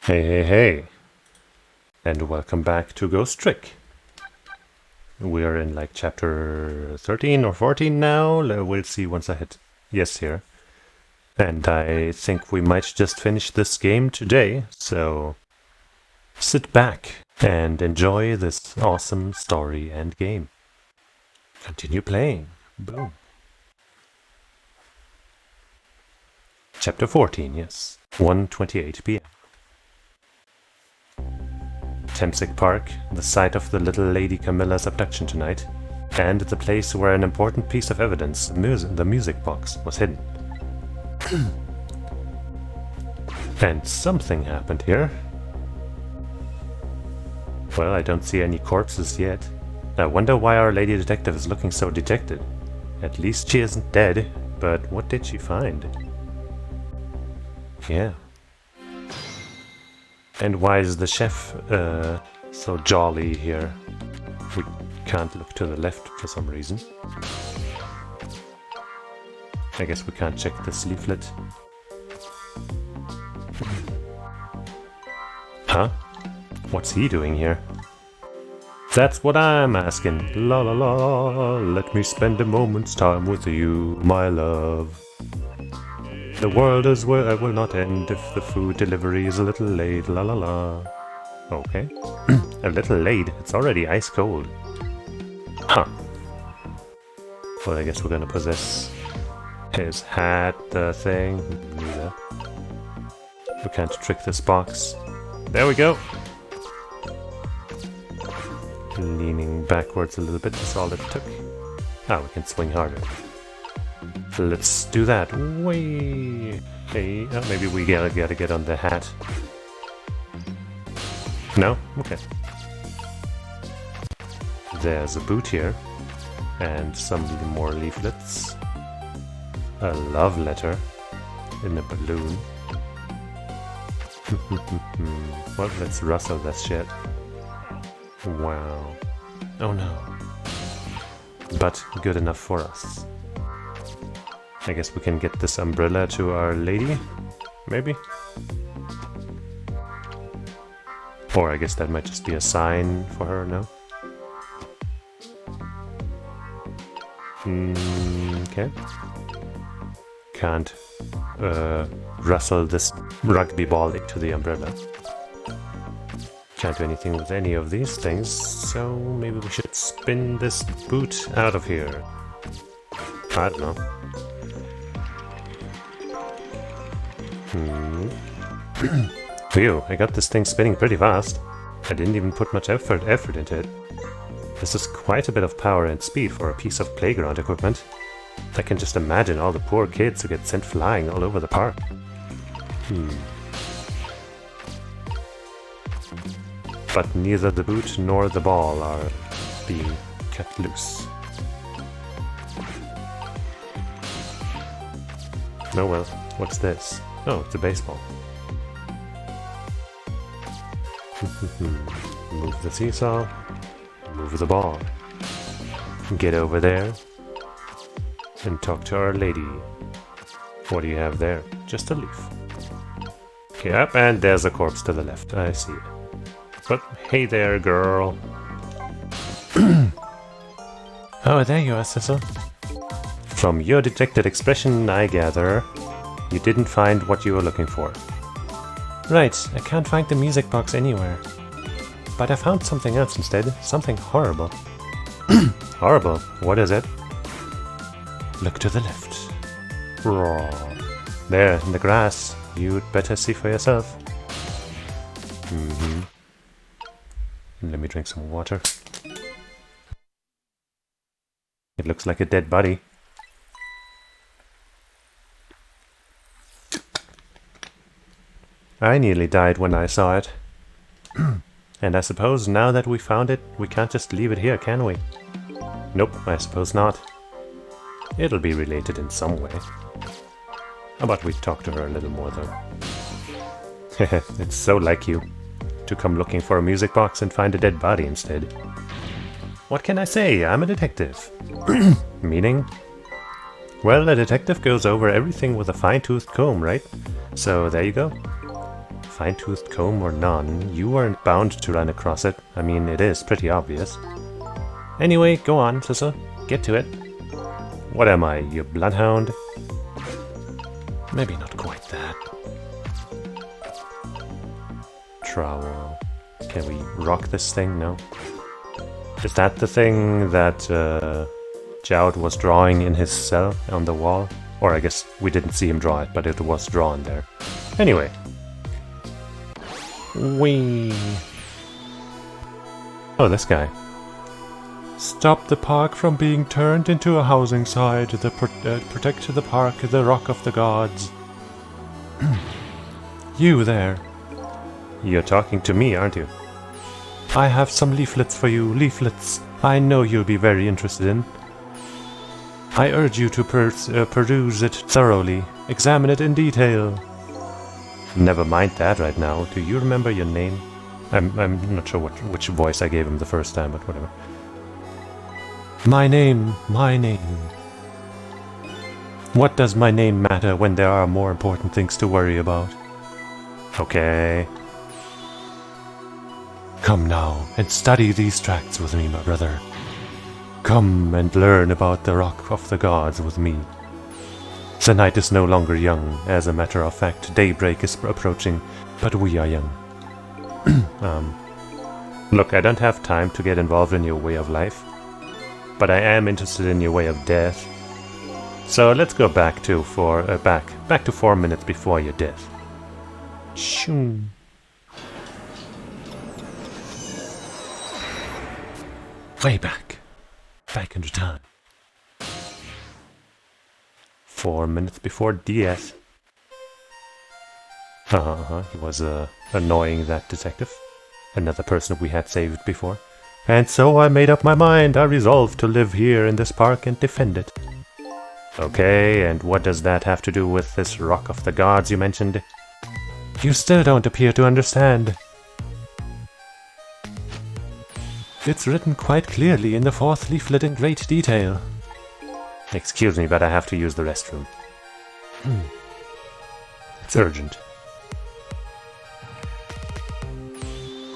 Hey, hey, hey, and welcome back to Ghost Trick. We are in like chapter 13 or 14 now. We'll see once I hit yes here. And I think we might just finish this game today, so sit back and enjoy this awesome story and game. Continue playing. Boom. Chapter 14, yes. 1:28 p.m. Tempsick Park, the site of the little Lady Camilla's abduction tonight, and the place where an important piece of evidence, the music box, was hidden. And something happened here. Well, I don't see any corpses yet. I wonder why our lady detective is looking so dejected. At least she isn't dead, but what did she find? Yeah. And why is the chef so jolly here? We can't look to the left for some reason. I guess we can't check this leaflet. Huh? What's he doing here? That's what I'm asking. La la la, let me spend a moment's time with you, my love. The world will not end if the food delivery is a little late, la la la. Okay. A little late? It's already ice cold. Huh. Well, I guess we're gonna possess his hat, the thing. Neither. We can't trick this box. There we go! Leaning backwards a little bit is all it took. Ah, we can swing harder. Let's do that. Way. Hey, oh, maybe we gotta get on the hat. No? Okay. There's a boot here. And some more leaflets. A love letter. In a balloon. Well, let's rustle that shit. Wow. Oh no. But good enough for us. I guess we can get this umbrella to Our Lady? Maybe? Or I guess that might just be a sign for her, no? Okay. Can't rustle this rugby ball into the umbrella. Can't do anything with any of these things, so maybe we should spin this boot out of here. I don't know. Phew, I got this thing spinning pretty fast. I didn't even put much effort into it. This is quite a bit of power and speed for a piece of playground equipment. I can just imagine all the poor kids who get sent flying all over the park. But neither the boot nor the ball are being kept loose. Oh well, what's this? Oh, it's a baseball. Move the seesaw. Move the ball. Get over there. And talk to Our Lady. What do you have there? Just a leaf. Okay, up, and there's a corpse to the left. I see it. But hey there, girl. Oh, there you are, Cecil. From your dejected expression, I gather you didn't find what you were looking for. Right, I can't find the music box anywhere. But I found something else instead. Something horrible. Horrible? What is it? Look to the left. Raw. There, in the grass. You'd better see for yourself. Let me drink some water. It looks like a dead body. I nearly died when I saw it. And I suppose now that we found it, we can't just leave it here, can we? Nope, I suppose not. It'll be related in some way. How about we talk to her a little more, though? It's so like you. To come looking for a music box and find a dead body instead. What can I say? I'm a detective. Meaning? Well, a detective goes over everything with a fine-toothed comb, right? So there you go. fine-toothed comb or none, you weren't bound to run across it. I mean, it is pretty obvious. Anyway, go on, Sissa. Get to it. What am I, your bloodhound? Maybe not quite that. Trowel. Can we rock this thing? No. Is that the thing that Jowd was drawing in his cell on the wall? Or I guess we didn't see him draw it, but it was drawn there. Anyway. Whee! Oh, this guy. Stop the park from being turned into a housing site. Protect the park, the rock of the gods. You there. You're talking to me, aren't you? I have some leaflets for you. Leaflets I know you'll be very interested in. I urge you to peruse it thoroughly. Examine it in detail. Never mind that right now. Do you remember your name? I'm not sure which voice I gave him the first time, but whatever. My name. What does my name matter when there are more important things to worry about? Okay. Come now, and study these tracts with me, my brother. Come and learn about the Rock of the Gods with me. The night is no longer young. As a matter of fact, daybreak is approaching, but we are young. Look, I don't have time to get involved in your way of life, but I am interested in your way of death. So let's go back to 4 minutes before your death. Shoo. Way back into time. 4 minutes before death. He was annoying, that detective. Another person we had saved before. And so I made up my mind. I resolved to live here in this park and defend it. Okay, and what does that have to do with this Rock of the Gods you mentioned? You still don't appear to understand. It's written quite clearly in the 4th leaflet in great detail. Excuse me, but I have to use the restroom. It's urgent.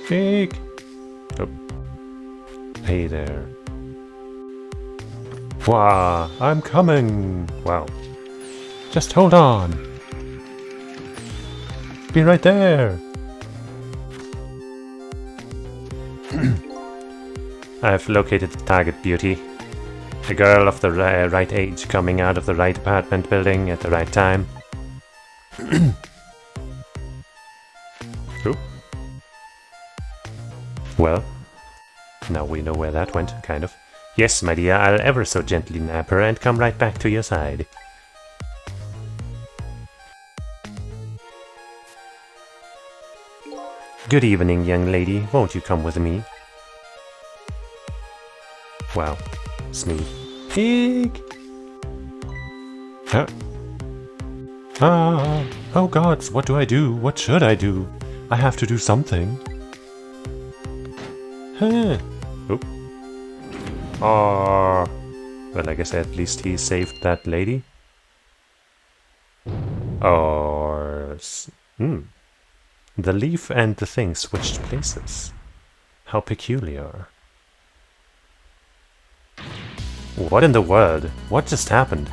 Fake! Oh. Hey there. Wah! I'm coming! Wow. Just hold on. Be right there! I've located the target, beauty. A girl of the right age coming out of the right apartment building at the right time. Oop. Well, now we know where that went, kind of. Yes, my dear, I'll ever so gently nab her and come right back to your side. Good evening, young lady. Won't you come with me? Wow. Smooth. Pig! Huh? Ah! Oh gods, what do I do? What should I do? I have to do something. Huh. Oop. Oh. Well, I guess at least he saved that lady. Or... The leaf and the thing switched places. How peculiar. What in the world? What just happened?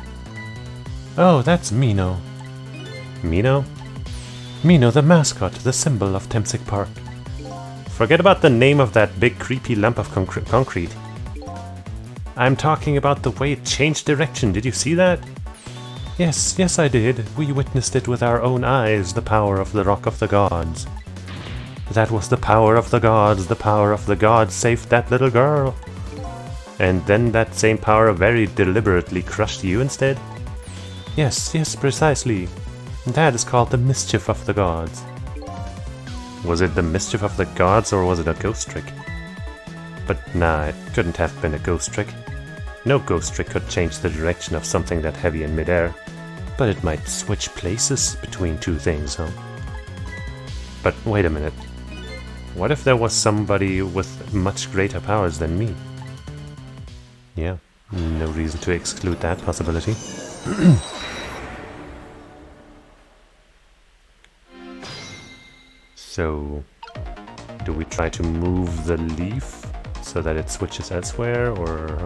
Oh, that's Mino. Mino? Mino, the mascot, the symbol of Temsic Park. Forget about the name of that big creepy lump of concrete. I'm talking about the way it changed direction. Did you see that? Yes, I did. We witnessed it with our own eyes, the power of the Rock of the Gods. That was the power of the gods. The power of the gods saved that little girl. And then that same power very deliberately crushed you instead? Yes, precisely. That is called the mischief of the gods. Was it the mischief of the gods, or was it a ghost trick? But nah, it couldn't have been a ghost trick. No ghost trick could change the direction of something that heavy in midair. But it might switch places between two things, huh? But wait a minute. What if there was somebody with much greater powers than me? Yeah, no reason to exclude that possibility. So, do we try to move the leaf so that it switches elsewhere, or...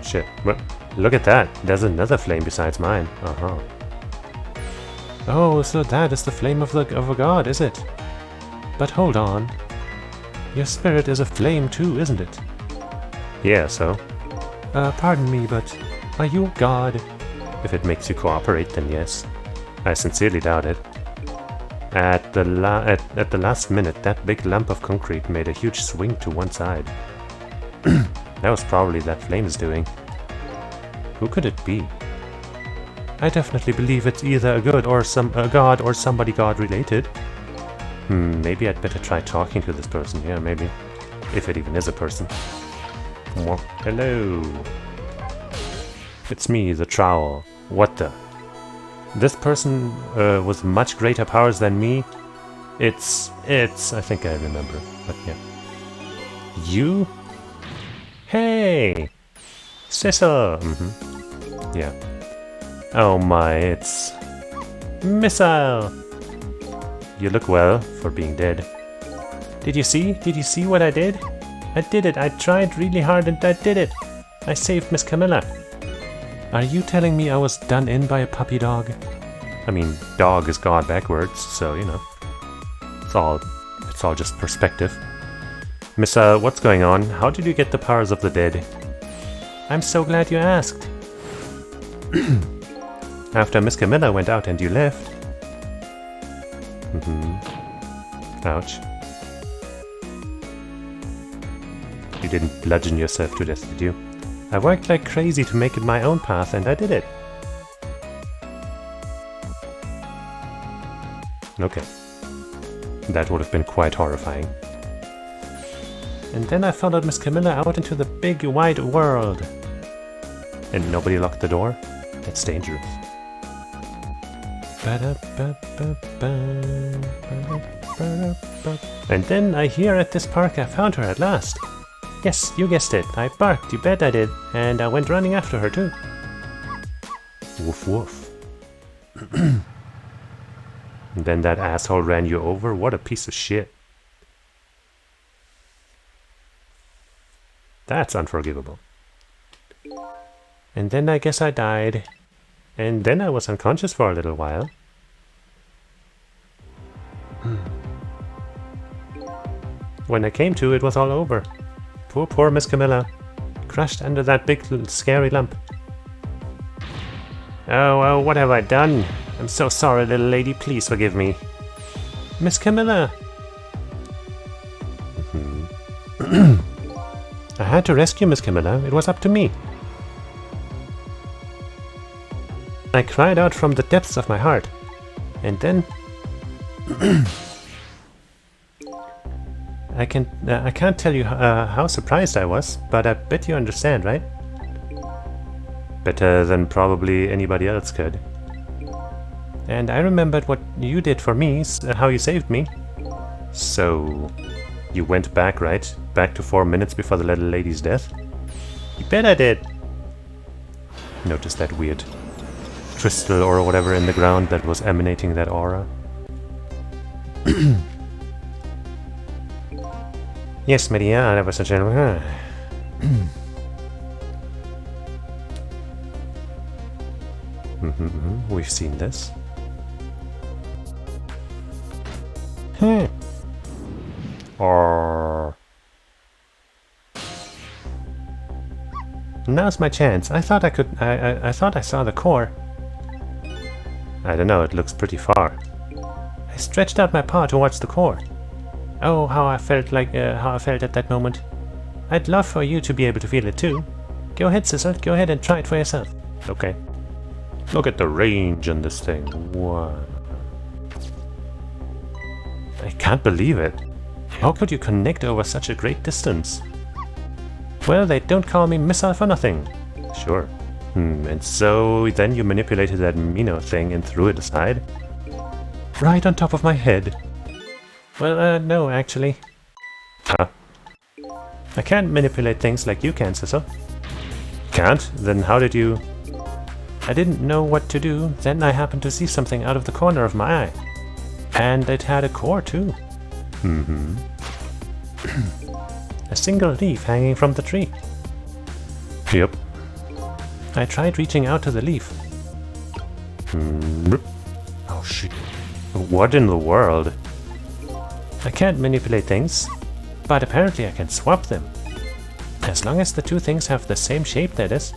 shit. Well, look at that. There's another flame besides mine. Uh-huh. Oh, so that is the flame of a god, is it? But hold on. Your spirit is a flame too, isn't it? Yeah, so? Pardon me, but are you a god? If it makes you cooperate, then yes. I sincerely doubt it. At the last minute, that big lump of concrete made a huge swing to one side. That was probably that flame's doing. Who could it be? I definitely believe it's either a god or somebody god related. Maybe I'd better try talking to this person here, maybe. If it even is a person. Hello. It's me, the trowel. What the? This person with much greater powers than me. It's... I think I remember, but yeah. You? Hey! Cheesus! Yeah. Oh my, it's... Missile! You look well for being dead. Did you see? Did you see what I did? I did it. I tried really hard and I did it. I saved Miss Camilla. Are you telling me I was done in by a puppy dog? I mean, dog is God backwards, so, you know. It's all just perspective. Miss, what's going on? How did you get the powers of the dead? I'm so glad you asked. After Miss Camilla went out and you left. Ouch. You didn't bludgeon yourself to death, did you? I worked like crazy to make it my own path, and I did it. Okay. That would have been quite horrifying. And then I followed Miss Camilla out into the big wide world. And nobody locked the door? That's dangerous. And then I hear at this park I found her at last. Yes, you guessed it. I barked, you bet I did. And I went running after her too. Woof woof. And then that asshole ran you over? What a piece of shit. That's unforgivable. And then I guess I died. And then I was unconscious for a little while. When I came to, it was all over. Poor Miss Camilla. Crushed under that big scary lump. Oh, what have I done? I'm so sorry, little lady. Please forgive me. Miss Camilla! I had to rescue Miss Camilla. It was up to me. I cried out from the depths of my heart. And then... I can't tell you how surprised I was, but I bet you understand, right? Better than probably anybody else could. And I remembered what you did for me, how you saved me. So... you went back, right? Back to 4 minutes before the little lady's death? You bet I did! Notice that weird crystal or whatever in the ground that was emanating that aura? Yes, Maria, that was a general... We've seen this. Or... Now's my chance. I thought I could... I thought I saw the core. I don't know, it looks pretty far. I stretched out my paw towards the core. Oh, how I felt at that moment. I'd love for you to be able to feel it too. Go ahead, Cheesus. Go ahead and try it for yourself. Okay. Look at the range on this thing. Wow. I can't believe it. How could you connect over such a great distance? Well, they don't call me missile for nothing. Sure. And so then you manipulated that Mino thing and threw it aside? Right on top of my head. Well, no, actually. Huh? I can't manipulate things like you can, Cheesus. Can't? Then how did you... I didn't know what to do, then I happened to see something out of the corner of my eye. And it had a core too. Mm-hmm. A single leaf hanging from the tree. Yep. I tried reaching out to the leaf. Oh shit. What in the world? I can't manipulate things, but apparently I can swap them. As long as the two things have the same shape, that is.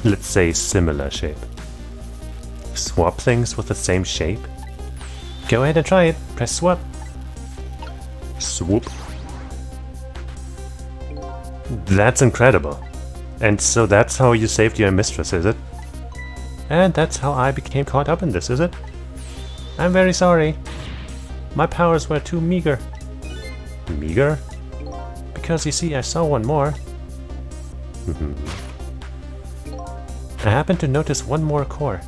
Let's say similar shape. Swap things with the same shape? Go ahead and try it. Press swap. Swoop. That's incredible. And so that's how you saved your mistress, is it? And that's how I became caught up in this, is it? I'm very sorry. My powers were too meager. Meager? Because you see, I saw one more. I happened to notice one more core.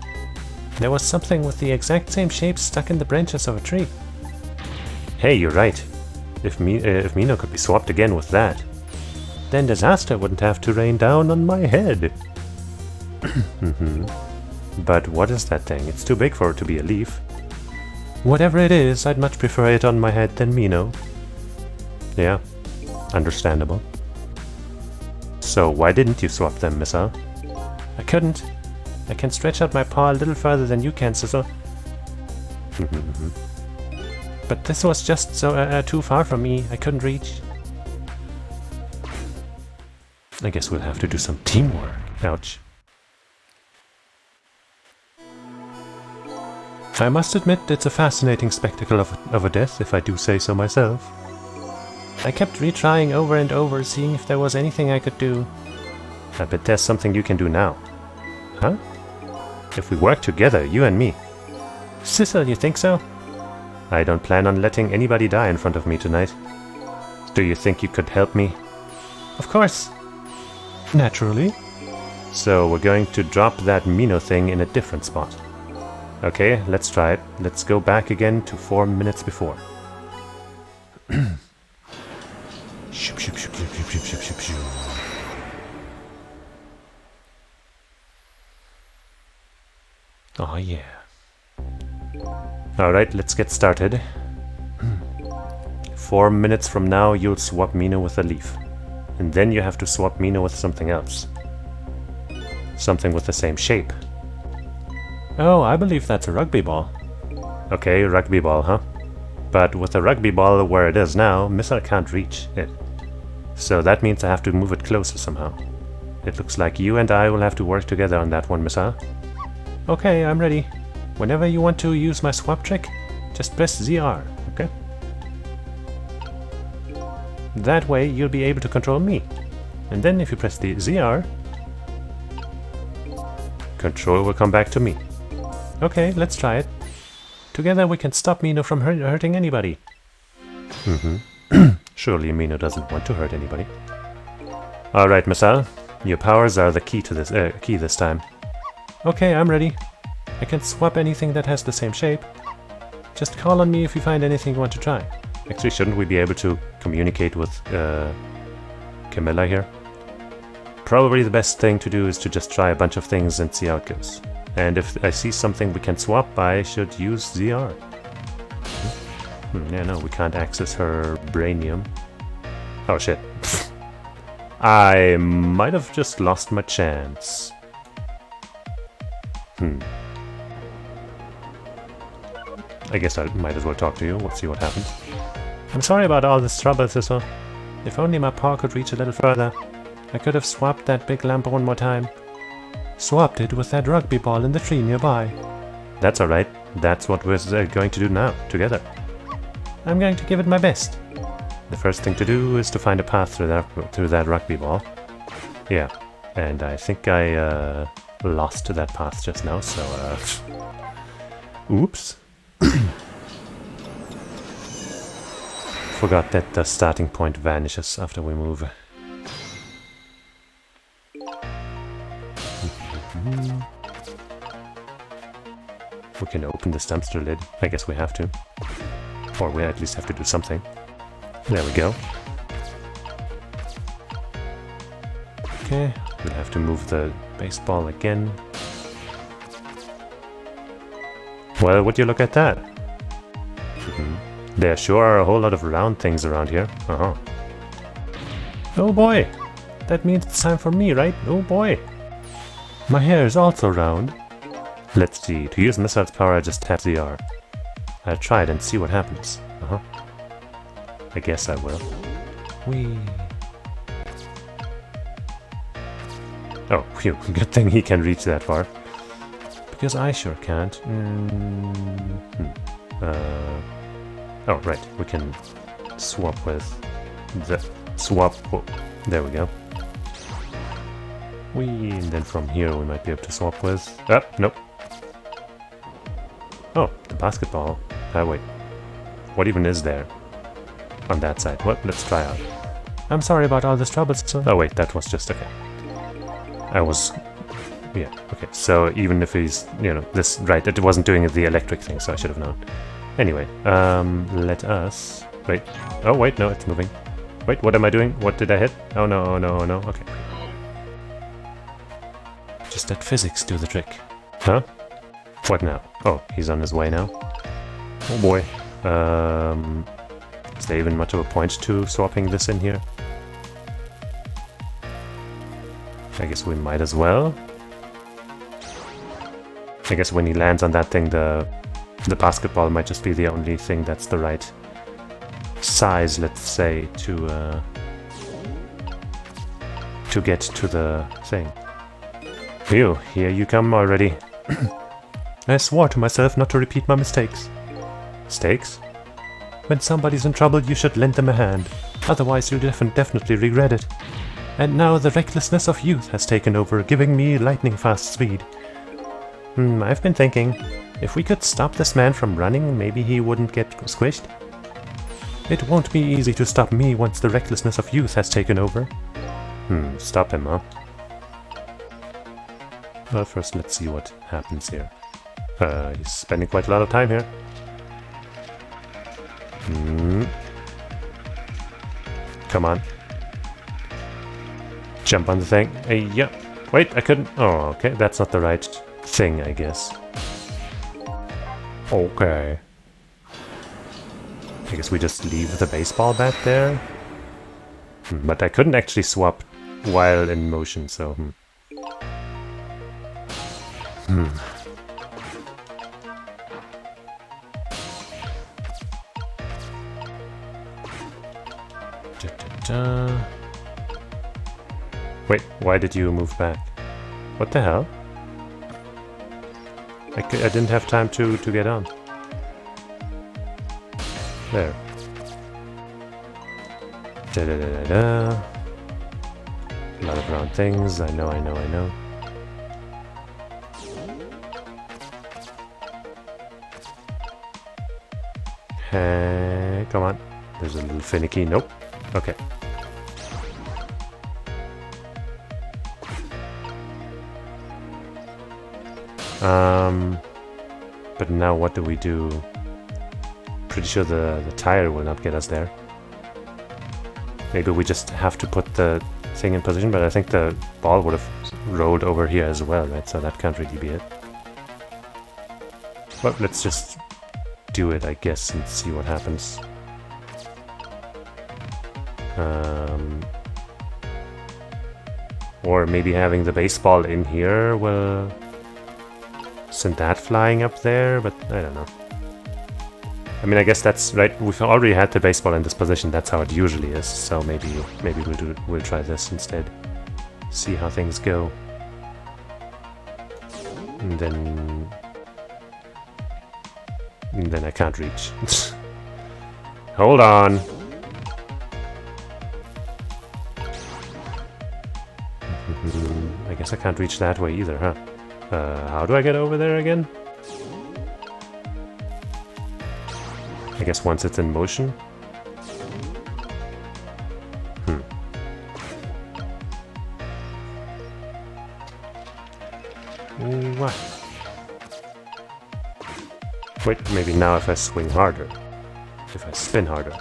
There was something with the exact same shape stuck in the branches of a tree. Hey, you're right. If Mino could be swapped again with that, then disaster wouldn't have to rain down on my head. But what is that thing? It's too big for it to be a leaf. Whatever it is, I'd much prefer it on my head than Mino. Yeah, understandable. So why didn't you swap them, Missa? I couldn't. I can stretch out my paw a little further than you can, Sizzle. But this was just so too far from me. I couldn't reach. I guess we'll have to do some teamwork. Ouch. I must admit, it's a fascinating spectacle of a death, if I do say so myself. I kept retrying over and over, seeing if there was anything I could do. I bet there's something you can do now. Huh? If we work together, you and me. Sizzle, you think so? I don't plan on letting anybody die in front of me tonight. Do you think you could help me? Of course. Naturally. So we're going to drop that Mino thing in a different spot. Okay, let's try it. Let's go back again to 4 minutes before. Oh yeah. Alright, let's get started. 4 minutes from now you'll swap Mino with a leaf. And then you have to swap Mino with something else. Something with the same shape. Oh, I believe that's a rugby ball. Okay, rugby ball, huh? But with a rugby ball where it is now, Missa can't reach it. So that means I have to move it closer somehow. It looks like you and I will have to work together on that one, Missa. Okay, I'm ready. Whenever you want to use my swap trick, just press ZR, okay? That way you'll be able to control me. And then if you press the ZR, control will come back to me. Okay, let's try it. Together we can stop Mino from hurting anybody. Surely Mino doesn't want to hurt anybody. Alright, Missa, your powers are the key to this key this time. Okay, I'm ready. I can swap anything that has the same shape. Just call on me if you find anything you want to try. Actually, shouldn't we be able to communicate with Camilla here? Probably the best thing to do is to just try a bunch of things and see how it goes. And if I see something we can swap, I should use ZR. Yeah, no, we can't access her brainium. Oh shit. I might have just lost my chance. I guess I might as well talk to you. We'll see what happens. I'm sorry about all this trouble, Sizzle. If only my paw could reach a little further. I could have swapped that big lamp one more time. Swapped it with that rugby ball in the tree nearby. That's alright. That's what we're going to do now, together. I'm going to give it my best. The first thing to do is to find a path through that rugby ball. Yeah, and I think I lost that path just now, so oops. Forgot that the starting point vanishes after we move. We can open this dumpster lid. I guess we have to. Or we at least have to do something. There we go. Okay, we'll have to move the baseball again. Well, would you look at that? There sure are a whole lot of round things around here. Oh boy! That means it's time for me, right? Oh boy! My hair is also round. Let's see. To use missile's power, I just tap the R. I'll try it and see what happens. I guess I will. Whee! Oh, phew. Good thing he can reach that far. Because I sure can't. Oh, right. We can swap with the... Swap... Oh, there we go. Whee! And then from here we might be able to swap with... Nope. Oh, the basketball. Wait. What even is there? On that side. Well, let's try out. I'm sorry about all this trouble, so... Oh wait, that was just... Okay. I was... Yeah, okay. So even if he's... You know, this... Right, it wasn't doing the electric thing, so I should have known. Anyway, let us... Wait. Oh, wait, no, it's moving. Wait, what am I doing? What did I hit? Oh no, oh no, oh no. Okay. Just let physics do the trick. Huh? What now? Oh, he's on his way now. Oh boy. Is there even much of a point to swapping this in here? I guess we might as well. I guess when he lands on that thing, the basketball might just be the only thing that's the right size, let's say, to get to the thing. Phew, here you come already. I swore to myself not to repeat my mistakes. Mistakes? When somebody's in trouble, you should lend them a hand. Otherwise, you'll definitely regret it. And now the recklessness of youth has taken over, giving me lightning-fast speed. I've been thinking, if we could stop this man from running, maybe he wouldn't get squished. It won't be easy to stop me once the recklessness of youth has taken over. Stop him, huh? Well, first let's see what happens here. He's spending quite a lot of time here. Come on. Jump on the thing. Yeah. Wait, I couldn't... Oh, okay. That's not the right thing, I guess. Okay. I guess we just leave the baseball bat there. But I couldn't actually swap while in motion, so... Wait, why did you move back? What the hell? I didn't have time to get on. There. Da-da-da-da-da. A lot of round things. I know. Hey, come on. There's a little finicky. Nope. Okay. But now what do we do? Pretty sure the tire will not get us there. Maybe we just have to put the thing in position, but I think the ball would have rolled over here as well, right? So that can't really be it. But let's just do it, I guess, and see what happens. Or maybe having the baseball in here will send that flying up there, but I don't know. I mean, I guess that's right. We've already had the baseball in this position. That's how it usually is. So maybe we'll try this instead. See how things go. And then I can't reach. Hold on. I guess I can't reach that way either, huh? How do I get over there again? I guess once it's in motion. What? Wait, maybe now if I swing harder. If I spin harder.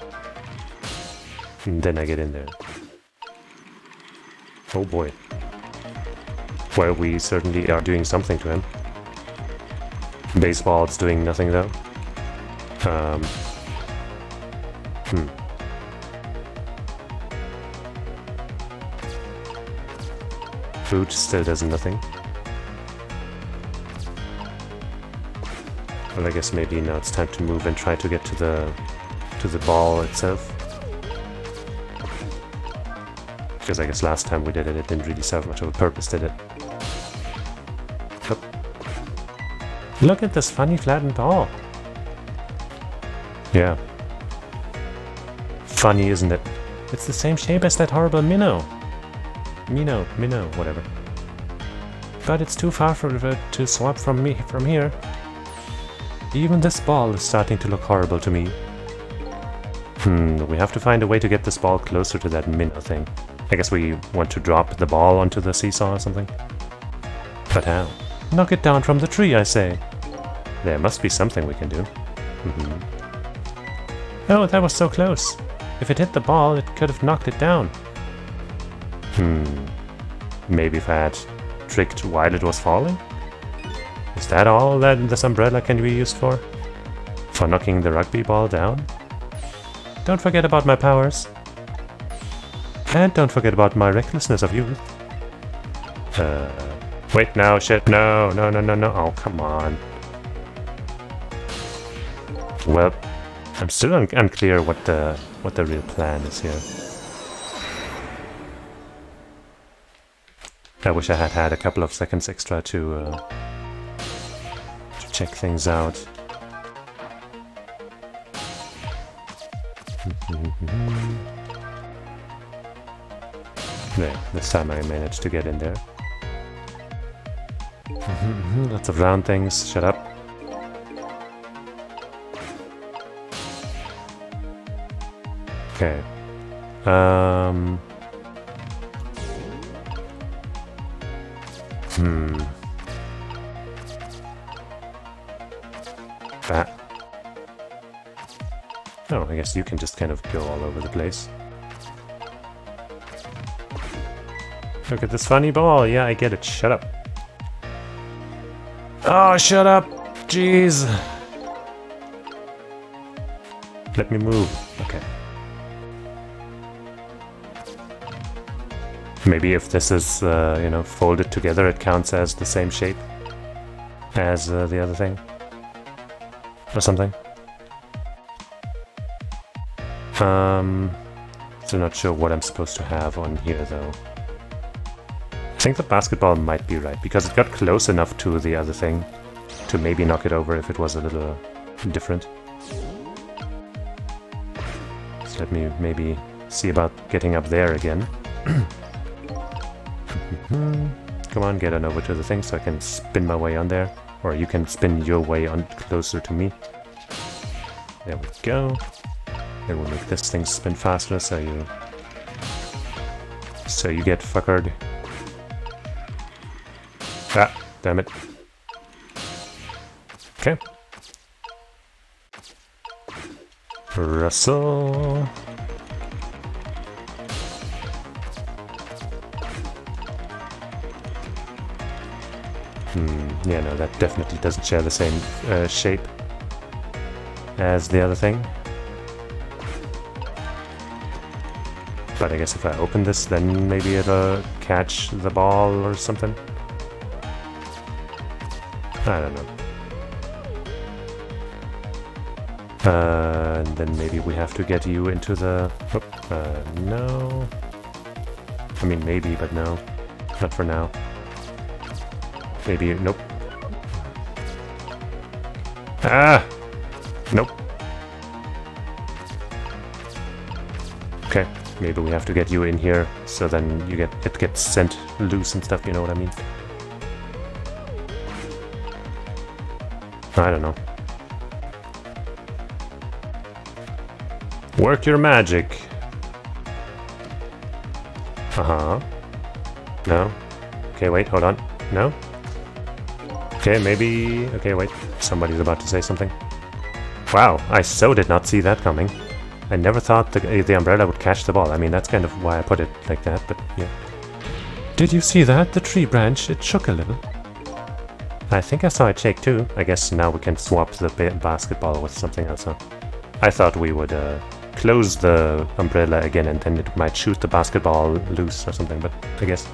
And then I get in there. Oh boy. Well, we certainly are doing something to him. Baseball's doing nothing though. Hmm. Food still does nothing. Well, I guess maybe now it's time to move and try to get to the ball itself. Because I guess last time we did it, it didn't really serve much of a purpose, did it? Oh. Look at this funny flattened ball. Yeah. Funny, isn't it? It's the same shape as that horrible minnow, whatever. But it's too far for it to swap from here. Even this ball is starting to look horrible to me. We have to find a way to get this ball closer to that minnow thing. I guess we want to drop the ball onto the seesaw or something. But how? Knock it down from the tree, I say. There must be something we can do. Oh, that was so close. If it hit the ball, it could have knocked it down. Maybe if I had tricked while it was falling? Is that all that this umbrella can be used for? For knocking the rugby ball down? Don't forget about my powers. And don't forget about my recklessness of youth. Wait, no, shit, no, oh, come on. Well, I'm still unclear what the real plan is here. I wish I had had a couple of seconds extra to check things out. There, this time I managed to get in there. Lots of round things, shut up. Okay. That. Oh, I guess you can just kind of go all over the place. Look at this funny ball. Yeah, I get it. Shut up. Oh, shut up. Jeez. Let me move. Okay. Maybe if this is, folded together, it counts as the same shape as the other thing. Or something. Still not sure what I'm supposed to have on here, though. I think the basketball might be right, because it got close enough to the other thing to maybe knock it over if it was a little different. So let me maybe see about getting up there again. Come on, get on over to the thing so I can spin my way on there. Or you can spin your way on closer to me. There we go. Then we'll make this thing spin faster so you get fuckered. Ah, damn it. Okay. Russell. Yeah, no, that definitely doesn't share the same shape as the other thing. But I guess if I open this, then maybe it'll catch the ball or something. I don't know. And then maybe we have to get you into the... no. I mean, maybe, but no. Not for now. Maybe, nope. Ah! Nope. Okay, maybe we have to get you in here, so then it gets sent loose and stuff, you know what I mean? I don't know. Work your magic. Uh-huh. No. Okay, wait, hold on. No? Okay, maybe... Okay, wait. Somebody's about to say something. Wow, I so did not see that coming. I never thought the umbrella would catch the ball. I mean, that's kind of why I put it like that, but yeah. Did you see that? The tree branch, it shook a little. I think I saw it shake too. I guess now we can swap the basketball with something else, huh? I thought we would close the umbrella again and then it might shoot the basketball loose or something, but I guess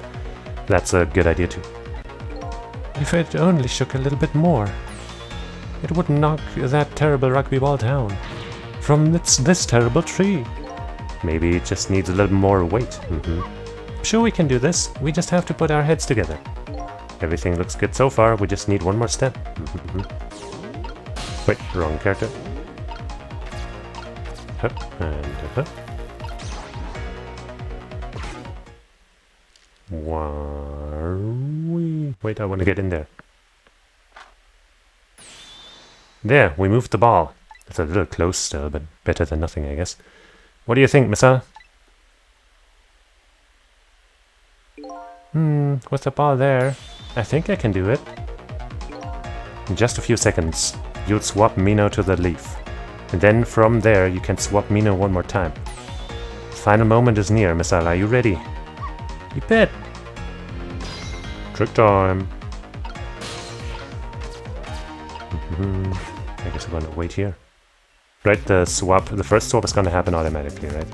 that's a good idea too. If it only shook a little bit more, it would knock that terrible rugby ball down from this terrible tree. Maybe it just needs a little more weight. Sure, we can do this. We just have to put our heads together. Everything looks good so far. We just need one more step. Wait, wrong character. Hup, and hup. Wait, I want to get in there. There, we moved the ball. It's a little close still, but better than nothing, I guess. What do you think, Missa? With the ball there, I think I can do it. In just a few seconds, you'll swap Mino to the leaf. And then from there, you can swap Mino one more time. The final moment is near, Missa. Are you ready? You bet! Trick time! I guess I'm gonna wait here. Right, the first swap is gonna happen automatically, right?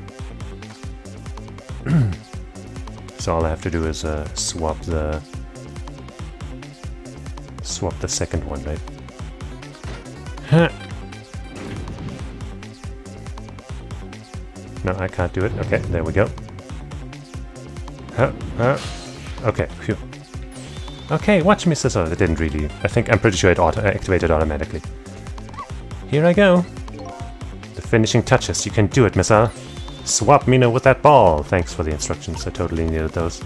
So all I have to do is swap the second one, right? Huh. No, I can't do it. Okay, there we go. Okay, phew. Okay, watch me, Sizzle. It didn't really. I'm pretty sure it activated automatically. Here I go. The finishing touches. You can do it, Missa. Swap Mino with that ball. Thanks for the instructions. I totally needed those.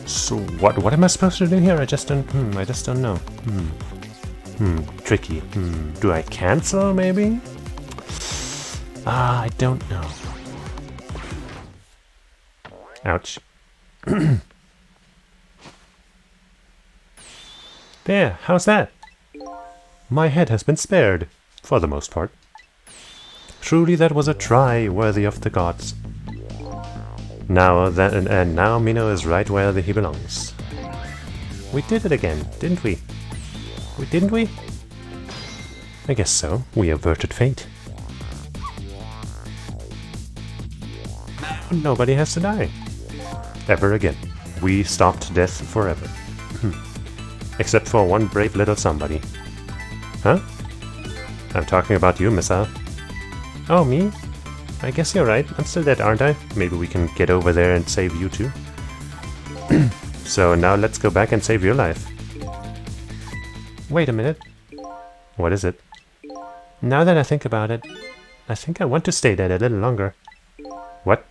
So what am I supposed to do here? I just don't know. Tricky. Do I cancel maybe? I don't know. Ouch. There, how's that? My head has been spared, for the most part. Truly that was a try worthy of the gods. Now now Mino is right where he belongs. We did it again, didn't we? Didn't we? I guess so. We averted fate. Nobody has to die. Ever again. We stopped death forever. Except for one brave little somebody. Huh? I'm talking about you, Missa. Oh, me? I guess you're right. I'm still dead, aren't I? Maybe we can get over there and save you too. So now let's go back and save your life. Wait a minute. What is it? Now that I think about it, I think I want to stay dead a little longer. What?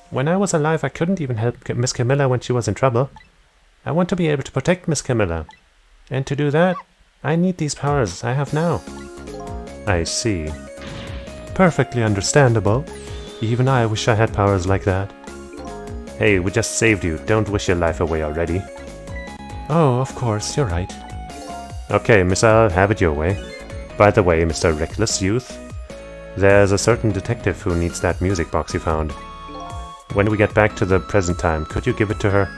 When I was alive, I couldn't even help Miss Camilla when she was in trouble. I want to be able to protect Miss Camilla. And to do that, I need these powers I have now. I see. Perfectly understandable. Even I wish I had powers like that. Hey, we just saved you. Don't wish your life away already. Oh, of course, you're right. Okay, Miss, I'll have it your way. By the way, Mr. Reckless Youth, there's a certain detective who needs that music box you found. When we get back to the present time, could you give it to her?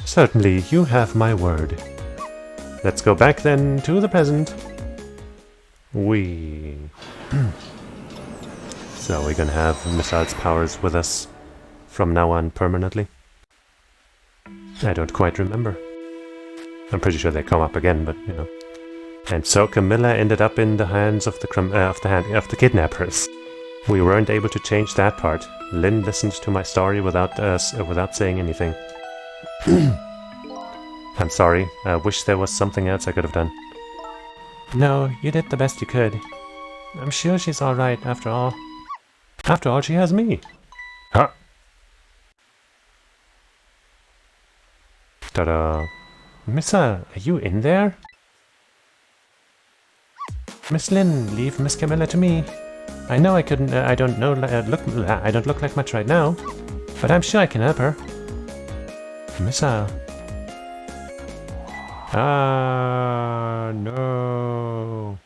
Certainly, you have my word. Let's go back then to the present. So we're gonna have Missal's powers with us from now on permanently? I don't quite remember. I'm pretty sure they come up again, but you know. And so Camilla ended up in the hands of the kidnappers. We weren't able to change that part. Lynn listened to my story without saying anything. I'm sorry. I wish there was something else I could have done. No, you did the best you could. I'm sure she's alright after all. After all, she has me. Huh? Ta-da. Missa, are you in there? Miss Lynn, leave Miss Camilla to me. I know I couldn't. I don't look like much right now, but I'm sure I can help her. Missa. Ah, no.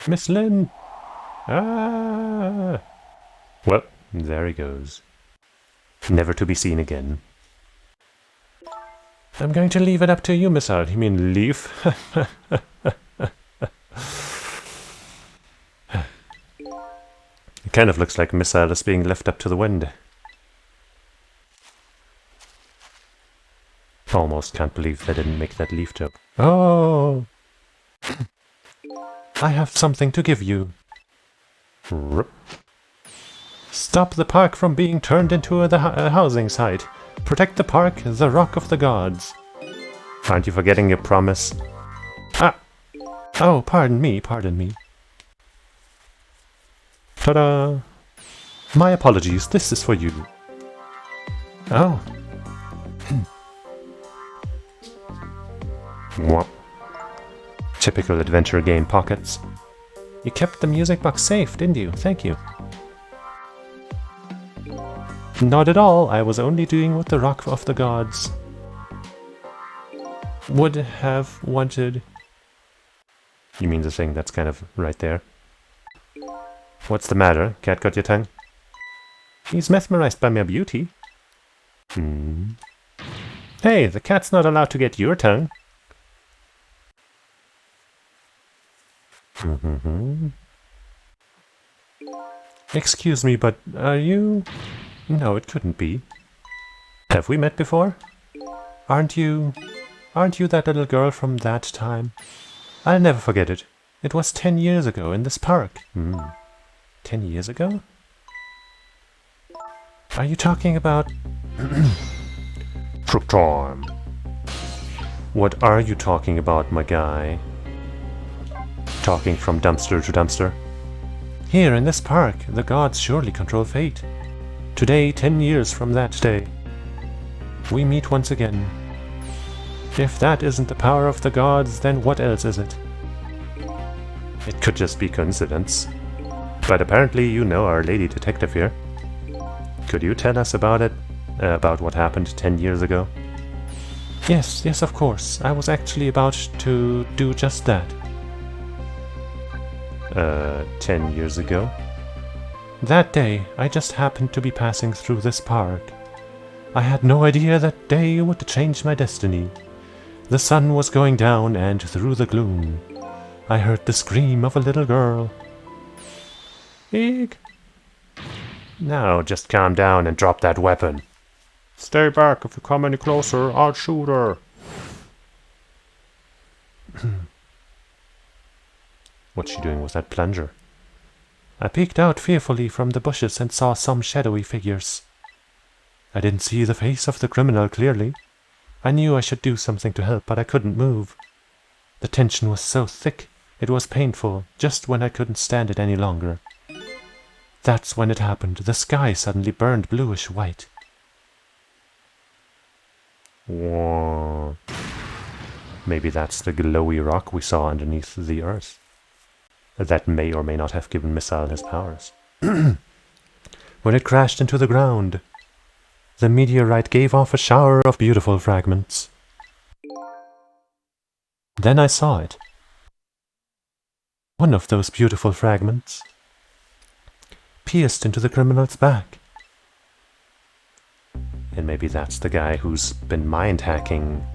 Miss Lynn. Ah. Well, there he goes. Never to be seen again. I'm going to leave it up to you, Miss Al. You mean leave? Kind of looks like a missile is being left up to the wind. Almost can't believe they didn't make that leaf joke. Oh! I have something to give you. Rup. Stop the park from being turned into a housing site. Protect the park, the Rock of the Gods. Aren't you forgetting your promise? Ah! Oh, pardon me, pardon me. Ta-da! My apologies, this is for you. Oh. What? Typical adventure game pockets. You kept the music box safe, didn't you? Thank you. Not at all, I was only doing what the Rock of the Gods would have wanted. You mean the thing that's kind of right there? What's the matter? Cat got your tongue? He's mesmerized by my beauty. Hey, the cat's not allowed to get your tongue. Excuse me, but are you... No, it couldn't be. Have we met before? Aren't you that little girl from that time? I'll never forget it. It was 10 years ago in this park. 10 years ago? Are you talking about... Trick time. What are you talking about, my guy? Talking from dumpster to dumpster. Here in this park, the gods surely control fate. Today, 10 years from that day, we meet once again. If that isn't the power of the gods, then what else is it? It could just be coincidence. But apparently you know our lady detective here. Could you tell us about it? About what happened 10 years ago? Yes, of course. I was actually about to do just that. 10 years ago? That day, I just happened to be passing through this park. I had no idea that day would change my destiny. The sun was going down, and through the gloom, I heard the scream of a little girl. Eek! Now just calm down and drop that weapon. Stay back. If you come any closer, I'll shoot her. What's she doing with that plunger? I peeked out fearfully from the bushes and saw some shadowy figures. I didn't see the face of the criminal clearly. I knew I should do something to help, but I couldn't move. The tension was so thick, it was painful, just when I couldn't stand it any longer. That's when it happened. The sky suddenly burned bluish white. Whoa. Maybe that's the glowy rock we saw underneath the earth. That may or may not have given Missile his powers. When it crashed into the ground, the meteorite gave off a shower of beautiful fragments. Then I saw it. One of those beautiful fragments pierced into the criminal's back. And maybe that's the guy who's been mind-hacking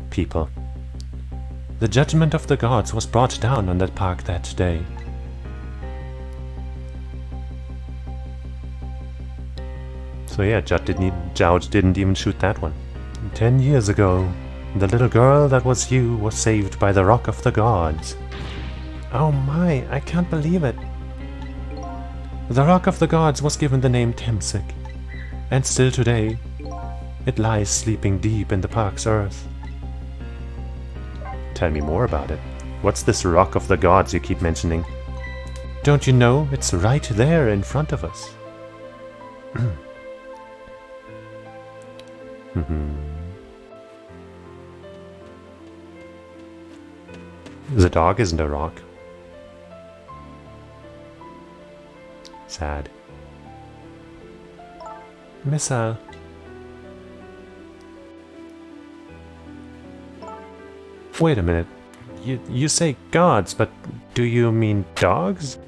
people. The judgment of the gods was brought down on that park that day. So yeah, Jowd didn't even shoot that one. 10 years ago, the little girl that was you was saved by the Rock of the Gods. Oh my, I can't believe it. The Rock of the Gods was given the name Temsik, and still today, it lies sleeping deep in the park's earth. Tell me more about it. What's this Rock of the Gods you keep mentioning? Don't you know? It's right there in front of us. The dog isn't a rock. Sad. Missile. Wait a minute. You say gods, but do you mean dogs?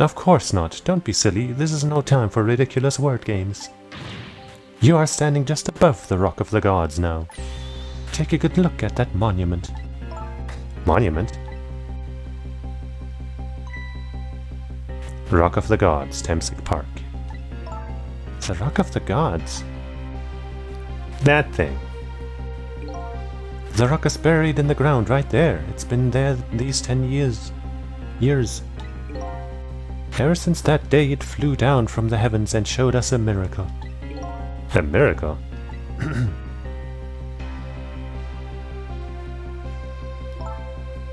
Of course not. Don't be silly. This is no time for ridiculous word games. You are standing just above the Rock of the Gods now. Take a good look at that monument. Monument? Rock of the Gods, Temsic Park. The Rock of the Gods? That thing. The rock is buried in the ground right there. It's been there these 10 years. Ever since that day it flew down from the heavens and showed us a miracle. A miracle?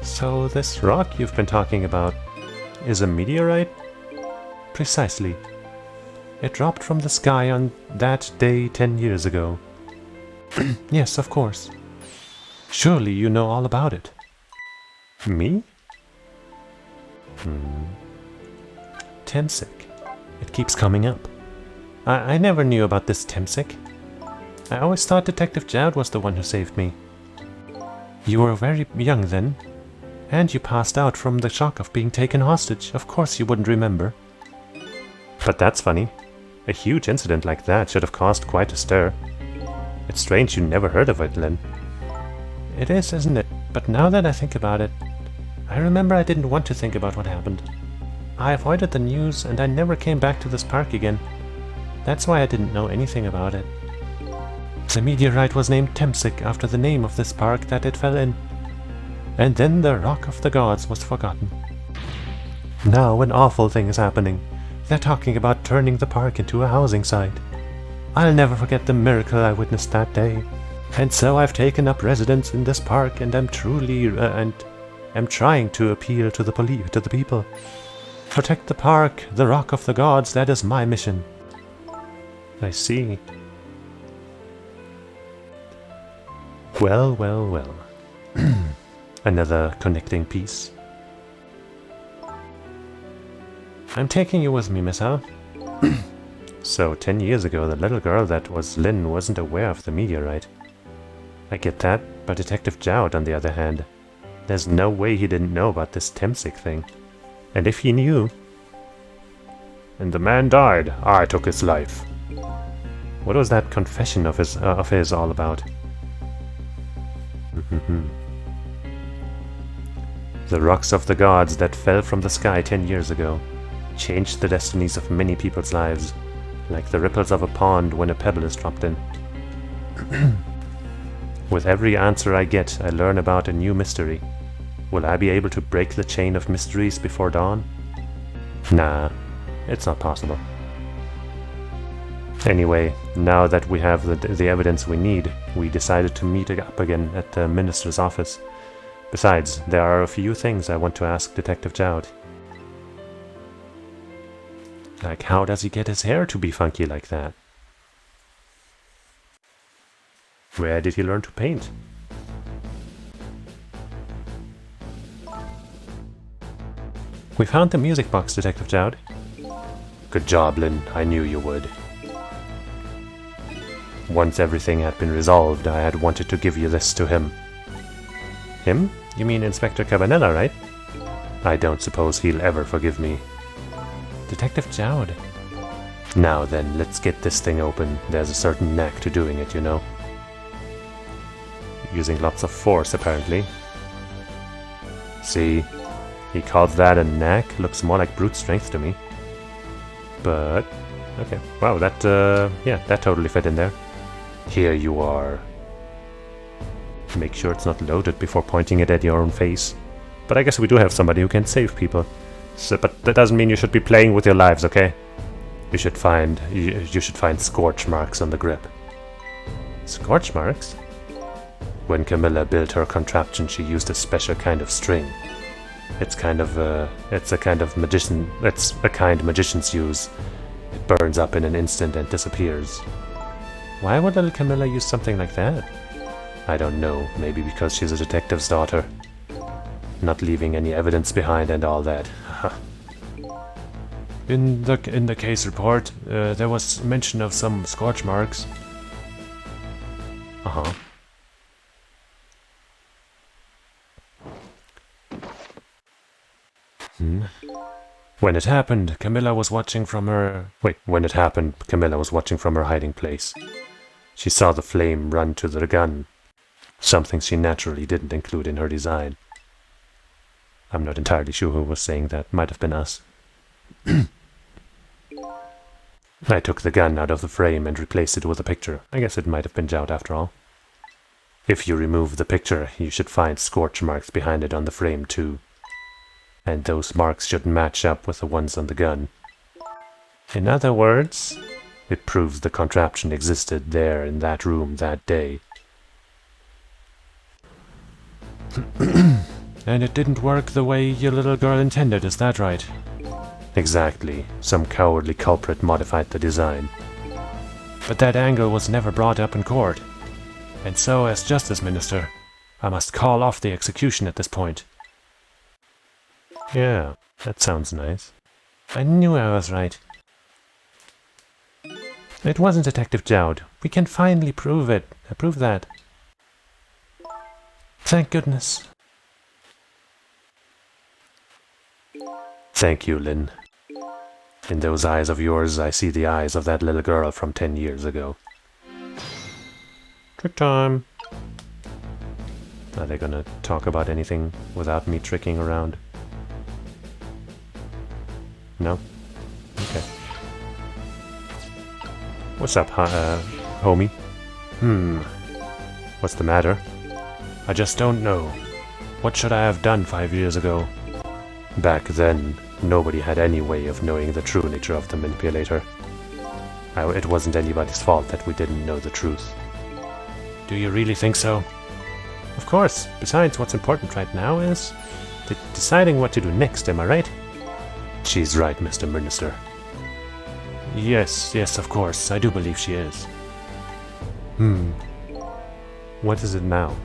So this rock you've been talking about is a meteorite? Precisely. It dropped from the sky on that day 10 years ago. Yes, of course. Surely you know all about it. Me? Temsic. It keeps coming up. I never knew about this Temsic. I always thought Detective Jowd was the one who saved me. You were very young then, and you passed out from the shock of being taken hostage. Of course you wouldn't remember. But that's funny. A huge incident like that should have caused quite a stir. It's strange you never heard of it, Lynn. It is, isn't it? But now that I think about it, I remember I didn't want to think about what happened. I avoided the news and I never came back to this park again. That's why I didn't know anything about it. The meteorite was named Temsic after the name of this park that it fell in. And then the Rock of the Gods was forgotten. Now an awful thing is happening. They're talking about turning the park into a housing site. I'll never forget the miracle I witnessed that day. And so I've taken up residence in this park and am trying to appeal to the people. Protect the park, the Rock of the Gods, that is my mission. I see. Well, well, well. Another connecting piece. I'm taking you with me, Miss Howe. So, 10 years ago, the little girl that was Lynn wasn't aware of the meteorite. I get that, but Detective Jowd, on the other hand, there's no way he didn't know about this Temsic thing. And if he knew... And the man died. I took his life. What was that confession of his all about? The rocks of the gods that fell from the sky 10 years ago changed the destinies of many people's lives, like the ripples of a pond when a pebble is dropped in. With every answer I get, I learn about a new mystery. Will I be able to break the chain of mysteries before dawn? Nah, it's not possible. Anyway, now that we have the evidence we need, we decided to meet up again at the minister's office. Besides, there are a few things I want to ask Detective Jowd. Like, how does he get his hair to be funky like that? Where did he learn to paint? We found the music box, Detective Jowd. Good job, Lynn. I knew you would. Once everything had been resolved, I had wanted to give you this to him. Him? You mean Inspector Cabanela, right? I don't suppose he'll ever forgive me. Detective Jowd. Now then, let's get this thing open. There's a certain knack to doing it, you know. Using lots of force, apparently. See? He calls that a knack? Looks more like brute strength to me. But... okay. Wow, that, yeah, that totally fit in there. Here you are. Make sure it's not loaded before pointing it at your own face. But I guess we do have somebody who can save people. So, but that doesn't mean you should be playing with your lives, okay? You should find scorch marks on the grip. Scorch marks? When Camilla built her contraption, she used a special kind of string. It's a kind magicians use. It burns up in an instant and disappears. Why would little Camilla use something like that? I don't know, maybe because she's a detective's daughter. Not leaving any evidence behind and all that. In the case report, there was mention of some scorch marks. Uh-huh. When it happened, Camilla was watching from her... Camilla was watching from her hiding place. She saw the flame run to the gun. Something she naturally didn't include in her design. I'm not entirely sure who was saying that. Might have been us. I took the gun out of the frame and replaced it with a picture. I guess it might have been Jout after all. If you remove the picture, you should find scorch marks behind it on the frame too. And those marks should match up with the ones on the gun. In other words, it proves the contraption existed there in that room that day. And it didn't work the way your little girl intended, is that right? Exactly. Some cowardly culprit modified the design. But that angle was never brought up in court. And so, as Justice Minister, I must call off the execution at this point. Yeah, that sounds nice. I knew I was right. It wasn't Detective Jowd. We can finally prove it. Prove that. Thank goodness. Thank you, Lynn. In those eyes of yours, I see the eyes of that little girl from 10 years ago. Trick time! Are they gonna talk about anything without me tricking around? No? Okay. What's up, homie? What's the matter? I just don't know. What should I have done 5 years ago? Back then, nobody had any way of knowing the true nature of the manipulator. It wasn't anybody's fault that we didn't know the truth. Do you really think so? Of course. Besides, what's important right now is deciding what to do next, am I right? She's right, Mr. Minister. Yes, of course. I do believe she is. What is it now?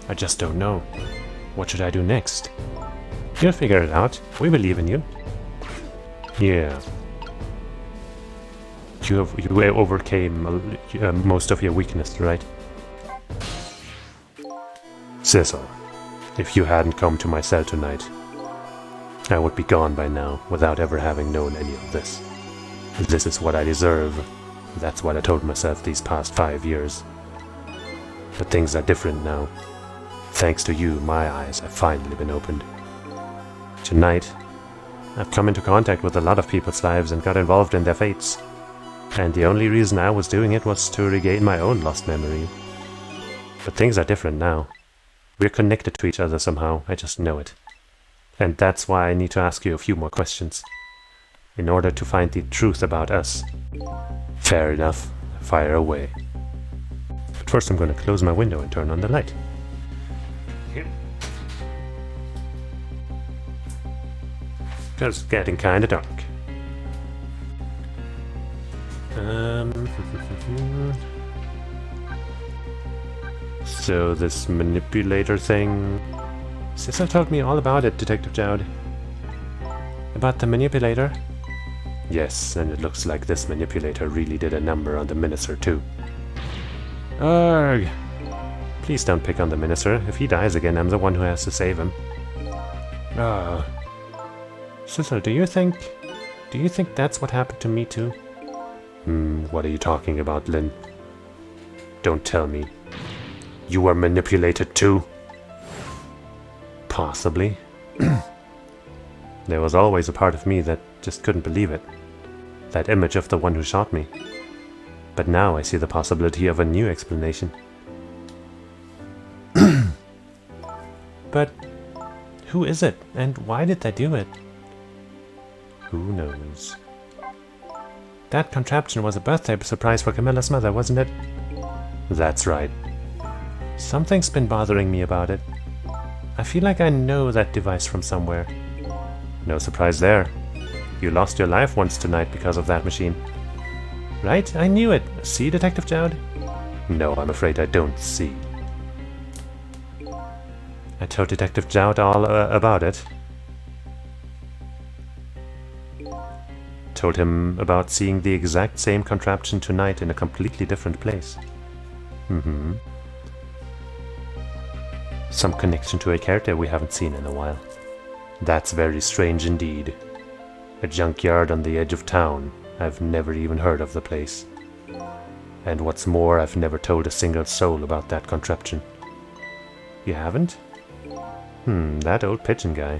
I just don't know. What should I do next? You'll figure it out. We believe in you. Yeah. You overcame most of your weakness, right? Cecil, if you hadn't come to my cell tonight, I would be gone by now without ever having known any of this. This is what I deserve. That's what I told myself these past 5 years. But things are different now. Thanks to you, my eyes have finally been opened. Tonight, I've come into contact with a lot of people's lives and got involved in their fates. And the only reason I was doing it was to regain my own lost memory. But things are different now. We're connected to each other somehow, I just know it. And that's why I need to ask you a few more questions. In order to find the truth about us. Fair enough, fire away. But first I'm going to close my window and turn on the light. It's getting kinda dark. So this manipulator thing... Cecil told me all about it, Detective Jowd. About the manipulator? Yes, and it looks like this manipulator really did a number on the minister too. Ugh! Please don't pick on the minister. If he dies again, I'm the one who has to save him. Cecil, do you think that's what happened to me too? What are you talking about, Lynn? Don't tell me. You were manipulated too? Possibly. There was always a part of me that just couldn't believe it. That image of the one who shot me. But now I see the possibility of a new explanation. But who is it, and why did they do it? Who knows? That contraption was a birthday surprise for Camilla's mother, wasn't it? That's right. Something's been bothering me about it. I feel like I know that device from somewhere. No surprise there. You lost your life once tonight because of that machine. Right? I knew it. See, Detective Jowd? No, I'm afraid I don't see. I told Detective Jowd all about it. Told him about seeing the exact same contraption tonight in a completely different place. Some connection to a character we haven't seen in a while. That's very strange indeed. A junkyard on the edge of town. I've never even heard of the place. And what's more, I've never told a single soul about that contraption. You haven't? That old pigeon guy.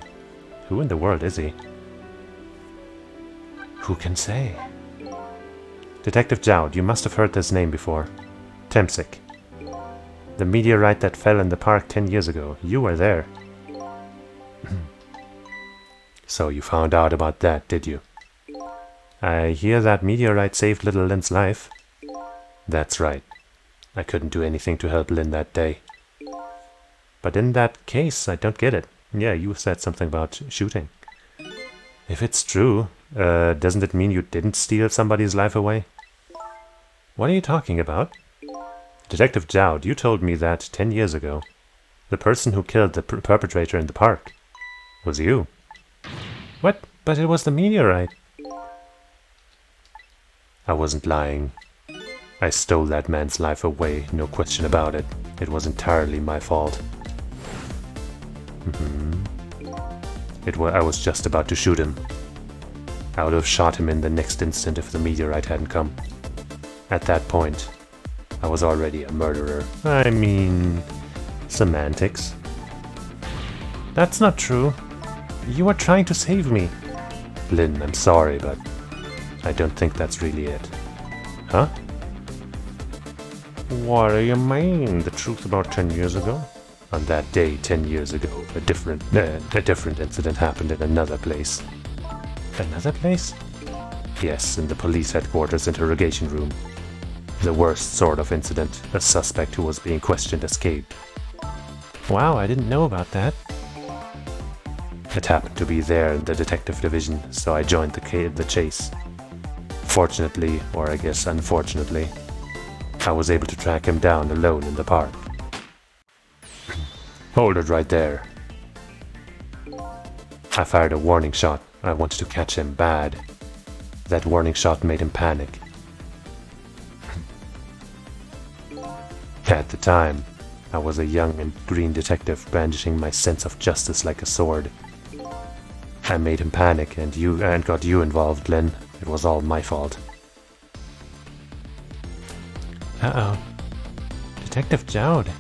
Who in the world is he? Who can say? Detective Jowd, you must have heard this name before. Temsic. The meteorite that fell in the park 10 years ago. You were there. So you found out about that, did you? I hear that meteorite saved little Lynn's life. That's right. I couldn't do anything to help Lynn that day. But in that case, I don't get it. Yeah, you said something about shooting. If it's true, doesn't it mean you didn't steal somebody's life away? What are you talking about? Detective Jowd, you told me that 10 years ago. The person who killed the perpetrator in the park was you. What? But it was the meteorite. I wasn't lying. I stole that man's life away, no question about it. It was entirely my fault. I was just about to shoot him. I would have shot him in the next instant if the meteorite hadn't come. At that point, I was already a murderer. I mean, semantics. That's not true. You were trying to save me. Lynn, I'm sorry, but I don't think that's really it. Huh? What do you mean? The truth about 10 years ago? On that day, 10 years ago, a different incident happened in another place. Another place? Yes, in the police headquarters interrogation room. The worst sort of incident. A suspect who was being questioned escaped. Wow, I didn't know about that. It happened to be there in the detective division, so I joined the chase. Fortunately, or I guess unfortunately, I was able to track him down alone in the park. Hold it right there. I fired a warning shot. I wanted to catch him bad. That warning shot made him panic. At the time, I was a young and green detective brandishing my sense of justice like a sword. I made him panic and got you involved, Lynn. It was all my fault. Uh-oh. Detective Jowd.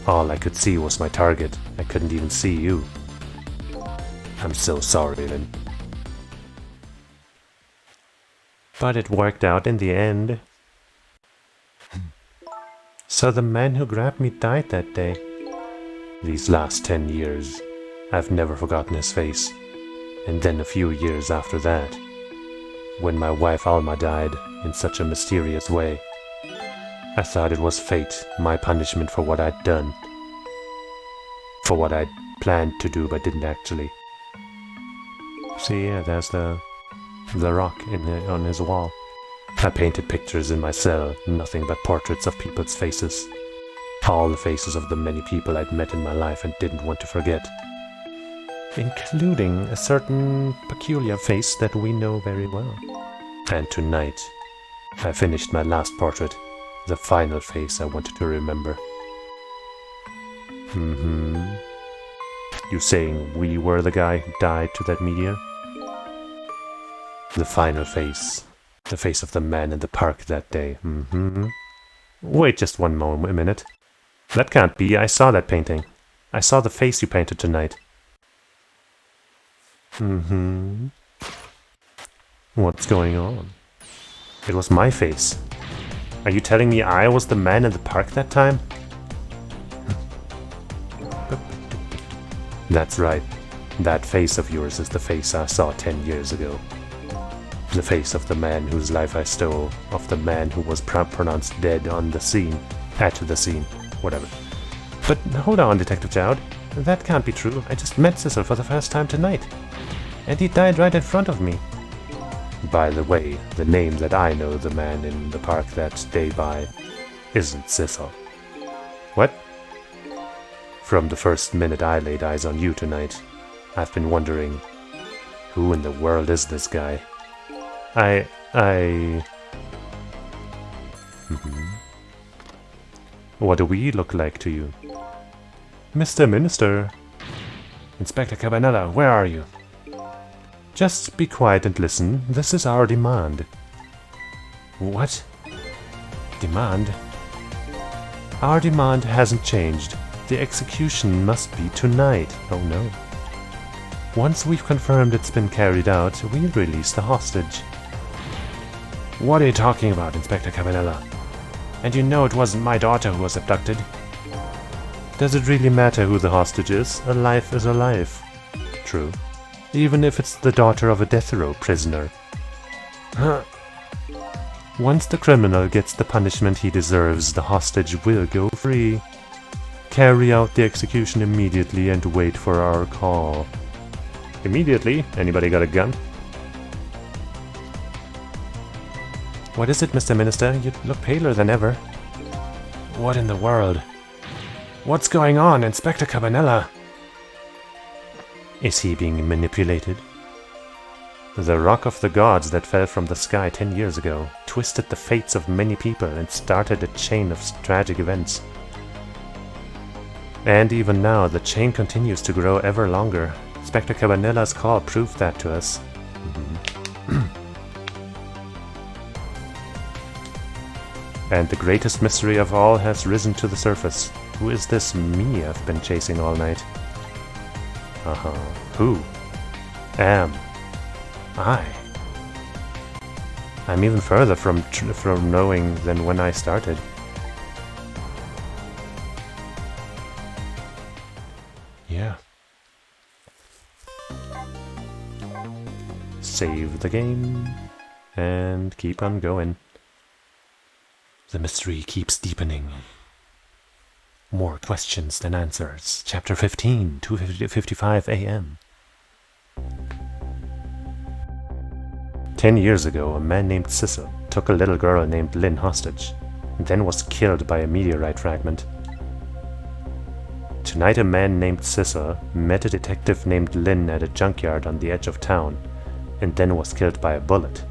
All I could see was my target. I couldn't even see you. I'm so sorry, Lynn. But it worked out in the end. So the man who grabbed me died that day. These last 10 years, I've never forgotten his face. And then a few years after that, when my wife Alma died in such a mysterious way, I thought it was fate, my punishment for what I'd done. For what I'd planned to do but didn't actually. See, yeah, there's the rock on his wall. I painted pictures in my cell, nothing but portraits of people's faces. All the faces of the many people I'd met in my life and didn't want to forget. Including a certain peculiar face that we know very well. And tonight, I finished my last portrait, the final face I wanted to remember. You saying we were the guy who died to that meteor? The final face. The face of the man in the park that day. Wait just one minute. That can't be. I saw that painting. I saw the face you painted tonight. What's going on? It was my face. Are you telling me I was the man in the park that time? That's right. That face of yours is the face I saw 10 years ago. The face of the man whose life I stole, of the man who was pronounced dead on the scene, at the scene, whatever. But hold on, Detective Jowd. That can't be true. I just met Cecil for the first time tonight. And he died right in front of me. By the way, the name that I know the man in the park that day by isn't Cecil. What? From the first minute I laid eyes on you tonight, I've been wondering, who in the world is this guy? What do we look like to you? Mr. Minister. Inspector Cabanella, where are you? Just be quiet and listen. This is our demand. What? Demand? Our demand hasn't changed. The execution must be tonight. Oh no. Once we've confirmed it's been carried out, we'll release the hostage. What are you talking about, Inspector Cabanela? And you know it wasn't my daughter who was abducted. Does it really matter who the hostage is? A life is a life. True. Even if it's the daughter of a death row prisoner. Once the criminal gets the punishment he deserves, the hostage will go free. Carry out the execution immediately and wait for our call. Immediately? Anybody got a gun? What is it, Mr. Minister? You look paler than ever. What in the world? What's going on, Inspector Cabanela? Is he being manipulated? The rock of the gods that fell from the sky 10 years ago twisted the fates of many people and started a chain of tragic events. And even now, the chain continues to grow ever longer. Inspector Cabanela's call proved that to us. And the greatest mystery of all has risen to the surface. Who is this me I've been chasing all night? Who am I? I'm even further from knowing than when I started. Yeah. Save the game and keep on going. The mystery keeps deepening. More questions than answers. Chapter 15, 2:55 a.m. 10 years ago, a man named Cheesus took a little girl named Lynn hostage, and then was killed by a meteorite fragment. Tonight, a man named Cheesus met a detective named Lynn at a junkyard on the edge of town, and then was killed by a bullet.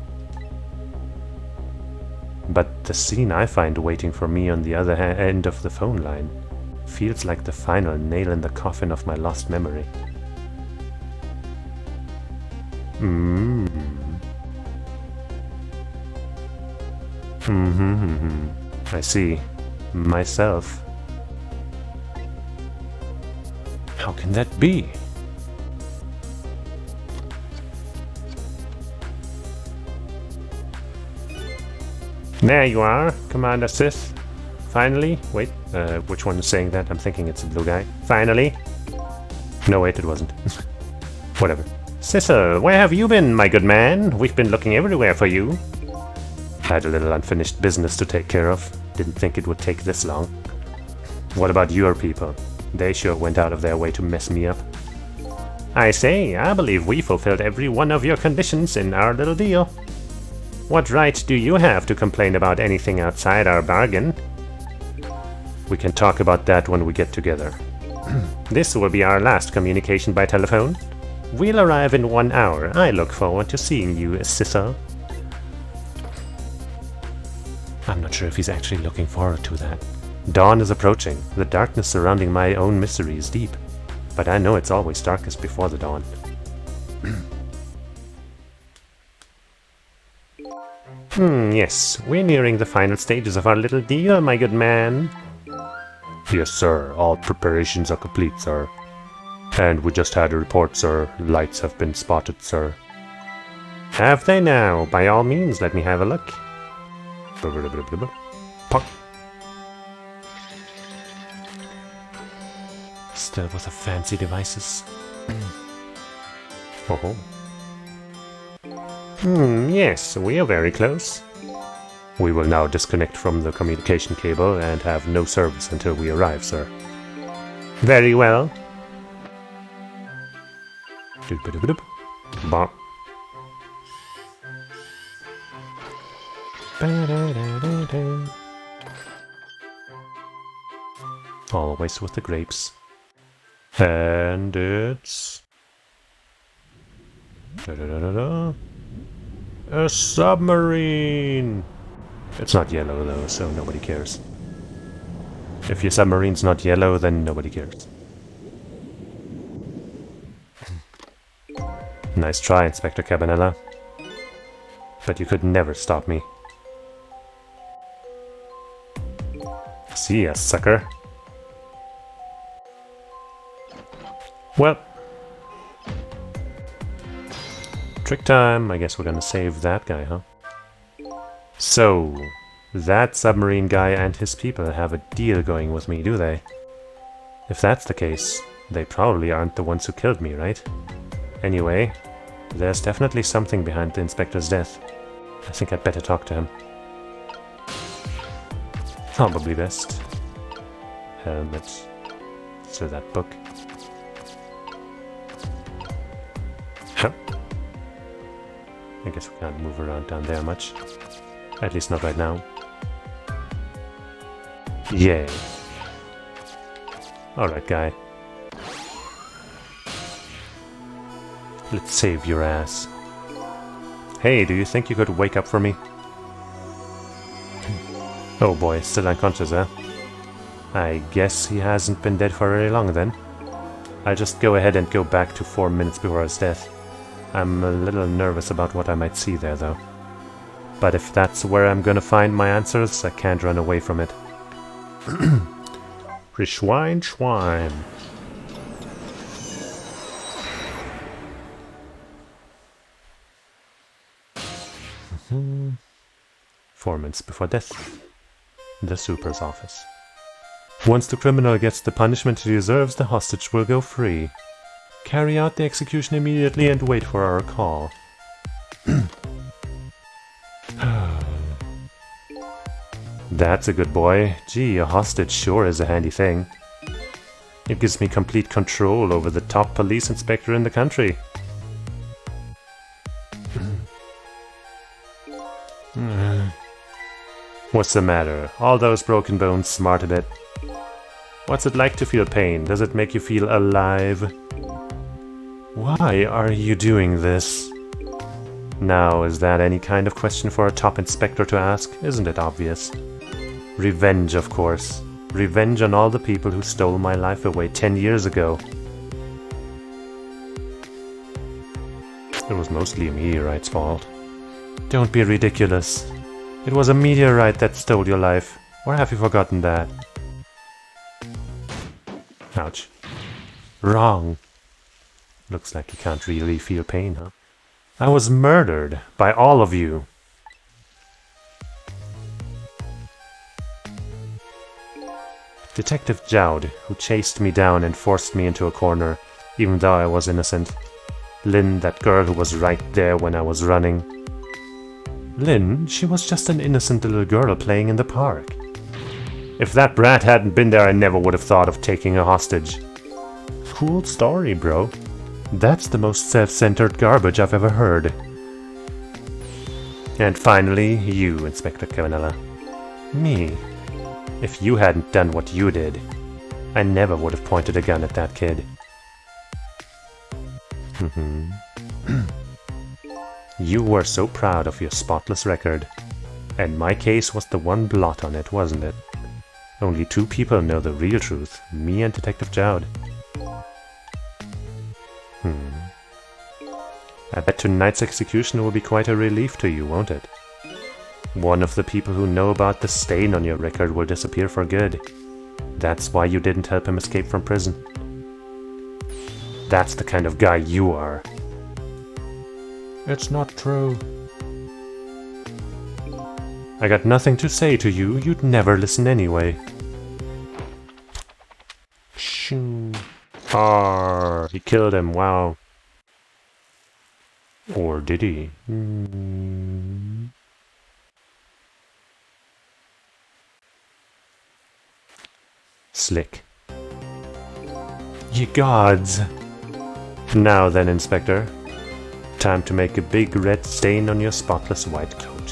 But the scene I find waiting for me on the other end of the phone line feels like the final nail in the coffin of my lost memory. I see. Myself. How can that be? There you are, Commander Sith. Finally. Wait, which one is saying that? I'm thinking it's a blue guy. Finally. No, wait, it wasn't. Whatever. Cheesus, where have you been, my good man? We've been looking everywhere for you. Had a little unfinished business to take care of. Didn't think it would take this long. What about your people? They sure went out of their way to mess me up. I say, I believe we fulfilled every one of your conditions in our little deal. What right do you have to complain about anything outside our bargain? We can talk about that when we get together. This will be our last communication by telephone. We'll arrive in 1 hour. I look forward to seeing you, Cheesus. I'm not sure if he's actually looking forward to that. Dawn is approaching. The darkness surrounding my own mystery is deep. But I know it's always darkest before the dawn. Yes, we're nearing the final stages of our little deal, my good man. Yes, sir. All preparations are complete, sir. And we just had a report, sir. Lights have been spotted, sir. Have they now? By all means, let me have a look. Pop. Still with the fancy devices. Oh. Yes, we are very close. We will now disconnect from the communication cable and have no service until we arrive, sir. Very well. Bop. Always with the grapes. And it's... a submarine! It's not yellow though, so nobody cares. If your submarine's not yellow, then nobody cares. Nice try, Inspector Cabanela. But you could never stop me. See ya, sucker. Trick time! I guess we're gonna save that guy, huh? So, that submarine guy and his people have a deal going with me, do they? If that's the case, they probably aren't the ones who killed me, right? Anyway, there's definitely something behind the inspector's death. I think I'd better talk to him. Probably best. Helmet. So that book. Huh. I guess we can't move around down there much. At least not right now. Yay. Alright, guy. Let's save your ass. Hey, do you think you could wake up for me? Oh boy, still unconscious, huh? I guess he hasn't been dead for very long then. I'll just go ahead and go back to 4 minutes before his death. I'm a little nervous about what I might see there, though. But if that's where I'm gonna find my answers, I can't run away from it. Schwein, Schwein. Mm-hmm. 4 minutes before death. The super's office. Once the criminal gets the punishment he deserves, the hostage will go free. Carry out the execution immediately and wait for our call. That's a good boy. Gee, a hostage sure is a handy thing. It gives me complete control over the top police inspector in the country. What's the matter? All those broken bones smart a bit. What's it like to feel pain? Does it make you feel alive? Why are you doing this? Now, is that any kind of question for a top inspector to ask? Isn't it obvious? Revenge, of course. Revenge on all the people who stole my life away 10 years ago. It was mostly a meteorite's fault. Don't be ridiculous. It was a meteorite that stole your life. Or have you forgotten that? Ouch. Wrong. Looks like you can't really feel pain, huh? I was murdered by all of you. Detective Jowd, who chased me down and forced me into a corner, even though I was innocent. Lynn, that girl who was right there when I was running. Lynn, she was just an innocent little girl playing in the park. If that brat hadn't been there, I never would have thought of taking her hostage. Cool story, bro. That's the most self-centered garbage I've ever heard. And finally, you, Inspector Cavanella. Me. If you hadn't done what you did, I never would have pointed a gun at that kid. You were so proud of your spotless record. And my case was the one blot on it, wasn't it? Only 2 people know the real truth, me and Detective Jowd. I bet tonight's execution will be quite a relief to you, won't it? One of the people who know about the stain on your record will disappear for good. That's why you didn't help him escape from prison. That's the kind of guy you are. It's not true. I got nothing to say to you. You'd never listen anyway. Shoo. Ah, he killed him. Wow. Or did he? Slick. Ye gods! Now then, Inspector. Time to make a big red stain on your spotless white coat.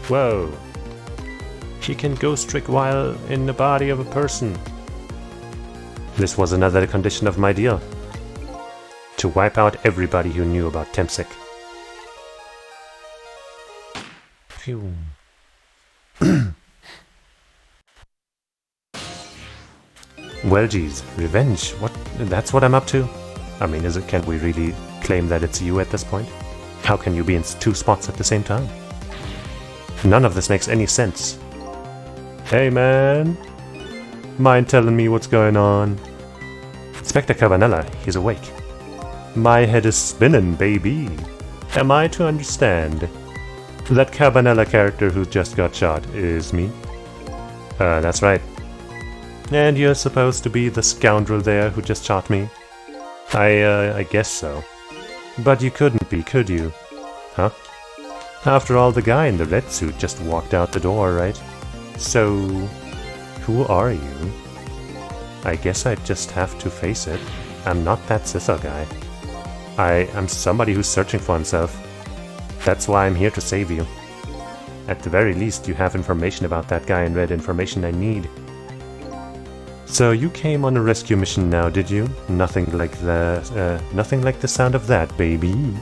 Whoa! He can ghost trick while in the body of a person. This was another condition of my deal. To wipe out everybody who knew about Temsic. Phew. Well, geez, revenge. What? That's what I'm up to? I mean, can we really claim that it's you at this point? How can you be in 2 spots at the same time? None of this makes any sense. Hey, man. Mind telling me what's going on? Inspector Cavanella, he's awake. My head is spinning, baby. Am I to understand that Cabanela character who just got shot is me? That's right. And you're supposed to be the scoundrel there who just shot me? I guess so. But you couldn't be, could you? Huh? After all, the guy in the red suit just walked out the door, right? So, who are you? I guess I just have to face it. I'm not that Sissa guy. I am somebody who's searching for himself. That's why I'm here to save you. At the very least, you have information about that guy in red, information I need. So you came on a rescue mission now, did you? Nothing like the sound of that, baby.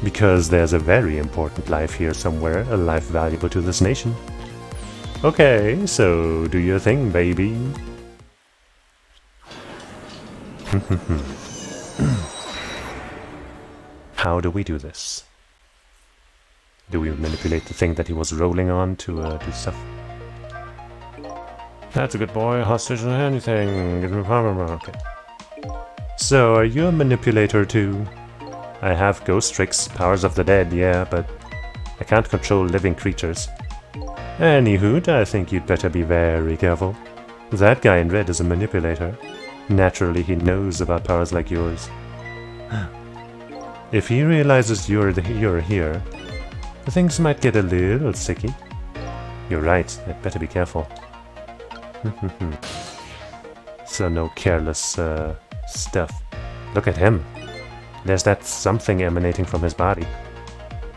Because there's a very important life here somewhere, a life valuable to this nation. Okay, so do your thing, baby. How do we do this? Do we manipulate the thing that he was rolling on to do stuff? That's a good boy, hostage or anything. Okay. So, are you a manipulator too? I have ghost tricks, powers of the dead, yeah, but I can't control living creatures. Anywho, I think you'd better be very careful. That guy in red is a manipulator. Naturally, he knows about powers like yours. If he realizes you're here, things might get a little sticky. You're right, I'd better be careful. So no careless stuff. Look at him. There's that something emanating from his body.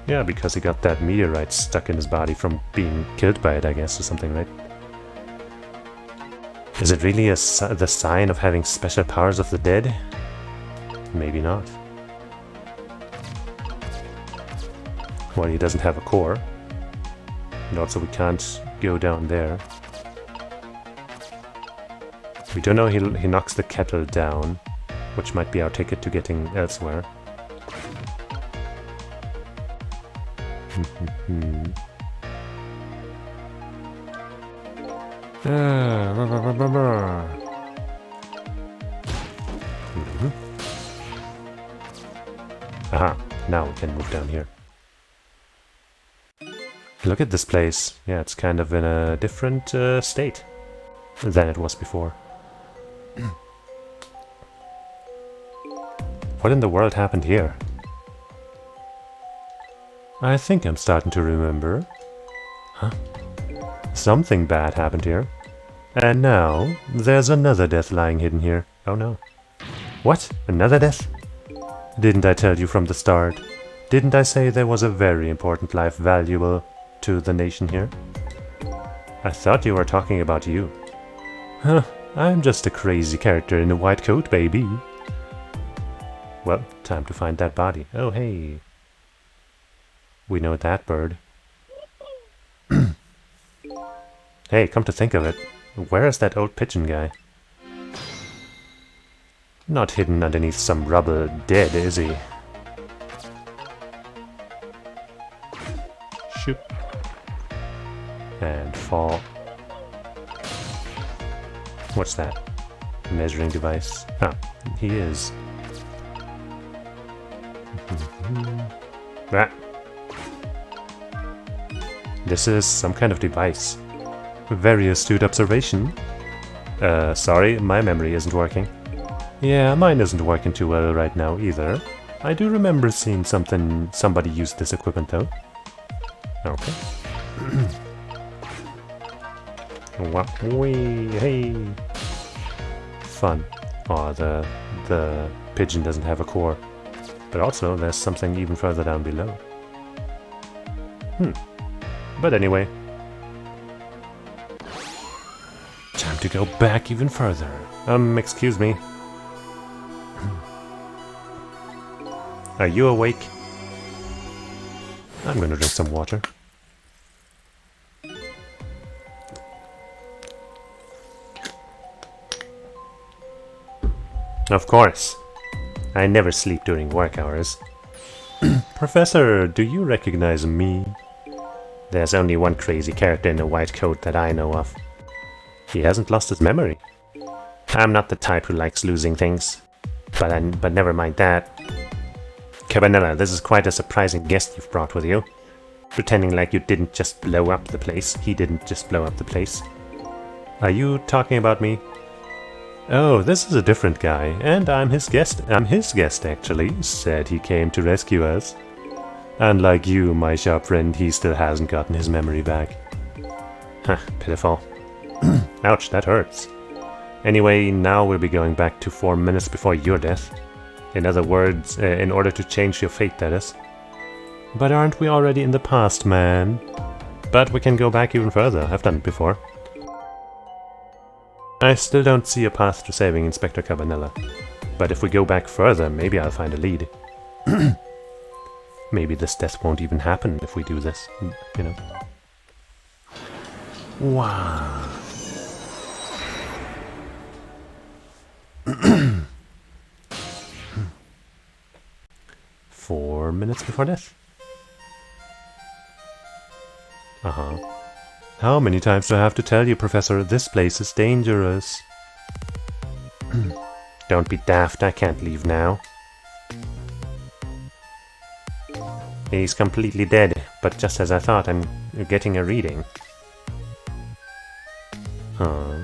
Yeah, because he got that meteorite stuck in his body from being killed by it, I guess, or something, right? Is it really the sign of having special powers of the dead? Maybe not. Well, he doesn't have a core. And also we can't go down there. We don't know he knocks the kettle down, which might be our ticket to getting elsewhere. Aha, now we can move down here. Look at this place. Yeah, it's kind of in a different state than it was before. What in the world happened here? I think I'm starting to remember. Huh? Something bad happened here. And now, there's another death lying hidden here. Oh no. What? Another death? Didn't I tell you from the start? Didn't I say there was a very important life valuable to the nation here? I thought you were talking about you. Huh, I'm just a crazy character in a white coat, baby. Well, time to find that body. Oh, hey. We know that bird. Hey, come to think of it, where is that old pigeon guy? Not hidden underneath some rubble dead, is he? Shoot. And fall. What's that? Measuring device. Ah, he is. Ah. This is some kind of device. Very astute observation. Sorry, my memory isn't working. Yeah, mine isn't working too well right now either. I do remember seeing somebody use this equipment though. Okay. Wee, hey. Fun. Oh, the pigeon doesn't have a core. But also, there's something even further down below. But anyway. Time to go back even further. Excuse me. Are you awake? I'm gonna drink some water. Of course. I never sleep during work hours. Professor, do you recognize me? There's only one crazy character in a white coat that I know of. He hasn't lost his memory. I'm not the type who likes losing things. But never mind that. Cabanella, this is quite a surprising guest you've brought with you. Pretending like you didn't just blow up the place. He didn't just blow up the place. Are you talking about me? Oh, this is a different guy, and I'm his guest. I'm his guest, actually. Said he came to rescue us. Unlike you, my sharp friend, he still hasn't gotten his memory back. Huh, pitiful. Ouch, that hurts. Anyway, now we'll be going back to 4 minutes before your death. In other words, in order to change your fate, that is. But aren't we already in the past, man? But we can go back even further. I've done it before. I still don't see a path to saving Inspector Cabanella. But if we go back further, maybe I'll find a lead. Maybe this death won't even happen if we do this, you know. Wow. 4 minutes before death. Uh-huh. How many times do I have to tell you, Professor, this place is dangerous? Don't be daft, I can't leave now. He's completely dead, but just as I thought, I'm getting a reading. Huh.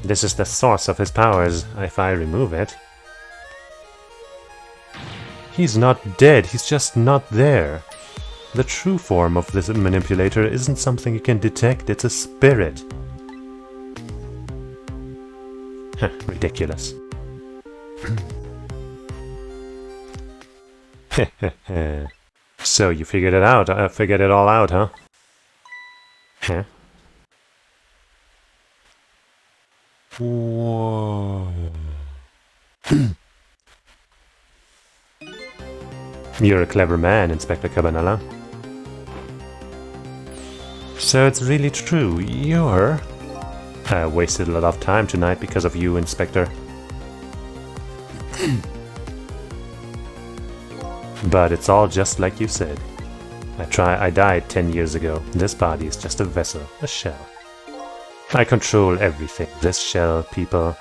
This is the source of his powers, if I remove it. He's not dead, he's just not there. The true form of this manipulator isn't something you can detect, it's a spirit. Ridiculous. So you figured it out, figured it all out, huh? Huh? Whoa. You're a clever man, Inspector Cabanella. So it's really true, you're... I wasted a lot of time tonight because of you, Inspector. But it's all just like you said. I died 10 years ago. This body is just a vessel, a shell. I control everything. This shell, people.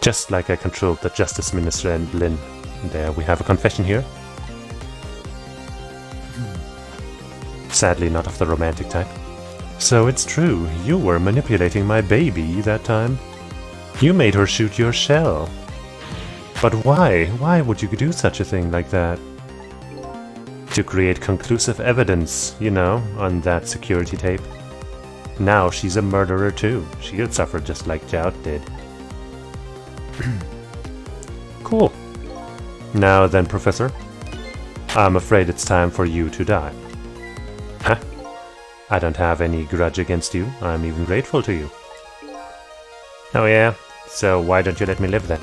Just like I controlled the Justice Minister and Lynn. There, we have a confession here. Sadly not of the romantic type. So it's true, you were manipulating my baby that time. You made her shoot your shell. But why? Why would you do such a thing like that? To create conclusive evidence, you know, on that security tape. Now she's a murderer too. She'll suffer just like Jout did. Cool. Now then, Professor. I'm afraid it's time for you to die. Huh? I don't have any grudge against you. I'm even grateful to you. Oh yeah? So why don't you let me live then?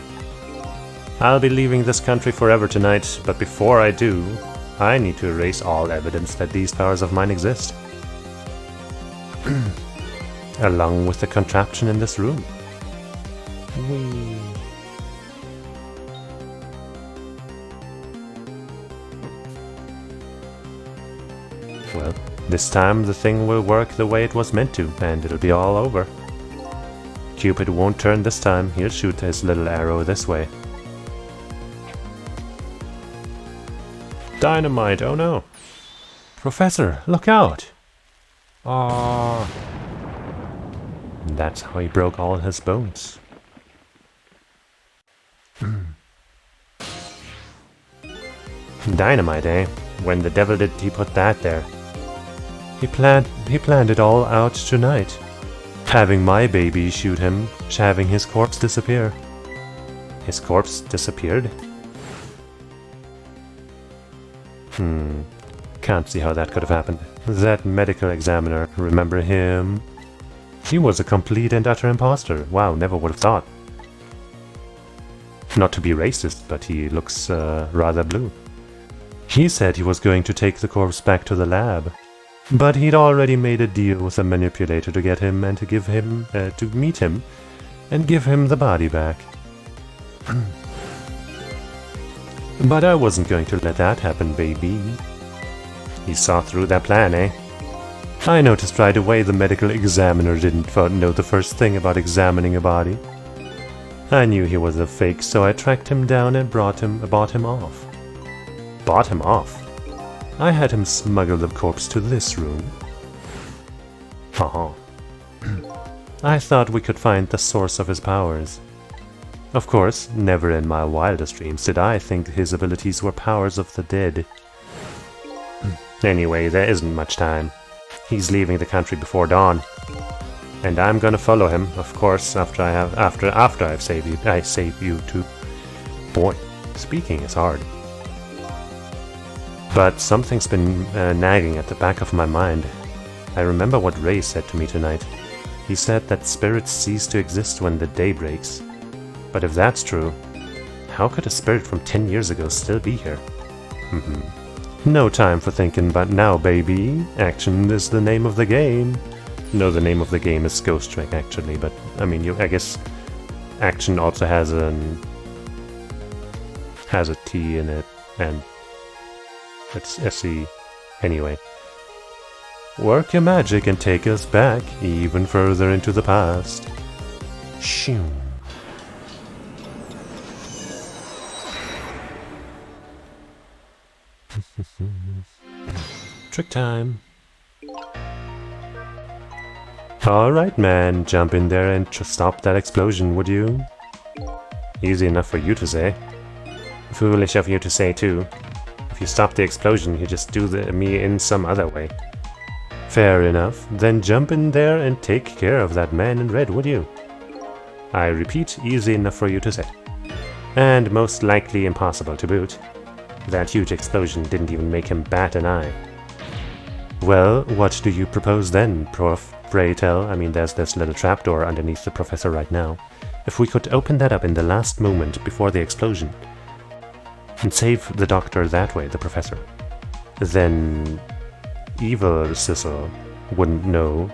I'll be leaving this country forever tonight, but before I do, I need to erase all evidence that these powers of mine exist. Along with the contraption in this room. Whee. Well, this time the thing will work the way it was meant to, and it'll be all over. Cupid won't turn this time, he'll shoot his little arrow this way. Dynamite, oh no! Professor, look out! Ah. That's how he broke all his bones. Dynamite, eh? When the devil did he put that there? He planned it all out tonight. Having my baby shoot him, having his corpse disappear. His corpse disappeared? Can't see how that could have happened. That medical examiner, remember him? He was a complete and utter imposter. Wow, never would have thought. Not to be racist, but he looks rather blue. He said he was going to take the corpse back to the lab. But he'd already made a deal with a manipulator to get him and to give him, to meet him and give him the body back. But I wasn't going to let that happen, baby. He saw through that plan, eh? I noticed right away the medical examiner didn't know the first thing about examining a body. I knew he was a fake, so I tracked him down and bought him off. Bought him off? I had him smuggle the corpse to this room. Haha. I thought we could find the source of his powers. Of course, never in my wildest dreams did I think his abilities were powers of the dead. Anyway, there isn't much time. He's leaving the country before dawn. And I'm gonna follow him, of course, after I've saved you. I save you too. Boy, speaking is hard. But something's been nagging at the back of my mind. I remember what Ray said to me tonight. He said that spirits cease to exist when the day breaks. But if that's true, how could a spirit from 10 years ago still be here? No time for thinking but now, baby. Action is the name of the game. No, the name of the game is Ghost Trick, actually, but I mean, I guess action also has a T in it, and it's SE. Anyway. Work your magic and take us back even further into the past. Shoo. Trick time. Alright, man, jump in there and stop that explosion, would you? Easy enough for you to say. Foolish of you to say, too. If you stop the explosion, you just do me in some other way. Fair enough. Then jump in there and take care of that man in red, would you? I repeat, easy enough for you to say. And most likely impossible to boot. That huge explosion didn't even make him bat an eye. Well, what do you propose then, Prof? Pray tell. I mean, there's this little trapdoor underneath the professor right now. If we could open that up in the last moment before the explosion, and save the doctor that way, the professor, then evil Sissel wouldn't know,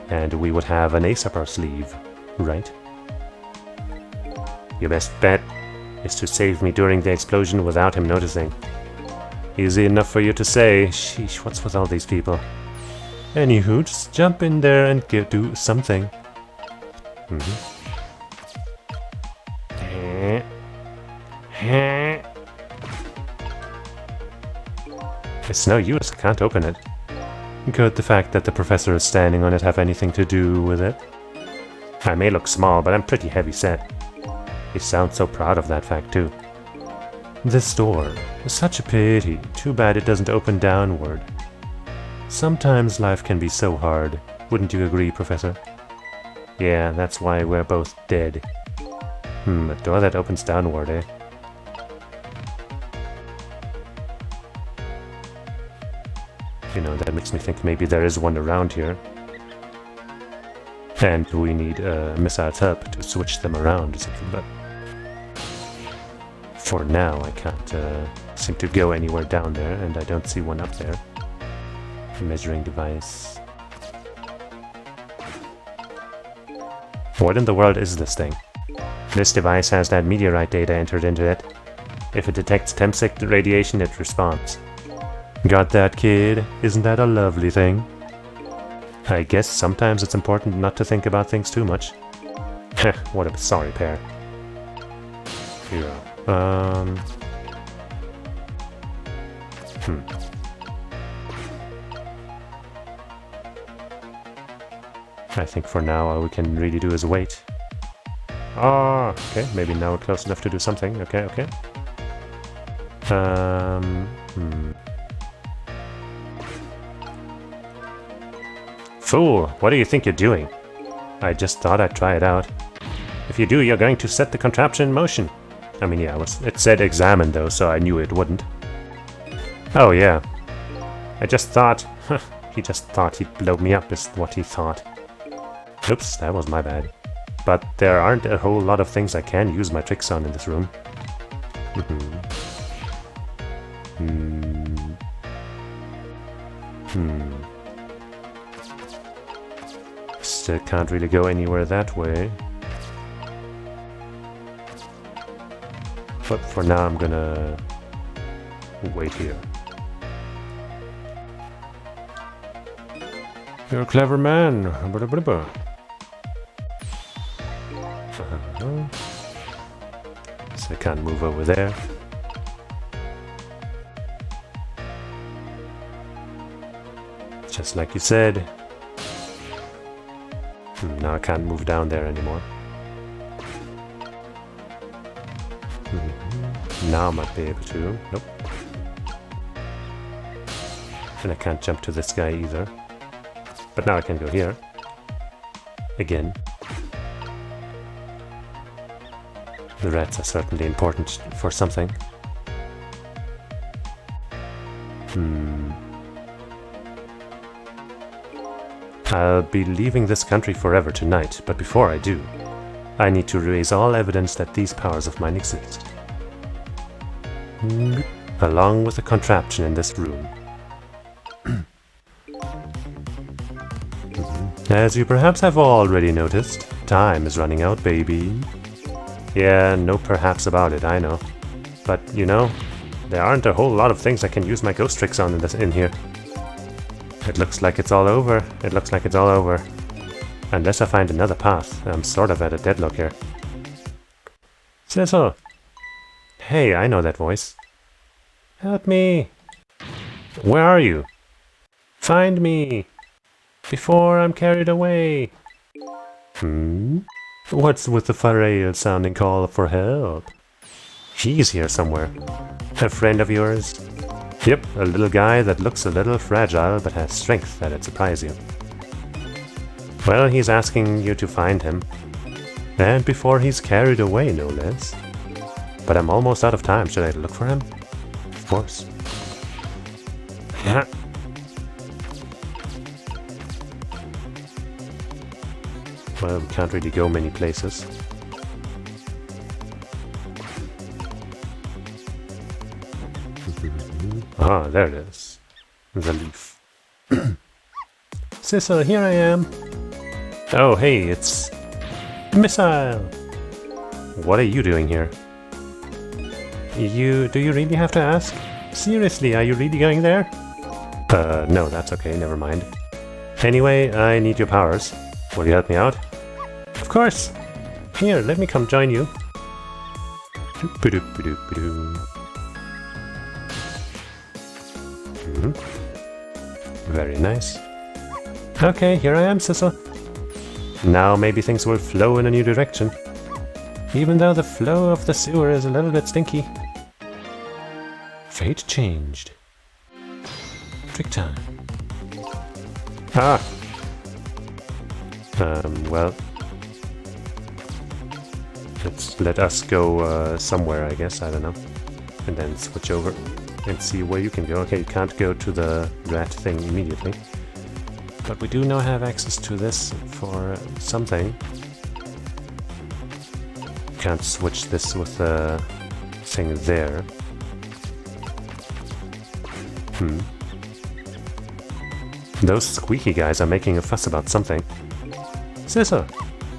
and we would have an ace up our sleeve, right? Your best bet is to save me during the explosion without him noticing. Easy enough for you to say. Sheesh, what's with all these people? Anywho, just jump in there and do something. It's no use, I can't open it. Could the fact that the professor is standing on it have anything to do with it? I may look small, but I'm pretty heavy set. He sounds so proud of that fact, too. This door is such a pity. Too bad it doesn't open downward. Sometimes life can be so hard. Wouldn't you agree, Professor? Yeah, that's why we're both dead. A door that opens downward, eh? You know, that makes me think maybe there is one around here. And we need Missile's help to switch them around or something, but for now I can't seem to go anywhere down there, and I don't see one up there. Measuring device. What in the world is this thing? This device has that meteorite data entered into it. If it detects tempsic radiation, it responds. Got that, kid? Isn't that a lovely thing? I guess sometimes it's important not to think about things too much. Heh, what a sorry pair. Yeah. I think for now all we can really do is wait. Ah, okay, maybe now we're close enough to do something. Okay, okay. Fool, what do you think you're doing? I just thought I'd try it out. If you do, you're going to set the contraption in motion. I mean, yeah, it said examine though, so I knew it wouldn't. Oh yeah. I just thought... he just thought he'd blow me up is what he thought. Oops, that was my bad. But there aren't a whole lot of things I can use my tricks on in this room. Still can't really go anywhere that way. But for now I'm gonna wait here. You're a clever man. can't move over there. Just like you said. Now I can't move down there anymore. Now I might be able to. Nope. And I can't jump to this guy either. But now I can go here. Again. The rats are certainly important for something. I'll be leaving this country forever tonight, but before I do, I need to erase all evidence that these powers of mine exist. Along with the contraption in this room. As you perhaps have already noticed, time is running out, baby. Yeah, no perhaps about it, I know. But, you know, there aren't a whole lot of things I can use my ghost tricks on in here. It looks like it's all over. It looks like it's all over. Unless I find another path. I'm sort of at a deadlock here. Cecil! Hey, I know that voice. Help me! Where are you? Find me! Before I'm carried away! What's with the frail sounding call for help? He's here somewhere. A friend of yours? Yep, a little guy that looks a little fragile but has strength that'd surprise you. Well, he's asking you to find him. And before he's carried away, no less. But I'm almost out of time. Should I look for him? Of course. Yeah. Well, we can't really go many places. Ah, there it is. The leaf. Cecil, here I am. Oh, hey, it's... Missile! What are you doing here? Do you really have to ask? Seriously, are you really going there? No, that's okay, never mind. Anyway, I need your powers. Will you help me out? Of course! Here, let me come join you. Very nice. Okay, here I am, Cecil. Now maybe things will flow in a new direction. Even though the flow of the sewer is a little bit stinky. Fate changed. Trick time. Ah! Well... let us go somewhere, I guess, I don't know. And then switch over and see where you can go. Okay, you can't go to the rat thing immediately. But we do now have access to this for something. Can't switch this with the thing there. Those squeaky guys are making a fuss about something. Cecil,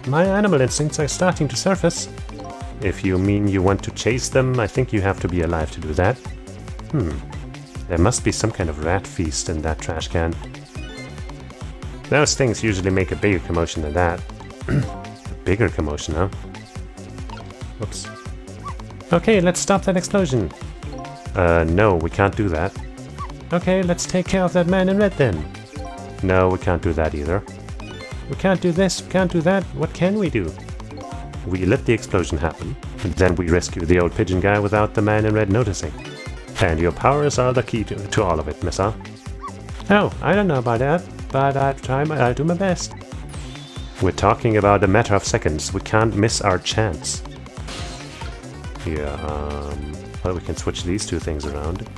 my animal instincts are starting to surface. If you mean you want to chase them, I think you have to be alive to do that. There must be some kind of rat feast in that trash can. Those things usually make a bigger commotion than that. A bigger commotion, huh? Oops. Okay, let's stop that explosion. No, we can't do that. Okay, let's take care of that man in red then. No, we can't do that either. We can't do this, we can't do that. What can we do? We let the explosion happen, and then we rescue the old pigeon guy without the man in red noticing. And your powers are the key to all of it, Missa. Oh, I don't know about that, but I'll do my best. We're talking about a matter of seconds. We can't miss our chance. Yeah, well, we can switch these two things around.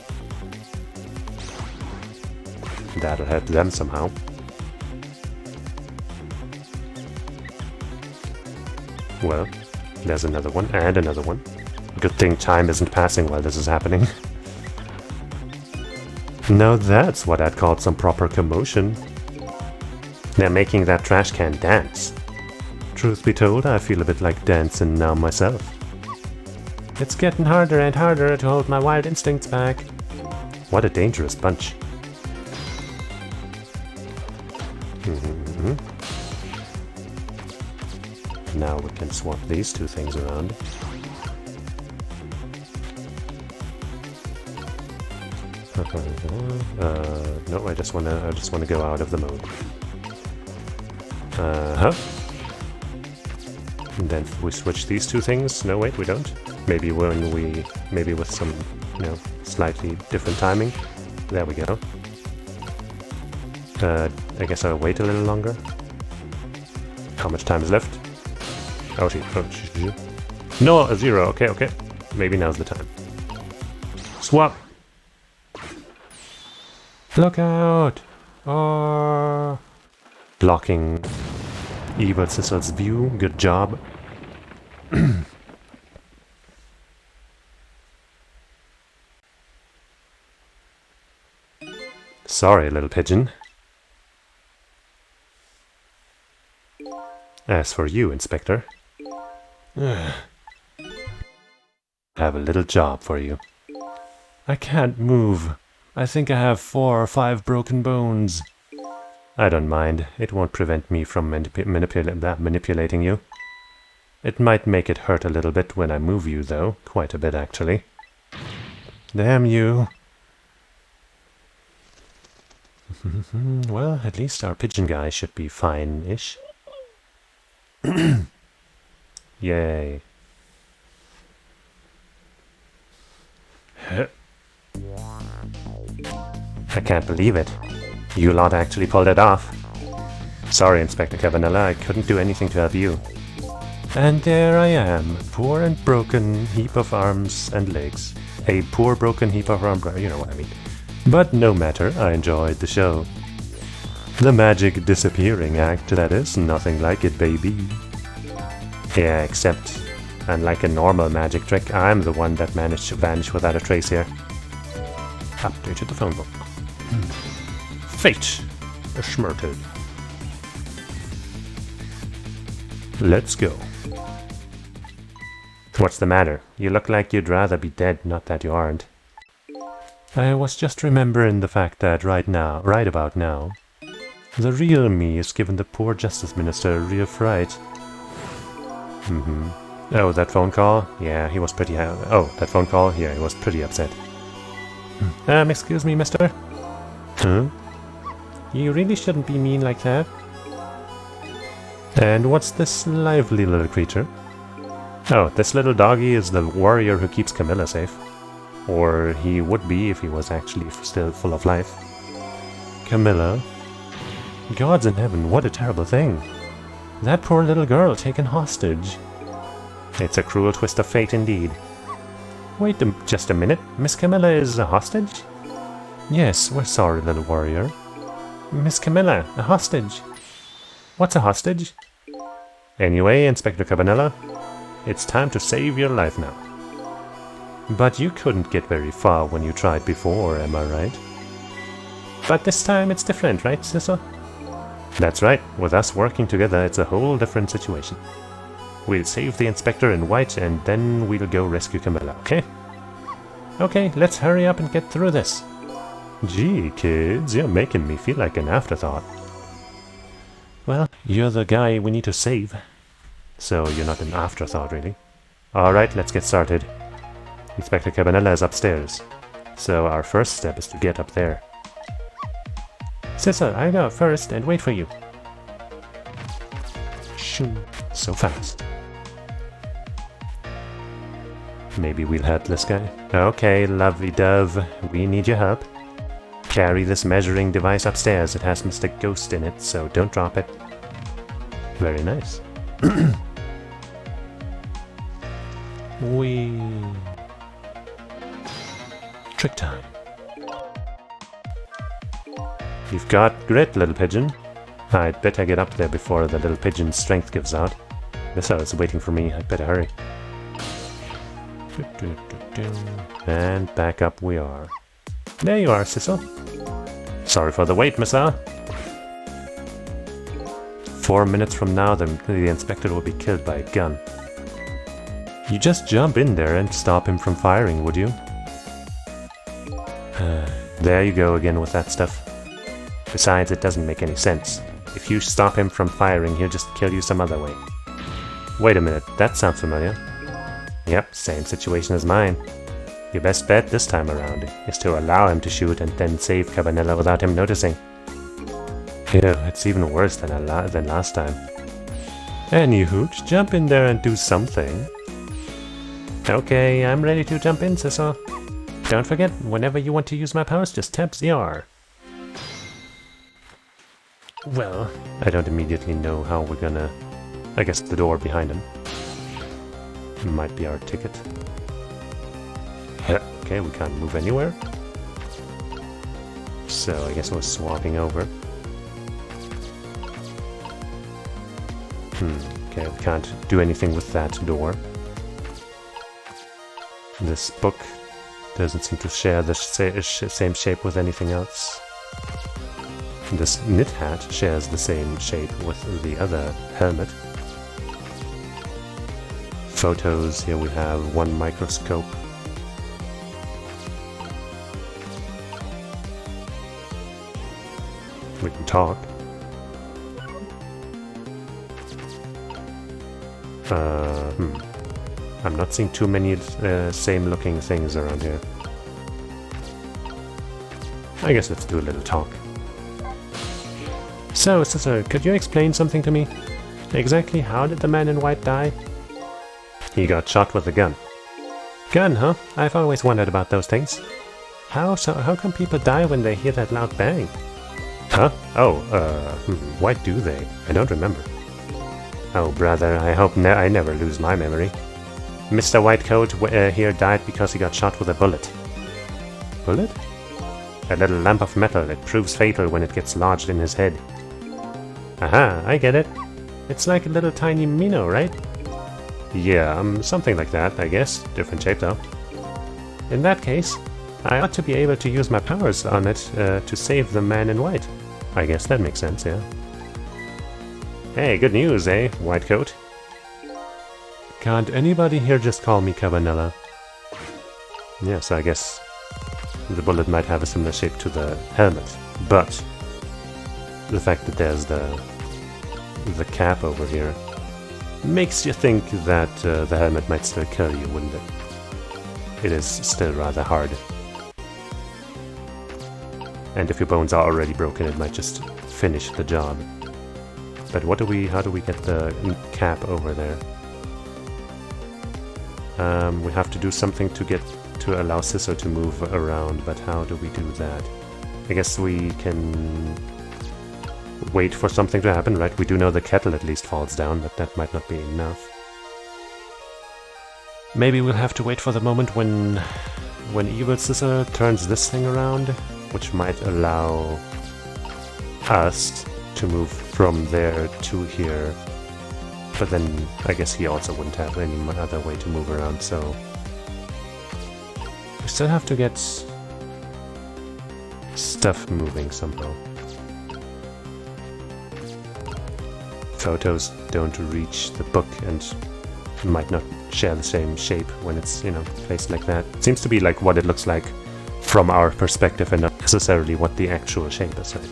That'll help them somehow. Well, there's another one, and another one. Good thing time isn't passing while this is happening. Now that's what I'd call some proper commotion. They're making that trash can dance. Truth be told, I feel a bit like dancing now myself. It's getting harder and harder to hold my wild instincts back. What a dangerous bunch. Now we can swap these two things around. No, I just wanna go out of the mode. Uh-huh. And then we switch these two things. No, wait, we don't. Maybe with some, slightly different timing. There we go. I guess I'll wait a little longer. How much time is left? Oh, no, a 0. Okay. Maybe now's the time. Swap. Look out! Oh. Blocking Evil Sizzle's view. Good job. Sorry, little pigeon. As for you, Inspector, I have a little job for you. I can't move. I think I have 4 or 5 broken bones. I don't mind. It won't prevent me from manipulating you. It might make it hurt a little bit when I move you, though. Quite a bit, actually. Damn you. Well, at least our pigeon guy should be fine-ish. Yay. I can't believe it. You lot actually pulled it off. Sorry, Inspector Cabanella, I couldn't do anything to help you. And there I am, poor and broken heap of arms and legs. A poor broken heap of arms, you know what I mean. But no matter, I enjoyed the show. The magic disappearing act, that is, nothing like it, baby. Yeah, except, unlike a normal magic trick, I'm the one that managed to vanish without a trace here. Updated the phone book. Fate! Schmurted. Let's go. What's the matter? You look like you'd rather be dead, not that you aren't. I was just remembering the fact that right about now, the real me is giving the poor Justice Minister a real fright. Oh, that phone call? Yeah, he was pretty... that phone call? Yeah, he was pretty upset. Excuse me, mister? Huh? You really shouldn't be mean like that. And what's this lively little creature? Oh, this little doggy is the warrior who keeps Camilla safe. Or he would be if he was actually still full of life. Camilla? Gods in heaven, what a terrible thing. That poor little girl taken hostage. It's a cruel twist of fate indeed. Wait just a minute, Miss Camilla is a hostage? Yes, we're sorry, little warrior. Miss Camilla, a hostage. What's a hostage? Anyway, Inspector Cabanella, it's time to save your life now. But you couldn't get very far when you tried before, am I right? But this time it's different, right, Cecil? That's right. With us working together, it's a whole different situation. We'll save the Inspector in white, and then we'll go rescue Camilla, okay? Okay, let's hurry up and get through this. Gee, kids, you're making me feel like an afterthought. Well, you're the guy we need to save. So you're not an afterthought, really. Alright, let's get started. Inspector Cabanella is upstairs. So our first step is to get up there. Cecil, I'll go first and wait for you. Shoo, so fast. Maybe we'll help this guy. Okay, lovely dove, we need your help. Carry this measuring device upstairs. It has Mr. Ghost in it, so don't drop it. Very nice. Trick time. You've got grit, little pigeon. I'd better get up there before the little pigeon's strength gives out. Missile's waiting for me. I'd better hurry. And back up we are. There you are, Cecil. Sorry for the wait, missile. 4 minutes from now, the inspector will be killed by a gun. You just jump in there and stop him from firing, would you? There you go again with that stuff. Besides, it doesn't make any sense. If you stop him from firing, he'll just kill you some other way. Wait a minute, that sounds familiar. Yep, same situation as mine. Your best bet this time around is to allow him to shoot and then save Cabanella without him noticing. Ew, it's even worse than last time. Anywho, jump in there and do something. Okay, I'm ready to jump in, Cheesus. Don't forget, whenever you want to use my powers, just tap ZR. Well, I don't immediately know how we're gonna... I guess the door behind him might be our ticket. Okay, we can't move anywhere. So I guess we're swapping over. Okay, we can't do anything with that door. This book doesn't seem to share the same shape with anything else. This knit hat shares the same shape with the other helmet. Photos, here we have one microscope. We can talk. I'm not seeing too many same looking things around here. I guess let's do a little talk. So, Sister, could you explain something to me? Exactly how did the man in white die? He got shot with a gun. Gun, huh? I've always wondered about those things. How come people die when they hear that loud bang? Huh? Oh, why do they? I don't remember. Oh, brother, I hope I never lose my memory. Mr. Whitecoat here died because he got shot with a bullet. Bullet? A little lump of metal. It proves fatal when it gets lodged in his head. Aha, I get it. It's like a little tiny minnow, right? Yeah, something like that, I guess. Different shape, though. In that case, I ought to be able to use my powers on it to save the man in white. I guess that makes sense, yeah. Hey, good news, eh, Whitecoat? Can't anybody here just call me Cabanella? Yes, I guess the bullet might have a similar shape to the helmet, but the fact that there's the cap over here makes you think that the helmet might still kill you, wouldn't it? It is still rather hard. And if your bones are already broken, it might just finish the job. But how do we get the cap over there? We have to do something to allow Cheesus to move around, but how do we do that? I guess we can wait for something to happen, right? We do know the kettle at least falls down, but that might not be enough. Maybe we'll have to wait for the moment when evil Cheesus turns this thing around, which might allow us to move from there to here. But then I guess he also wouldn't have any other way to move around, so we still have to get stuff moving somehow. Photos don't reach the book and might not share the same shape when it's, you know, placed like that. It seems to be like what it looks like from our perspective and not necessarily what the actual shape is, right?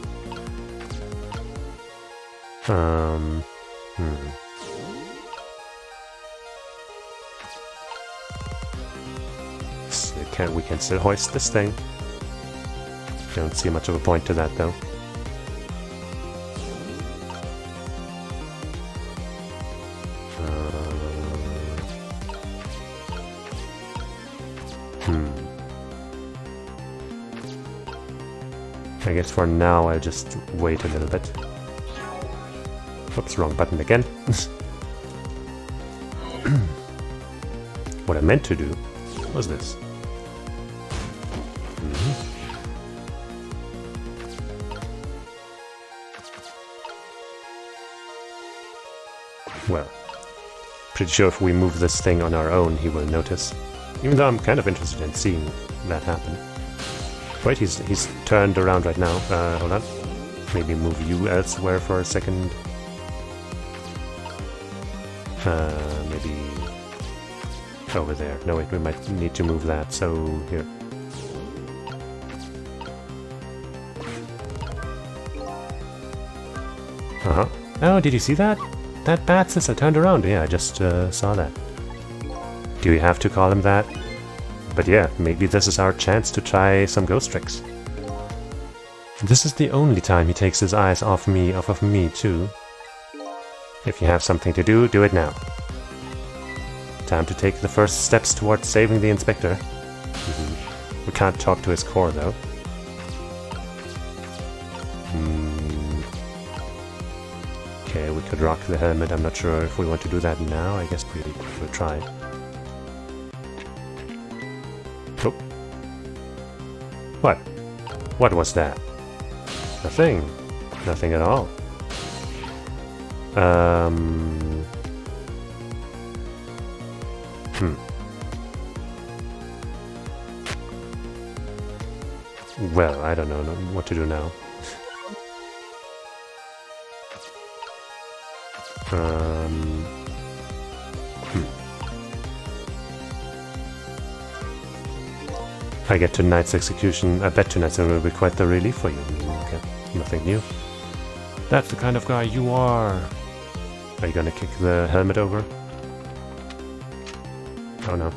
So we can still hoist this thing. Don't see much of a point to that, though. I guess for now I'll just wait a little bit. Oops, wrong button again. What I meant to do was this. Well, pretty sure if we move this thing on our own, he will notice. Even though I'm kind of interested in seeing that happen. Wait, he's turned around right now. Hold on. Maybe move you elsewhere for a second. Maybe over there. No, wait, we might need to move that, so here. Uh-huh. Oh, did you see that? That bat Cheesus turned around. Yeah, I just saw that. Do you have to call him that? But yeah, maybe this is our chance to try some ghost tricks. This is the only time he takes his eyes off of me too. If you have something to do, do it now. Time to take the first steps towards saving the inspector. We can't talk to his core though. Okay, we could rock the helmet. I'm not sure if we want to do that now. I guess we'll try. Oh. What? What was that? Nothing. Nothing at all. Well, I don't know what to do now. I get tonight's execution. I bet tonight's will be quite the relief for you. Okay, nothing new. That's the kind of guy you are. Are you gonna kick the helmet over? Oh no.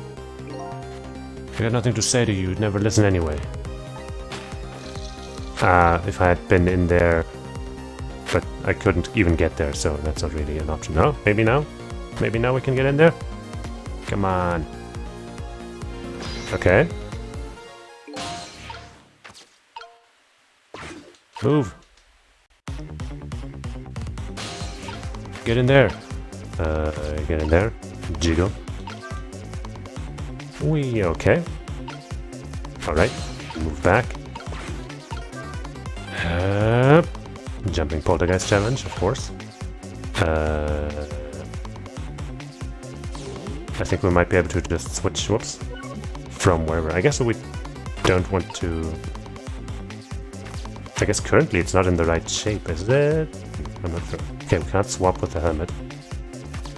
I got nothing to say to you. You'd never listen anyway. If I had been in there, but I couldn't even get there, so that's not really an option. No, maybe now? Maybe now we can get in there? Come on. Okay. Move. Get in there. Get in there. Jiggle. Okay. Alright. Move back. Jumping poltergeist challenge, of course. I think we might be able to just switch, whoops, from wherever. I guess we don't want to... I guess currently it's not in the right shape, is it? I'm not sure. Okay, we can't swap with the helmet.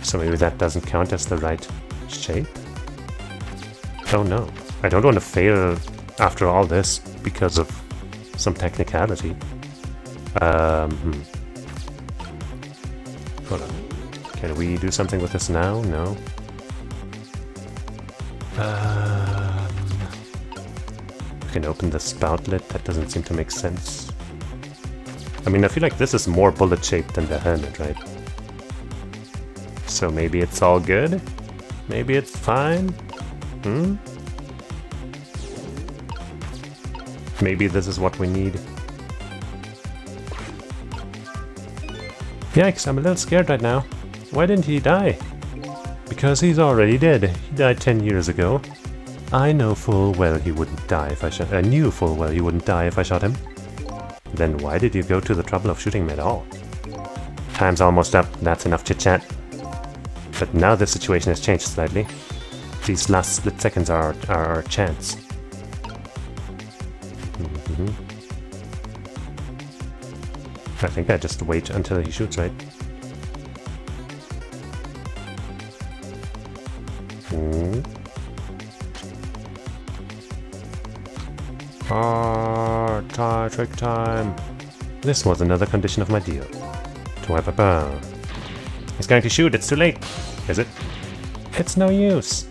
So maybe that doesn't count as the right shape? Oh no. I don't want to fail after all this because of some technicality. Hold on. Can we do something with this now? No. We can open the spout lid. That doesn't seem to make sense. I mean, I feel like this is more bullet-shaped than the helmet, right? So maybe it's all good? Maybe it's fine? Maybe this is what we need. Yikes, I'm a little scared right now. Why didn't he die? Because he's already dead. He died 10 years ago. I know full well he wouldn't die if I shot... I knew full well he wouldn't die if I shot him. Then why did you go to the trouble of shooting him at all? Time's almost up. That's enough chit-chat. But now the situation has changed slightly. These last split seconds are our chance. I think I just wait until he shoots, right? Trick time. This was another condition of my deal. He's going to shoot, it's too late. Is it? It's no use.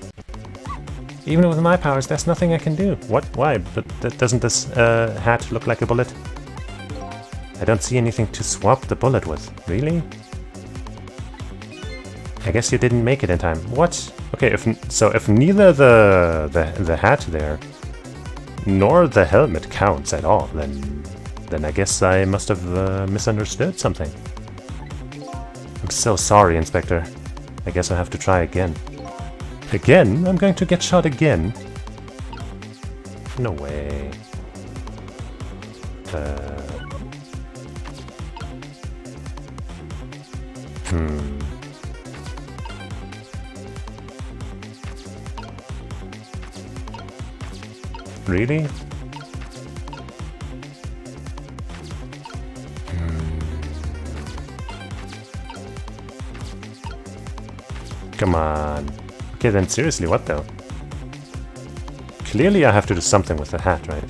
Even with my powers, there's nothing I can do. What? Why? But doesn't this hat look like a bullet? I don't see anything to swap the bullet with. Really? I guess you didn't make it in time. What? Okay, if neither the hat there nor the helmet counts at all, then I guess I must have misunderstood something. I'm so sorry, Inspector. I guess I'll have to try again. Again? I'm going to get shot again? No way. Really? Come on. Okay, then seriously, what though? Clearly I have to do something with the hat, right?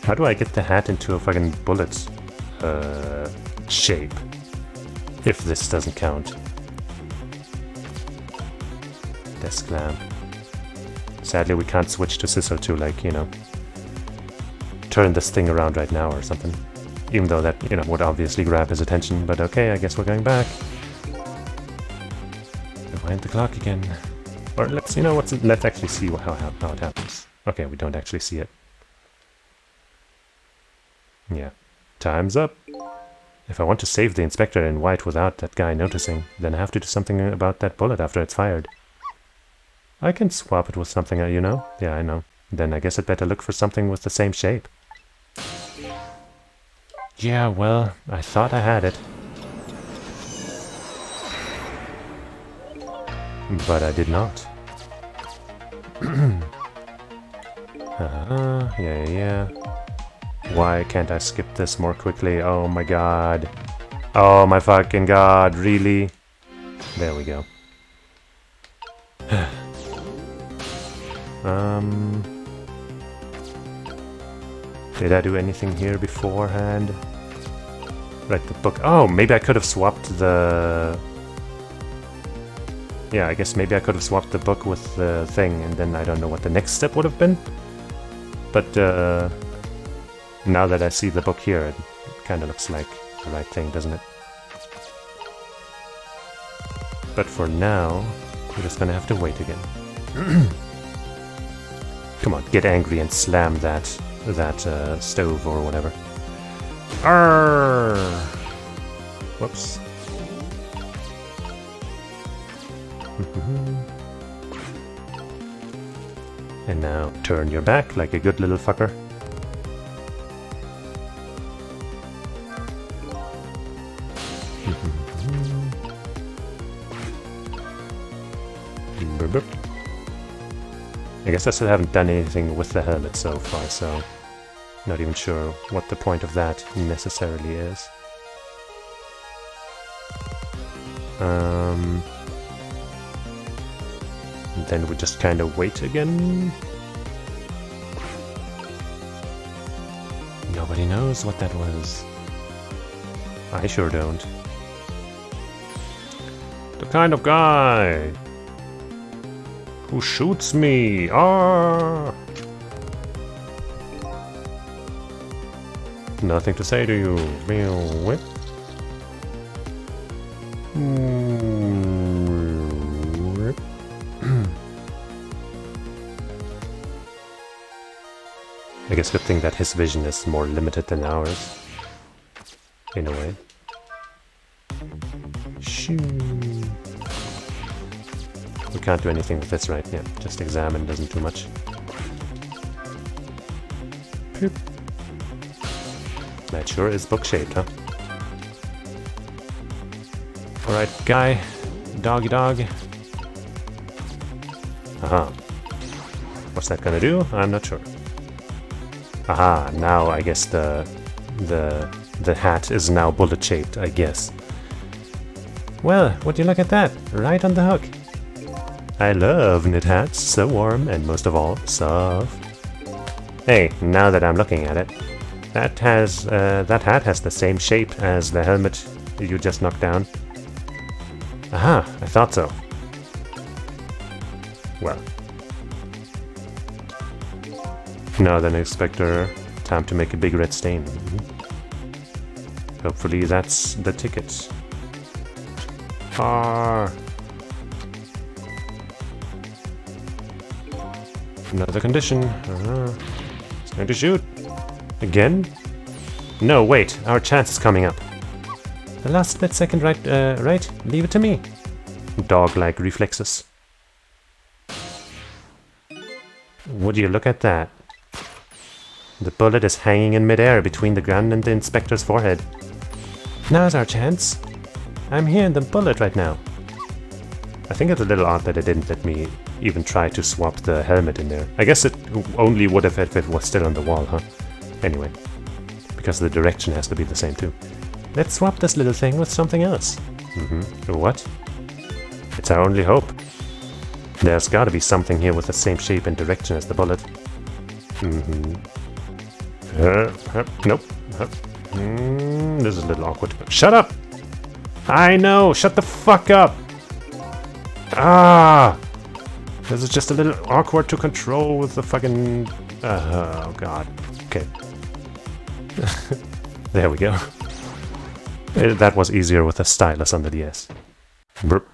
How do I get the hat into a fucking bullet shape? If this doesn't count. desk lamp. Sadly, we can't switch to Sissel to, like, you know, turn this thing around right now or something. Even though that, you know, would obviously grab his attention. But okay, I guess we're going back. Rewind the clock again. Or let's, you know, let's actually see how it happens. Okay, we don't actually see it. Yeah. Time's up. If I want to save the inspector in white without that guy noticing, then I have to do something about that bullet after it's fired. I can swap it with something, you know? Yeah, I know. Then I guess I'd better look for something with the same shape. Yeah, well, I thought I had it. But I did not. Yeah. Why can't I skip this more quickly? Oh my god. Oh my fucking god, really? There we go. Did I do anything here beforehand? Right, the book. Oh, maybe I could have swapped the... Yeah, I guess maybe I could have swapped the book with the thing, and then I don't know what the next step would have been. But, now that I see the book here, it kind of looks like the right thing, doesn't it? But for now, we're just gonna have to wait again. Come on, get angry and slam that stove or whatever. Arrgh! Whoops. And now turn your back like a good little fucker. I guess I still haven't done anything with the helmet so far, so not even sure what the point of that necessarily is. And then we just kind of wait again. Nobody knows what that was. I sure don't. The kind of guy who shoots me. Ah! Nothing to say to you. Whip. I guess good thing that his vision is more limited than ours. In a way. Shoo. We can't do anything with this, right? Yeah, just examine, doesn't do much. Poop. That sure is book-shaped, huh? Alright, guy. Doggy dog. Aha. What's that gonna do? I'm not sure. Aha, now I guess the hat is now bullet-shaped, I guess. Well, would you look at that? Right on the hook. I love knit hats, so warm and most of all, soft. Hey, now that I'm looking at it, that hat has the same shape as the helmet you just knocked down. Aha, I thought so. Well. Now then, Inspector, time to make a big red stain. Hopefully that's the ticket. Ah. Another condition. It's going to shoot. Again? No, wait. Our chance is coming up. The last split second, right? Leave it to me. Dog-like reflexes. Would you look at that? The bullet is hanging in midair between the gun and the inspector's forehead. Now's our chance. I'm here in the bullet right now. I think it's a little odd that it didn't let me even try to swap the helmet in there. I guess it only would have if it was still on the wall, huh? Anyway, because the direction has to be the same too. Let's swap this little thing with something else. What? It's our only hope. There's gotta be something here with the same shape and direction as the bullet. Nope. This is a little awkward. Shut up! I know! Shut the fuck up! Ah! This is just a little awkward to control with the fucking... oh god. Okay. There we go. That was easier with a stylus on the DS. Burp.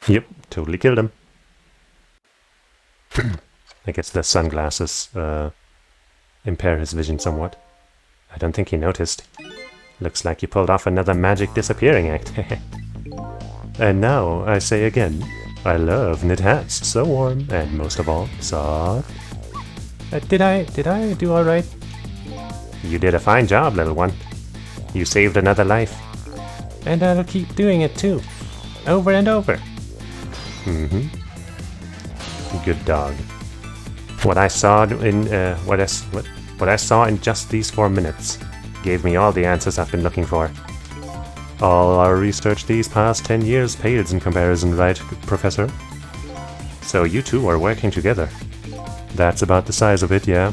Yep, totally killed him. I guess the sunglasses impair his vision somewhat. I don't think he noticed. Looks like you pulled off another magic disappearing act. And now, I say again, I love knit hats, so warm, and most of all, soft. Did I do alright? You did a fine job, little one. You saved another life. And I'll keep doing it too. Over and over. Mm-hmm. Good dog. What I saw in what I saw in just these 4 minutes gave me all the answers I've been looking for. All our research these past 10 years pales in comparison, right, Professor? So you two are working together. That's about the size of it, yeah.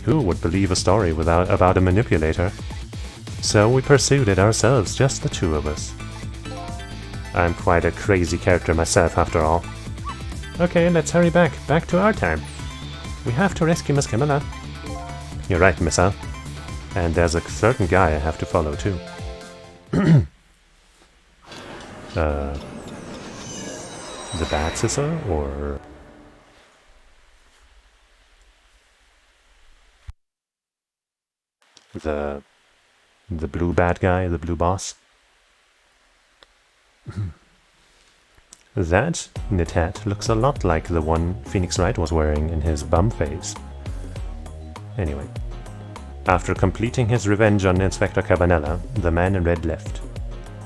Who would believe a story about a manipulator? So we pursued it ourselves, just the two of us. I'm quite a crazy character myself, after all. Okay, let's hurry back to our time. We have to rescue Miss Camilla. You're right, Miss Al. And there's a certain guy I have to follow, too. The Bad Sister, or... The blue bad guy, the blue boss? That knit hat looks a lot like the one Phoenix Wright was wearing in his bum phase. Anyway, after completing his revenge on Inspector Cabanela, the man in red left.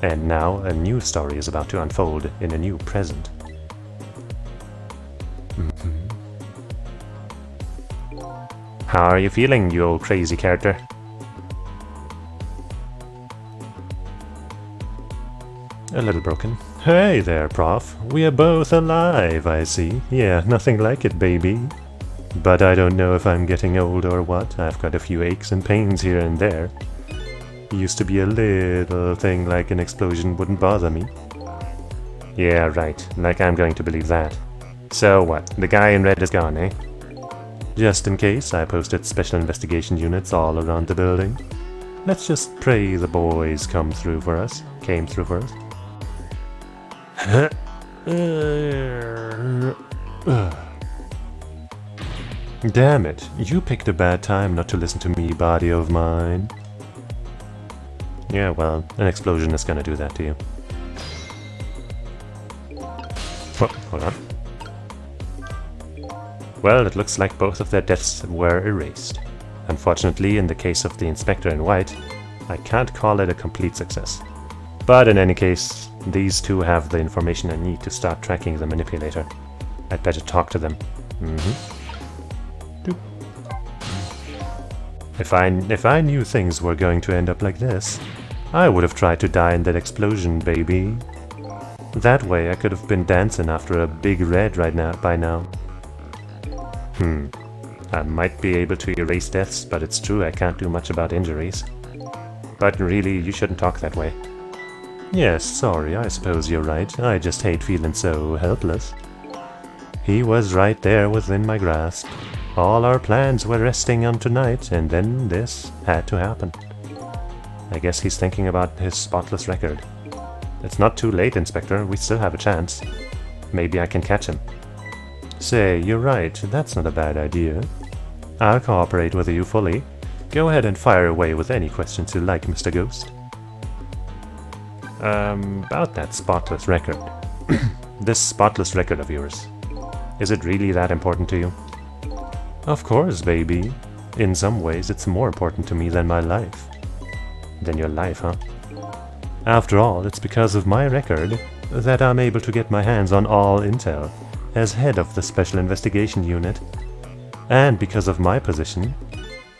And now a new story is about to unfold in a new present. How are you feeling, you old crazy character? A little broken. Hey there, Prof. We are both alive, I see. Yeah, nothing like it, baby. But I don't know if I'm getting old or what. I've got a few aches and pains here and there. Used to be a little thing like an explosion wouldn't bother me. Yeah, right. Like I'm going to believe that. So what? The guy in red is gone, eh? Just in case, I posted special investigation units all around the building. Let's just pray the boys came through for us. Damn it, you picked a bad time not to listen to me, body of mine. Yeah, well, an explosion is gonna do that to you. Oh, hold on. Well, it looks like both of their deaths were erased. Unfortunately, in the case of the Inspector in white, I can't call it a complete success. But in any case, these two have the information I need to start tracking the manipulator. I'd better talk to them. If I knew things were going to end up like this, I would have tried to die in that explosion, baby. That way I could have been dancing after a big red by now. I might be able to erase deaths, but it's true I can't do much about injuries. But really, you shouldn't talk that way. Yes, sorry, I suppose you're right. I just hate feeling so helpless. He was right there within my grasp. All our plans were resting on tonight, and then this had to happen. I guess he's thinking about his spotless record. It's not too late, Inspector. We still have a chance. Maybe I can catch him. Say, you're right. That's not a bad idea. I'll cooperate with you fully. Go ahead and fire away with any questions you like, Mr. Ghost. About that spotless record. This spotless record of yours. Is it really that important to you? Of course, baby. In some ways, it's more important to me than my life. Than your life, huh? After all, it's because of my record that I'm able to get my hands on all intel as head of the Special Investigation Unit. And because of my position,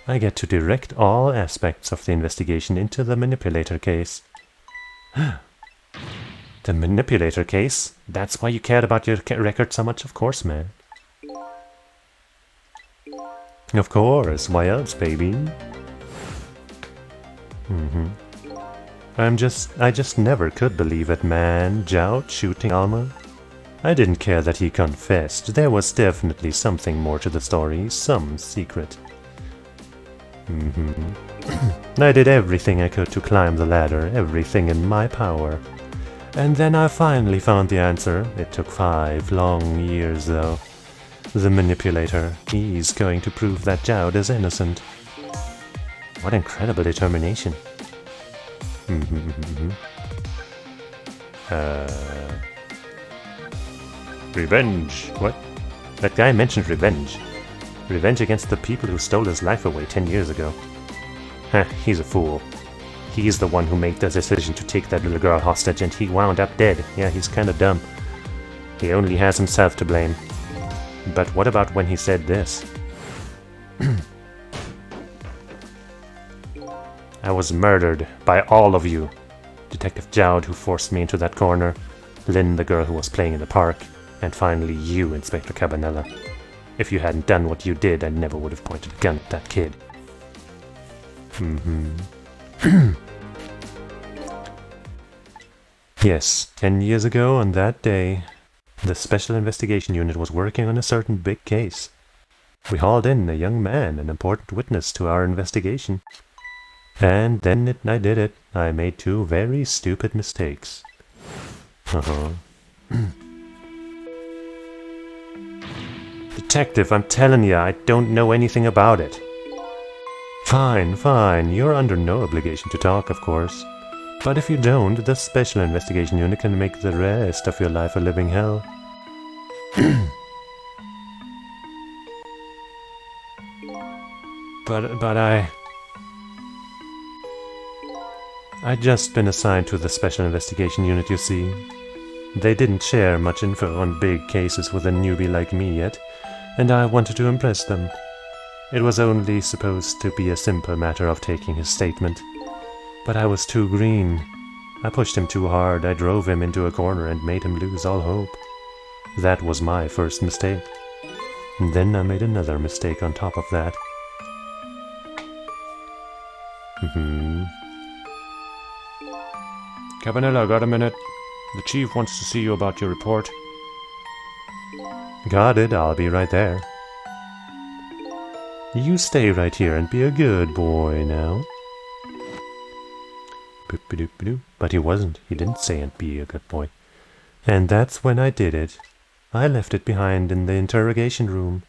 I get to direct all aspects of the investigation into the manipulator case. The manipulator case? That's why you cared about your record so much, of course, man. Of course, why else, baby? I just never could believe it, man. Jout shooting Alma. I didn't care that he confessed. There was definitely something more to the story, some secret. I did everything I could to climb the ladder, everything in my power. And then I finally found the answer. It took 5 long years, though. The manipulator, he's going to prove that Joud is innocent. What incredible determination. Revenge. What? That guy mentioned revenge. Revenge against the people who stole his life away 10 years ago. Heh, he's a fool. He's the one who made the decision to take that little girl hostage and he wound up dead. Yeah, he's kinda dumb. He only has himself to blame. But what about when he said this? I was murdered by all of you. Detective Joud, who forced me into that corner. Lynn, the girl who was playing in the park. And finally you, Inspector Cabanella. If you hadn't done what you did, I never would have pointed a gun at that kid. Yes, 10 years ago on that day, the Special Investigation Unit was working on a certain big case. We hauled in a young man, an important witness to our investigation. And then I did it. I made 2 very stupid mistakes. Detective, I'm telling you, I don't know anything about it. Fine, fine, you're under no obligation to talk, of course. But if you don't, the Special Investigation Unit can make the rest of your life a living hell. But I'd just been assigned to the Special Investigation Unit, you see. They didn't share much info on big cases with a newbie like me yet, and I wanted to impress them. It was only supposed to be a simple matter of taking his statement. But I was too green. I pushed him too hard, I drove him into a corner and made him lose all hope. That was my first mistake. And then I made another mistake on top of that. Cabanella, got a minute? The chief wants to see you about your report. Got it, I'll be right there. You stay right here and be a good boy now. But he wasn't. He didn't say and be a good boy. And that's when I did it. I left it behind in the interrogation room.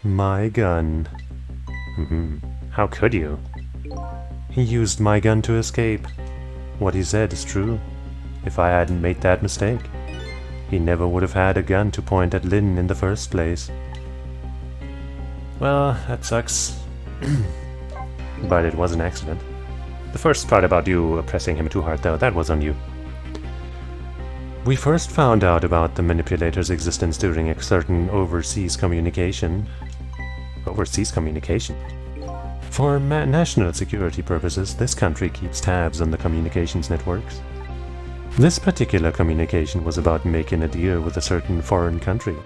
My gun. How could you? He used my gun to escape. What he said is true. If I hadn't made that mistake, he never would have had a gun to point at Lynn in the first place. Well, that sucks. But it was an accident. The first part about you pressing him too hard, though, that was on you. We first found out about the manipulator's existence during a certain overseas communication. Overseas communication? For national security purposes, this country keeps tabs on the communications networks. This particular communication was about making a deal with a certain foreign country.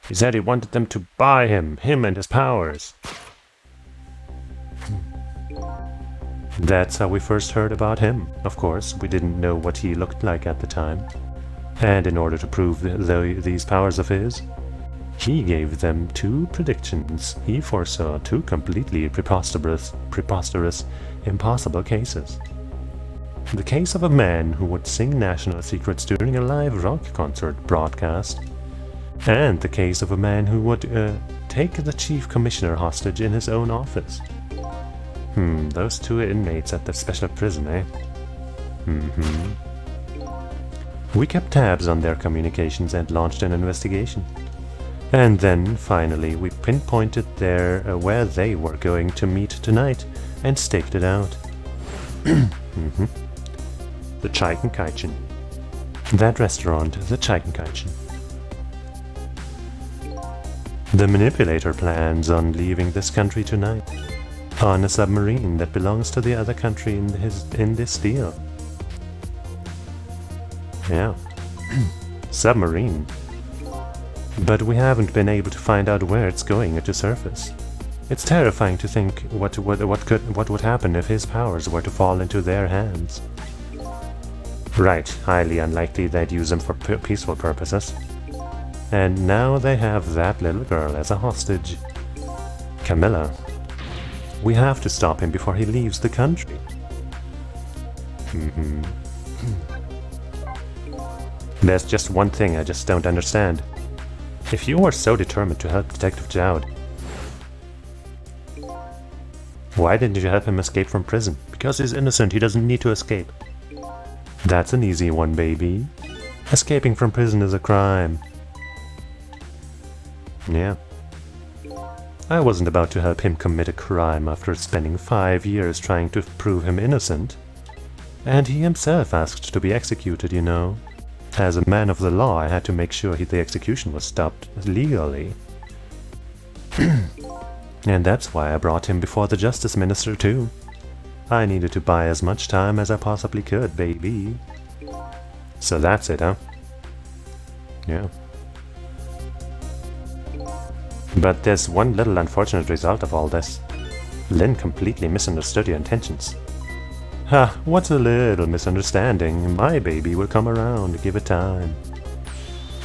He said he wanted them to buy him and his powers. That's how we first heard about him. Of course, we didn't know what he looked like at the time. And in order to prove these powers of his, he gave them 2 predictions. He foresaw 2 completely preposterous, impossible cases. The case of a man who would sing national secrets during a live rock concert broadcast, and the case of a man who would take the chief commissioner hostage in his own office. Those 2 inmates at the special prison, eh? We kept tabs on their communications and launched an investigation. And then, finally, we pinpointed where they were going to meet tonight and staked it out. The Chicken Kitchen. That restaurant, the Chicken Kitchen. The manipulator plans on leaving this country tonight, on a submarine that belongs to the other country in this deal. Yeah. Submarine. But we haven't been able to find out where it's going to surface. It's terrifying to think what would happen if his powers were to fall into their hands. Right, highly unlikely they'd use them for peaceful purposes. And now they have that little girl as a hostage. Camilla, we have to stop him before he leaves the country. There's just one thing I just don't understand. If you were so determined to help Detective Jowd, why didn't you help him escape from prison? Because he's innocent, he doesn't need to escape. That's an easy one, baby. Escaping from prison is a crime. Yeah. I wasn't about to help him commit a crime after spending 5 years trying to prove him innocent. And he himself asked to be executed, you know. As a man of the law, I had to make sure the execution was stopped legally. And that's why I brought him before the Justice Minister, too. I needed to buy as much time as I possibly could, baby. So that's it, huh? Yeah. But there's one little unfortunate result of all this. Lynn completely misunderstood your intentions. Ha, what's a little misunderstanding? My baby will come around, give it time.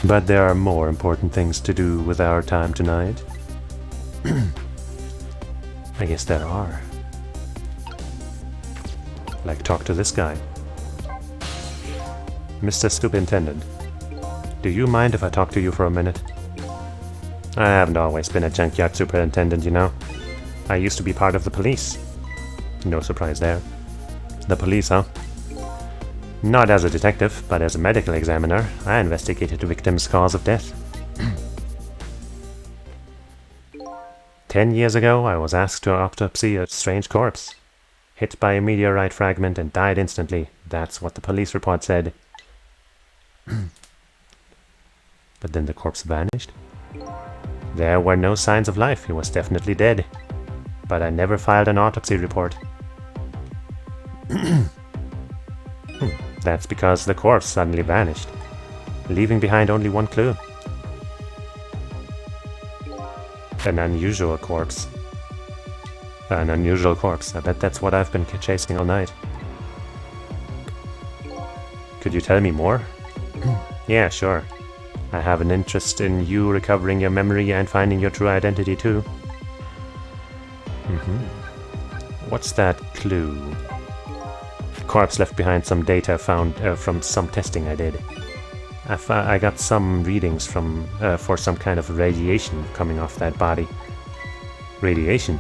But there are more important things to do with our time tonight. I guess there are. Like talk to this guy. Mr. Superintendent, do you mind if I talk to you for a minute? I haven't always been a junkyard superintendent, you know. I used to be part of the police. No surprise there. The police, huh? Not as a detective, but as a medical examiner, I investigated the victim's cause of death. 10 years ago, I was asked to autopsy a strange corpse. Hit by a meteorite fragment and died instantly. That's what the police report said. But then the corpse vanished. There were no signs of life. He was definitely dead. But I never filed an autopsy report. That's because the corpse suddenly vanished, leaving behind only one clue. An unusual corpse. An unusual corpse. I bet that's what I've been chasing all night. Could you tell me more? Yeah, sure. I have an interest in you recovering your memory and finding your true identity too. What's that clue? The corpse left behind some data found from some testing I did. I got some readings from for some kind of radiation coming off that body. Radiation?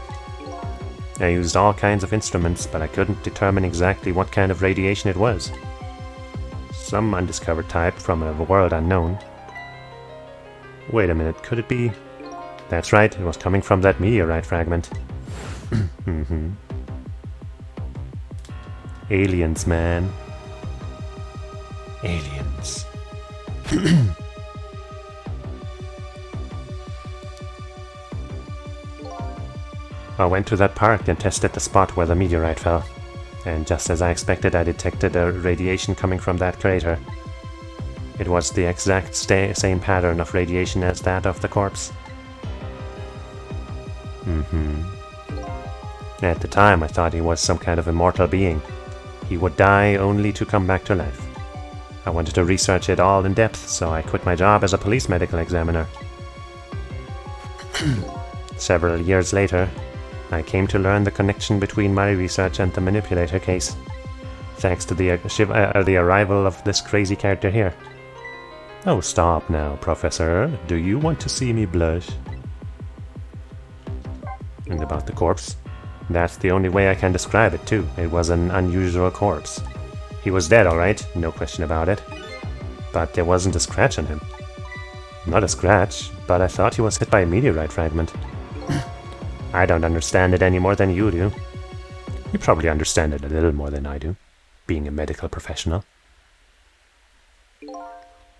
I used all kinds of instruments, but I couldn't determine exactly what kind of radiation it was. Some undiscovered type from a world unknown. Wait a minute, could it be? That's right, it was coming from that meteorite fragment. Aliens, man. Aliens. I went to that park and tested the spot where the meteorite fell. And just as I expected, I detected a radiation coming from that crater. It was the exact same pattern of radiation as that of the corpse. At the time, I thought he was some kind of immortal being. He would die only to come back to life. I wanted to research it all in depth, so I quit my job as a police medical examiner. Several years later, I came to learn the connection between my research and the manipulator case, thanks to the arrival of this crazy character here. Oh, stop now, Professor. Do you want to see me blush? And about the corpse? That's the only way I can describe it, too. It was an unusual corpse. He was dead, alright, no question about it. But there wasn't a scratch on him. Not a scratch, but I thought he was hit by a meteorite fragment. I don't understand it any more than you do. You probably understand it a little more than I do, being a medical professional.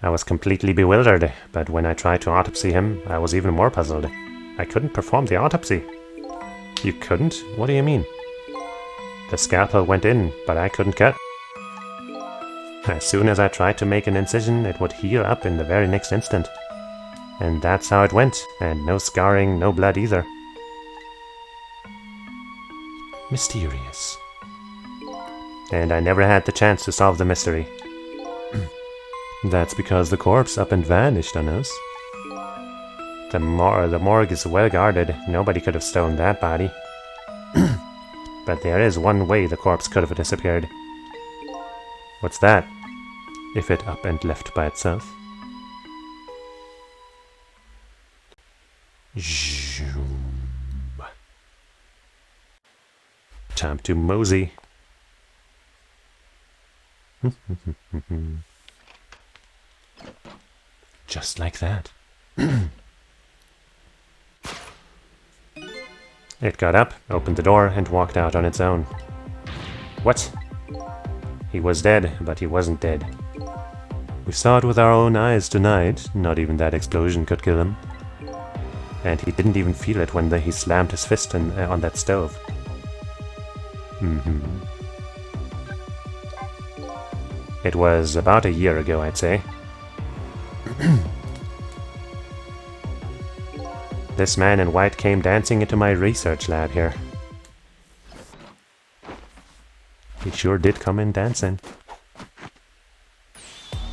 I was completely bewildered, but when I tried to autopsy him, I was even more puzzled. I couldn't perform the autopsy. You couldn't? What do you mean? The scalpel went in, but I couldn't cut. As soon as I tried to make an incision, it would heal up in the very next instant. And that's how it went, and no scarring, no blood either. Mysterious. And I never had the chance to solve the mystery. That's because the corpse up and vanished on us. The morgue is well guarded. Nobody could have stolen that body. But there is one way the corpse could have disappeared. What's that? If it up and left by itself. Zoom. Time to mosey. Just like that. It got up, opened the door, and walked out on its own. What? He was dead, but he wasn't dead. We saw it with our own eyes tonight. Not even that explosion could kill him. And he didn't even feel it when he slammed his fist on that stove. It was about a year ago, I'd say. This man in white came dancing into my research lab here. He sure did come in dancing.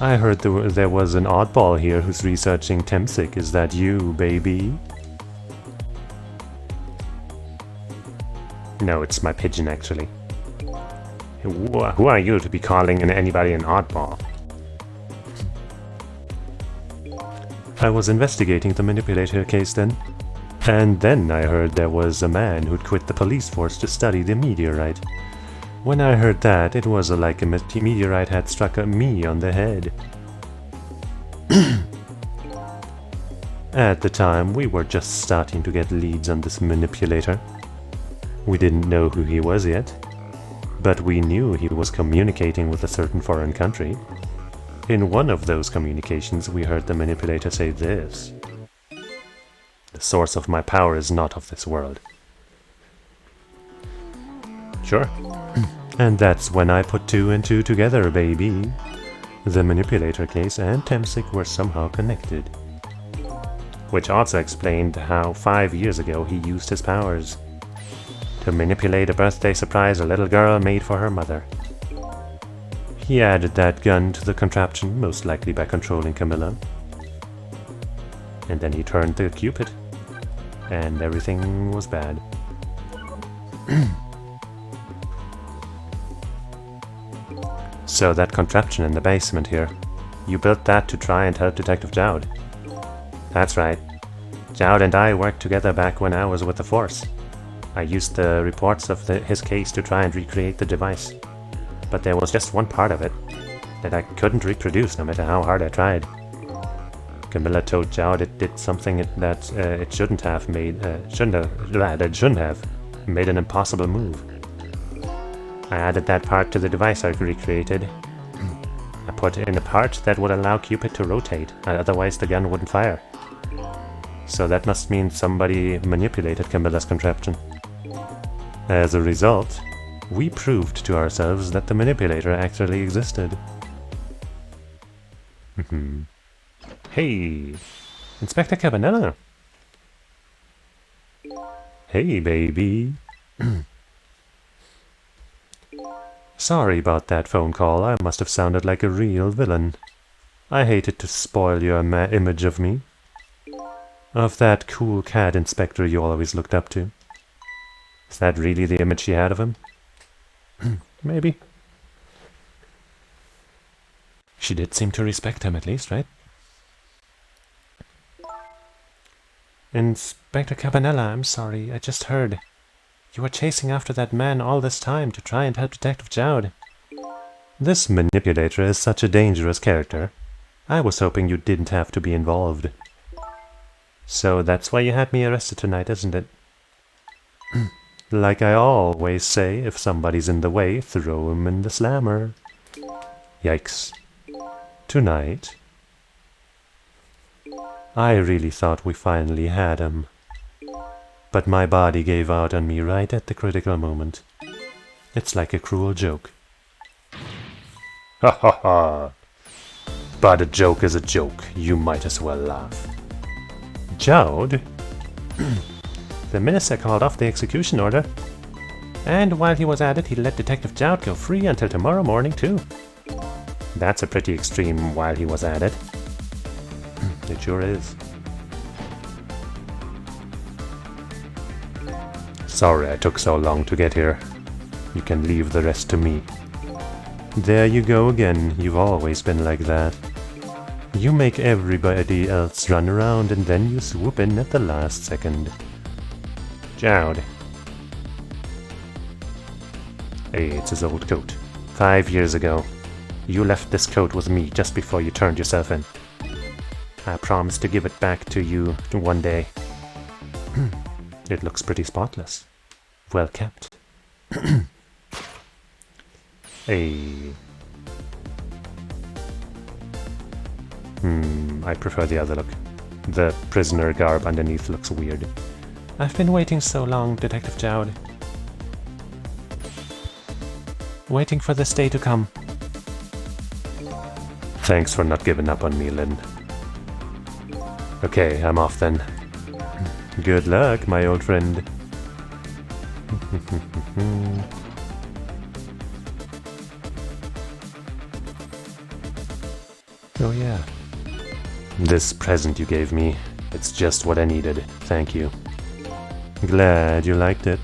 I heard there was an oddball here who's researching Temsic. Is that you, baby? No, it's my pigeon, actually. Who are you to be calling anybody an oddball? I was investigating the manipulator case then. And then I heard there was a man who'd quit the police force to study the meteorite. When I heard that, it was like a meteorite had struck me on the head. At the time, we were just starting to get leads on this manipulator. We didn't know who he was yet, but we knew he was communicating with a certain foreign country. In one of those communications, we heard the manipulator say this. The source of my power is not of this world. Sure. And that's when I put two and two together, baby. The manipulator case and Temsic were somehow connected. Which also explained how 5 years ago he used his powers to manipulate a birthday surprise a little girl made for her mother. He added that gun to the contraption, most likely by controlling Camilla. And then he turned the Cupid. And everything was bad. So that contraption in the basement here, you built that to try and help Detective Jowd. That's right. Jowd and I worked together back when I was with the Force. I used the reports of his case to try and recreate the device. But there was just one part of it that I couldn't reproduce no matter how hard I tried. Camilla told Jowd it did something that it shouldn't have made an impossible move. I added that part to the device I recreated. I put in a part that would allow Cupid to rotate, otherwise the gun wouldn't fire. So that must mean somebody manipulated Camilla's contraption. As a result, we proved to ourselves that the manipulator actually existed. Hey, Inspector Cabanella. Hey, baby. Sorry about that phone call. I must have sounded like a real villain. I hated to spoil your image of me. Of that cool cat inspector you always looked up to. Is that really the image she had of him? Maybe. She did seem to respect him at least, right? Inspector Cabanella, I'm sorry, I just heard. You were chasing after that man all this time to try and help Detective Jowd. This manipulator is such a dangerous character. I was hoping you didn't have to be involved. So that's why you had me arrested tonight, isn't it? Like I always say, if somebody's in the way, throw him in the slammer. Yikes. Tonight. I really thought we finally had him. But my body gave out on me right at the critical moment. It's like a cruel joke. Ha ha ha! But a joke is a joke, you might as well laugh. Jowd? The minister called off the execution order. And while he was at it, he let Detective Jowd go free until tomorrow morning, too. That's a pretty extreme while he was at it. It sure is. Sorry I took so long to get here. You can leave the rest to me. There you go again, you've always been like that. You make everybody else run around and then you swoop in at the last second. Jowd. Hey, it's his old coat. 5 years ago. You left this coat with me just before you turned yourself in. I promised to give it back to you one day. It looks pretty spotless. Well kept. Hey. I prefer the other look. The prisoner garb underneath looks weird. I've been waiting so long, Detective Jowd. Waiting for this day to come. Thanks for not giving up on me, Lynn. Okay, I'm off then. Good luck, my old friend. Oh yeah. This present you gave me, it's just what I needed. Thank you. Glad you liked it.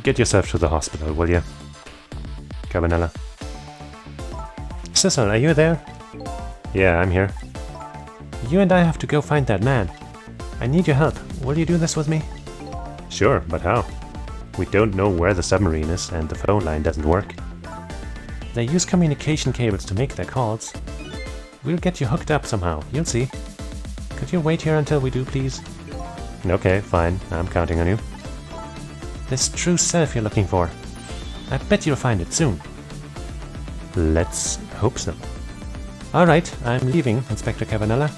Get yourself to the hospital, will you? Cabanella. Cecil, are you there? Yeah, I'm here. You and I have to go find that man. I need your help. Will you do this with me? Sure, but how? We don't know where the submarine is, and the phone line doesn't work. They use communication cables to make their calls. We'll get you hooked up somehow, you'll see. Could you wait here until we do, please? Okay, fine. I'm counting on you. This true self you're looking for. I bet you'll find it soon. Let's hope so. Alright, I'm leaving, Inspector Cabanella.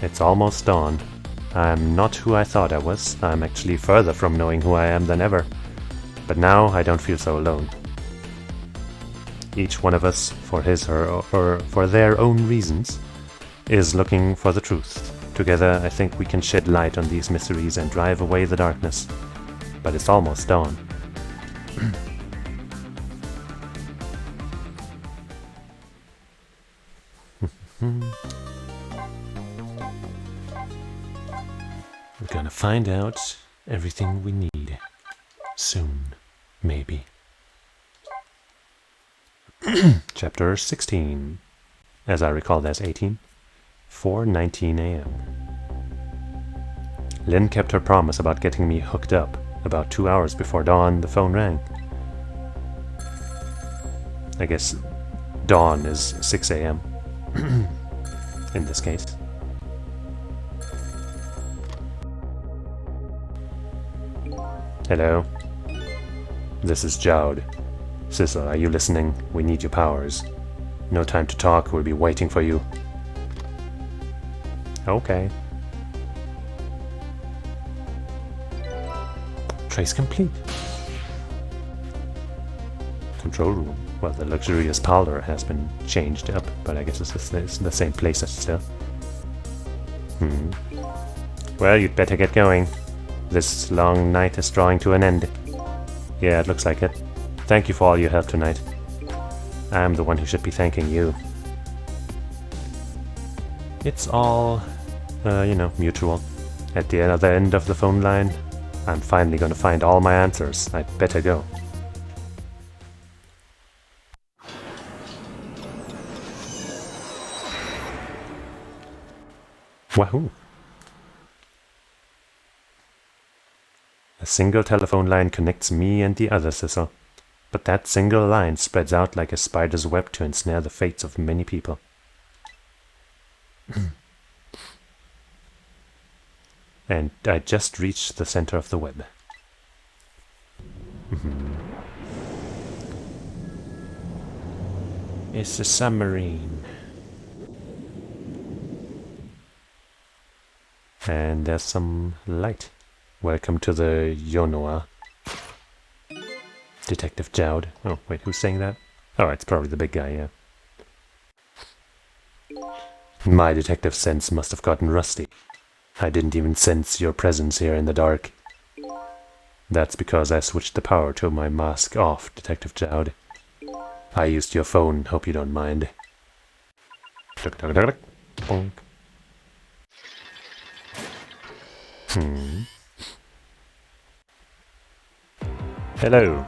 It's almost dawn. I'm not who I thought I was. I'm actually further from knowing who I am than ever. But now I don't feel so alone. Each one of us, for his or for their own reasons, is looking for the truth. Together I think we can shed light on these mysteries and drive away the darkness. But it's almost dawn. We're gonna find out everything we need. Soon, maybe. Chapter 16. As I recall, that's 18. 4:19 a.m. Lynn kept her promise about getting me hooked up. About 2 hours before dawn, the phone rang. I guess dawn is 6 a.m. in this case. Hello? This is Jowd. Cecil, are you listening? We need your powers. No time to talk, we'll be waiting for you. Okay. Trace complete. Control room. Well, the luxurious parlor has been changed up, but I guess it's the same place still. Well, you'd better get going. This long night is drawing to an end. Yeah, it looks like it. Thank you for all your help tonight. I'm the one who should be thanking you. It's all, mutual. At the other end of the phone line, I'm finally gonna find all my answers. I'd better go. Wahoo! A single telephone line connects me and the other Cecil. But that single line spreads out like a spider's web to ensnare the fates of many people. And I just reached the center of the web. It's a submarine. And there's some light. Welcome to the Yonoa. Detective Jowd. Oh, wait, who's saying that? Oh, it's probably the big guy, yeah. My detective sense must have gotten rusty. I didn't even sense your presence here in the dark. That's because I switched the power to my mask off, Detective Jowd. I used your phone, hope you don't mind. Bonk. Hello.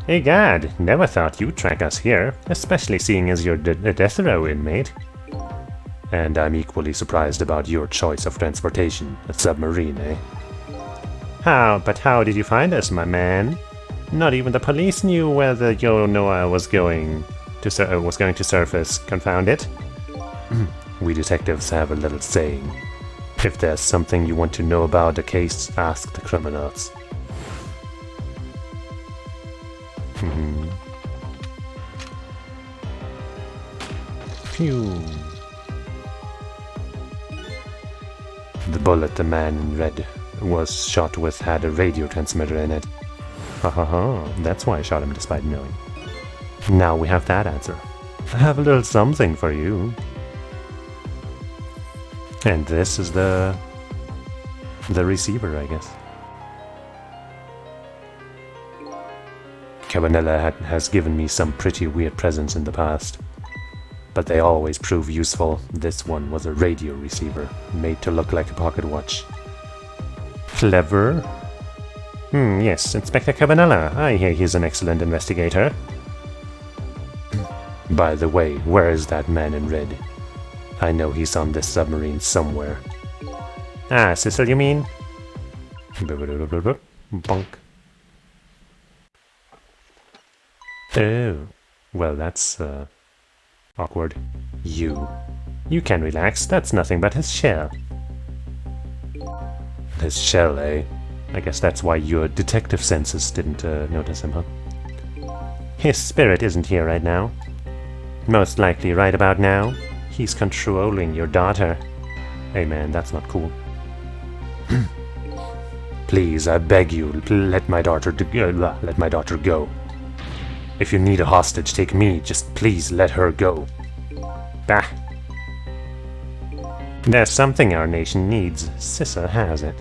Egad, never thought you'd track us here, especially seeing as you're a death row inmate. And I'm equally surprised about your choice of transportation, a submarine, eh? But how did you find us, my man? Not even the police knew whether your Noah was going to surface, confound it. We detectives have a little saying. If there's something you want to know about the case, ask the criminals. Phew. The bullet the man in red was shot with had a radio transmitter in it. Ha ha ha, that's why I shot him despite knowing. Now we have that answer. I have a little something for you. And this is the receiver, I guess. Cabanella has given me some pretty weird presents in the past, but they always prove useful. This one was a radio receiver, made to look like a pocket watch. Clever? Yes, Inspector Cabanella. I hear he's an excellent investigator. By the way, where is that man in red? I know he's on this submarine somewhere. Ah, Cecil, you mean? Bonk. Oh, well, that's awkward. You can relax. That's nothing but his shell. His shell, eh? I guess that's why your detective senses didn't notice him, huh? His spirit isn't here right now. Most likely right about now, he's controlling your daughter. Hey man, that's not cool. Please, I beg you, let my daughter go. If you need a hostage, take me. Just please let her go. Bah. There's something our nation needs. Sissa has it.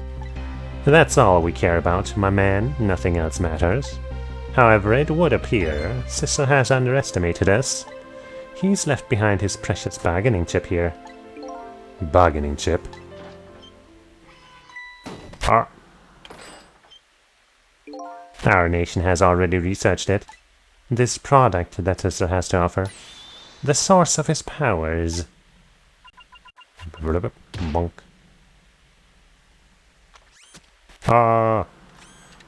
That's all we care about, my man. Nothing else matters. However, it would appear Sissa has underestimated us. He's left behind his precious bargaining chip here. Bargaining chip? Our nation has already researched it. This product that Sissa has to offer. The source of his powers. Bonk. Oh,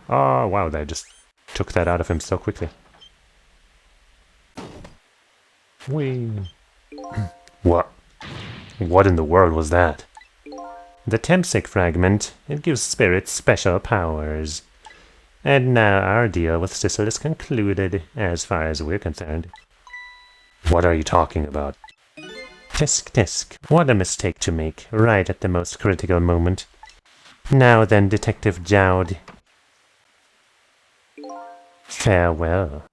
wow, they just took that out of him so quickly. Whee. What? What in the world was that? The Tempsic fragment. It gives spirits special powers. And now our deal with Cecil is concluded, as far as we're concerned. What are you talking about? Tisk tisk. What a mistake to make, right at the most critical moment. Now then, Detective Jowd. Farewell.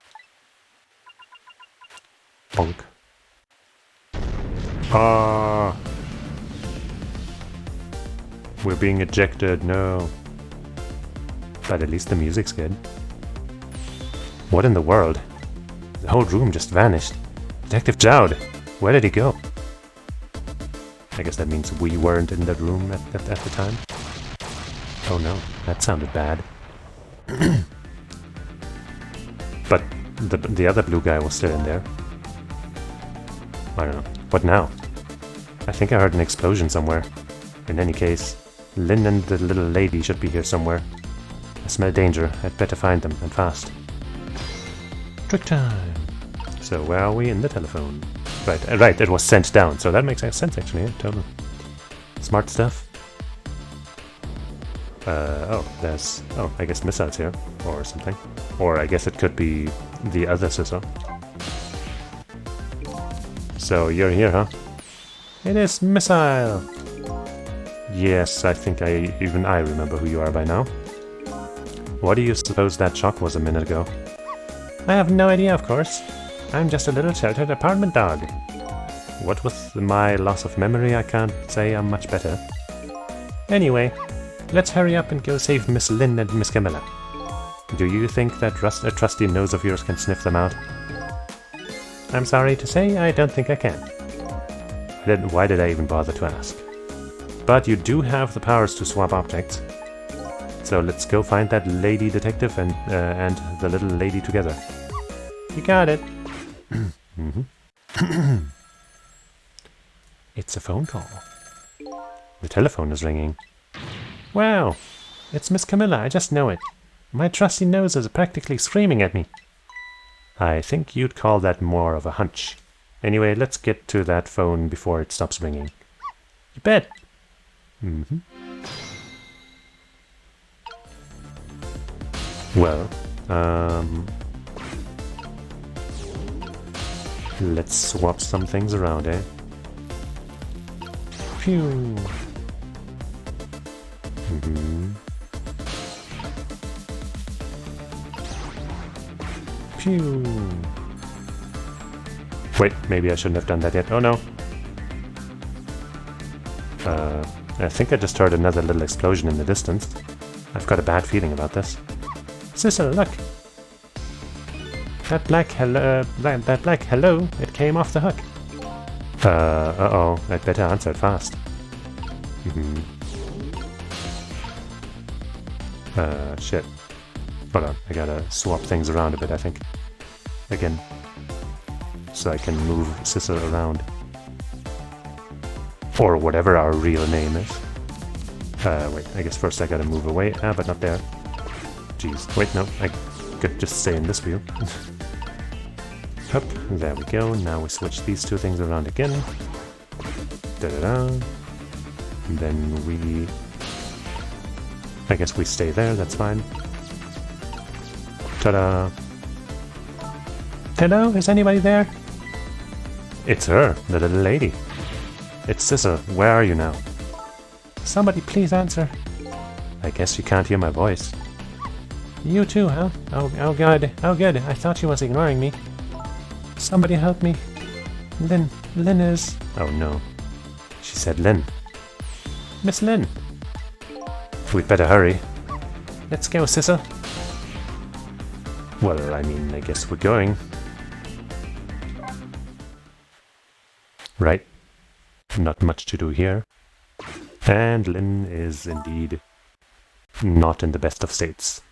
Bonk. We're being ejected, no. But at least the music's good. What in the world? The whole room just vanished. Detective Jowd! Where did he go? I guess that means we weren't in the room at the time. Oh no, that sounded bad. But the other blue guy was still in there. I don't know. What now? I think I heard an explosion somewhere. In any case, Lynn and the little lady should be here somewhere. I smell danger. I'd better find them, and fast. Trick time! So where are we? In the telephone. Right, it was sent down, so that makes sense actually, yeah, totally. Smart stuff. I guess missiles here, or something. Or I guess it could be the other Cecil. So you're here, huh? It is Missile! Yes, I think even I remember who you are by now. What do you suppose that shock was a minute ago? I have no idea, of course. I'm just a little sheltered apartment dog. what with my loss of memory, I can't say I'm much better. Anyway, let's hurry up and go save Miss Lynn and Miss Camilla. Do you think that trusty nose of yours can sniff them out? I'm sorry to say, I don't think I can. Why did I even bother to ask? But you do have the powers to swap objects. So let's go find that lady detective and the little lady together. You got it. It's a phone call. The telephone is ringing. Wow, it's Miss Camilla, I just know it. My trusty nose is practically screaming at me. I think you'd call that more of a hunch. Anyway, let's get to that phone before it stops ringing. You bet. Well, let's swap some things around, eh? Phew. Phew. Wait, maybe I shouldn't have done that yet. Oh no. I think I just heard another little explosion in the distance. I've got a bad feeling about this. Sister, look! That black hello, it came off the hook. Uh-oh, I'd better answer it fast. Shit. Hold on, I gotta swap things around a bit, I think. Again. So I can move Sissa around. Or whatever our real name is. Wait, I guess first I gotta move away. Ah, but not there. Jeez. Wait, no, I could just stay in this view. Hup, there we go. Now we switch these two things around again. Da-da-da. And then we... I guess we stay there, that's fine. Ta-da! Hello, is anybody there? It's her, the little lady. It's Sissa, where are you now? Somebody please answer. I guess you can't hear my voice. You too, huh? Oh god, oh good, I thought she was ignoring me. Somebody help me. Lynn is... Oh no. She said Lynn. Miss Lynn. We'd better hurry. Let's go, Sissa. Well, I mean, I guess we're going. Right. Not much to do here. And Lynn is indeed not in the best of states.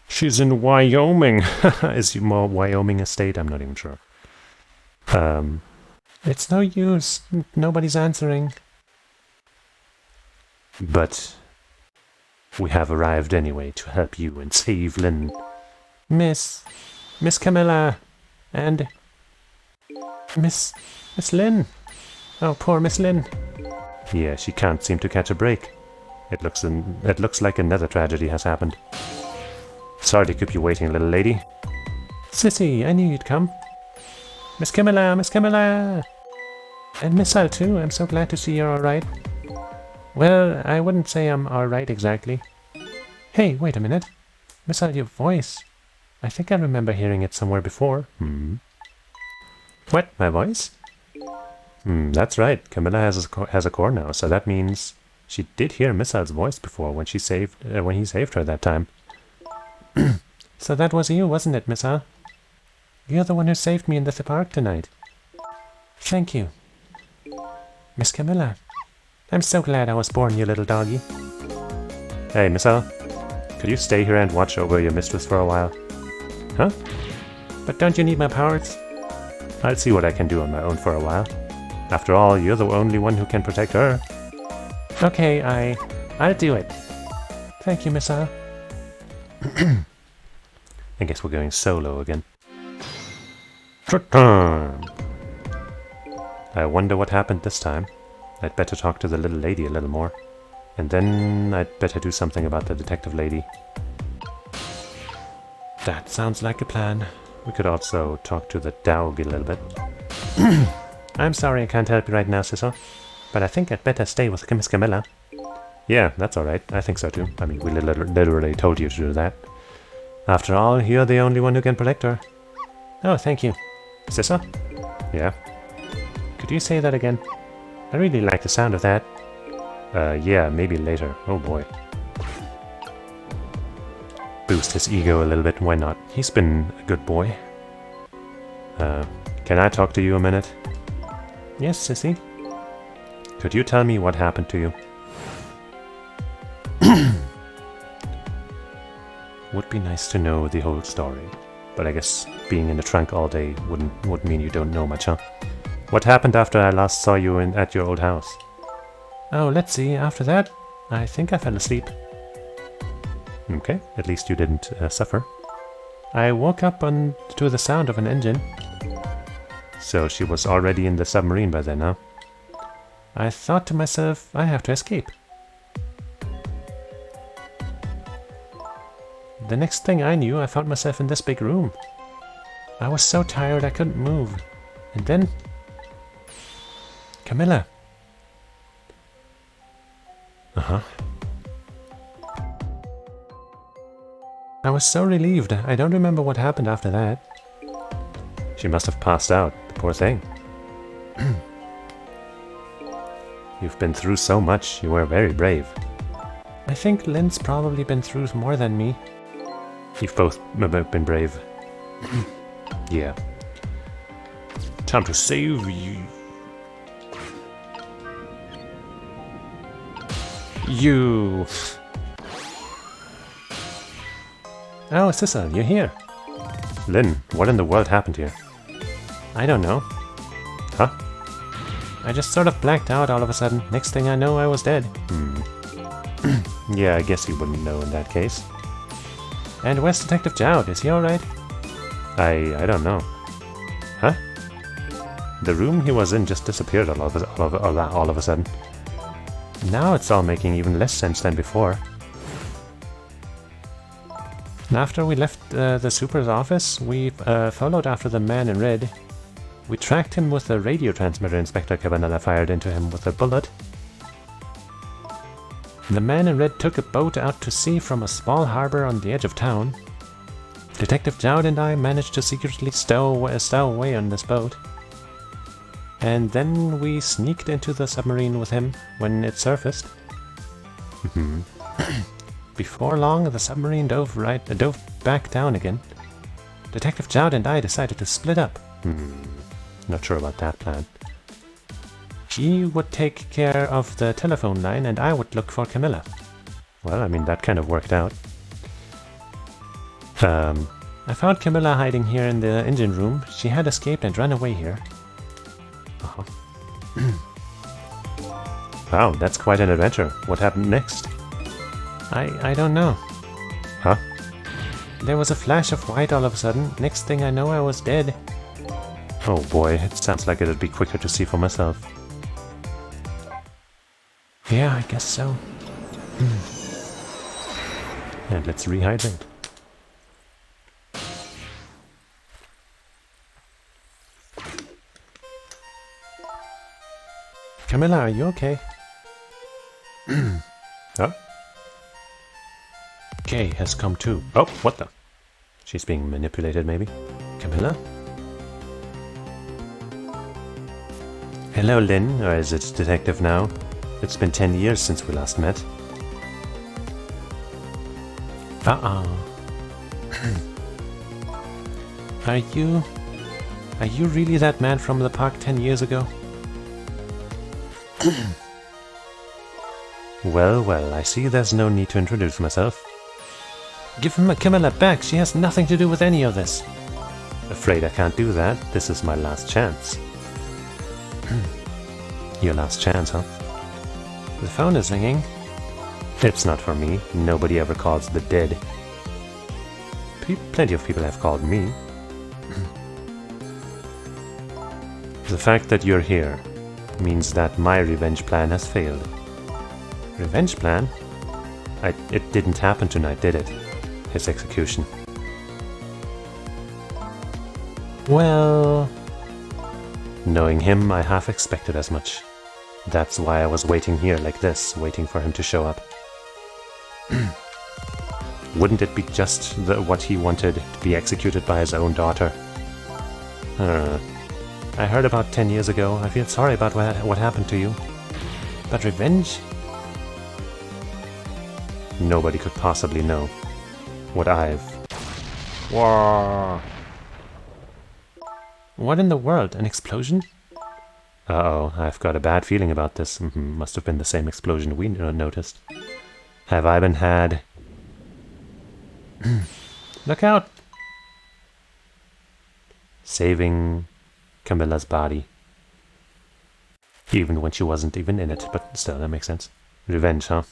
She's in Wyoming. Is more Wyoming a state? I'm not even sure. It's no use. Nobody's answering. But we have arrived anyway to help you and save Lynn. Miss Camilla and Miss Lynn. Oh, poor Miss Lynn. Yeah, she can't seem to catch a break. It looks like another tragedy has happened. Sorry to keep you waiting, little lady. Sissy, I knew you'd come. Miss Camilla, Miss Camilla! And Miss Al too, I'm so glad to see you're alright. Well, I wouldn't say I'm alright exactly. Hey, wait a minute. Miss Al, your voice. I think I remember hearing it somewhere before. What, my voice? That's right. Camilla has a core now, so that means she did hear Miss Al's voice before when he saved her that time. So that was you, wasn't it, Miss Al? You're the one who saved me in the park tonight. Thank you. Miss Camilla, I'm so glad I was born, you little doggy. Hey, Miss Al, could you stay here and watch over your mistress for a while? Huh? But don't you need my powers? I'll see what I can do on my own for a while. After all, you're the only one who can protect her. Okay, I'll do it. Thank you, Miss Al. I guess we're going solo again. I wonder what happened this time. I'd better talk to the little lady a little more. And then I'd better do something about the detective lady. That sounds like a plan. We could also talk to the dog a little bit. I'm sorry I can't help you right now, Sissa. But I think I'd better stay with Miss Camilla. Yeah, that's alright. I think so too. I mean, we literally told you to do that. After all, you're the only one who can protect her. Oh, thank you. Sissa? Yeah? Could you say that again? I really like the sound of that. Yeah, maybe later. Oh boy. Boost his ego a little bit, why not? He's been a good boy. Can I talk to you a minute? Yes, sissy? Could you tell me what happened to you? Would be nice to know the whole story, but I guess being in the trunk all day would mean you don't know much, huh? What happened after I last saw you at your old house? Oh, let's see, after that, I think I fell asleep. Okay, at least you didn't suffer. I woke up to the sound of an engine. So she was already in the submarine by then, huh? I thought to myself, I have to escape. The next thing I knew, I found myself in this big room. I was so tired I couldn't move. And then... Camilla. Uh-huh. I was so relieved. I don't remember what happened after that. She must have passed out, the poor thing. You've been through so much. You were very brave. I think Lynn's probably been through more than me. You've both been brave. Yeah. Time to save you. You. Oh, Sissel, you're here. Lynn, what in the world happened here? I don't know. Huh? I just sort of blacked out all of a sudden. Next thing I know, I was dead. Yeah, I guess you wouldn't know in that case. And where's Detective Jowd? Is he alright? I don't know. Huh? The room he was in just disappeared all of a sudden. Now it's all making even less sense than before. After we left the super's office, we followed after the man in red. We tracked him with a radio transmitter Inspector Cabanela fired into him with a bullet. The man in red took a boat out to sea from a small harbor on the edge of town. Detective Jowd and I managed to secretly stow away on this boat. And then we sneaked into the submarine with him when it surfaced. Before long, the submarine dove back down again. Detective Jowd and I decided to split up. Not sure about that plan. He would take care of the telephone line and I would look for Camilla. Well, I mean, that kind of worked out. I found Camilla hiding here in the engine room. She had escaped and run away here. Wow, that's quite an adventure. What happened next? I don't know. Huh? There was a flash of white all of a sudden. Next thing I know, I was dead. Oh boy, it sounds like it'd be quicker to see for myself. Yeah, I guess so. And let's rehydrate. Camilla, are you okay? Huh? Kay has come too. Oh, what the? She's being manipulated, maybe? Camilla? Hello, Lynn, or is it Detective now? It's been 10 years since we last met. Are you really that man from the park 10 years ago? Well, I see there's no need to introduce myself. Give Camilla back, she has nothing to do with any of this. Afraid I can't do that, this is my last chance. Your last chance, huh? The phone is ringing. It's not for me, nobody ever calls the dead. Plenty of people have called me. The fact that you're here means that my revenge plan has failed. Revenge plan? It didn't happen tonight, did it? His execution. Well... Knowing him, I half expected as much. That's why I was waiting here like this, waiting for him to show up. Wouldn't it be just what he wanted, to be executed by his own daughter? I heard about 10 years ago. I feel sorry about what happened to you. But revenge? Nobody could possibly know what I've... Whoa! What in the world? An explosion? Uh-oh, I've got a bad feeling about this. Must have been the same explosion we noticed. Have I been had? Look out! Saving Camilla's body. Even when she wasn't even in it, but still, that makes sense. Revenge, huh?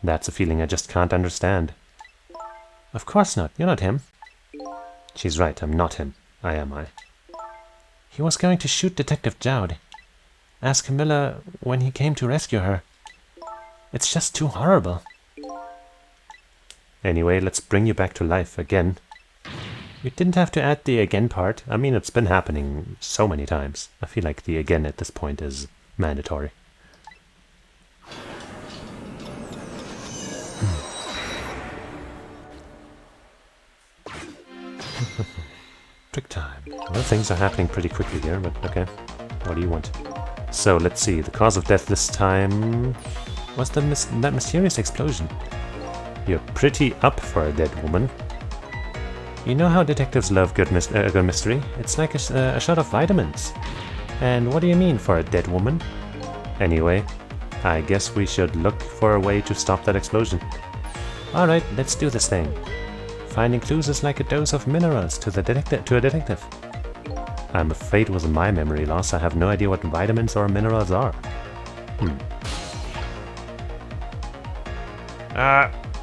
That's a feeling I just can't understand. Of course not, you're not him. She's right, I'm not him. Am I? He was going to shoot Detective Jowd. Ask Camilla when he came to rescue her. It's just too horrible. Anyway, let's bring you back to life again. You didn't have to add the again part. I mean, it's been happening so many times. I feel like the again at this point is mandatory. Trick time. Well, things are happening pretty quickly here, but okay. What do you want? So, let's see. The cause of death this time was that mysterious explosion. You're pretty up for a dead woman. You know how detectives love good mystery? It's like a shot of vitamins. And what do you mean for a dead woman? Anyway, I guess we should look for a way to stop that explosion. Alright, let's do this thing. Finding clues is like a dose of minerals to a detective. I'm afraid with my memory loss, I have no idea what vitamins or minerals are.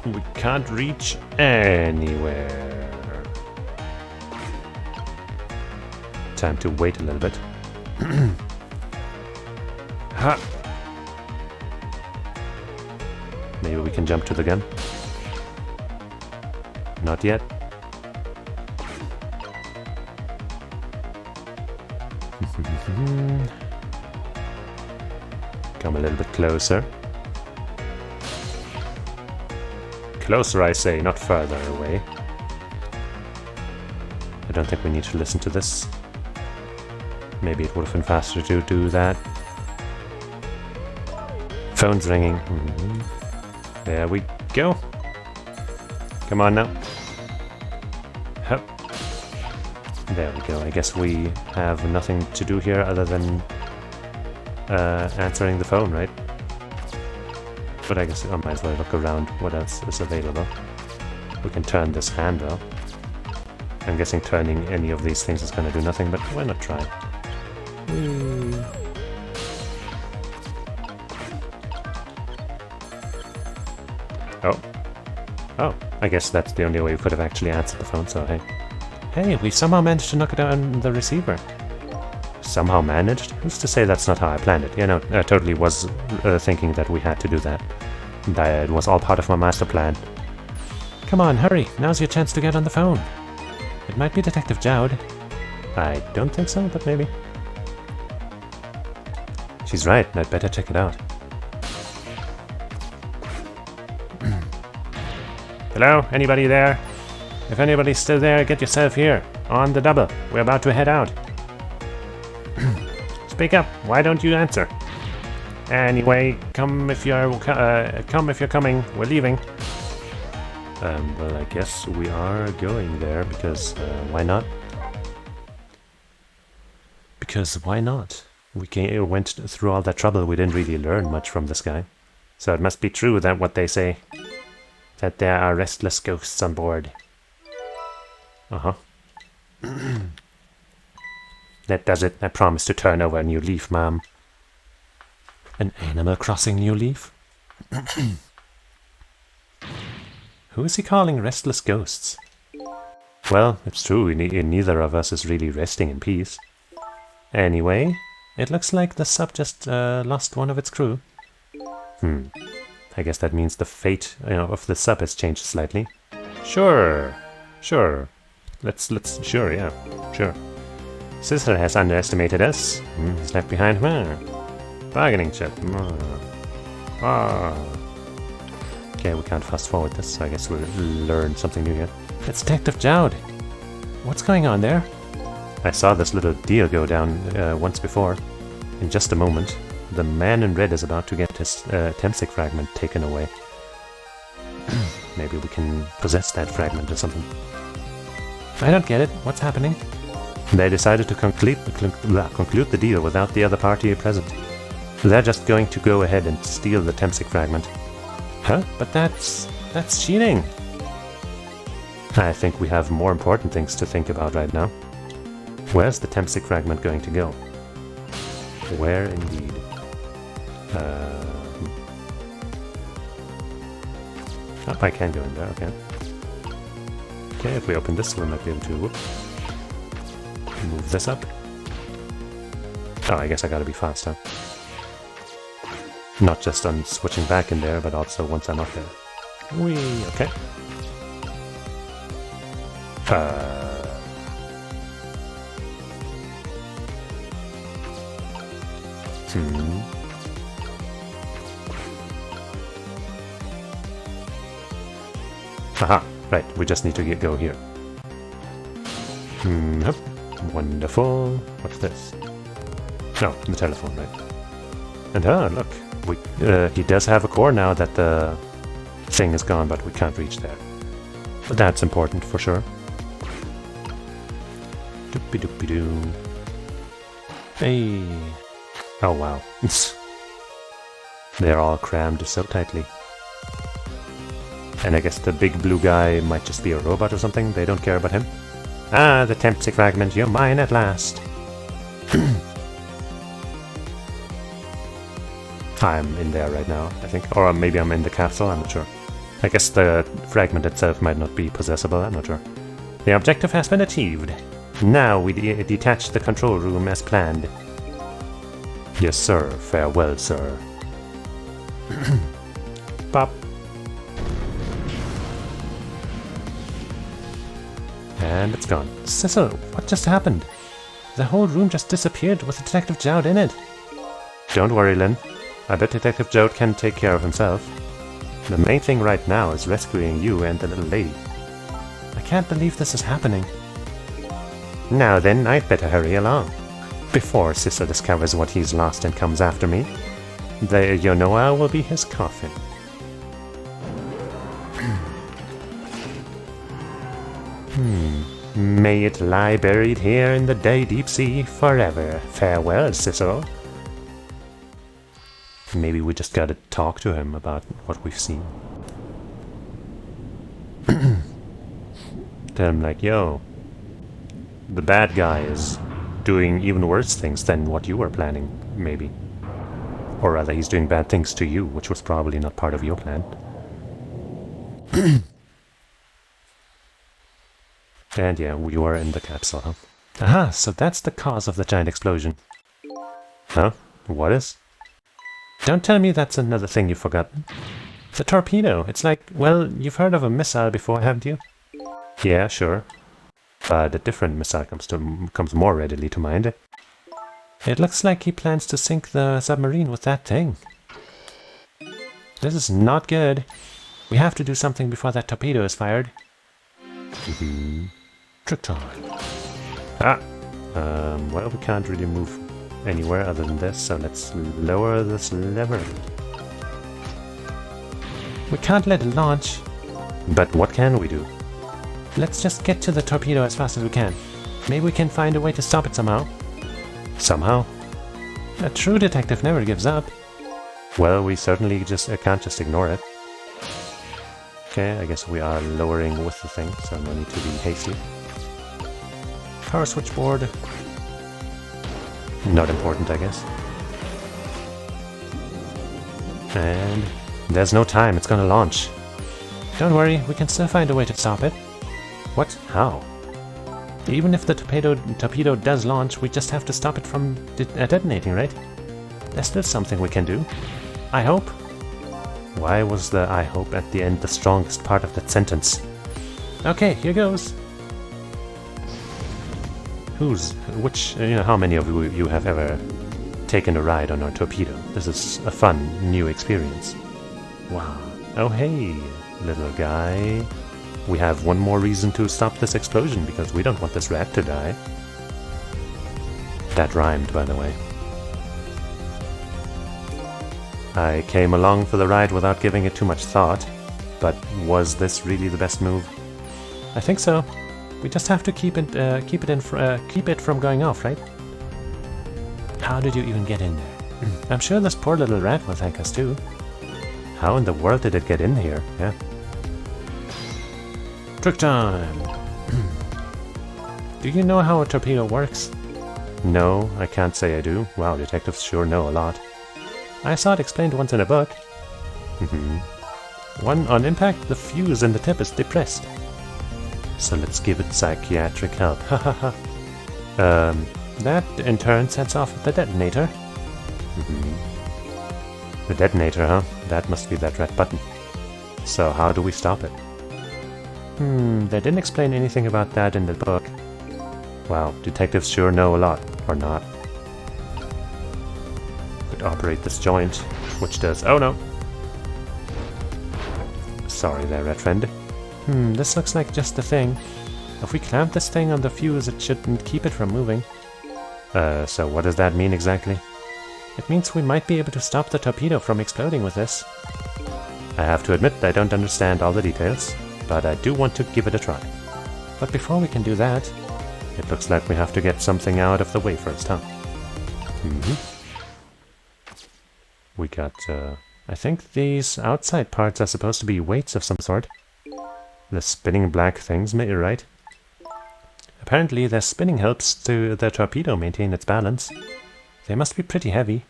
We can't reach anywhere. Time to wait a little bit. Ha! Maybe we can jump to the gun. Not yet. Come a little bit closer. Closer, I say, not further away. I don't think we need to listen to this. Maybe it would have been faster to do that. Phone's ringing. There we go. Come on now. Hup. There we go. I guess we have nothing to do here other than answering the phone, right? But I guess I might as well look around what else is available. We can turn this handle. I'm guessing turning any of these things is going to do nothing, but why not try? Oh. Oh, I guess that's the only way we could have actually answered the phone, so hey. Hey, we somehow managed to knock it down the receiver. Somehow managed? Who's to say that's not how I planned it? You know, I totally was thinking that we had to do that. It was all part of my master plan. Come on, hurry. Now's your chance to get on the phone. It might be Detective Jowd. I don't think so, but maybe. She's right. I'd better check it out. Hello? Anybody there? If anybody's still there, get yourself here. On the double. We're about to head out. Speak up. Why don't you answer? Anyway, come if you're coming. We're leaving. Well, I guess we are going there because why not? Because why not? We went through all that trouble. We didn't really learn much from this guy. So it must be true that what they say, that there are restless ghosts on board. Uh-huh. That does it. I promise to turn over a new leaf, ma'am. An Animal Crossing new leaf? Who is he calling restless ghosts? Well, it's true, neither of us is really resting in peace. Anyway, it looks like the sub just lost one of its crew. I guess that means the fate of the sub has changed slightly. Sure. Sure. Sure, yeah. Sure. Sister has underestimated us. He's left behind. Bargaining chip. Okay, we can't fast forward this, so I guess we'll learn something new here. It's Detective Jowd. What's going on there? I saw this little deal go down once before. In just a moment, the man in red is about to get his Temsik fragment taken away. Maybe we can possess that fragment or something. I don't get it. What's happening? They decided to conclude the deal without the other party present. They're just going to go ahead and steal the Temsik fragment. Huh? But that's cheating! I think we have more important things to think about right now. Where's the Temsik fragment going to go? Where indeed? Oh, I can go in there, okay. Okay, if we open this, we might be able to move this up. Oh, I guess I gotta be fast, huh? Not just on switching back in there, but also once I'm up there. Whee, okay. Aha, right, we just need to go here. Yep. Wonderful. What's this? No, the telephone, right. And look, he does have a core now that the thing is gone, but we can't reach there. But that's important for sure. Doopy-doopy-doo. Hey. Oh wow. They're all crammed so tightly. And I guess the big blue guy might just be a robot or something. They don't care about him. Ah, the Temsik fragment, you're mine at last. I'm in there right now, I think. Or maybe I'm in the capsule, I'm not sure. I guess the fragment itself might not be possessible, I'm not sure. The objective has been achieved. Now we detach the control room as planned. Yes, sir. Farewell, sir. Pop. And it's gone. Cecil, what just happened? The whole room just disappeared with Detective Jowd in it. Don't worry, Lynn. I bet Detective Jowd can take care of himself. The main thing right now is rescuing you and the little lady. I can't believe this is happening. Now then, I'd better hurry along. Before Cecil discovers what he's lost and comes after me. The Yonoa will be his coffin. May it lie buried here in the day deep sea forever. Farewell, Cecil. Maybe we just gotta talk to him about what we've seen. Tell him like, yo, the bad guy is doing even worse things than what you were planning, maybe. Or rather, he's doing bad things to you, which was probably not part of your plan. And yeah, we were in the capsule, huh? Aha, so that's the cause of the giant explosion. Huh? What is? Don't tell me that's another thing you've forgotten. The torpedo. It's like, well, you've heard of a missile before, haven't you? Yeah, sure. But a different missile comes more readily to mind. It looks like he plans to sink the submarine with that thing. This is not good. We have to do something before that torpedo is fired. Trick time. Ah! Well, we can't really move anywhere other than this, so let's lower this lever. We can't let it launch. But what can we do? Let's just get to the torpedo as fast as we can. Maybe we can find a way to stop it somehow. Somehow? A true detective never gives up. Well, we certainly can't just ignore it. Okay, I guess we are lowering with the thing, so no need to be hasty. Power switchboard. Not important, I guess. And there's no time, it's gonna launch. Don't worry, we can still find a way to stop it. What? How? Even if the torpedo does launch, we just have to stop it from detonating, right? There's still something we can do. I hope. Why was the I hope at the end the strongest part of that sentence? Okay, here goes. How many of you have ever taken a ride on a torpedo? This is a fun, new experience. Wow. Oh hey, little guy. We have one more reason to stop this explosion, because we don't want this rat to die. That rhymed, by the way. I came along for the ride without giving it too much thought, but was this really the best move? I think so. We just have to keep it from going off, right? How did you even get in there? I'm sure this poor little rat will thank us too. How in the world did it get in here? Yeah. Trick time! Do you know how a torpedo works? No, I can't say I do. Wow, detectives sure know a lot. I saw it explained once in a book. On impact, the fuse in the tip is depressed. So let's give it psychiatric help. That in turn sets off the detonator. The detonator, huh? That must be that red button. So how do we stop it? They didn't explain anything about that in the book. Wow, detectives sure know a lot. Or not. Could operate this joint, which does... Oh no! Sorry there, red friend. This looks like just the thing. If we clamp this thing on the fuse, it shouldn't keep it from moving. So what does that mean exactly? It means we might be able to stop the torpedo from exploding with this. I have to admit I don't understand all the details, but I do want to give it a try. But before we can do that, it looks like we have to get something out of the way first, huh? We got, I think these outside parts are supposed to be weights of some sort. The spinning black things, right? Apparently their spinning helps the torpedo maintain its balance. They must be pretty heavy.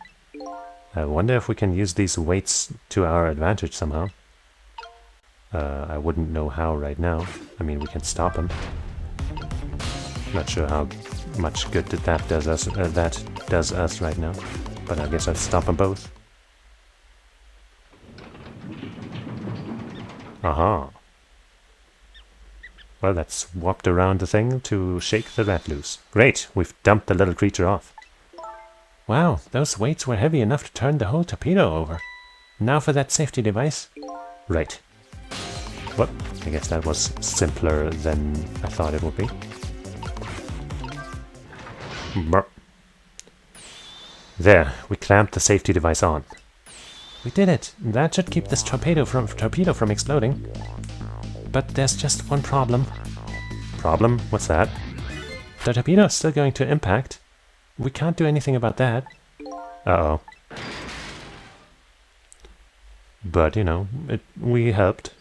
I wonder if we can use these weights to our advantage somehow. I wouldn't know how right now. I mean, we can stop them. Not sure how much good that does us right now, but I guess I'll stop them both. Aha. Well, that's swapped around the thing to shake the rat loose. Great, we've dumped the little creature off. Wow, those weights were heavy enough to turn the whole torpedo over. Now for that safety device. Right. Well, I guess that was simpler than I thought it would be. There, we clamped the safety device on. We did it! That should keep this torpedo from exploding. But there's just one problem. Problem? What's that? The torpedo is still going to impact. We can't do anything about that. Uh-oh. But, you know, we helped.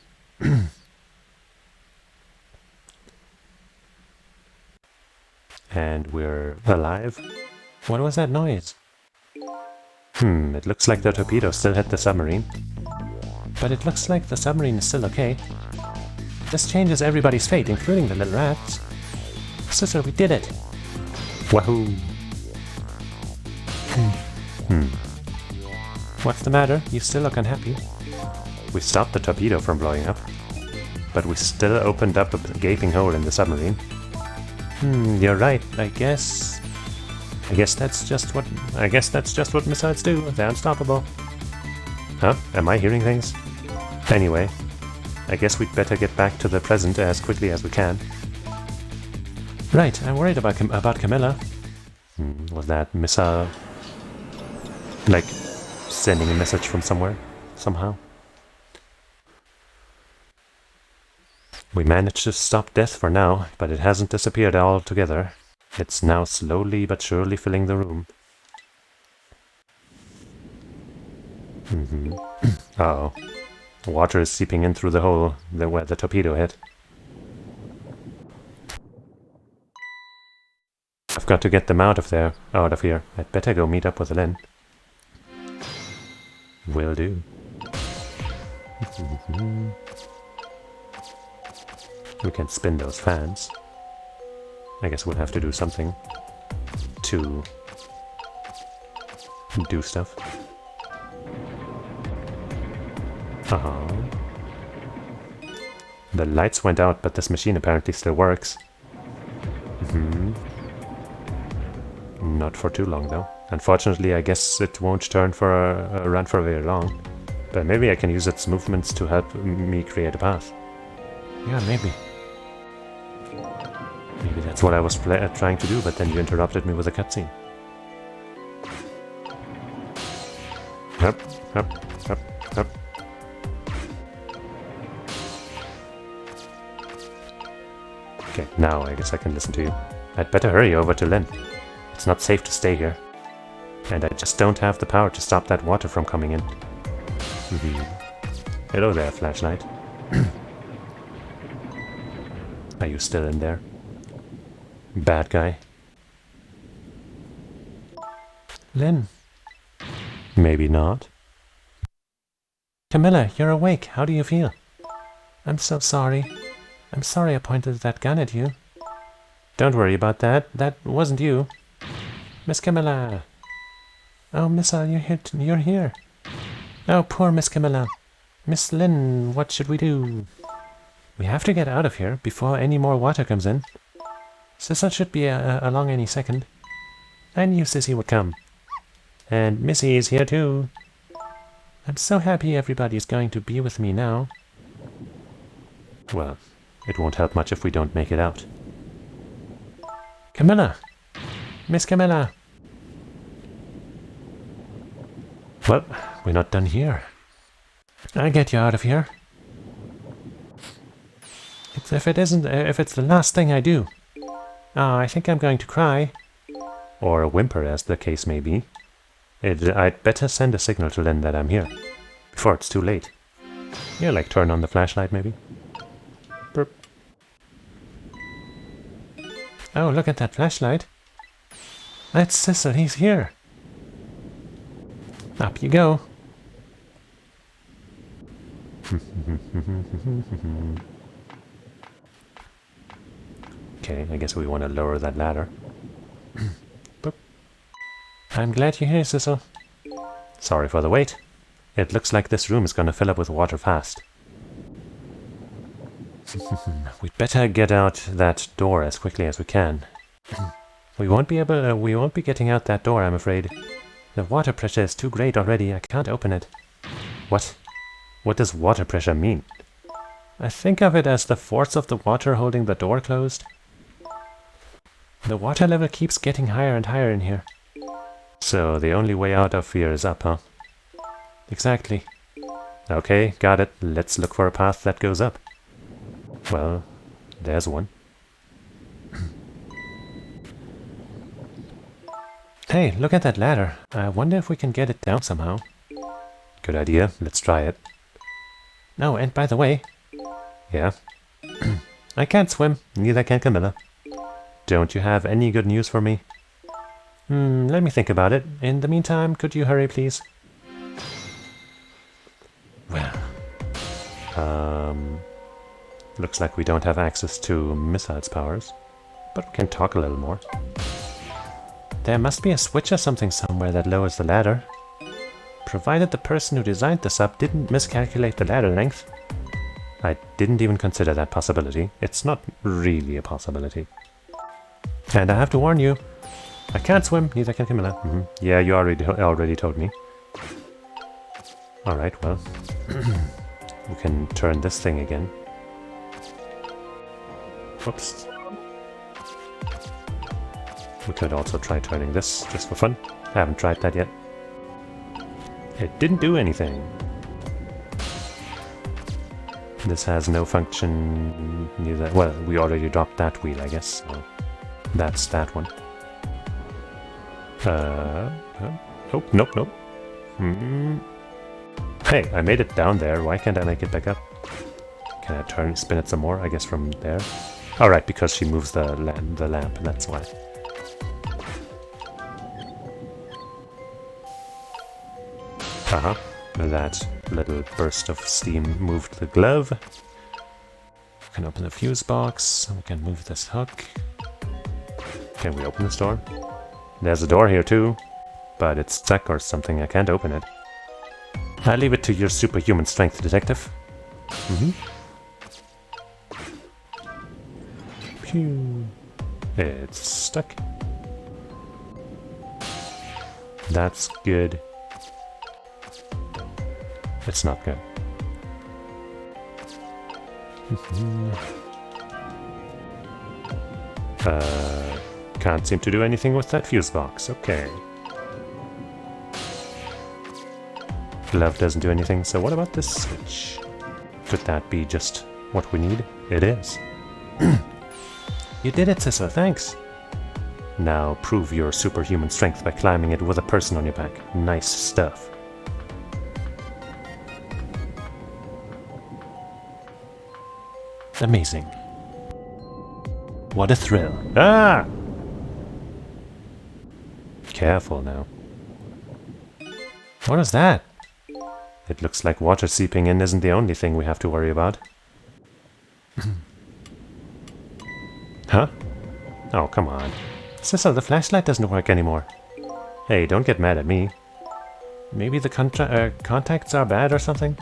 And we're alive. What was that noise? It looks like the torpedo still hit the submarine. But it looks like the submarine is still okay. This changes everybody's fate, including the little rats. Sister, we did it! Wahoo! What's the matter? You still look unhappy. We stopped the torpedo from blowing up, but we still opened up a gaping hole in the submarine. You're right. I guess that's just what missiles do. They're unstoppable. Huh? Am I hearing things? Anyway, I guess we'd better get back to the present as quickly as we can. Right, I'm worried about Camilla. Was that missile like sending a message from somewhere, somehow? We managed to stop death for now, but it hasn't disappeared altogether. It's now slowly but surely filling the room. Uh-oh. Water is seeping in through the hole where the torpedo hit. I've got to get them out of here. I'd better go meet up with Lynn. Will do. We can spin those fans. I guess we'll have to do something to do stuff. The lights went out, but this machine apparently still works. Not for too long, though. Unfortunately, I guess it won't turn for a run for very long. But maybe I can use its movements to help me create a path. Yeah, maybe. Maybe that's what I was trying to do, but then you interrupted me with a cutscene. Up, up, up, up. Okay, now I guess I can listen to you. I'd better hurry over to Lynn. It's not safe to stay here. And I just don't have the power to stop that water from coming in. Hello there, flashlight. Are you still in there? Bad guy? Lynn. Maybe not. Camilla, you're awake. How do you feel? I'm so sorry. I'm sorry I pointed that gun at you. Don't worry about that. That wasn't you. Miss Camilla. Oh, Missile, you're here. Oh, poor Miss Camilla. Miss Lynn, what should we do? We have to get out of here before any more water comes in. Sissel should be along any second. I knew Sissy would come. And Missy is here too. I'm so happy everybody's going to be with me now. Well, it won't help much if we don't make it out. Camilla! Miss Camilla! Well, we're not done here. I'll get you out of here. If it's the last thing I do. Oh, I think I'm going to cry. Or whimper, as the case may be. I'd better send a signal to Lynn that I'm here. Before it's too late. Yeah, like turn on the flashlight, maybe. Burp. Oh, look at that flashlight. That's Sissel, he's here. Up you go. Okay, I guess we want to lower that ladder. Boop. I'm glad you're here, Sissel. Sorry for the wait. It looks like this room is going to fill up with water fast. We'd better get out that door as quickly as we can. We won't be getting out that door, I'm afraid. The water pressure is too great already. I can't open it. What? What does water pressure mean? I think of it as the force of the water holding the door closed. The water level keeps getting higher and higher in here. So the only way out of here is up, huh? Exactly. Okay, got it. Let's look for a path that goes up. Well, there's one. Hey, look at that ladder. I wonder if we can get it down somehow. Good idea. Let's try it. No, and by the way... Yeah? I can't swim. Neither can Camilla. Don't you have any good news for me? Let me think about it. In the meantime, could you hurry, please? Well... Looks like we don't have access to missiles powers. But we can talk a little more. There must be a switch or something somewhere that lowers the ladder. Provided the person who designed the sub didn't miscalculate the ladder length. I didn't even consider that possibility. It's not really a possibility. And I have to warn you, I can't swim, neither can Camilla. Yeah, you already told me. Alright, well, we can turn this thing again. Whoops. We could also try turning this, just for fun. I haven't tried that yet. It didn't do anything. This has no function, neither... Well, we already dropped that wheel, I guess. So that's that one. Oh, nope. Hey, I made it down there. Why can't I make it back up? Can I spin it some more? I guess from there. Alright, because she moves the lamp, that's why. Haha, that little burst of steam moved the glove. We can open the fuse box, we can move this hook. Can we open this door? There's a door here too, but it's stuck or something, I can't open it. I'll leave it to your superhuman strength, detective. Pew. It's stuck. That's good. It's not good. Can't seem to do anything with that fuse box. Okay. glove doesn't do anything, so what about this switch? Could that be just what we need? It is. You did it, Cheesus, thanks. Now prove your superhuman strength by climbing it with a person on your back. Nice stuff. Amazing. What a thrill. Ah! Careful now. What is that? It looks like water seeping in isn't the only thing we have to worry about. Huh? Oh, come on. Cheesus, the flashlight doesn't work anymore. Hey, don't get mad at me. Maybe the contacts are bad or something?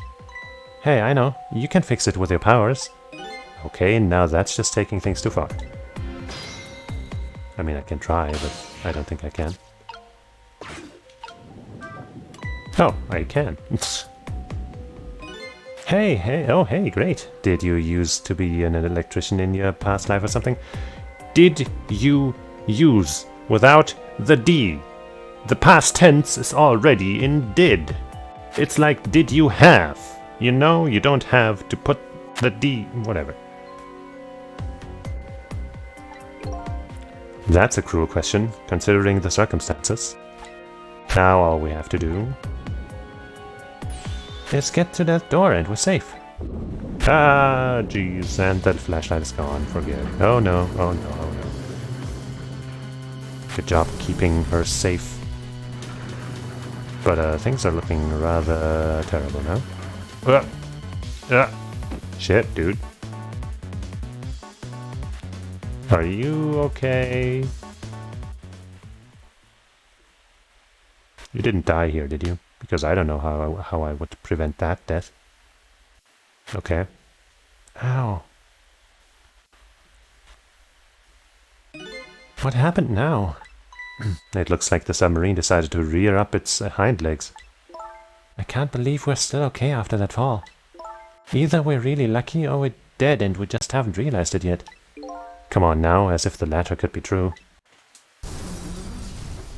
Hey, I know. You can fix it with your powers. Okay, now that's just taking things too far. I mean, I can try, but I don't think I can. Oh, I can. Hey, oh hey, great. Did you used to be an electrician in your past life or something? Did you use without the D? The past tense is already in did. It's like did you have. You know, you don't have to put the D, whatever. That's a cruel question, considering the circumstances. Now all we have to do is get to that door and we're safe. Ah, jeez, and that flashlight is gone for good. Oh no, oh no, oh no. Good job keeping her safe. But things are looking rather terrible now. Shit, dude. Are you okay? You didn't die here, did you? Because I don't know how I would prevent that death. Okay. Ow. What happened now? It looks like the submarine decided to rear up its hind legs. I can't believe we're still okay after that fall. Either we're really lucky or we're dead and we just haven't realized it yet. Come on now, as if the latter could be true.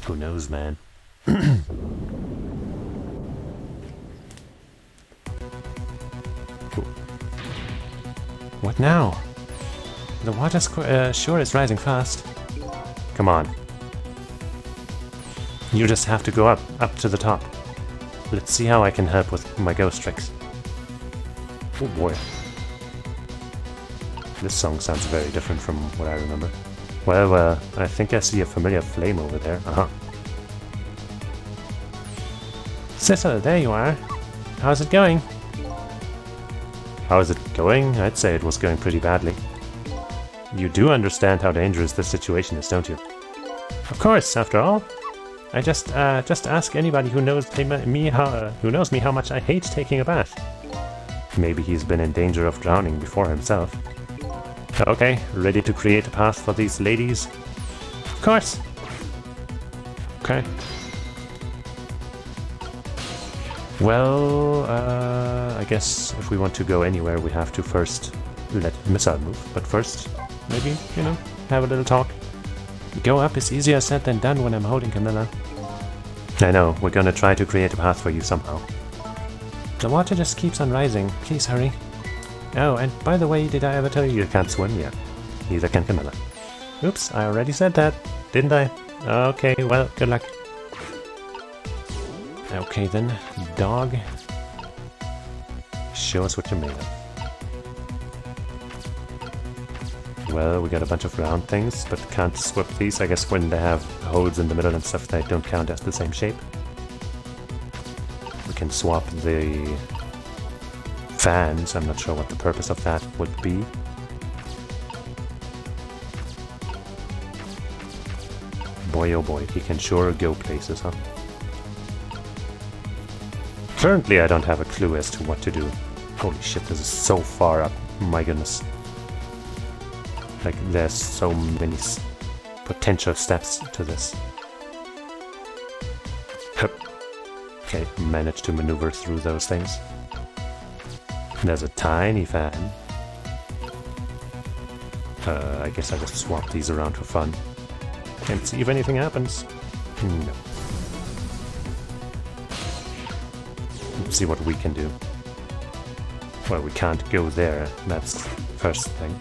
Who knows, man? What now? The water sure is rising fast. Come on. You just have to go up to the top. Let's see how I can help with my ghost tricks. Oh boy. This song sounds very different from what I remember. Well, I think I see a familiar flame over there. Cheesus, there you are. How's it going? How is it going? I'd say it was going pretty badly. You do understand how dangerous this situation is, don't you? Of course, after all. I just ask anybody who knows me how much I hate taking a bath. Maybe he's been in danger of drowning before himself. Okay, ready to create a path for these ladies? Of course. Okay. Well, I guess if we want to go anywhere, we have to first let Missile move. But first, maybe, you know, have a little talk. Go up is easier said than done when I'm holding Camilla. I know, we're gonna try to create a path for you somehow. The water just keeps on rising. Please hurry. Oh, and by the way, did I ever tell you you can't swim? Yeah. Neither can Camilla. Oops, I already said that, didn't I? Okay, well, good luck. Okay then, dog. Show us what you're made of. Well, we got a bunch of round things, but can't swap these. I guess when they have holes in the middle and stuff, they don't count as the same shape. We can swap the fans. I'm not sure what the purpose of that would be. Boy oh boy, he can sure go places, huh? Currently I don't have a clue as to what to do. Holy shit, this is so far up. My goodness. Like, there's so many potential steps to this. Okay, managed to maneuver through those things. There's a tiny fan. I guess I just swap these around for fun. And see if anything happens. No. see what we can do. Well, we can't go there, that's the first thing.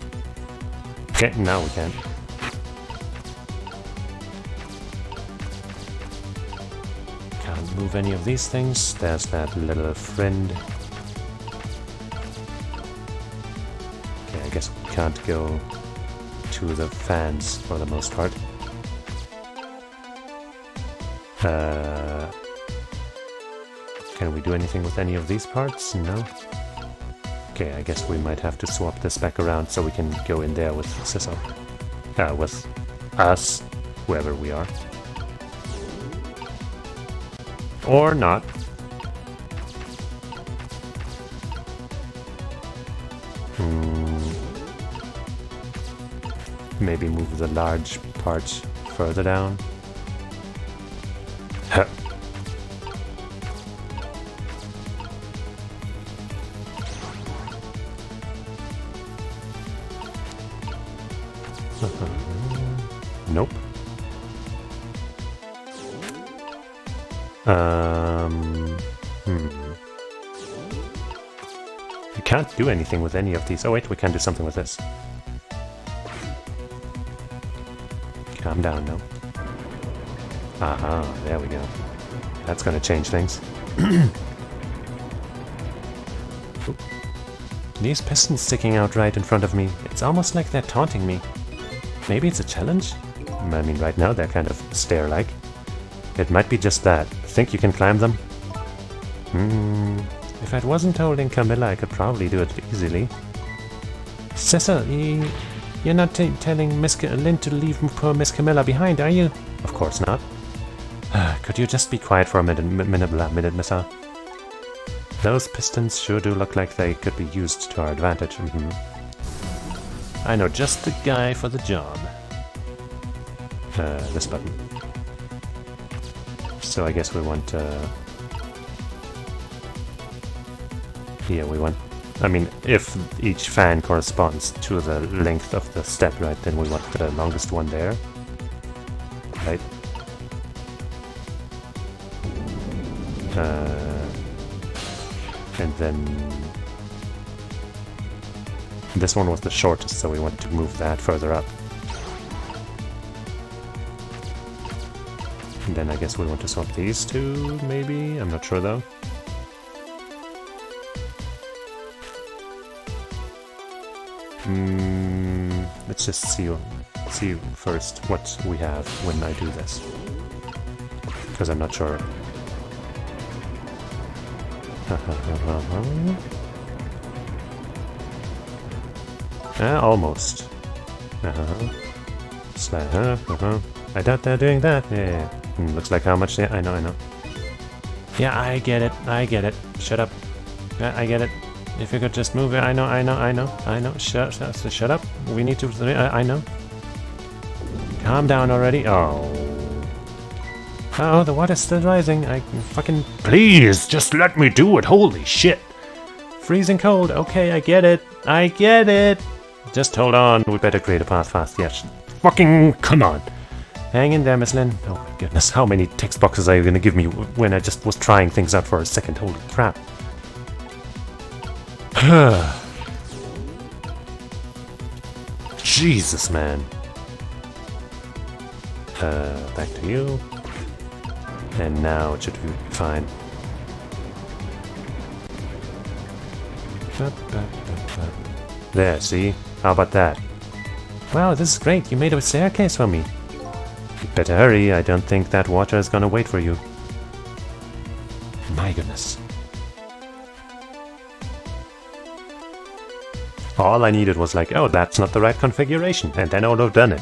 Okay, now we can. Can't move any of these things. There's that little friend. Okay, I guess we can't go to the fans for the most part. Can we do anything with any of these parts? No. Okay, I guess we might have to swap this back around so we can go in there with Cheesus. With us, whoever we are. Or not. Maybe move the large parts further down. Huh. Nope. We can't do anything with any of these. Oh wait, we can do something with this. Calm down, no. Aha, there we go. That's gonna change things. These pistons sticking out right in front of me. It's almost like they're taunting me. Maybe it's a challenge? I mean, right now they're kind of stare-like. It might be just that. Think you can climb them? If I wasn't holding Camilla, I could probably do it easily. Cecil, you're not telling Miss Lynn to leave poor Miss Camilla behind, are you? Of course not. Could you just be quiet for a minute, Missa? Those pistons sure do look like they could be used to our advantage. I know just the guy for the job. This button. So I guess we want, yeah, we want... I mean, if each fan corresponds to the length of the step, right, then we want the longest one there. Right? And then... this one was the shortest, so we want to move that further up. And then I guess we want to swap these two, maybe? I'm not sure though. Let's just see first what we have when I do this. Because I'm not sure. Almost. I doubt they're doing that. Yeah. Looks like how much they... I know. Yeah, I get it. Shut up. Yeah, I get it. If you could just move it. I know. Shut up. We need to... I know. Calm down already. Oh, the water's still rising. I fucking... Please, just let me do it. Holy shit. Freezing cold. Okay, I get it. Just hold on. We better create a path fast. Yes. Fucking... Come on. Hang in there, Miss Lynn. Oh my goodness, how many text boxes are you gonna give me when I just was trying things out for a second? Holy crap. Jesus, man. Back to you. And now it should be fine. There, see? How about that? Wow, this is great. You made a staircase for me. You'd better hurry. I don't think that water is gonna wait for you. My goodness. All I needed was like, oh, that's not the right configuration, and then I would have done it.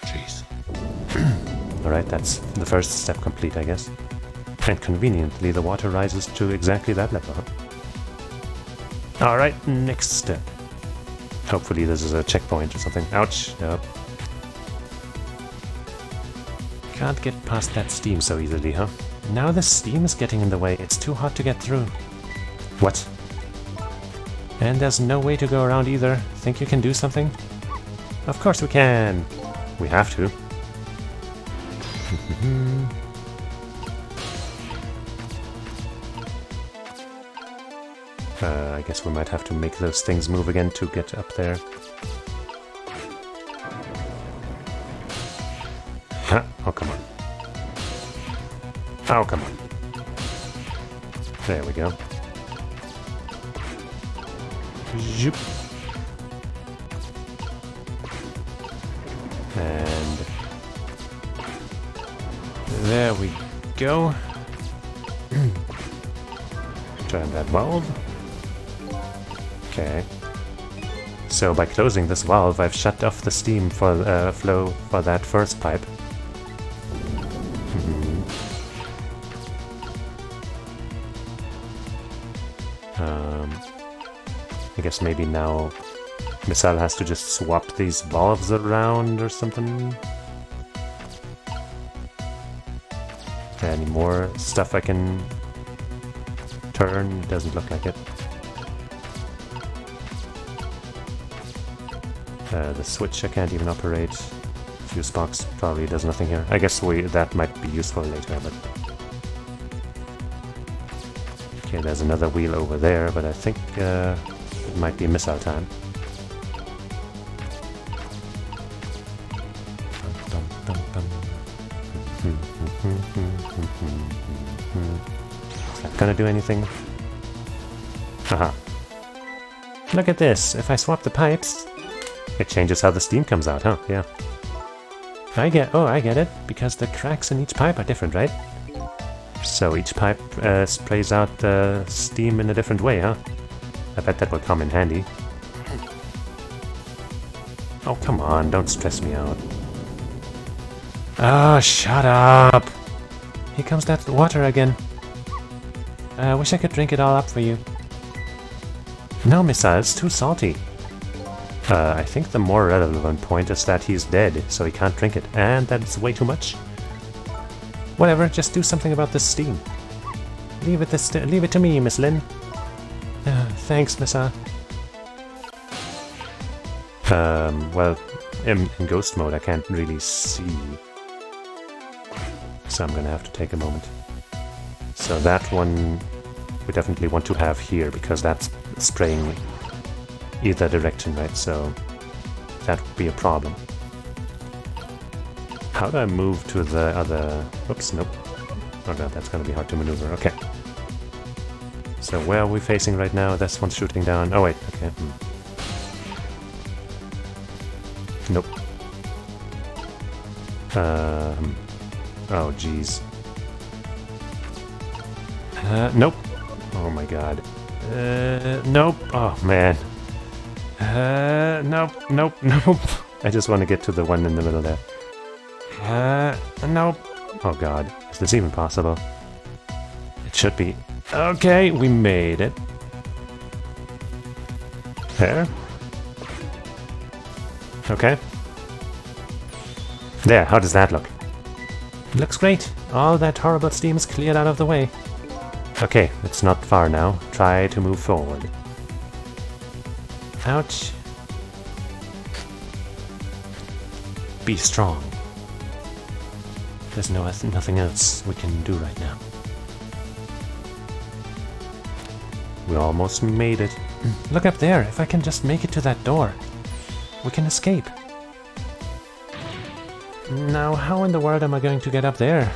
Jeez. Alright, that's the first step complete, I guess. And conveniently, the water rises to exactly that level. Alright, next step. Hopefully this is a checkpoint or something. Ouch. Yep. Can't get past that steam so easily, huh? Now the steam is getting in the way. It's too hot to get through. What? And there's no way to go around either. Think you can do something? Of course we can! We have to. I guess we might have to make those things move again to get up there. Huh. Oh, come on. Oh, come on. There we go. Zoop. And there we go. Turn that valve. Okay. So by closing this valve, I've shut off the steam for flow for that first pipe. I guess maybe now Missile has to just swap these valves around or something. Any more stuff I can turn? Doesn't look like it. The switch I can't even operate. Fuse box probably does nothing here. I guess that might be useful later, but... Okay, there's another wheel over there, but I think it might be missile time. Is that gonna do anything? Haha. Look at this! If I swap the pipes, it changes how the steam comes out, huh? Yeah. I get it, because the cracks in each pipe are different, right? So each pipe sprays out the steam in a different way, huh? I bet that will come in handy. Oh, come on, don't stress me out. Ah, shut up! Here comes that water again. I wish I could drink it all up for you. No, Missile, it's too salty. I think the more relevant point is that he's dead, so he can't drink it, and that's way too much. Whatever, just do something about this steam. Leave it to me, Miss Lynn. Thanks, Missa. Well, in ghost mode I can't really see. So I'm gonna have to take a moment. So that one we definitely want to have here, because that's spraying either direction, right? So that would be a problem. How do I move to the other... Oops, nope. Oh no, that's gonna be hard to maneuver. Okay. So where are we facing right now? This one's shooting down. Oh wait, okay. Nope. Oh jeez. Nope. Oh my god. Nope. Oh man. Nope, nope, nope. I just want to get to the one in the middle there. Nope. Oh god. Is this even possible? It should be. Okay, we made it. There. Okay. There, how does that look? Looks great. All that horrible steam is cleared out of the way. Okay, it's not far now. Try to move forward. Ouch. Be strong. There's nothing else we can do right now. We almost made it. Look up there. If I can just make it to that door, we can escape. Now, how in the world am I going to get up there?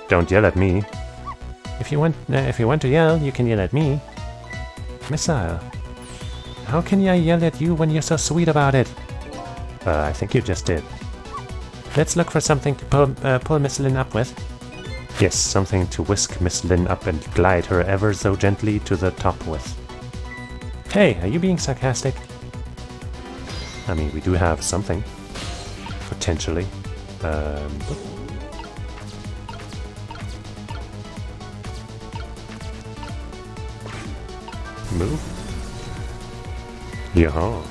Don't yell at me. If you want to yell, you can yell at me. Missile. How can I yell at you when you're so sweet about it? I think you just did. Let's look for something to pull Miss Lynn up with. Yes, something to whisk Miss Lynn up and glide her ever so gently to the top with. Hey, are you being sarcastic? I mean, we do have something. Potentially. Move. Yo.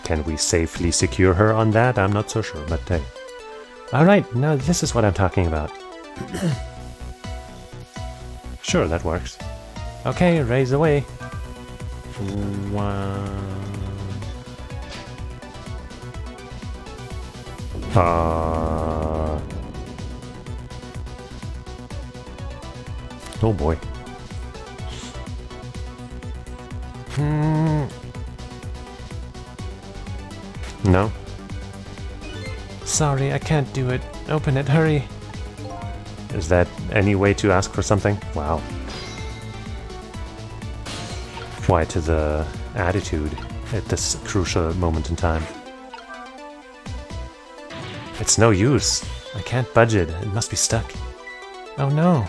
Can we safely secure her on that? I'm not so sure, but hey. Alright, now this is what I'm talking about. Sure, that works. Okay, raise away. 1... Oh boy. No? Sorry, I can't do it. Open it, hurry. Is that any way to ask for something? Wow. Why to the attitude at this crucial moment in time? It's no use. I can't budge it. It must be stuck. Oh no.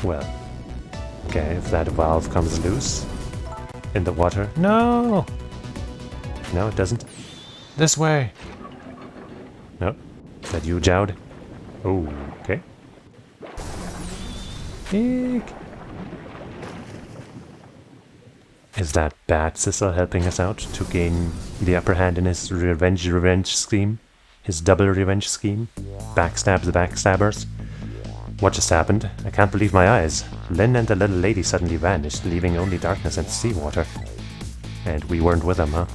Well, okay, if that valve comes loose in the water. No! No, it doesn't. This way. No. Is that you, Jowd? Oh, okay. Eek. Is that bad Sissel helping us out to gain the upper hand in his revenge scheme? His double revenge scheme? Backstab the backstabbers? What just happened? I can't believe my eyes. Lynn and the little lady suddenly vanished, leaving only darkness and seawater. And we weren't with them, huh?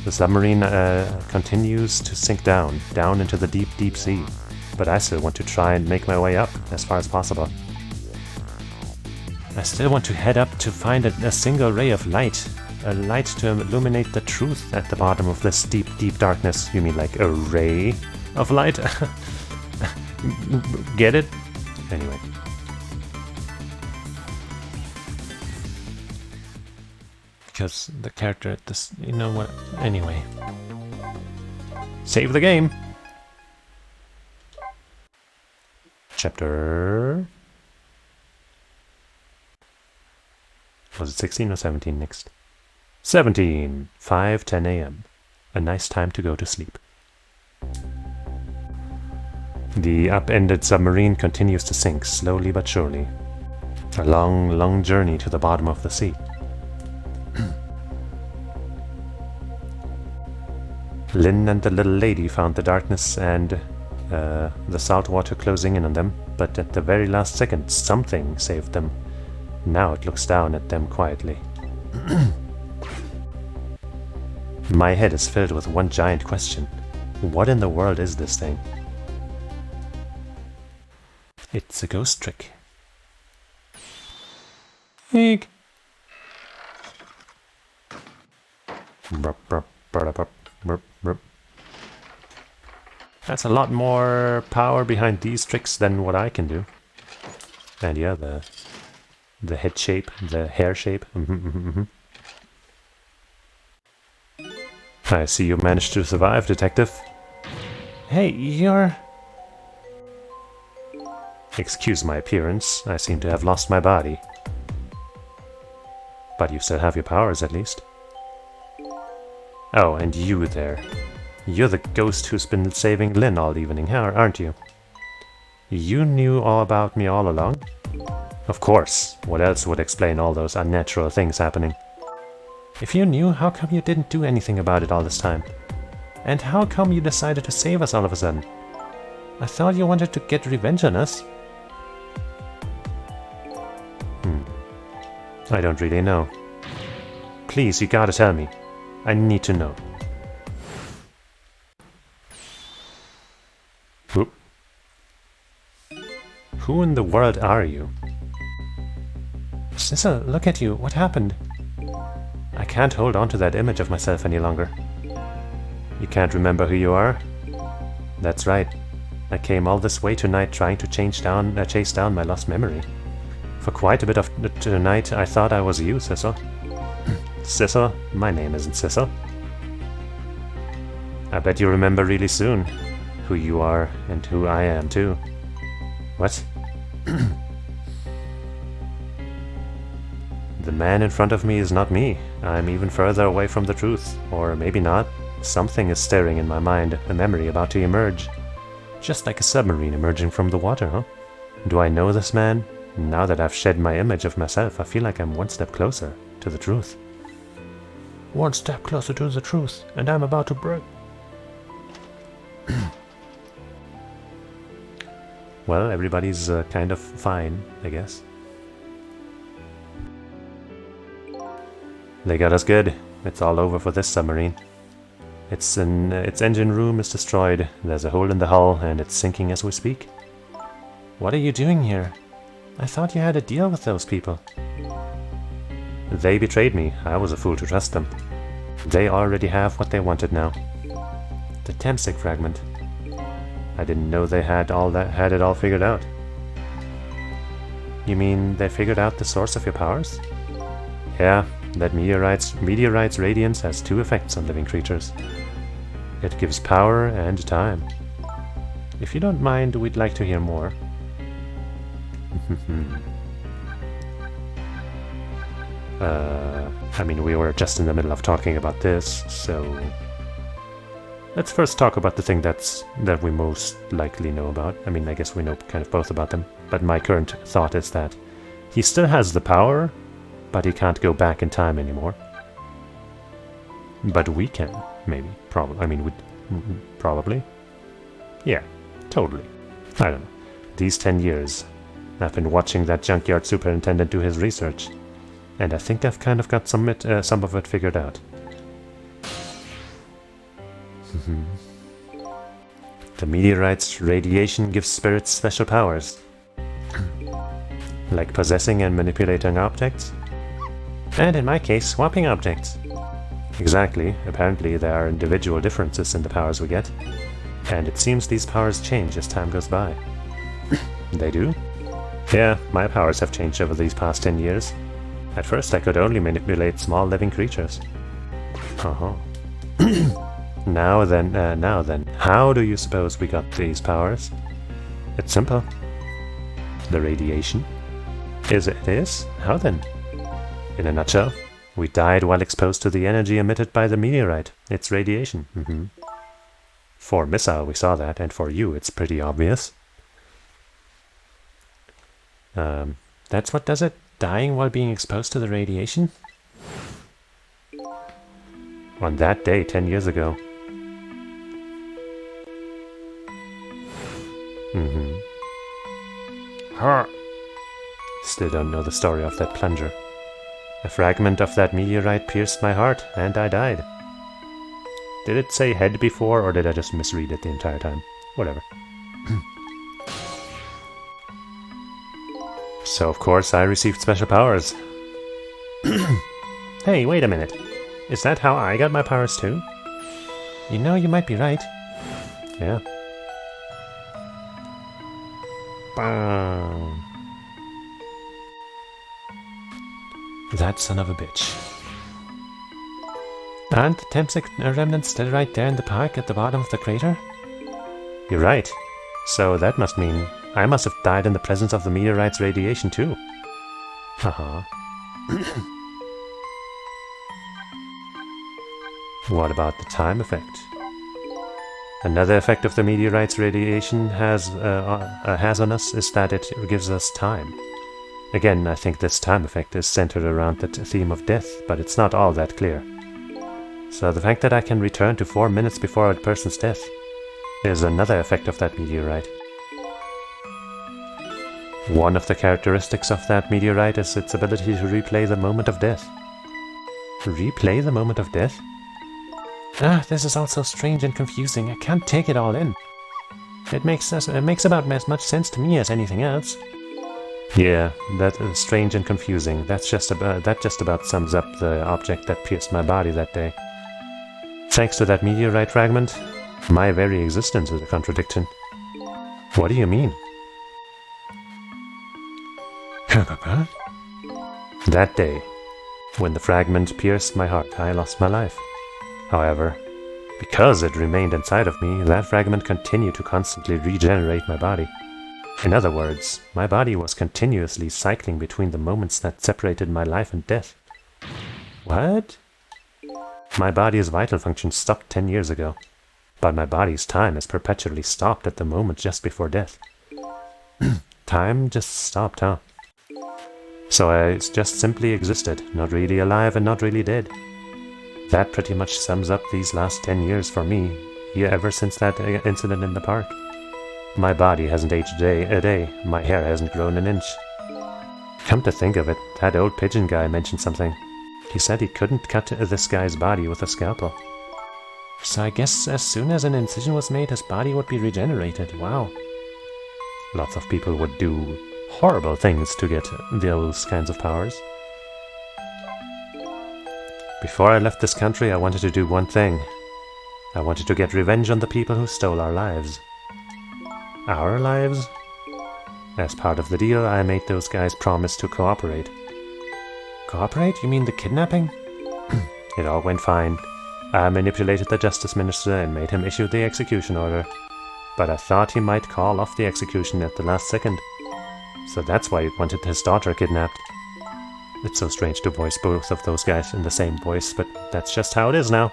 The submarine continues to sink down into the deep, deep sea. But I still want to try and make my way up as far as possible. I still want to head up to find a single ray of light. A light to illuminate the truth at the bottom of this deep, deep darkness. You mean like a ray of light? Get it? Anyway. Because the character at this... You know what? Anyway. Save the game! Chapter... Was it 16 or 17 next? 17! 5:10 a.m. A nice time to go to sleep. The upended submarine continues to sink, slowly but surely. A long, long journey to the bottom of the sea. Lynn and the little lady found the darkness and the salt water closing in on them, but at the very last second something saved them. Now it looks down at them quietly. My head is filled with one giant question. What in the world is this thing? It's a ghost trick. Eek. That's a lot more power behind these tricks than what I can do. And yeah, the head shape, the hair shape. I see you managed to survive, detective. Hey, you're... Excuse my appearance, I seem to have lost my body. But you still have your powers, at least. Oh, and you there. You're the ghost who's been saving Lynn all evening, aren't you? You knew all about me all along? Of course. What else would explain all those unnatural things happening? If you knew, how come you didn't do anything about it all this time? And how come you decided to save us all of a sudden? I thought you wanted to get revenge on us. I don't really know. Please, you gotta tell me. I need to know. Who in the world are you? Sissel, look at you. What happened? I can't hold on to that image of myself any longer. You can't remember who you are? That's right. I came all this way tonight trying to chase down my lost memory. For quite a bit of tonight, I thought I was you, Sissel. Sissel? My name isn't Sissel. I bet you remember really soon who you are and who I am too. What? The man in front of me is not me. I'm even further away from the truth. Or maybe not. Something is stirring in my mind, a memory about to emerge. Just like a submarine emerging from the water, huh? Do I know this man? Now that I've shed my image of myself, I feel like I'm one step closer to the truth. One step closer to the truth, and I'm about to break. Well, everybody's kind of fine, I guess. They got us good. It's all over for this submarine. Its engine room is destroyed. There's a hole in the hull, and it's sinking as we speak. What are you doing here? I thought you had a deal with those people. They betrayed me. I was a fool to trust them. They already have what they wanted now. The Temsik fragment. I didn't know they had it all figured out. You mean they figured out the source of your powers? Yeah, that meteorite's radiance has two effects on living creatures. It gives power and time. If you don't mind, we'd like to hear more. I mean, we were just in the middle of talking about this, so... Let's first talk about the thing that we most likely know about. I mean, I guess we know kind of both about them, but my current thought is that he still has the power, but he can't go back in time anymore. But we can, maybe, probably. I mean, probably. Yeah, totally. I don't know. These 10 years, I've been watching that junkyard superintendent do his research, and I think I've kind of got some of it figured out. The meteorite's radiation gives spirits special powers. Like possessing and manipulating objects. And in my case, swapping objects. Exactly. Apparently there are individual differences in the powers we get. And it seems these powers change as time goes by. They do? Yeah, my powers have changed over these past 10 years. At first I could only manipulate small living creatures. Now then, how do you suppose we got these powers? It's simple. The radiation. It is? How then? In a nutshell, we died while exposed to the energy emitted by the meteorite. It's radiation. For Missile we saw that, and for you it's pretty obvious. That's what does it? Dying while being exposed to the radiation? On that day, 10 years ago. Still don't know the story of that plunger. A fragment of that meteorite pierced my heart, and I died. Did it say head before, or did I just misread it the entire time? Whatever. So of course I received special powers. Hey, wait a minute. Is that how I got my powers too? You know, you might be right. Yeah. Bam. That son of a bitch. And the Temsik remnant's still right there in the park at the bottom of the crater? You're right. So that must mean I must have died in the presence of the meteorite's radiation too. Haha. What about the time effect? Another effect of the meteorite's radiation has on us is that it gives us time. Again, I think this time effect is centered around the theme of death, but it's not all that clear. So the fact that I can return to 4 minutes before a person's death is another effect of that meteorite. One of the characteristics of that meteorite is its ability to replay the moment of death. Replay the moment of death? This is all so strange and confusing. I can't take it all in. It makes about as much sense to me as anything else. Yeah, that is strange and confusing. That just about sums up the object that pierced my body that day. Thanks to that meteorite fragment, my very existence is a contradiction. What do you mean? That day, when the fragment pierced my heart, I lost my life. However, because it remained inside of me, that fragment continued to constantly regenerate my body. In other words, my body was continuously cycling between the moments that separated my life and death. What? My body's vital function stopped 10 years ago, but my body's time is perpetually stopped at the moment just before death. Time just stopped, huh? So I just simply existed, not really alive and not really dead. That pretty much sums up these last 10 years for me, ever since that incident in the park. My body hasn't aged a day, my hair hasn't grown an inch. Come to think of it, that old pigeon guy mentioned something. He said he couldn't cut this guy's body with a scalpel. So I guess as soon as an incision was made, his body would be regenerated. Wow. Lots of people would do horrible things to get those kinds of powers. Before I left this country, I wanted to do one thing. I wanted to get revenge on the people who stole our lives. Our lives? As part of the deal, I made those guys promise to cooperate. Cooperate? You mean the kidnapping? It all went fine. I manipulated the justice minister and made him issue the execution order. But I thought he might call off the execution at the last second. So that's why he wanted his daughter kidnapped. It's so strange to voice both of those guys in the same voice, but that's just how it is now.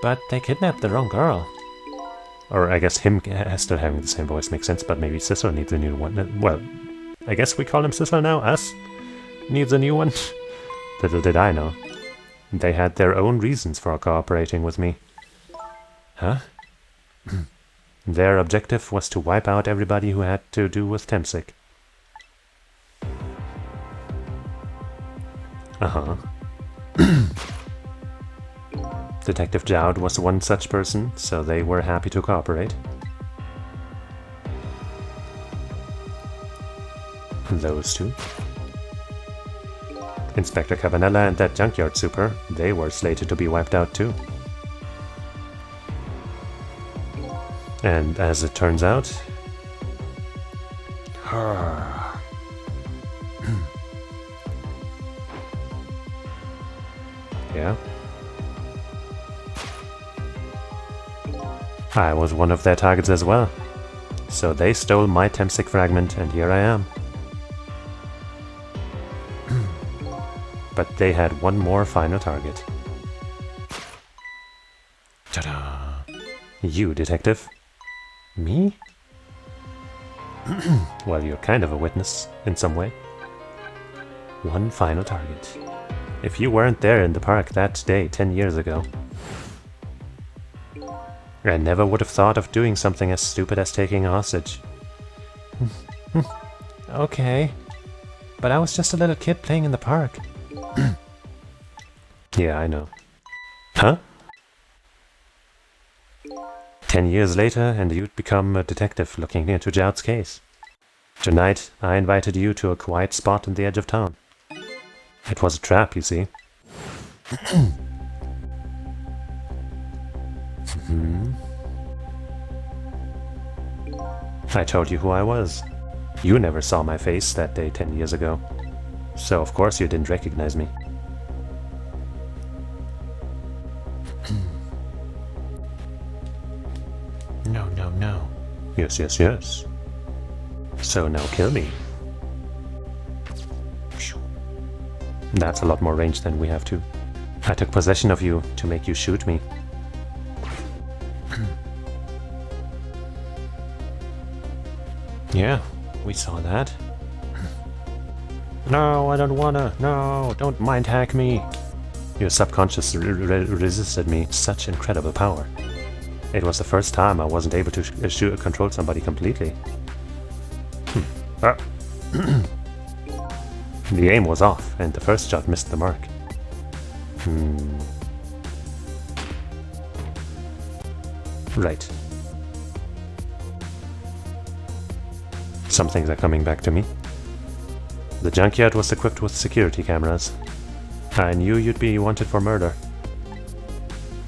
But they kidnapped the wrong girl. Or I guess him still having the same voice makes sense, but maybe Sissel needs a new one. Well, I guess we call him Sissel now. Us needs a new one. Little did I know. They had their own reasons for cooperating with me. Huh? Their objective was to wipe out everybody who had to do with Temsic. Uh-huh. Detective Jowd was one such person, so they were happy to cooperate. Those two. Inspector Cabanella and that junkyard super, they were slated to be wiped out too. And as it turns out... yeah? I was one of their targets as well. So they stole my Temsic fragment, and here I am. But they had one more final target. Ta-da! You, detective. Me? Well, you're kind of a witness, in some way. One final target. If you weren't there in the park that day 10 years ago, I never would have thought of doing something as stupid as taking a hostage. Okay. But I was just a little kid playing in the park. Yeah, I know. Huh? 10 years later, and you'd become a detective looking into Jowd's case. Tonight, I invited you to a quiet spot on the edge of town. It was a trap, you see. I told you who I was. You never saw my face that day 10 years ago. So of course you didn't recognize me. No, no, no. Yes, yes, yes. So now kill me. That's a lot more range than we have to. I took possession of you to make you shoot me. Yeah, we saw that. No, I don't wanna. No, don't mind hack me. Your subconscious resisted me. Such incredible power. It was the first time I wasn't able to control somebody completely. The aim was off, and the first shot missed the mark. Right. Some things are coming back to me. The junkyard was equipped with security cameras. I knew you'd be wanted for murder.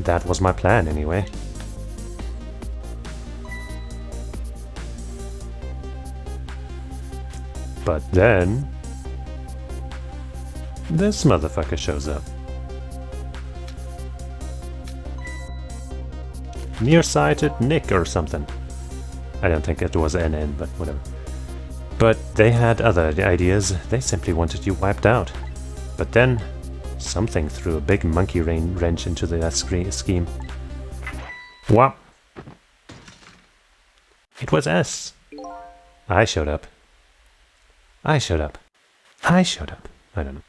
That was my plan, anyway. But then... this motherfucker shows up. Nearsighted Nick or something. I don't think it was NN, but whatever. But they had other ideas. They simply wanted you wiped out. But then, something threw a big monkey wrench into the scheme. Whop! It was S. I showed up. I showed up. I showed up. I don't know.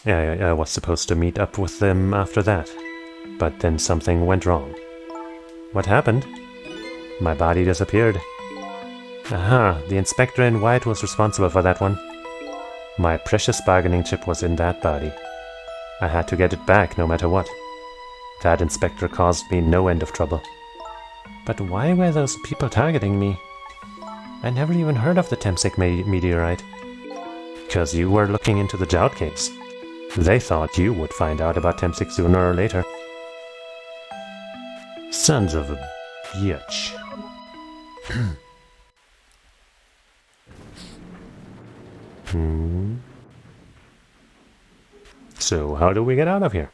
Yeah, I was supposed to meet up with them after that. But then something went wrong. What happened? My body disappeared. Aha, the inspector in white was responsible for that one. My precious bargaining chip was in that body. I had to get it back no matter what. That inspector caused me no end of trouble. But why were those people targeting me? I never even heard of the Temsik meteorite. Because you were looking into the Jout case. They thought you would find out about Temsik sooner or later. Sons of a bitch. So how do we get out of here?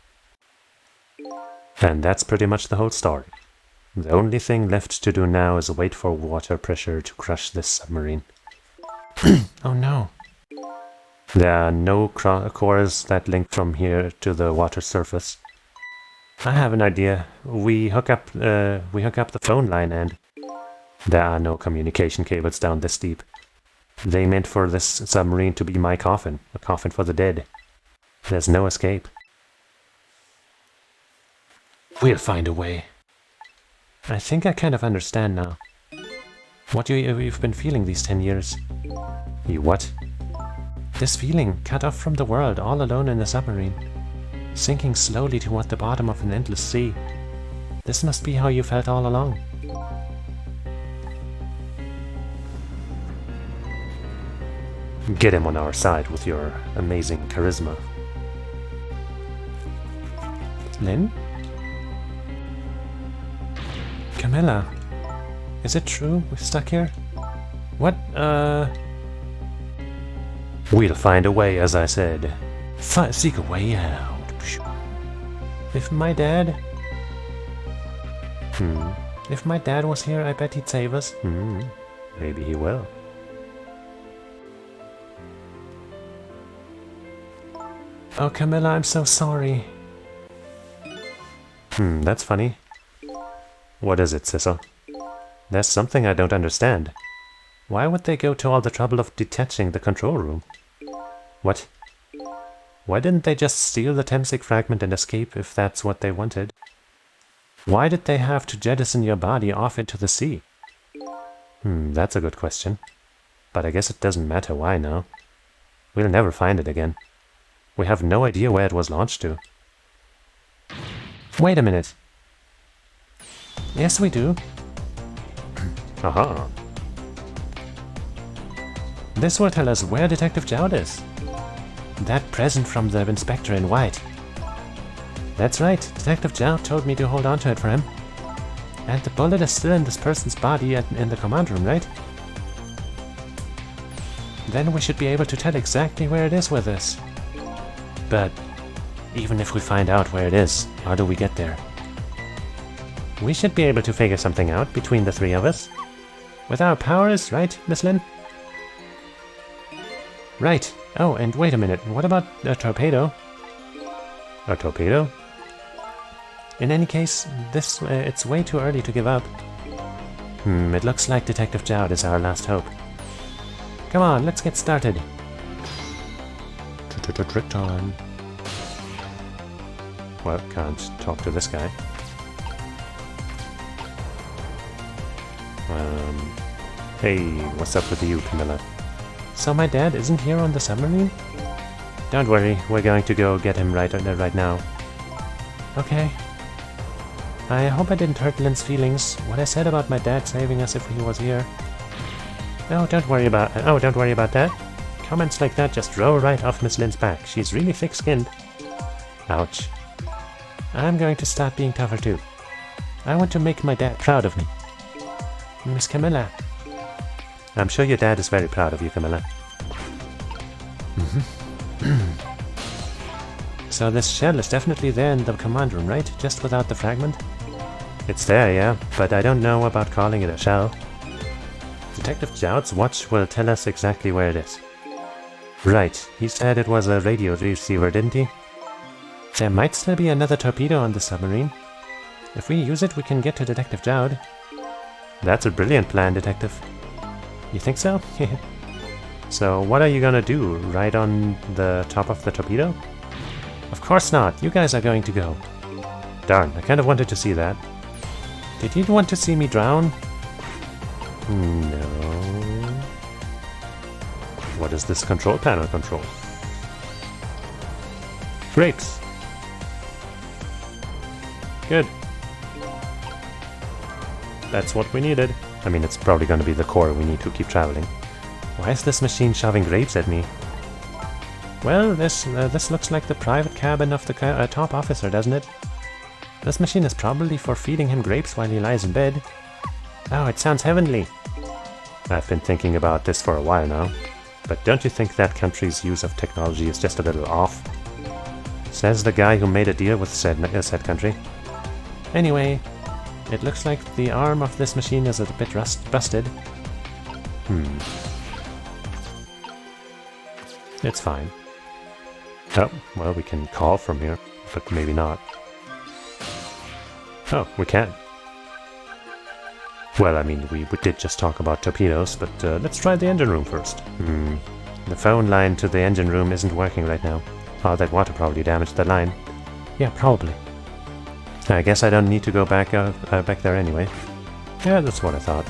And that's pretty much the whole story. The only thing left to do now is wait for water pressure to crush this submarine. Oh no. There are no cores that link from here to the water surface. I have an idea. We hook up the phone line and there are no communication cables down this deep. They meant for this submarine to be my coffin, a coffin for the dead. There's no escape. We'll find a way. I think I kind of understand now. What you've been feeling these 10 years. You what? This feeling, cut off from the world, all alone in a submarine. Sinking slowly toward the bottom of an endless sea. This must be how you felt all along. Get him on our side with your amazing charisma. Lynn? Camilla? Is it true we're stuck here? What, We'll find a way, as I said. Seek a way out. If my dad... If my dad was here, I bet he'd save us. Maybe he will. Oh, Camilla, I'm so sorry. That's funny. What is it, Sissel? There's something I don't understand. Why would they go to all the trouble of detaching the control room? What? Why didn't they just steal the Temsik fragment and escape if that's what they wanted? Why did they have to jettison your body off into the sea? That's a good question. But I guess it doesn't matter why now. We'll never find it again. We have no idea where it was launched to. Wait a minute. Yes, we do. Aha. This will tell us where Detective Jout is. That present from the inspector in white. That's right, Detective Jout told me to hold on to it for him. And the bullet is still in this person's body in the command room, right? Then we should be able to tell exactly where it is with this. But even if we find out where it is, how do we get there? We should be able to figure something out between the three of us. With our powers, right, Miss Lynn? Right. Oh, and wait a minute. What about a torpedo? A torpedo? In any case, it's way too early to give up. It looks like Detective Jout is our last hope. Come on, let's get started. Trick time. Well, can't talk to this guy. Hey, what's up with you, Camilla? So my dad isn't here on the submarine? Don't worry, we're going to go get him right now. Okay. I hope I didn't hurt Lynn's feelings. What I said about my dad saving us if he was here. Don't worry about that. Comments like that just roll right off Miss Lynn's back. She's really thick-skinned. Ouch. I'm going to start being tougher too. I want to make my dad proud of me. Miss Camilla. I'm sure your dad is very proud of you, Camilla. So this shell is definitely there in the command room, right? Just without the fragment? It's there, yeah, but I don't know about calling it a shell. Detective Jout's watch will tell us exactly where it is. Right, he said it was a radio receiver, didn't he? There might still be another torpedo on the submarine. If we use it, we can get to Detective Jout. That's a brilliant plan, Detective. You think so? So what are you gonna do? Ride on the top of the torpedo? Of course not. You guys are going to go. Darn, I kind of wanted to see that. Did you want to see me drown? No. What does this control panel control? Brakes. Good. That's what we needed. I mean, it's probably going to be the core we need to keep traveling. Why is this machine shoving grapes at me? Well, this looks like the private cabin of the top officer, doesn't it? This machine is probably for feeding him grapes while he lies in bed. Oh, it sounds heavenly. I've been thinking about this for a while now, but don't you think that country's use of technology is just a little off? Says the guy who made a deal with said country. Anyway, it looks like the arm of this machine is a bit busted. It's fine. Oh, well, we can call from here, but maybe not. Oh, we can. Well, I mean, we did just talk about torpedoes, but let's try the engine room first. The phone line to the engine room isn't working right now. Oh, that water probably damaged the line. Yeah, probably. I guess I don't need to go back there anyway. Yeah, that's what I thought.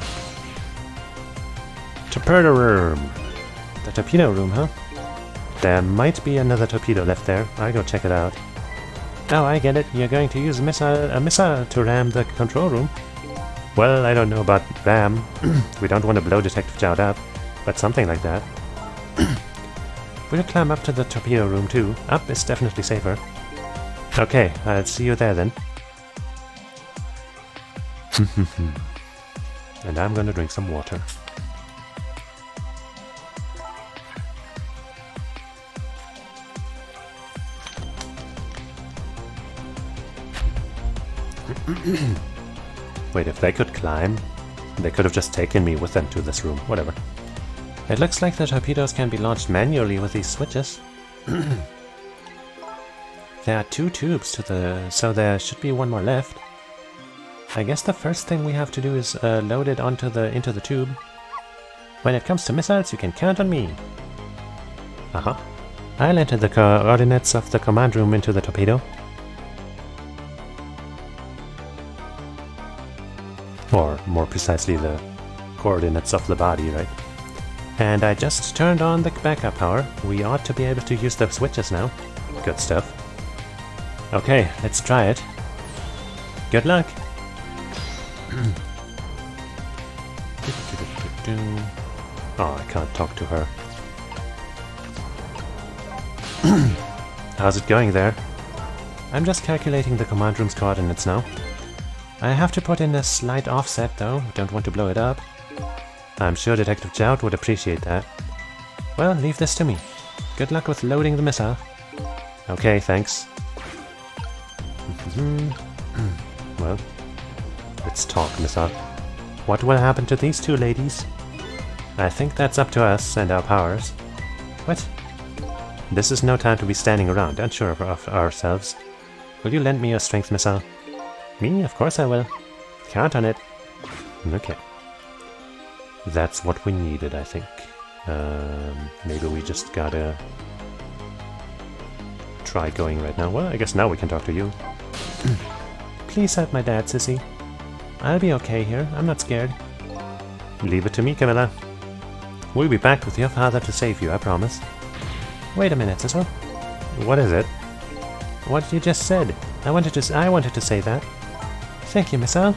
Torpedo room! The torpedo room, huh? There might be another torpedo left there. I'll go check it out. Oh, I get it. You're going to use a missile to ram the control room. Well, I don't know about ram. We don't want to blow Detective Jout up, but something like that. We'll climb up to the torpedo room too. Up is definitely safer. Okay, I'll see you there then. And I'm gonna drink some water. Wait, if they could climb, they could have just taken me with them to this room. Whatever. It looks like the torpedoes can be launched manually with these switches. There are 2 tubes so there should be 1 more left. I guess the first thing we have to do is load it into the tube. When it comes to missiles, you can count on me. I'll enter the coordinates of the command room into the torpedo. Or, more precisely, the coordinates of the body, right? And I just turned on the backup power. We ought to be able to use the switches now. Good stuff. Okay, let's try it. Good luck! Oh, I can't talk to her. How's it going there? I'm just calculating the command room's coordinates now. I have to put in a slight offset though, don't want to blow it up. I'm sure Detective Jout would appreciate that. Well, leave this to me. Good luck with loading the missile. Okay, thanks. Well, let's talk, missile. What will happen to these 2 ladies? I think that's up to us and our powers. What? This is no time to be standing around, unsure of ourselves. Will you lend me your strength, missile? Me? Of course I will. Count on it. Okay. That's what we needed, I think. Maybe we just gotta try going right now. Well, I guess now we can talk to you. Please help my dad, sissy. I'll be okay here. I'm not scared. Leave it to me, Camilla. We'll be back with your father to save you, I promise. Wait a minute, Cecil. What is it? What you just said. I wanted to say that. Thank you, Missile.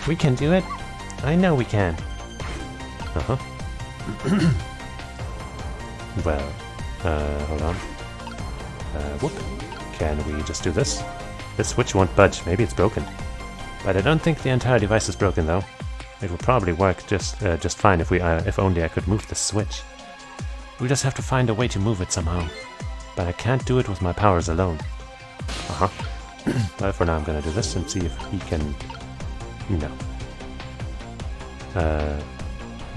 We can do it. I know we can. Well, hold on. Whoop. Can we just do this? This switch won't budge. Maybe it's broken. But I don't think the entire device is broken, though. It will probably work just fine if only I could move the switch. We'll just have to find a way to move it somehow. But I can't do it with my powers alone. Well, for now I'm gonna do this and see if he can... No.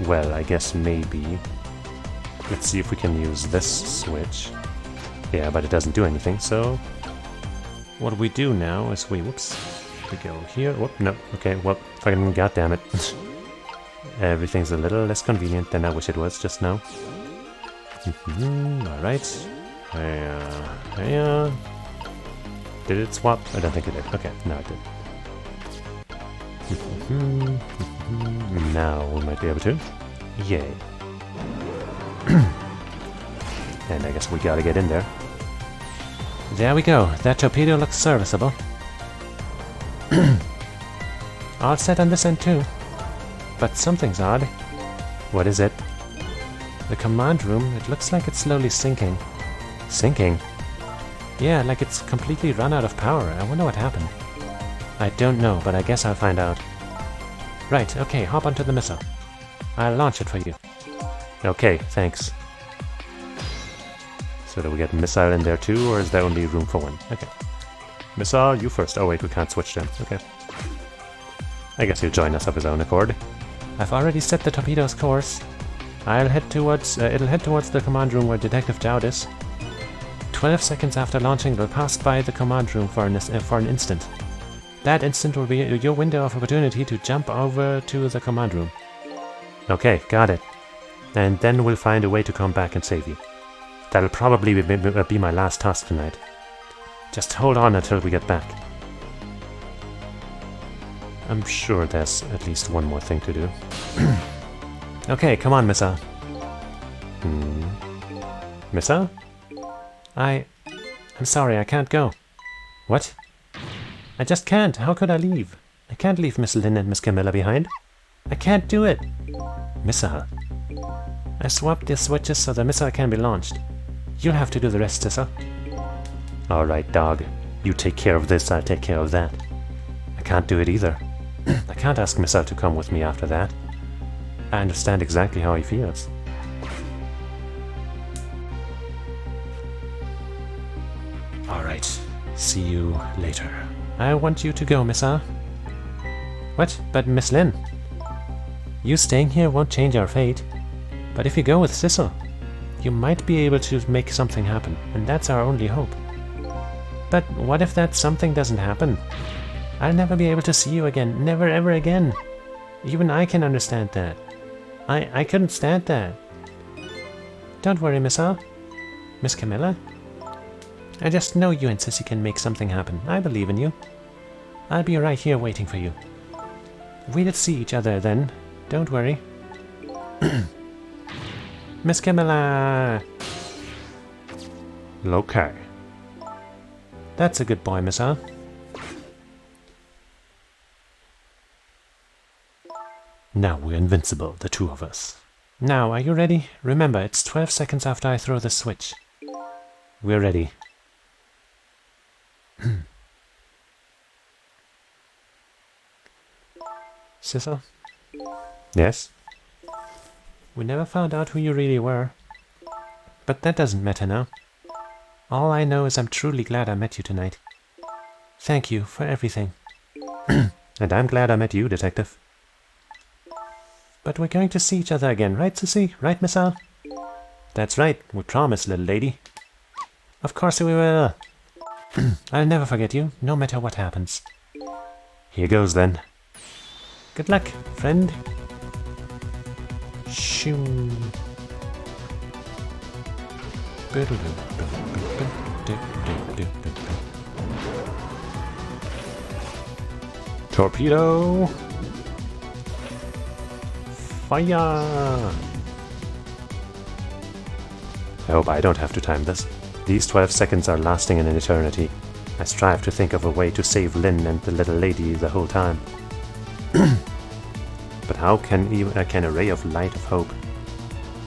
Well, I guess maybe... Let's see if we can use this switch. Yeah, but it doesn't do anything, so... What we do now is we... Whoops. We go here... Whoop, no. Okay, well, fucking goddammit. Everything's a little less convenient than I wish it was just now. Alright. Did it swap? I don't think it did. Okay, now it did. Now we might be able to. Yay. And I guess we gotta get in there. There we go. That torpedo looks serviceable. All set on this end too. But something's odd. What is it? The command room, it looks like it's slowly sinking. Sinking? Yeah, like it's completely run out of power. I wonder what happened. I don't know, but I guess I'll find out. Right, okay, hop onto the missile. I'll launch it for you. Okay, thanks. So do we get missile in there too, or is there only room for one? Okay. Missile, you first. Oh wait, we can't switch them. Okay. I guess he'll join us of his own accord. I've already set the torpedo's course. I'll head towards, it'll head towards the command room where Detective Jowd is. 12 seconds after launching, it'll pass by the command room for an instant. That instant will be your window of opportunity to jump over to the command room. Okay, got it. And then we'll find a way to come back and save you. That'll probably be my last task tonight. Just hold on until we get back. I'm sure there's at least one more thing to do. Okay, come on, Missa. Missa? I'm sorry, I can't go. What? I just can't. How could I leave? I can't leave Miss Lynn and Miss Camilla behind. I can't do it. Missa. I swapped the switches so the missile can be launched. You'll have to do the rest, Sissa. Alright, dog. You take care of this, I'll take care of that. I can't do it either. I can't ask Missile to come with me after that. I understand exactly how he feels. Alright, see you later. I want you to go, Missa. What? But Miss Lynn? You staying here won't change our fate. But if you go with Sissel, you might be able to make something happen, and that's our only hope. But what if that something doesn't happen? I'll never be able to see you again, never ever again. Even I can understand that. I couldn't stand that. Don't worry, Miss Al. Miss Camilla? I just know you and Sissy can make something happen. I believe in you. I'll be right here waiting for you. We'll see each other then. Don't worry. Miss Camilla! Okay. That's a good boy, Miss Al. Now we're invincible, the two of us. Now, are you ready? Remember, it's 12 seconds after I throw the switch. We're ready. Sissel? Yes? We never found out who you really were. But that doesn't matter now. All I know is I'm truly glad I met you tonight. Thank you for everything. And I'm glad I met you, Detective. But we're going to see each other again, right, Sissy? Right, Miss Al? That's right, we promise, little lady. Of course we will. I'll never forget you, no matter what happens. Here goes, then. Good luck, friend. Shoo. Torpedo! Fire! I hope I don't have to time this. These 12 seconds are lasting in an eternity. I strive to think of a way to save Lynn and the little lady the whole time. But how can a ray of light of hope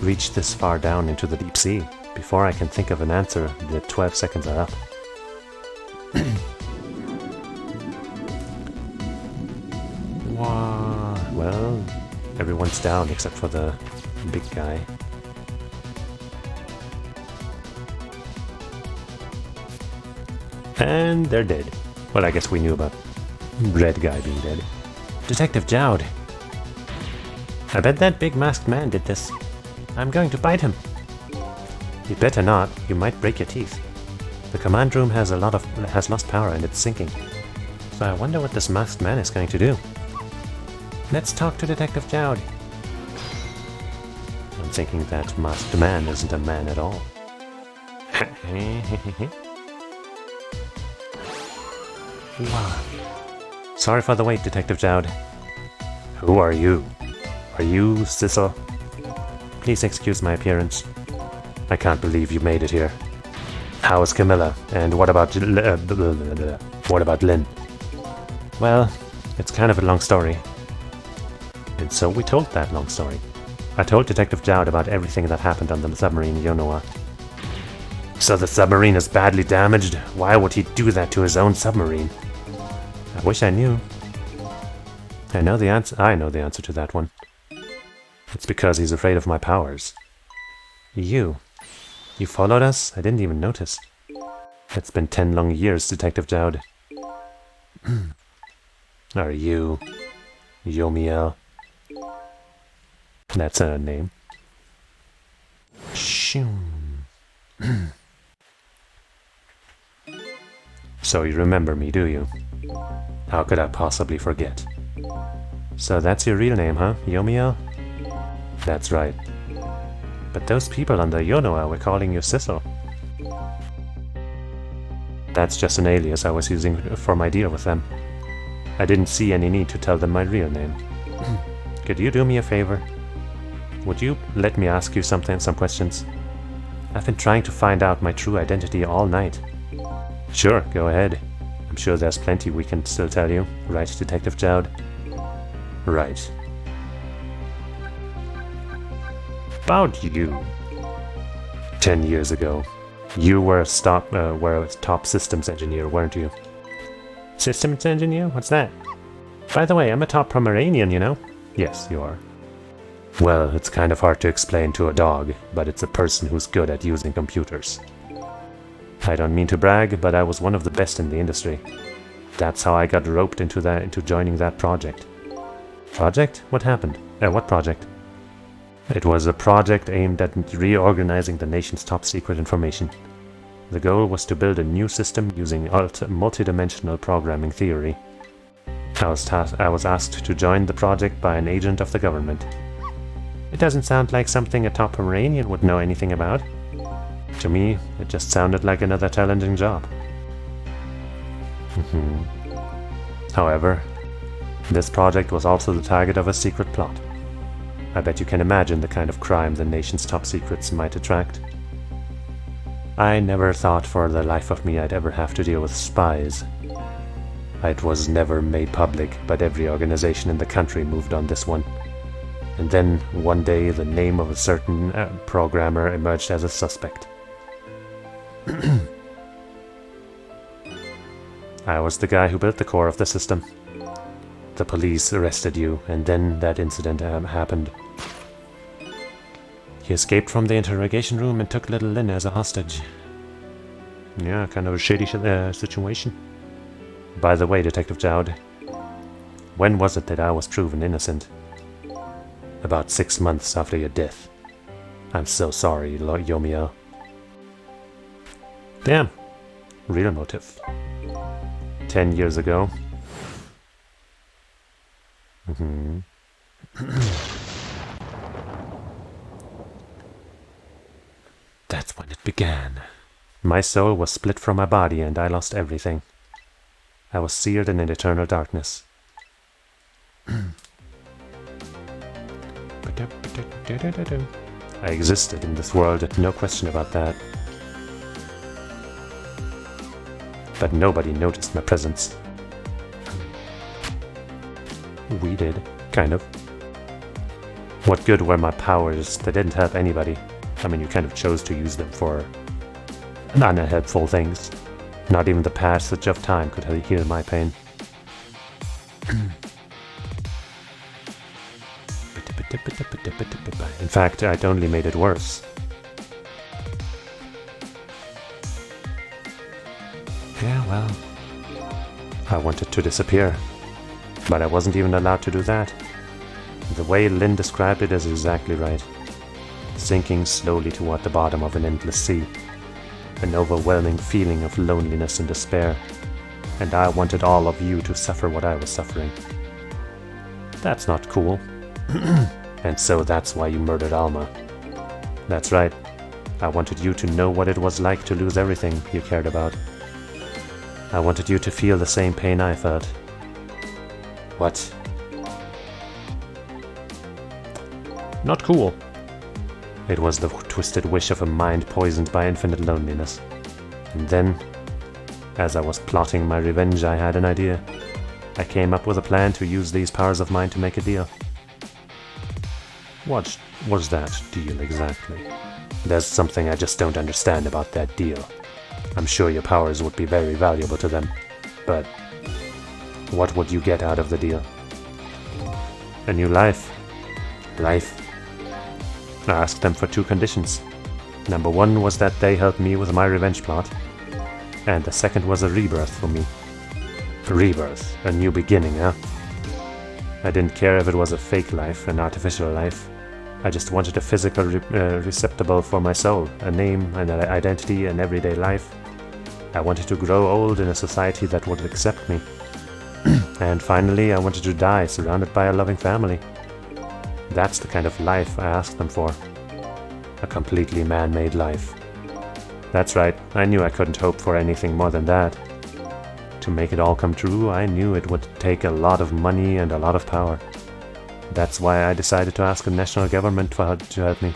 reach this far down into the deep sea? Before I can think of an answer, the 12 seconds are up. Well, everyone's down except for the big guy. And they're dead. Well, I guess we knew about red guy being dead. Detective Jowd. I bet that big masked man did this. I'm going to bite him. You better not. You might break your teeth. The command room has lost power and it's sinking. So I wonder what this masked man is going to do. Let's talk to Detective Jowd. I'm thinking that masked man isn't a man at all. Wow. Sorry for the wait, Detective Jowd. Who are you? Are you Sissel? Please excuse my appearance. I can't believe you made it here. How is Camilla? And what about Lynn? Well, it's kind of a long story. And so we told that long story. I told Detective Jowd about everything that happened on the submarine Yonoa. So the submarine is badly damaged? Why would he do that to his own submarine? I wish I knew. I know the answer to that one. It's because he's afraid of my powers. You followed us? I didn't even notice. It's been 10 long years, Detective Jowd. Are you Yomiel? That's a name. So you remember me, do you? How could I possibly forget? So that's your real name, huh? Yomiel? That's right. But those people on the Yonoa were calling you Sissel. That's just an alias I was using for my deal with them. I didn't see any need to tell them my real name. Could you do me a favor? Would you let me ask you some questions? I've been trying to find out my true identity all night. Sure, go ahead. I'm sure there's plenty we can still tell you, right, Detective Jowd? Right. About you. 10 years ago, you were a top systems engineer, weren't you? Systems engineer? What's that? By the way, I'm a top Pomeranian, you know? Yes, you are. Well, it's kind of hard to explain to a dog, but it's a person who's good at using computers. I don't mean to brag, but I was one of the best in the industry. That's how I got roped into joining that project. Project? What happened? What project? It was a project aimed at reorganizing the nation's top secret information. The goal was to build a new system using multidimensional programming theory. I was asked to join the project by an agent of the government. It doesn't sound like something a top Pomeranian would know anything about. To me, it just sounded like another challenging job. However, this project was also the target of a secret plot. I bet you can imagine the kind of crime the nation's top secrets might attract. I never thought for the life of me I'd ever have to deal with spies. It was never made public, but every organization in the country moved on this one. And then, one day, the name of a certain programmer emerged as a suspect. I was the guy who built the core of the system. The police arrested you, and then that incident happened. He escaped from the interrogation room and took little Lynn as a hostage. Yeah, kind of a shady situation. By the way, Detective Jowd, when was it that I was proven innocent? About 6 months after your death. I'm so sorry, Yomiel. Damn. Real motive. 10 years ago. That's when it began. My soul was split from my body and I lost everything. I was seared in an eternal darkness. I existed in this world, no question about that. But nobody noticed my presence. We did, kind of. What good were my powers? They didn't help anybody. I mean, you kind of chose to use them for unhelpful things. Not even the passage of time could heal my pain. In fact, it only made it worse. Yeah, well, I wanted to disappear, but I wasn't even allowed to do that. The way Lynn described it is exactly right. Sinking slowly toward the bottom of an endless sea. An overwhelming feeling of loneliness and despair. And I wanted all of you to suffer what I was suffering. That's not cool. And so that's why you murdered Alma. That's right. I wanted you to know what it was like to lose everything you cared about. I wanted you to feel the same pain I felt. What? Not cool. It was the twisted wish of a mind poisoned by infinite loneliness. And then, as I was plotting my revenge, I had an idea. I came up with a plan to use these powers of mine to make a deal. What was that deal exactly? There's something I just don't understand about that deal. I'm sure your powers would be very valuable to them, but what would you get out of the deal? A new life. Life. I asked them for 2 conditions. Number 1 was that they helped me with my revenge plot, and the second was a rebirth for me. Rebirth, a new beginning, huh? I didn't care if it was a fake life, an artificial life. I just wanted a physical receptacle for my soul, a name, an identity, an everyday life. I wanted to grow old in a society that would accept me. And finally, I wanted to die surrounded by a loving family. That's the kind of life I asked them for. A completely man-made life. That's right, I knew I couldn't hope for anything more than that. To make it all come true, I knew it would take a lot of money and a lot of power. That's why I decided to ask the national government to help me.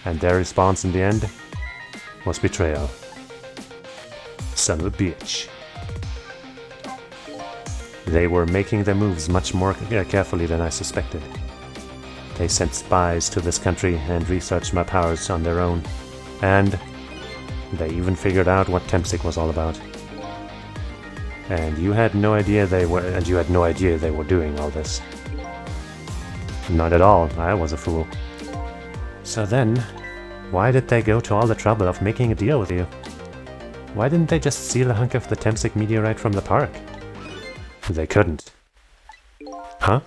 And their response in the end was betrayal. Son of a bitch. They were making their moves much more carefully than I suspected. They sent spies to this country and researched my powers on their own. And they even figured out what Tempsic was all about. And you had no idea they were doing all this. Not at all, I was a fool. So then, why did they go to all the trouble of making a deal with you? Why didn't they just steal a hunk of the Tempsic meteorite from the park? They couldn't. Huh?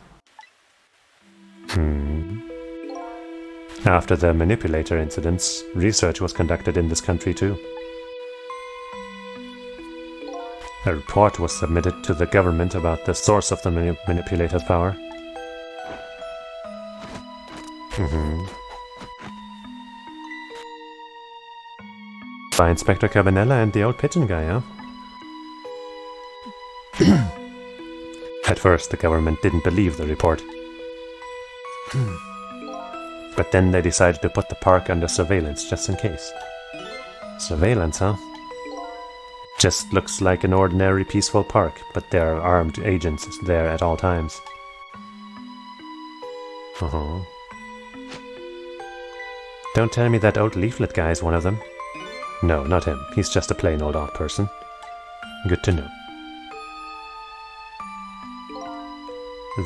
After the manipulator incidents, research was conducted in this country too. A report was submitted to the government about the source of the manipulator's power. By Inspector Cabanella and the old pigeon guy, huh? At first, the government didn't believe the report. But then they decided to put the park under surveillance just in case. Surveillance, huh? Just looks like an ordinary peaceful park, but there are armed agents there at all times. Don't tell me that old leaflet guy is one of them. No, not him. He's just a plain old odd person. Good to know.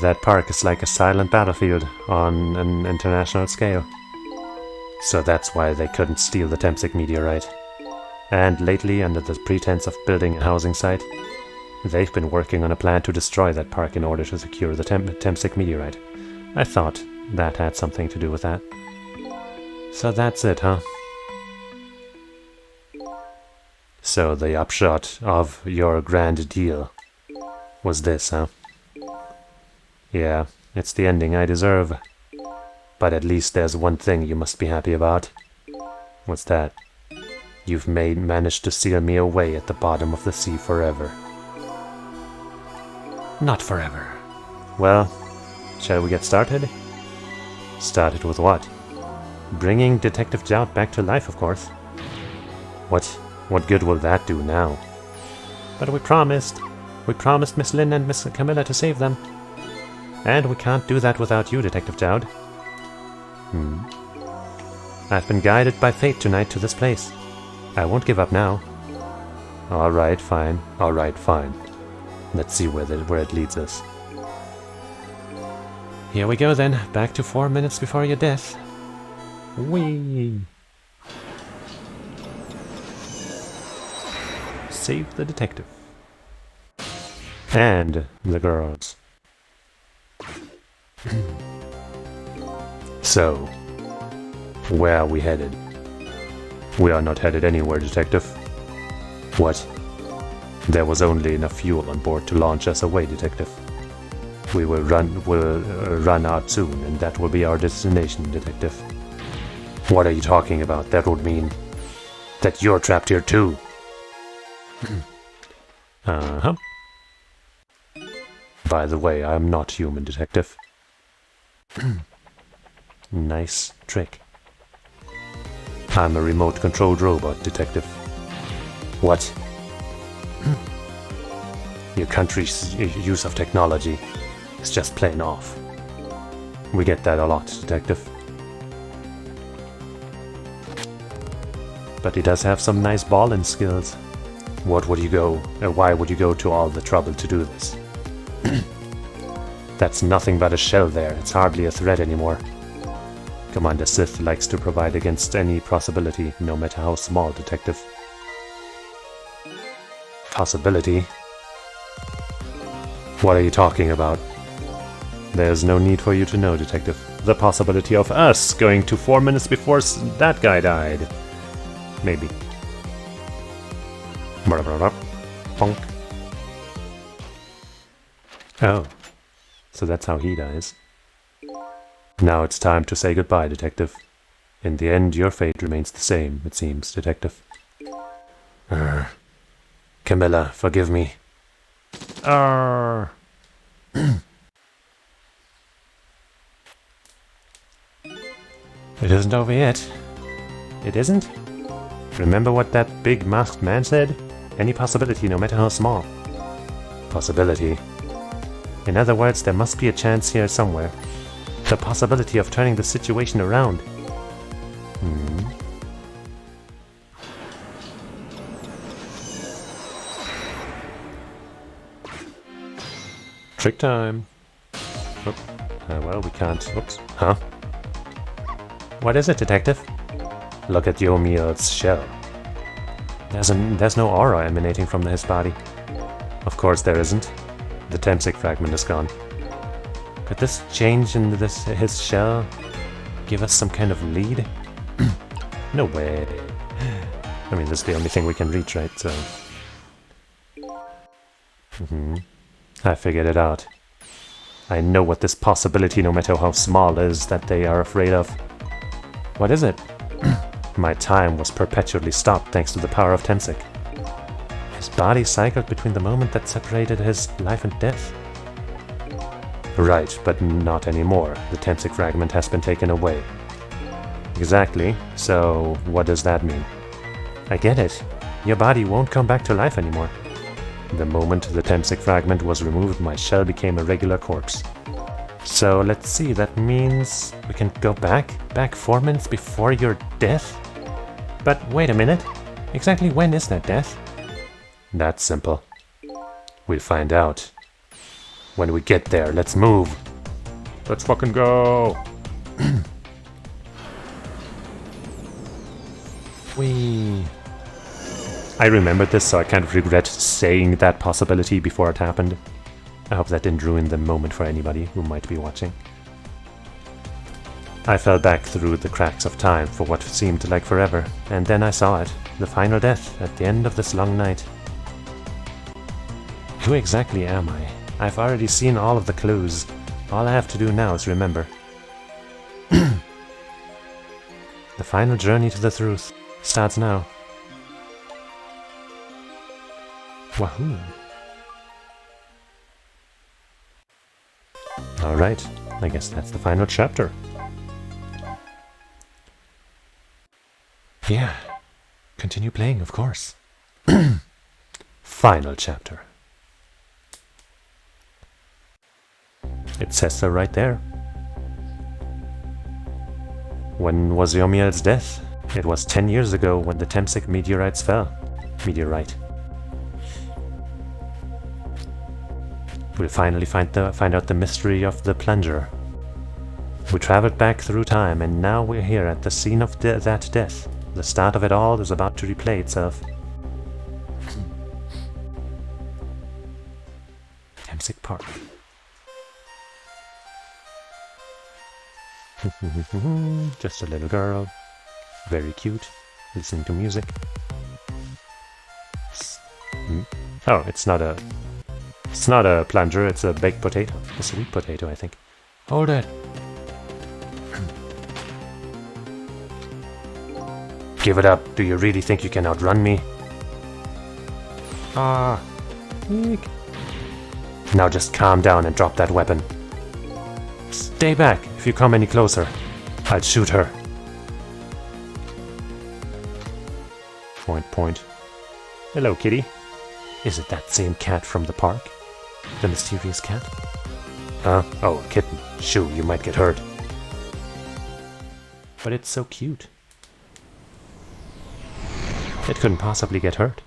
That park is like a silent battlefield on an international scale. So that's why they couldn't steal the Tempsic meteorite. And lately, under the pretense of building a housing site, they've been working on a plan to destroy that park in order to secure the Tempsic meteorite. I thought that had something to do with that. So that's it, huh? So the upshot of your grand deal was this, huh? Yeah, it's the ending I deserve. But at least there's one thing you must be happy about. What's that? You've managed to seal me away at the bottom of the sea forever. Not forever. Well, shall we get started? Started with what? Bringing Detective Jout back to life, of course. What good will that do now? But we promised Miss Lynn and Miss Camilla to save them. And we can't do that without you, Detective Jout. I've been guided by fate tonight to this place. I won't give up now. Alright, fine. Let's see where it leads us. Here we go then, back to 4 minutes before your death. Whee! Save the detective. And the girls. So, where are we headed? We are not headed anywhere, Detective. What? There was only enough fuel on board to launch us away, Detective. We will run out soon, and that will be our destination, Detective. What are you talking about? That would mean that you're trapped here too. Uh-huh. By the way, I am not human, Detective. Nice trick. I'm a remote-controlled robot, Detective. What? Your country's use of technology is just plain off. We get that a lot, Detective. But he does have some nice balling skills. Why would you go to all the trouble to do this? That's nothing but a shell there. It's hardly a threat anymore. Commander Sith likes to provide against any possibility, no matter how small, Detective. Possibility? What are you talking about? There's no need for you to know, Detective. The possibility of us going to 4 minutes before that guy died. Maybe. Bonk. Oh. So that's how he dies. Now it's time to say goodbye, Detective. In the end, your fate remains the same, it seems, Detective. Camilla, forgive me. It isn't over yet. It isn't? Remember what that big masked man said? Any possibility, no matter how small. Possibility? In other words, there must be a chance here somewhere. The possibility of turning the situation around. Trick time. Well, we can't. Oops. Huh? What is it, Detective? Look at Yomiel's shell. There's no aura emanating from his body. Of course there isn't. The Temsic fragment is gone. Could this change in his shell give us some kind of lead? No way. I mean, this is the only thing we can reach, right? So... I figured it out. I know what this possibility, no matter how small, is that they are afraid of. What is it? My time was perpetually stopped thanks to the power of Temsic. His body cycled between the moment that separated his life and death. Right, but not anymore. The Temsic fragment has been taken away. Exactly. So, what does that mean? I get it. Your body won't come back to life anymore. The moment the Temsic fragment was removed, my shell became a regular corpse. So, let's see, that means we can go back 4 minutes before your death? But wait a minute. Exactly when is that death? That's simple. We'll find out. When we get there, let's move. Let's fucking go. Whee. I remembered this, so I kind of regret saying that possibility before it happened. I hope that didn't ruin the moment for anybody who might be watching. I fell back through the cracks of time for what seemed like forever, and then I saw it, the final death at the end of this long night. Who exactly am I? I've already seen all of the clues. All I have to do now is remember. The final journey to the truth starts now. Wahoo! Alright, I guess that's the final chapter. Yeah, continue playing, of course. Final chapter. It says so right there. When was Yomiel's death? It was 10 years ago when the Temsic meteorites fell. Meteorite. We'll finally find out the mystery of the plunger. We traveled back through time, and now we're here at the scene of that death. The start of it all is about to replay itself. Temsic Park. Just a little girl. Very cute. Listening to music. Oh, it's not a plunger, it's a baked potato. A sweet potato, I think. Hold it! Give it up. Do you really think you can outrun me? Ah. Eek. Now just calm down and drop that weapon. Stay back. If you come any closer, I'll shoot her. Point, point. Hello, kitty. Is it that same cat from the park? The mysterious cat? Oh, a kitten. Shoo, you might get hurt. But it's so cute. It couldn't possibly get hurt.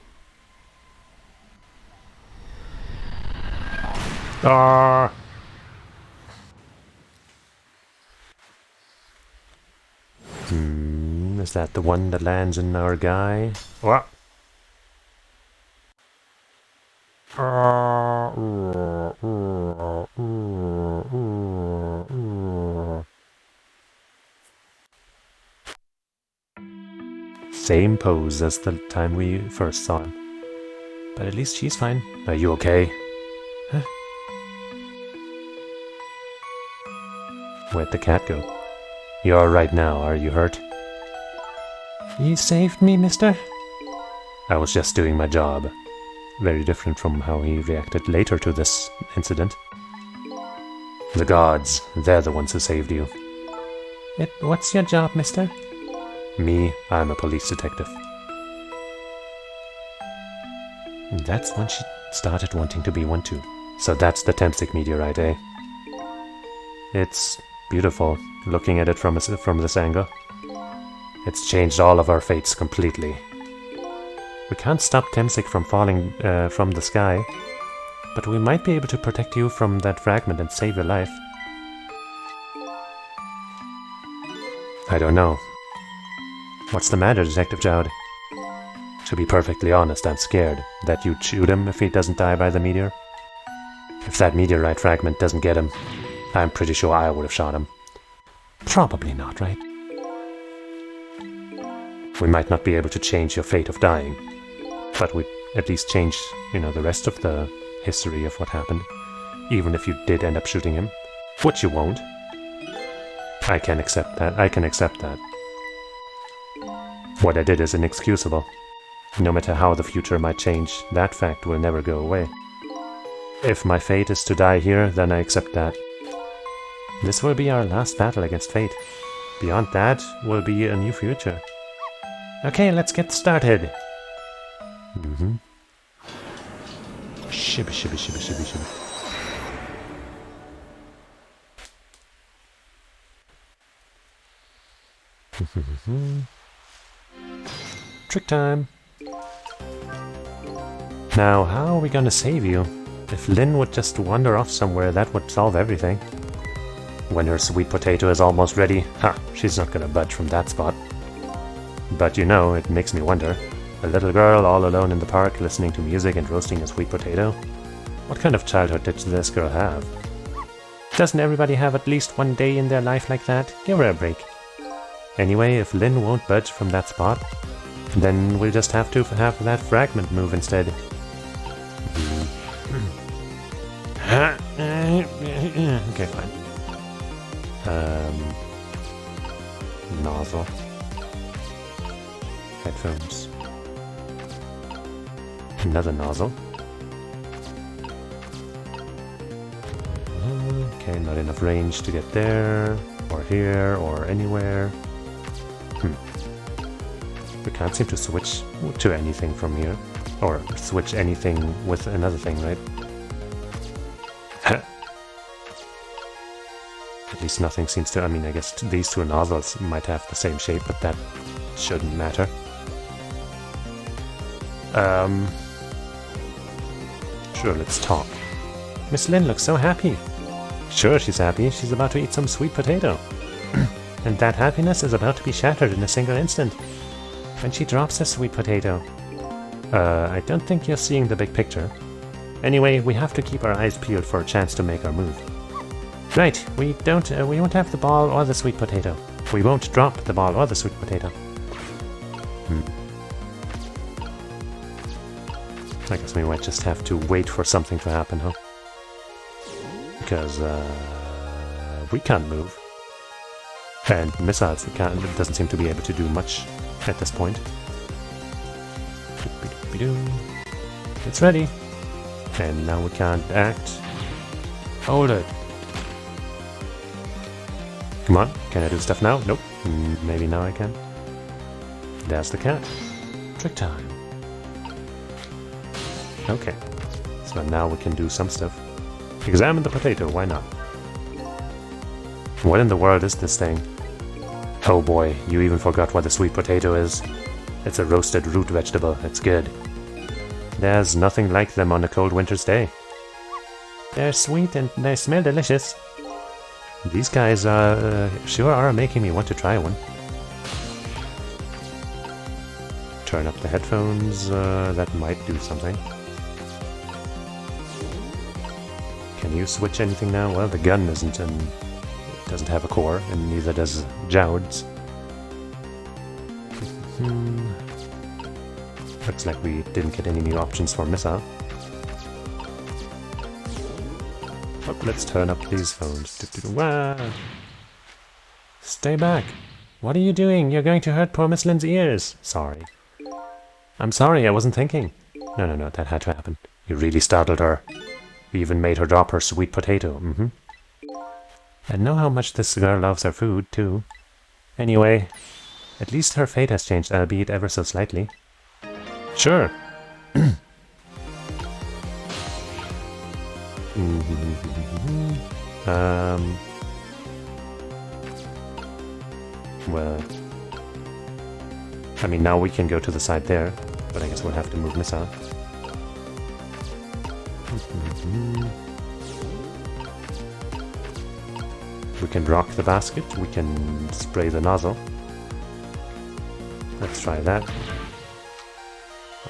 Ah! Is that the one that lands in our guy? What? Same pose as the time we first saw him. But at least she's fine. Are you okay? Huh? Where'd the cat go? You're alright now, are you hurt? You saved me, mister? I was just doing my job. Very different from how he reacted later to this incident. The gods, they're the ones who saved you. What's your job, mister? Me, I'm a police detective. That's when she started wanting to be one too. So that's the Temsik meteorite, eh? It's beautiful, looking at it from this angle. It's changed all of our fates completely. We can't stop Temsik from falling from the sky, but we might be able to protect you from that fragment and save your life. I don't know. What's the matter, Detective Jowd? To be perfectly honest, I'm scared that you'd shoot him if he doesn't die by the meteor. If that meteorite fragment doesn't get him, I'm pretty sure I would have shot him. Probably not, right? We might not be able to change your fate of dying, but we at least change, the rest of the history of what happened, even if you did end up shooting him, which you won't. I can accept that. What I did is inexcusable. No matter how the future might change, that fact will never go away. If my fate is to die here, then I accept that. This will be our last battle against fate. Beyond that will be a new future. Okay, let's get started. Shibby, shibby, shibby, shibby, shibby. Trick time. Now, how are we gonna save you? If Lynn would just wander off somewhere, that would solve everything. When her sweet potato is almost ready, she's not gonna budge from that spot. But it makes me wonder. A little girl all alone in the park listening to music and roasting a sweet potato? What kind of childhood did this girl have? Doesn't everybody have at least one day in their life like that? Give her a break. Anyway, if Lynn won't budge from that spot, then we'll just have to have that fragment move instead. Okay, fine. Nozzle. Headphones. Another nozzle. Okay, not enough range to get there, or here, or anywhere. We can't seem to switch to anything from here. Or switch anything with another thing, right? At least nothing seems to... I guess these two nozzles might have the same shape, but that shouldn't matter. Sure, let's talk. Miss Lynn looks so happy. Sure, she's happy. She's about to eat some sweet potato. And that happiness is about to be shattered in a single instant. When she drops a sweet potato. I don't think you're seeing the big picture. Anyway, we have to keep our eyes peeled for a chance to make our move. Right, we won't have the ball or the sweet potato. We won't drop the ball or the sweet potato. I guess we might just have to wait for something to happen, huh? Because, we can't move. And missiles, it doesn't seem to be able to do much at this point. It's ready. And now we can't act. Hold it. Come on, can I do stuff now? Nope. Maybe now I can. There's the cat. Trick time. Okay. So now we can do some stuff. Examine the potato, why not? What in the world is this thing? Oh boy, you even forgot what the sweet potato is. It's a roasted root vegetable. It's good. There's nothing like them on a cold winter's day. They're sweet and they smell delicious. These guys sure are making me want to try one. Turn up the headphones, that might do something. Can you switch anything now? Well, the gun doesn't have a core, and neither does Jowd's. Looks like we didn't get any new options for missile. Oh, let's turn up these phones. Wow. Stay back. What are you doing? You're going to hurt poor Miss Lynn's ears. Sorry. I'm sorry, I wasn't thinking. No, that had to happen. You really startled her. You even made her drop her sweet potato. I know how much this girl loves her food, too. Anyway, at least her fate has changed, albeit ever so slightly. Sure. Well, I mean, now we can go to the side there, but I guess we'll have to move missile. We can rock the basket, we can spray the nozzle. Let's try that.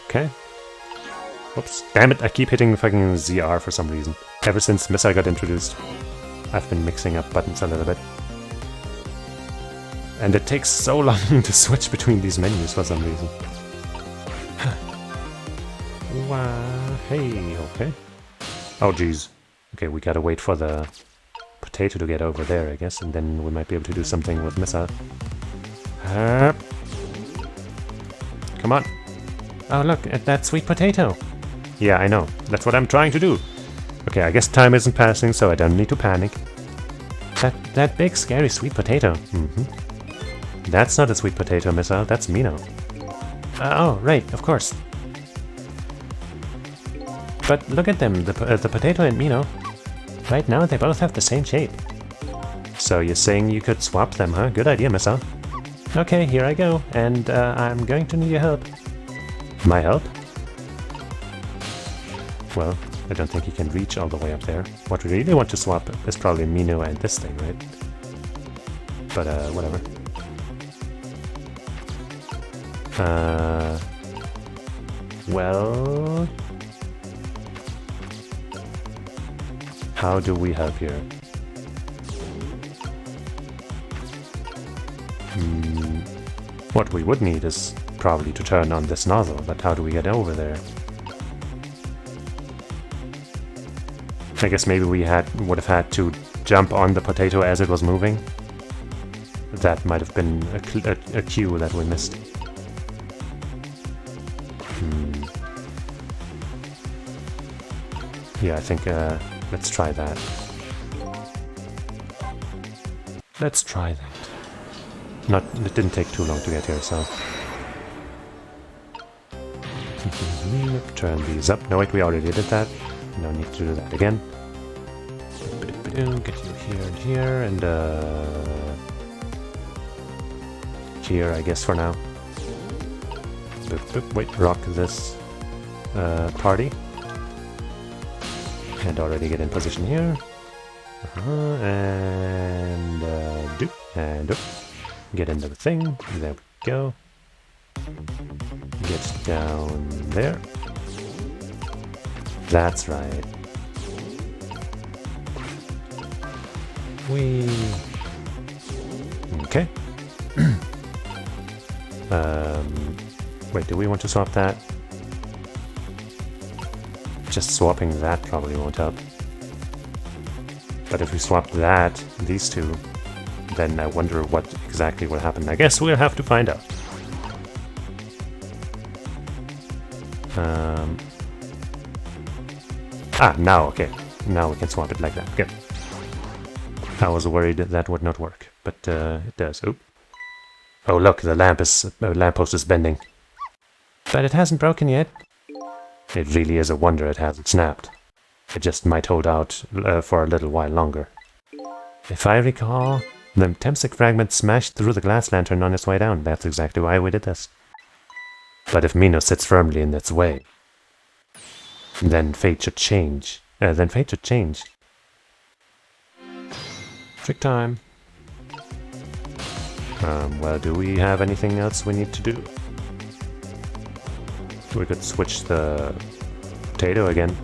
Okay. Oops, damn it, I keep hitting fucking ZR for some reason. Ever since missile got introduced, I've been mixing up buttons a little bit. And it takes so long to switch between these menus for some reason. Wow, hey, okay. Oh jeez. Okay, we gotta wait for the potato to get over there, I guess, and then we might be able to do something with missile. Come on. Oh look, at that sweet potato. Yeah, I know. That's what I'm trying to do. Okay, I guess time isn't passing, so I don't need to panic. That big scary sweet potato. That's not a sweet potato, missile. That's Mino. Oh, right, of course. But look at them, the potato and Mino. Right now, they both have the same shape. So you're saying you could swap them, huh? Good idea, missile. Okay, here I go, and I'm going to need your help. My help? Well, I don't think he can reach all the way up there. What we really want to swap is probably Mino and this thing, right? But, whatever. Well... How do we help here? What we would need is probably to turn on this nozzle, but how do we get over there? I guess maybe we would have had to jump on the potato as it was moving. That might have been a cue that we missed. Yeah, I think let's try that. Let's try that. It didn't take too long to get here, so... Turn these up. No, wait, we already did that. No need to do that again. Get you here and here, and here, I guess, for now. Wait, rock this party. And already get in position here. And do. And up. Get into the thing. There we go. Get down there. That's right. Okay. Wait, do we want to swap that? Just swapping that probably won't help. But if we swap these two, then I wonder what exactly will happen. I guess we'll have to find out. Now, okay. Now we can swap it like that. Good. I was worried that would not work, but it does. Oh, look, the lamppost is bending. But it hasn't broken yet. It really is a wonder it hasn't snapped. It just might hold out for a little while longer. If I recall, The Temsic fragment smashed through the glass lantern on its way down. That's exactly why we did this. But if Mino sits firmly in its way, then fate should change. Trick time. Well, do we have anything else we need to do? We could switch the potato again.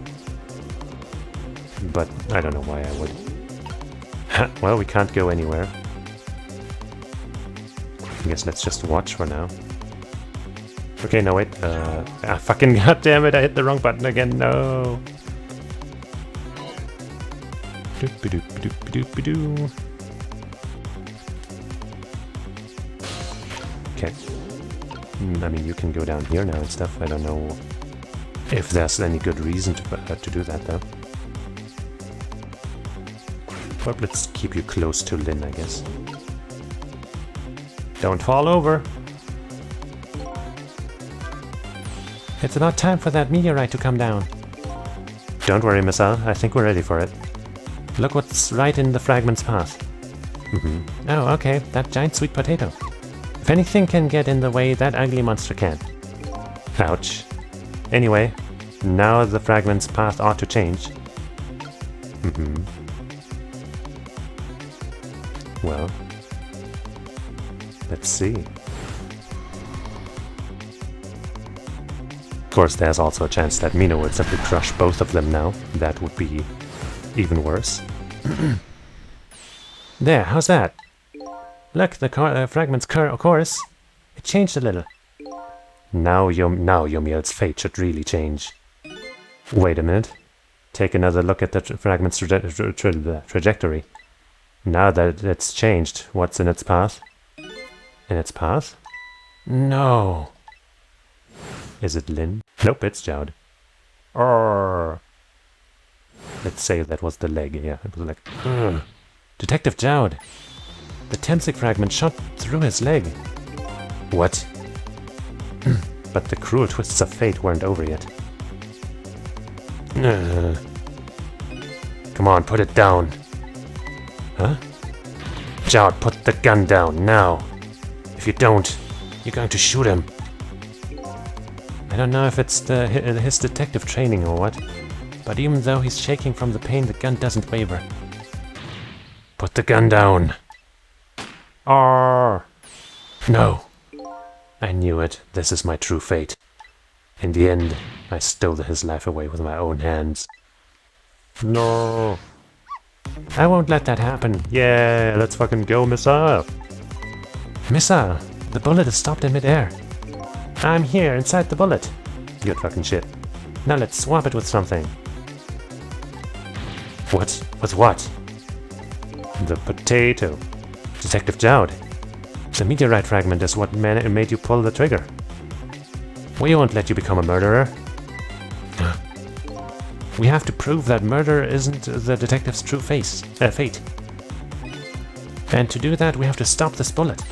But I don't know why I would. Well, we can't go anywhere. I guess let's just watch for now. Okay, no wait. Fucking goddammit, I hit the wrong button again. No. Doop-a-doop-a-doop-a-doop-a-doo. Okay. I mean, you can go down here now and stuff. I don't know if there's any good reason to do that, though. But let's keep you close to Lynn, I guess. Don't fall over! It's about time for that meteorite to come down. Don't worry, Missile. I think we're ready for it. Look what's right in the fragment's path. Oh, okay. That giant sweet potato. If anything can get in the way, that ugly monster can. Ouch. Anyway, now the fragment's path ought to change. Well, let's see. Of course, there's also a chance that Mino would simply crush both of them now. That would be even worse. There, how's that? Look, the fragment's course. It changed a little. Now Yomiel's fate should really change. Wait a minute. Take another look at the fragment's trajectory. Now that it's changed, what's in its path? In its path? No. Is it Lynn? Nope, it's Jowd. Arrgh. Let's say that was the leg. Yeah, it was like... Ugh. Detective Jowd. The Temsic fragment shot through his leg. What? But the cruel twists of fate weren't over yet. Come on, put it down. Huh? Jowd, put the gun down, now. If you don't, you're going to shoot him. I don't know if it's his detective training or what, but even though he's shaking from the pain, the gun doesn't waver. Put the gun down. Arrgh. No. I knew it. This is my true fate. In the end, I stole his life away with my own hands. No. I won't let that happen. Yeah, let's fucking go, Missile. Missile, the bullet is stopped in midair. I'm here, inside the bullet. Good fucking shit. Now let's swap it with something. What? With what? The potato. Detective Jowd. The meteorite fragment is what made you pull the trigger. We won't let you become a murderer. We have to prove that murder isn't the detective's true fate. And to do that, we have to stop this bullet.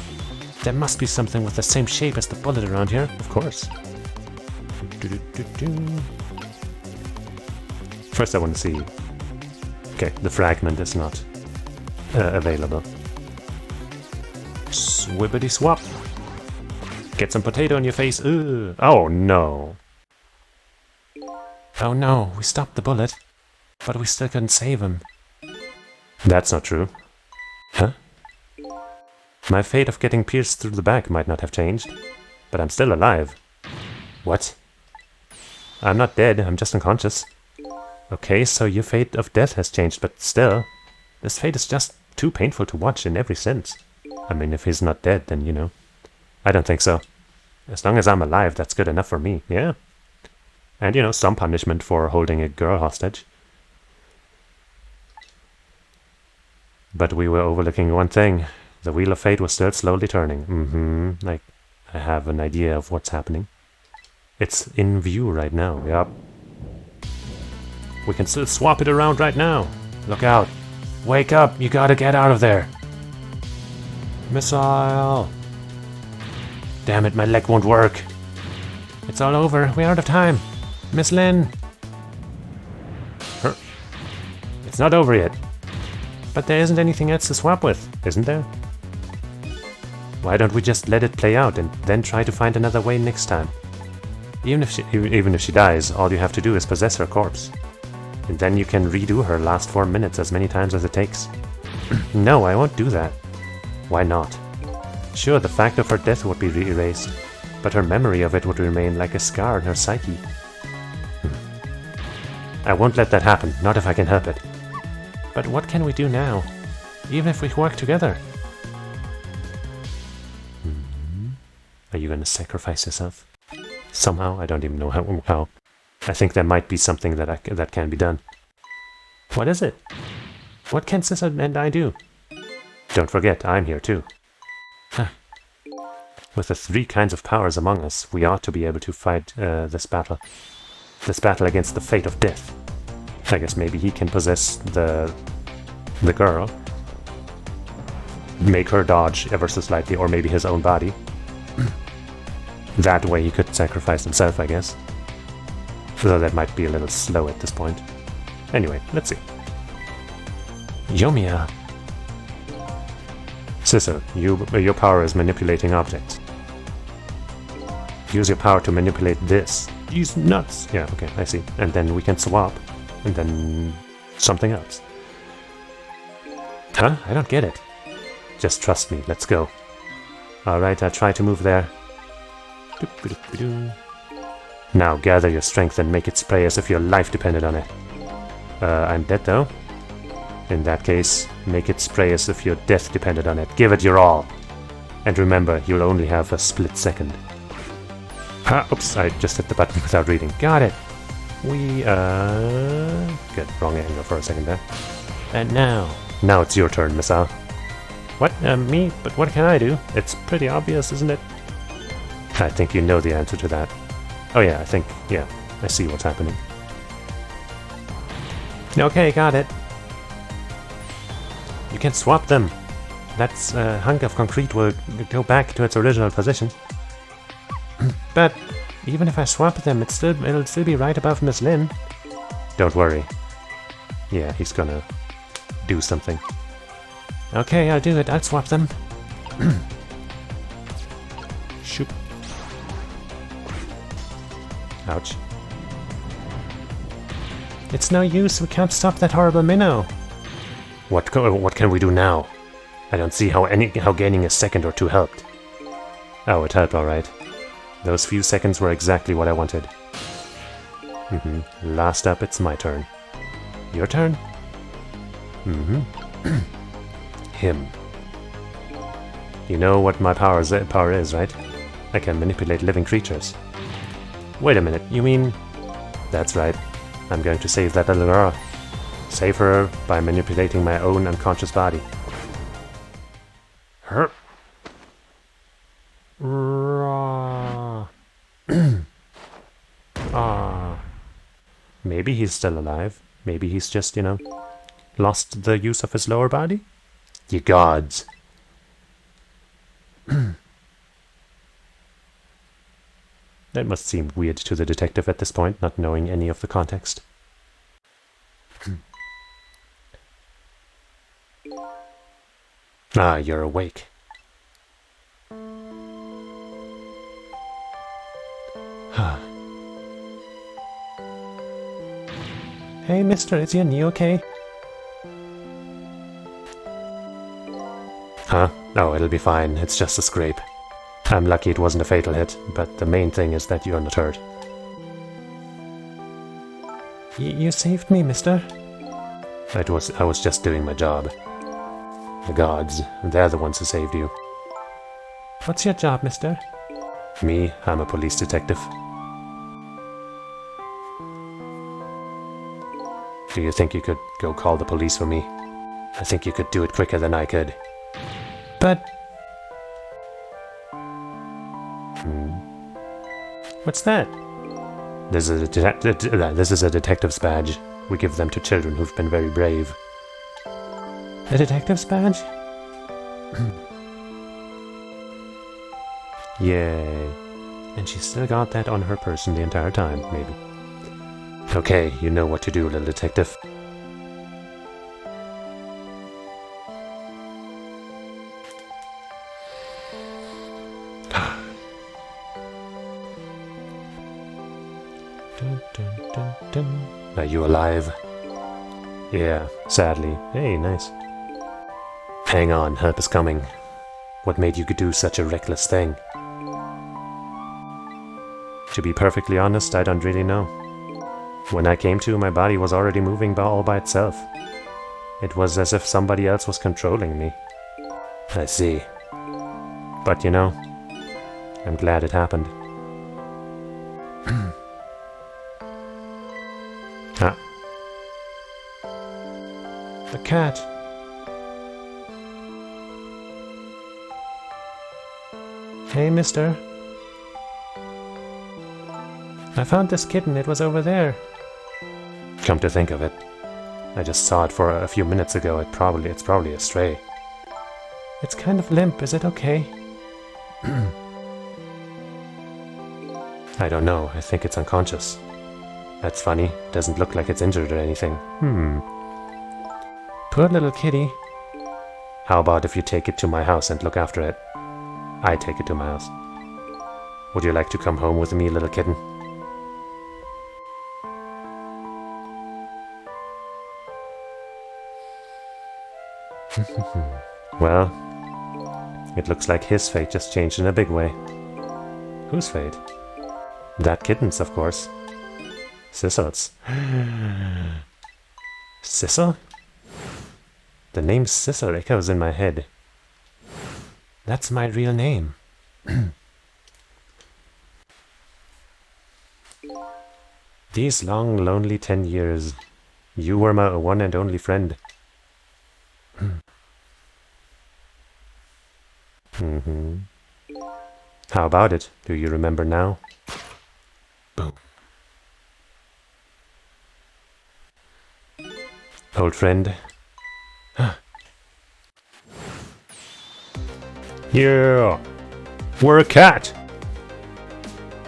There must be something with the same shape as the bullet around here, of course. First I want to see... Okay, the fragment is not available. Swibbity swap. Get some potato in your face. Ugh. Oh no. Oh no, we stopped the bullet, but we still couldn't save him. That's not true. Huh? My fate of getting pierced through the back might not have changed, but I'm still alive. What? I'm not dead, I'm just unconscious. Okay, so your fate of death has changed, but still, this fate is just too painful to watch in every sense. I mean, if he's not dead, then, you know. I don't think so. As long as I'm alive, that's good enough for me, yeah. And, you know, some punishment for holding a girl hostage. But we were overlooking one thing. The wheel of fate was still slowly turning. Like, I have an idea of what's happening. It's in view right now, yup. We can still swap it around right now. Look out. Wake up, you gotta get out of there. Missile. Damn it, my leg won't work. It's all over, we're out of time. Miss Lynn! It's not over yet. But there isn't anything else to swap with, isn't there? Why don't we just let it play out and then try to find another way next time? Even if she dies, all you have to do is possess her corpse. And then you can redo her last 4 minutes as many times as it takes. No, I won't do that. Why not? Sure, the fact of her death would be erased, but her memory of it would remain like a scar in her psyche. I won't let that happen, not if I can help it. But what can we do now? Even if we work together? Are you gonna sacrifice yourself? Somehow? I don't even know how. I think there might be something that can be done. What is it? What can Cheesus and I do? Don't forget, I'm here too. Huh. With the 3 kinds of powers among us, we ought to be able to fight this battle. This battle against the fate of death. I guess maybe he can possess the girl. Make her dodge ever so slightly, or maybe his own body. That way he could sacrifice himself, I guess. Though that might be a little slow at this point. Anyway, let's see. Yomiya. Cheesus, your power is manipulating objects. Use your power to manipulate this. These nuts! Yeah, okay, I see. And then we can swap. And then something else. Huh? I don't get it. Just trust me, let's go. Alright, I'll try to move there. Now gather your strength and make it spray as if your life depended on it. I'm dead though. In that case, make it spray as if your death depended on it. Give it your all. And remember, you'll only have a split second. Ha! Oops, I just hit the button without reading. Got it! Good, wrong angle for a second there. And now it's your turn, Missile. What? Me? But what can I do? It's pretty obvious, isn't it? I think you know the answer to that. Oh yeah, I see what's happening. Okay, got it. You can swap them. That hunk of concrete will go back to its original position. But even if I swap them, it'll still be right above Miss Lin. Don't worry. Yeah, he's gonna do something. Okay, I'll do it. I'll swap them. Shoot. Ouch. It's no use. We can't stop that horrible minnow. What can we do now? I don't see how gaining a second or two helped. Oh, it helped, all right. Those few seconds were exactly what I wanted. Last up, it's my turn. Your turn? Him. You know what my power is, right? I can manipulate living creatures. Wait a minute, you mean... That's right. I'm going to save that little girl. Save her by manipulating my own unconscious body. Her. Maybe he's still alive. Maybe he's just, lost the use of his lower body? Ye gods. That must seem weird to the detective at this point, not knowing any of the context. Ah, you're awake. Hey, mister, is your knee okay? Huh? Oh, it'll be fine. It's just a scrape. I'm lucky it wasn't a fatal hit, but the main thing is that you're not hurt. You saved me, mister. I was just doing my job. The gods, they're the ones who saved you. What's your job, mister? Me, I'm a police detective. Do you think you could go call the police for me? I think you could do it quicker than I could. But... What's that? This is a detective's badge. We give them to children who've been very brave. A detective's badge? Yay. And she still got that on her person the entire time, maybe. Okay, you know what to do, little detective. Are you alive? Yeah, sadly. Hey, nice. Hang on, help is coming. What made you do such a reckless thing? To be perfectly honest, I don't really know. When I came to, my body was already moving all by itself. It was as if somebody else was controlling me. I see. But you know, I'm glad it happened. Ah. A cat. Hey, mister. I found this kitten, it was over there. Come to think of it, I just saw it for a few minutes ago. It's probably a stray. It's kind of limp, is it okay? I don't know, I think it's unconscious. That's funny, doesn't look like it's injured or anything. Poor little kitty. How about if you take it to my house and look after it? I take it to my house. Would you like to come home with me, little kitten? Well, it looks like his fate just changed in a big way. Whose fate? That kitten's, of course. Sissel's. Sissel? The name Sissel echoes in my head. That's my real name. These long, lonely 10 years, you were my one and only friend. How about it? Do you remember now? Boom. Old friend. Yeah! We're a cat!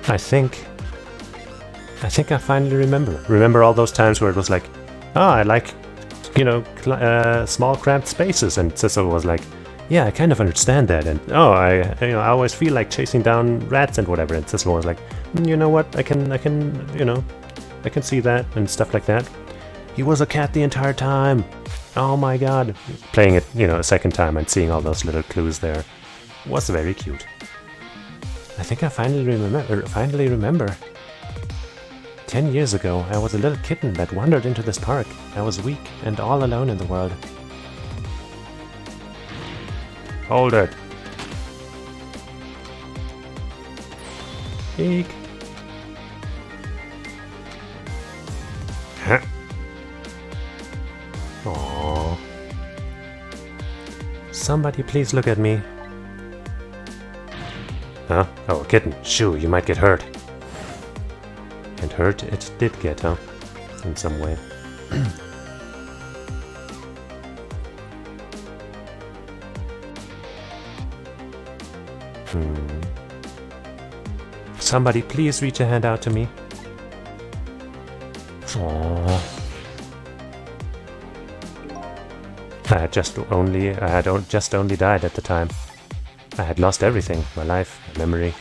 I think I finally remember. Remember all those times where it was like, I like, small cramped spaces, and Cecil was like, yeah, I kind of understand that, and I always feel like chasing down rats and whatever, and Cecil was like, you know what, I can see that, and stuff like that. He was a cat the entire time. Oh my god. Playing it, a second time and seeing all those little clues there was very cute. I think I finally remember. 10 years ago, I was a little kitten that wandered into this park. I was weak and all alone in the world. Hold it. Eek. Huh. Aww. Somebody please look at me. Huh? Oh, a kitten. Shoo, you might get hurt. And hurt it did get, huh? In some way. Somebody please reach a hand out to me. Aww. I had just only died at the time. I had lost everything, my life, my memory.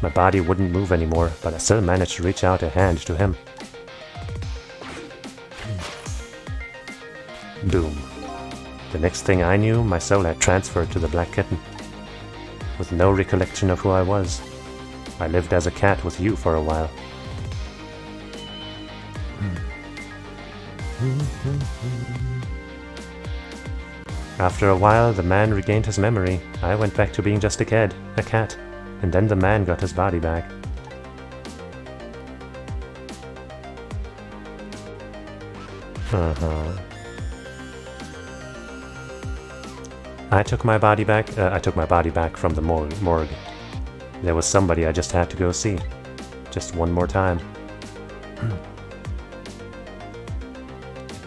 My body wouldn't move anymore, but I still managed to reach out a hand to him. Boom. The next thing I knew, my soul had transferred to the black kitten. With no recollection of who I was. I lived as a cat with you for a while. After a while, the man regained his memory. I went back to being just a cat, and then the man got his body back. I took my body back from the morgue. There was somebody I just had to go see. Just one more time.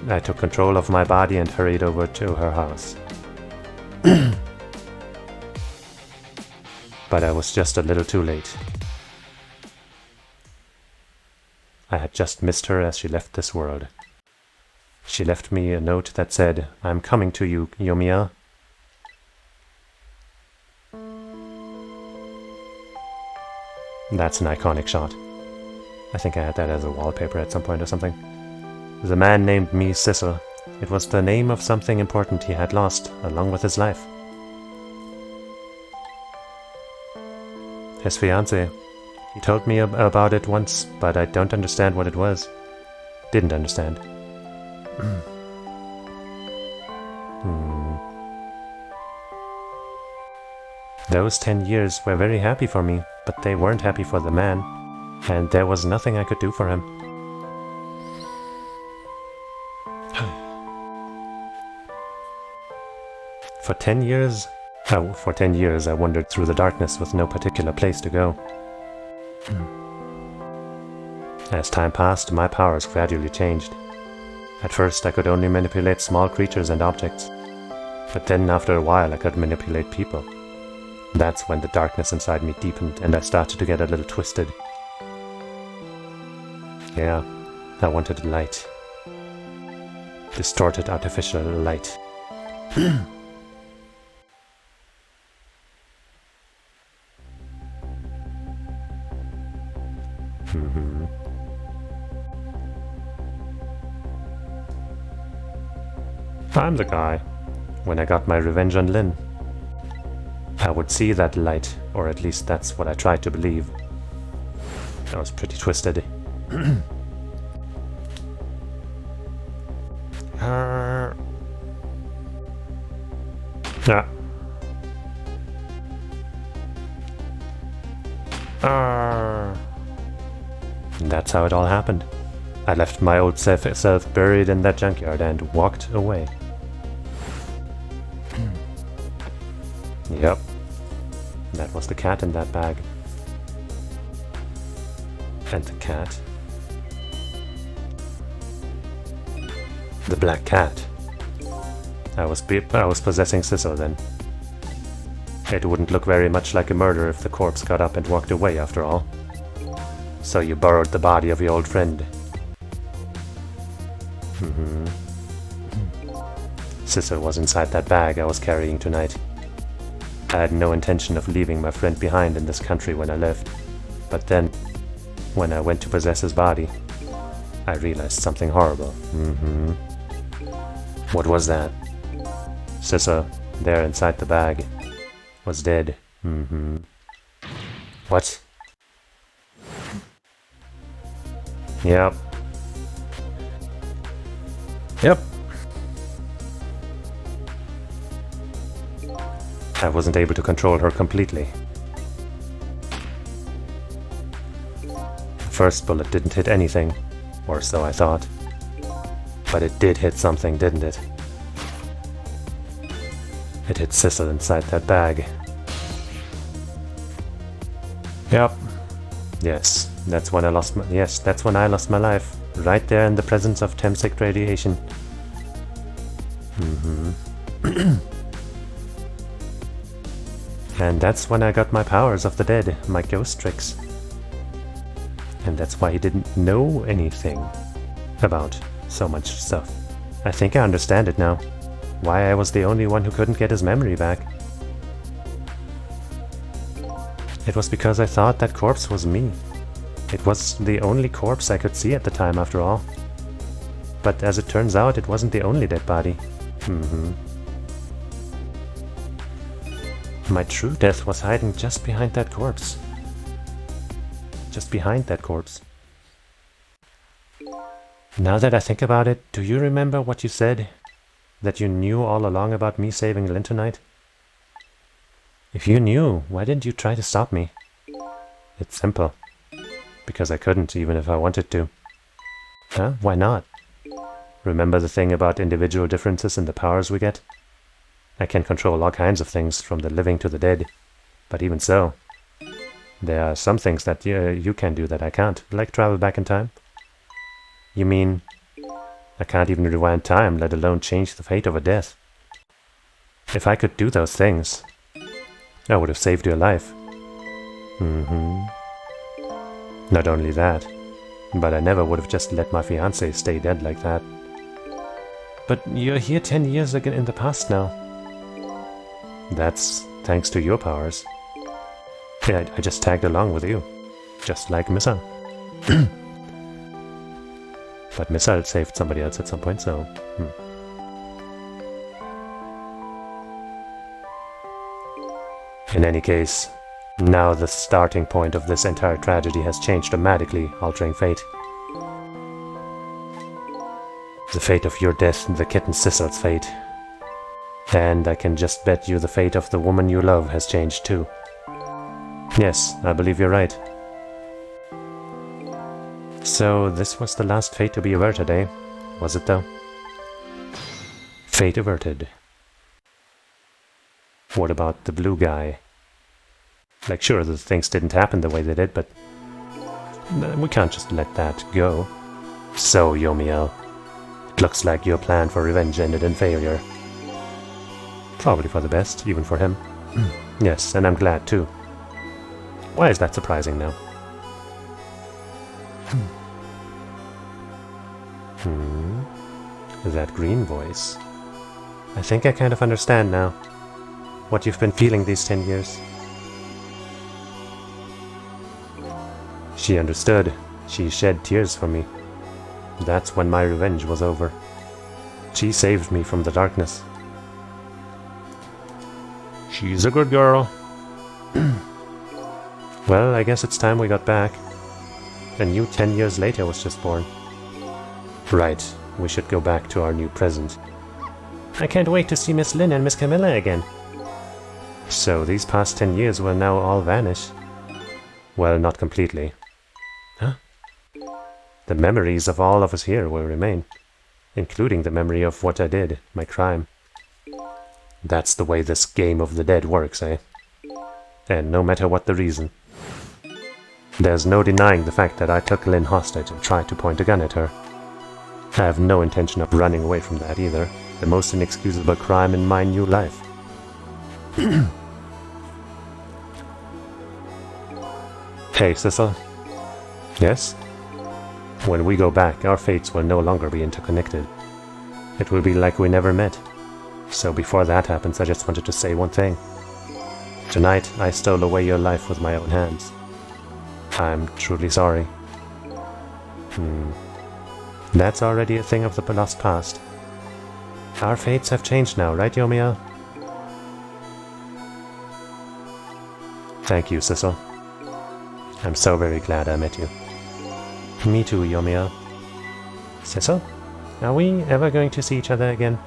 I took control of my body and hurried over to her house. But I was just a little too late. I had just missed her as she left this world. She left me a note that said, "I'm coming to you, Yomiya." That's an iconic shot. I think I had that as a wallpaper at some point or something. The man named me Cheesus. It was the name of something important he had lost, along with his life. His fiancée. He told me about it once, but I don't understand what it was. Didn't understand. Those 10 years were very happy for me, but they weren't happy for the man, and there was nothing I could do for him. For 10 years I wandered through the darkness with no particular place to go. As time passed, my powers gradually changed. At first I could only manipulate small creatures and objects, but then after a while I could manipulate people. That's when the darkness inside me deepened and I started to get a little twisted. Yeah, I wanted light. Distorted artificial light. I'm the guy. When I got my revenge on Lynn, I would see that light, or at least that's what I tried to believe. I was pretty twisted. That's how it all happened. I left my old self buried in that junkyard and walked away. Yep. That was the cat in that bag. And the cat. The black cat. I was possessing Cheesus then. It wouldn't look very much like a murder if the corpse got up and walked away after all. So you borrowed the body of your old friend. Cheesus was inside that bag I was carrying tonight. I had no intention of leaving my friend behind in this country when I left. But then, when I went to possess his body, I realized something horrible. What was that? Cheesus, there inside the bag, was dead. What? Yep. I wasn't able to control her completely. The first bullet didn't hit anything, or so I thought. But it did hit something, didn't it? It hit Cheesus inside that bag. Yep. Yes, that's when I lost my life. Right there in the presence of Temsic radiation. And that's when I got my powers of the dead, my ghost tricks. And that's why he didn't know anything about so much stuff. I think I understand it now. Why I was the only one who couldn't get his memory back. It was because I thought that corpse was me. It was the only corpse I could see at the time, after all. But as it turns out, it wasn't the only dead body. My true death was hiding just behind that corpse. Just behind that corpse. Now that I think about it, do you remember what you said? That you knew all along about me saving Lynn tonight? If you knew, why didn't you try to stop me? It's simple. Because I couldn't, even if I wanted to. Huh? Why not? Remember the thing about individual differences in the powers we get? I can control all kinds of things, from the living to the dead. But even so, there are some things that you can do that I can't, like travel back in time. You mean, I can't even rewind time, let alone change the fate of a death. If I could do those things, I would have saved your life. Not only that, but I never would have just let my fiancé stay dead like that. But you're here 10 years again in the past now. That's thanks to your powers. Yeah, I just tagged along with you. Just like Missa. But Missile saved somebody else at some point, so... In any case, now the starting point of this entire tragedy has changed dramatically, altering fate. The fate of your death and the kitten Sissel's fate. And I can just bet you the fate of the woman you love has changed too. Yes, I believe you're right. So this was the last fate to be averted, eh? Was it though? Fate averted. What about the blue guy? Like, sure, the things didn't happen the way they did, but we can't just let that go. So, Yomiel, it looks like your plan for revenge ended in failure. Probably for the best, even for him. Yes, and I'm glad too. Why is that surprising now? That green voice. I think I kind of understand now what you've been feeling these 10 years. She understood. She shed tears for me. That's when my revenge was over. She saved me from the darkness. She's a good girl. Well, I guess it's time we got back. A new 10 years later was just born. Right, we should go back to our new present. I can't wait to see Miss Lynn and Miss Camilla again. So these past 10 years will now all vanish. Well, not completely. Huh? The memories of all of us here will remain, including the memory of what I did, my crime. That's the way this game of the dead works, eh? And no matter what the reason. There's no denying the fact that I took Lynn hostage and tried to point a gun at her. I have no intention of running away from that either. The most inexcusable crime in my new life. Hey, Sissel. Yes? When we go back, our fates will no longer be interconnected. It will be like we never met. So before that happens, I just wanted to say one thing. Tonight, I stole away your life with my own hands. I'm truly sorry. That's already a thing of the lost past. Our fates have changed now, right, Yomiel? Thank you, Sissel. I'm so very glad I met you. Me too, Yomiel. Sissel, are we ever going to see each other again?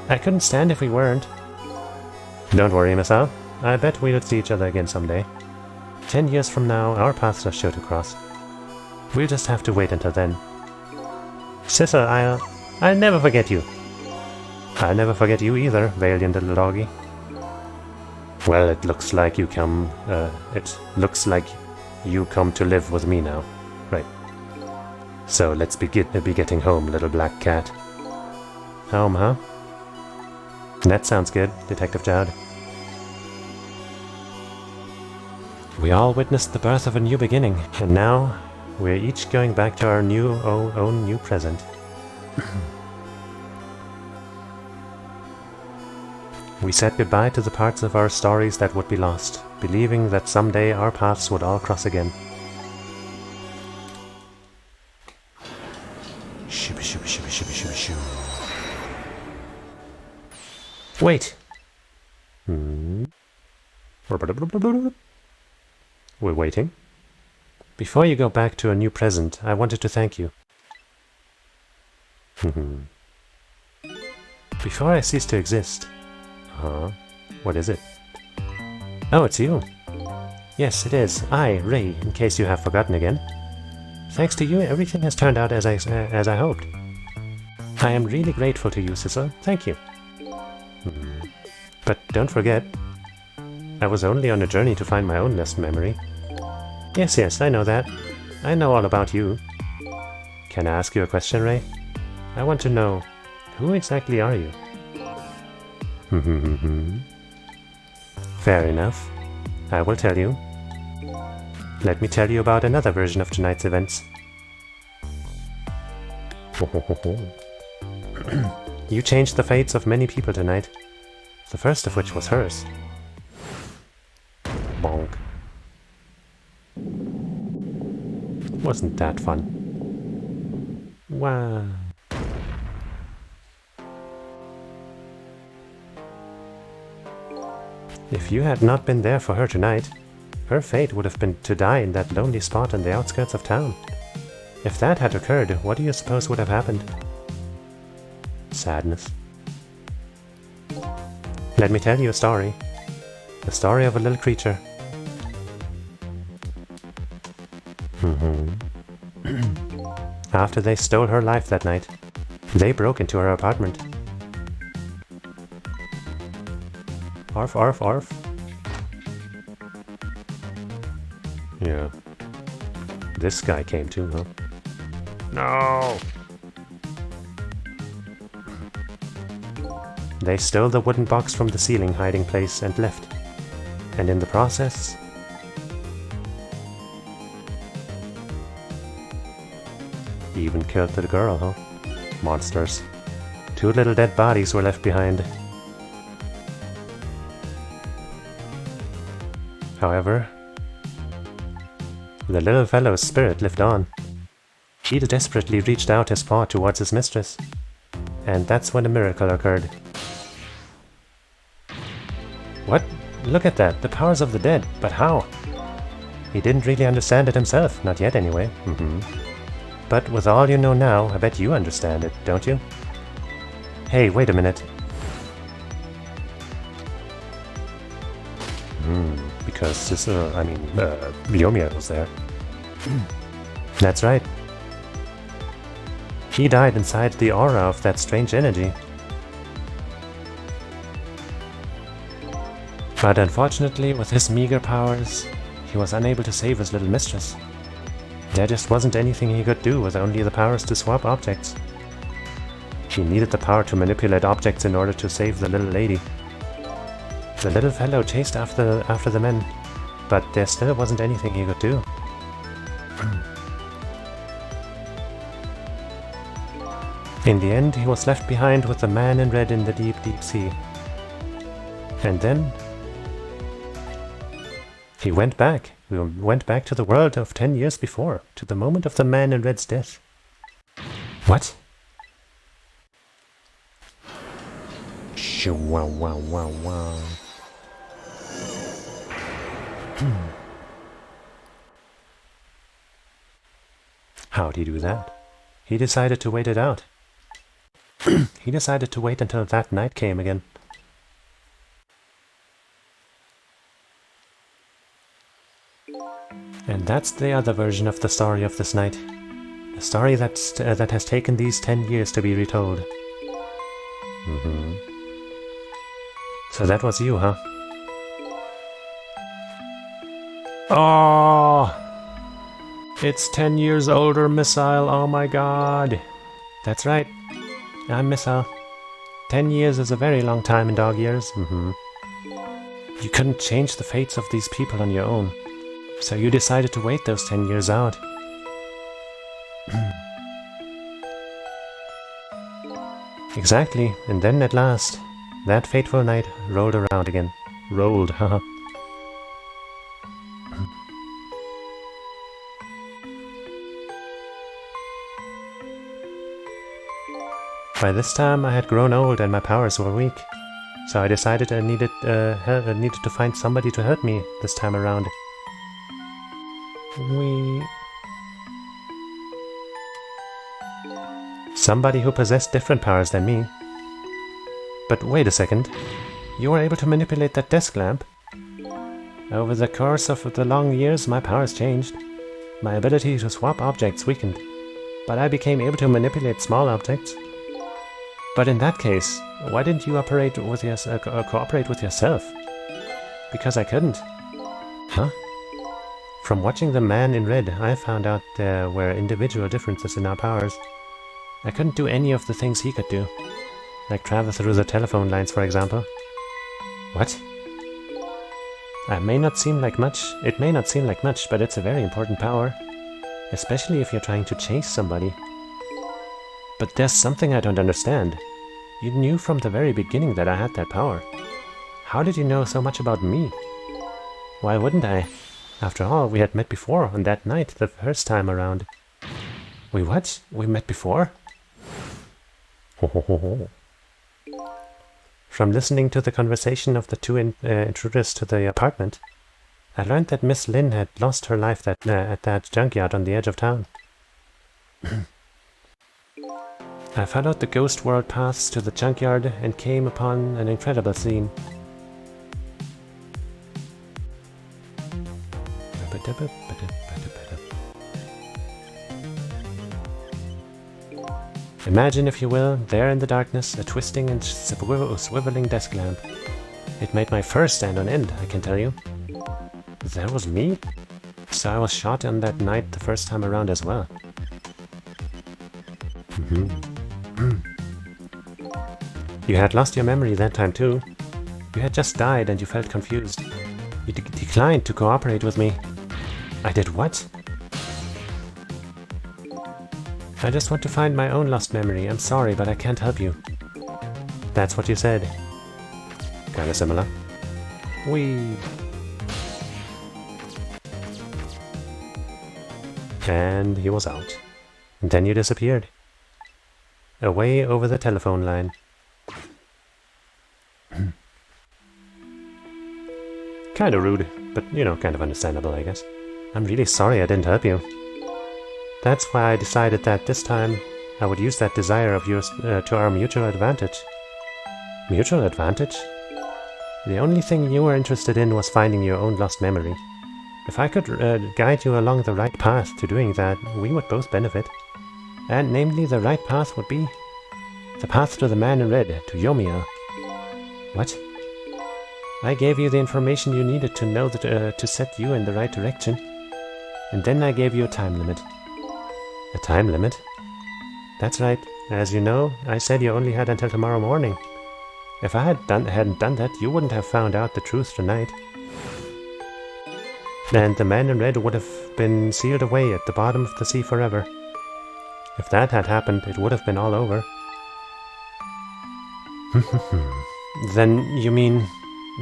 I couldn't stand if we weren't. Don't worry, Miss Al. I bet we'll see each other again someday. 10 years from now, our paths are sure to cross. We'll just have to wait until then. Sissel, I'll never forget you. I'll never forget you either, valiant little doggy. Well, it looks like you come to live with me now. Right. So let's be getting home, little black cat. Home, huh? That sounds good, Detective Jowd. We all witnessed the birth of a new beginning, and now we're each going back to our own new present. We said goodbye to the parts of our stories that would be lost, believing that someday our paths would all cross again. Wait! We're waiting. Before you go back to a new present, I wanted to thank you. Before I cease to exist. What is it? Oh, it's you. Yes, it is. I, Ray, in case you have forgotten again. Thanks to you, everything has turned out as I hoped. I am really grateful to you, Sissel. Thank you. But don't forget, I was only on a journey to find my own lost memory. Yes, I know that. I know all about you. Can I ask you a question, Ray? I want to know, who exactly are you? Fair enough. I will tell you. Let me tell you about another version of tonight's events. You changed the fates of many people tonight. The first of which was hers. Bonk. Wasn't that fun? Wow. If you had not been there for her tonight, her fate would have been to die in that lonely spot on the outskirts of town. If that had occurred, what do you suppose would have happened? Sadness. Let me tell you a story. The story of a little creature. After they stole her life that night, they broke into her apartment. Arf, arf, arf. Yeah. This guy came too, huh? No! They stole the wooden box from the ceiling hiding place and left. And in the process... even killed the girl, huh? Monsters. 2 little dead bodies were left behind. However, the little fellow's spirit lived on. He desperately reached out his paw towards his mistress. And that's when a miracle occurred. What? Look at that, the powers of the dead, but how? He didn't really understand it himself, not yet anyway. But with all you know now, I bet you understand it, don't you? Hey, wait a minute. Because this, Leomia was there. That's right. He died inside the aura of that strange energy. But unfortunately, with his meager powers, he was unable to save his little mistress. There just wasn't anything he could do with only the powers to swap objects. He needed the power to manipulate objects in order to save the little lady. The little fellow chased after the men, but there still wasn't anything he could do. In the end, he was left behind with the man in red in the deep, deep sea. And then... he went back. We went back to the world of 10 years before, to the moment of the man in red's death. What? Wow, wow, wow, wow. How'd he do that? He decided to wait it out. He decided to wait until that night came again. And that's the other version of the story of this night. The story that has taken these 10 years to be retold. So that was you, huh? Oh! It's 10 years older, Missile, oh my god! That's right, I'm Missile. 10 years is a very long time in dog years. You couldn't change the fates of these people on your own. So you decided to wait those 10 years out. Exactly, and then at last, that fateful night rolled around again. Rolled, haha. By this time I had grown old and my powers were weak. So I decided I needed to find somebody to help me this time around. Somebody who possessed different powers than me. But wait a second. You were able to manipulate that desk lamp? Over the course of the long years, my powers changed. My ability to swap objects weakened. But I became able to manipulate small objects. But in that case, why didn't you cooperate with yourself? Because I couldn't. Huh? From watching the man in red, I found out there were individual differences in our powers. I couldn't do any of the things he could do. Like travel through the telephone lines, for example. What? It may not seem like much, but it's a very important power. Especially if you're trying to chase somebody. But there's something I don't understand. You knew from the very beginning that I had that power. How did you know so much about me? Why wouldn't I? After all, we had met before on that night, the first time around. Wait, what? We met before? Ho ho ho ho. From listening to the conversation of the two intruders to the apartment, I learned that Miss Lynn had lost her life at that junkyard on the edge of town. I followed the ghost world paths to the junkyard and came upon an incredible scene. Imagine, if you will, there in the darkness, a twisting and swiveling desk lamp. It made my fur stand on end, I can tell you. That was me? So I was shot on that night the first time around as well. You had lost your memory that time too. You had just died and you felt confused. You declined to cooperate with me. I did what? I just want to find my own lost memory. I'm sorry, but I can't help you. That's what you said. Kinda similar. Whee! And he was out. And then you disappeared. Away over the telephone line. Kinda rude, but you know, kind of understandable, I guess. I'm really sorry I didn't help you. That's why I decided that this time I would use that desire of yours to our mutual advantage. Mutual advantage? The only thing you were interested in was finding your own lost memory. If I could guide you along the right path to doing that, we would both benefit. And namely, the right path would be the path to the man in red, to Yomiya. What? I gave you the information you needed to know that, to set you in the right direction. And then I gave you a time limit. A time limit? That's right. As you know, I said you only had until tomorrow morning. If I hadn't done that, you wouldn't have found out the truth tonight. And the man in red would have been sealed away at the bottom of the sea forever. If that had happened, it would have been all over. Then you mean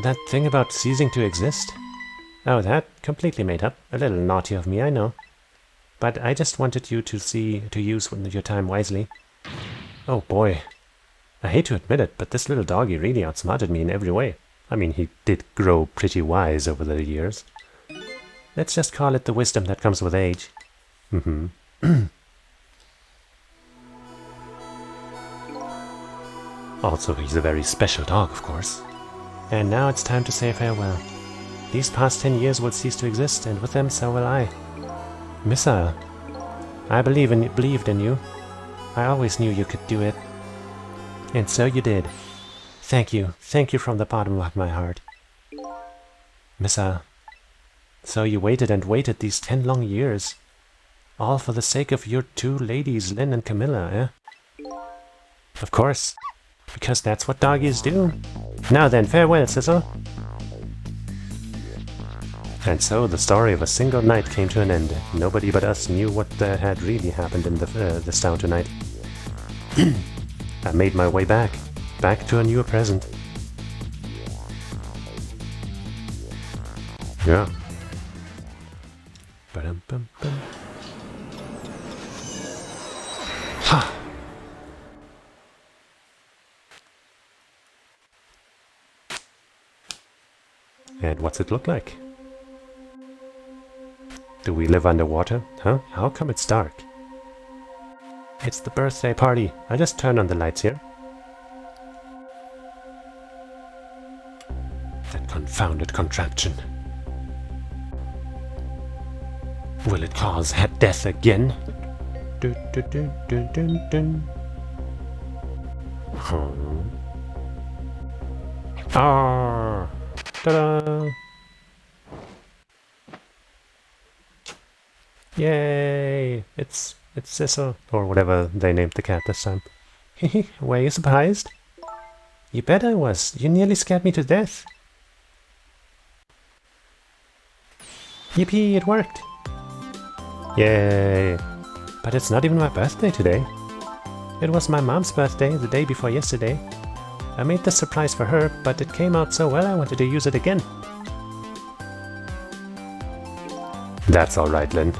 that thing about ceasing to exist? Oh, that completely made up. A little naughty of me, I know. But I just wanted you to use your time wisely. Oh boy. I hate to admit it, but this little doggy really outsmarted me in every way. I mean, he did grow pretty wise over the years. Let's just call it the wisdom that comes with age. Also, he's a very special dog, of course. And now it's time to say farewell. These past 10 years will cease to exist, and with them so will I. Missile, I believed in you. I always knew you could do it. And so you did. Thank you from the bottom of my heart. Missile, so you waited and waited these 10 long years. All for the sake of your two ladies, Lynn and Camilla, eh? Of course, because that's what doggies do. Now then, farewell, Sizzle. And so the story of a single night came to an end. Nobody but us knew what had really happened in this town tonight. I made my way back to a newer present. Yeah. Ba-dum-bum-bum. Ha! And what's it look like? Do we live underwater? Huh? How come it's dark? It's the birthday party. I just turned on the lights here. That confounded contraption. Will it cause death again? Dun, dun, dun, dun, dun, dun. Ah! Ta-da! Yay! It's Sissel, or whatever they named the cat this time. Hehe, were you surprised? You bet I was. You nearly scared me to death. Yippee, it worked! Yay! But it's not even my birthday today. It was my mom's birthday the day before yesterday. I made this surprise for her, but it came out so well I wanted to use it again. That's alright, Lynn.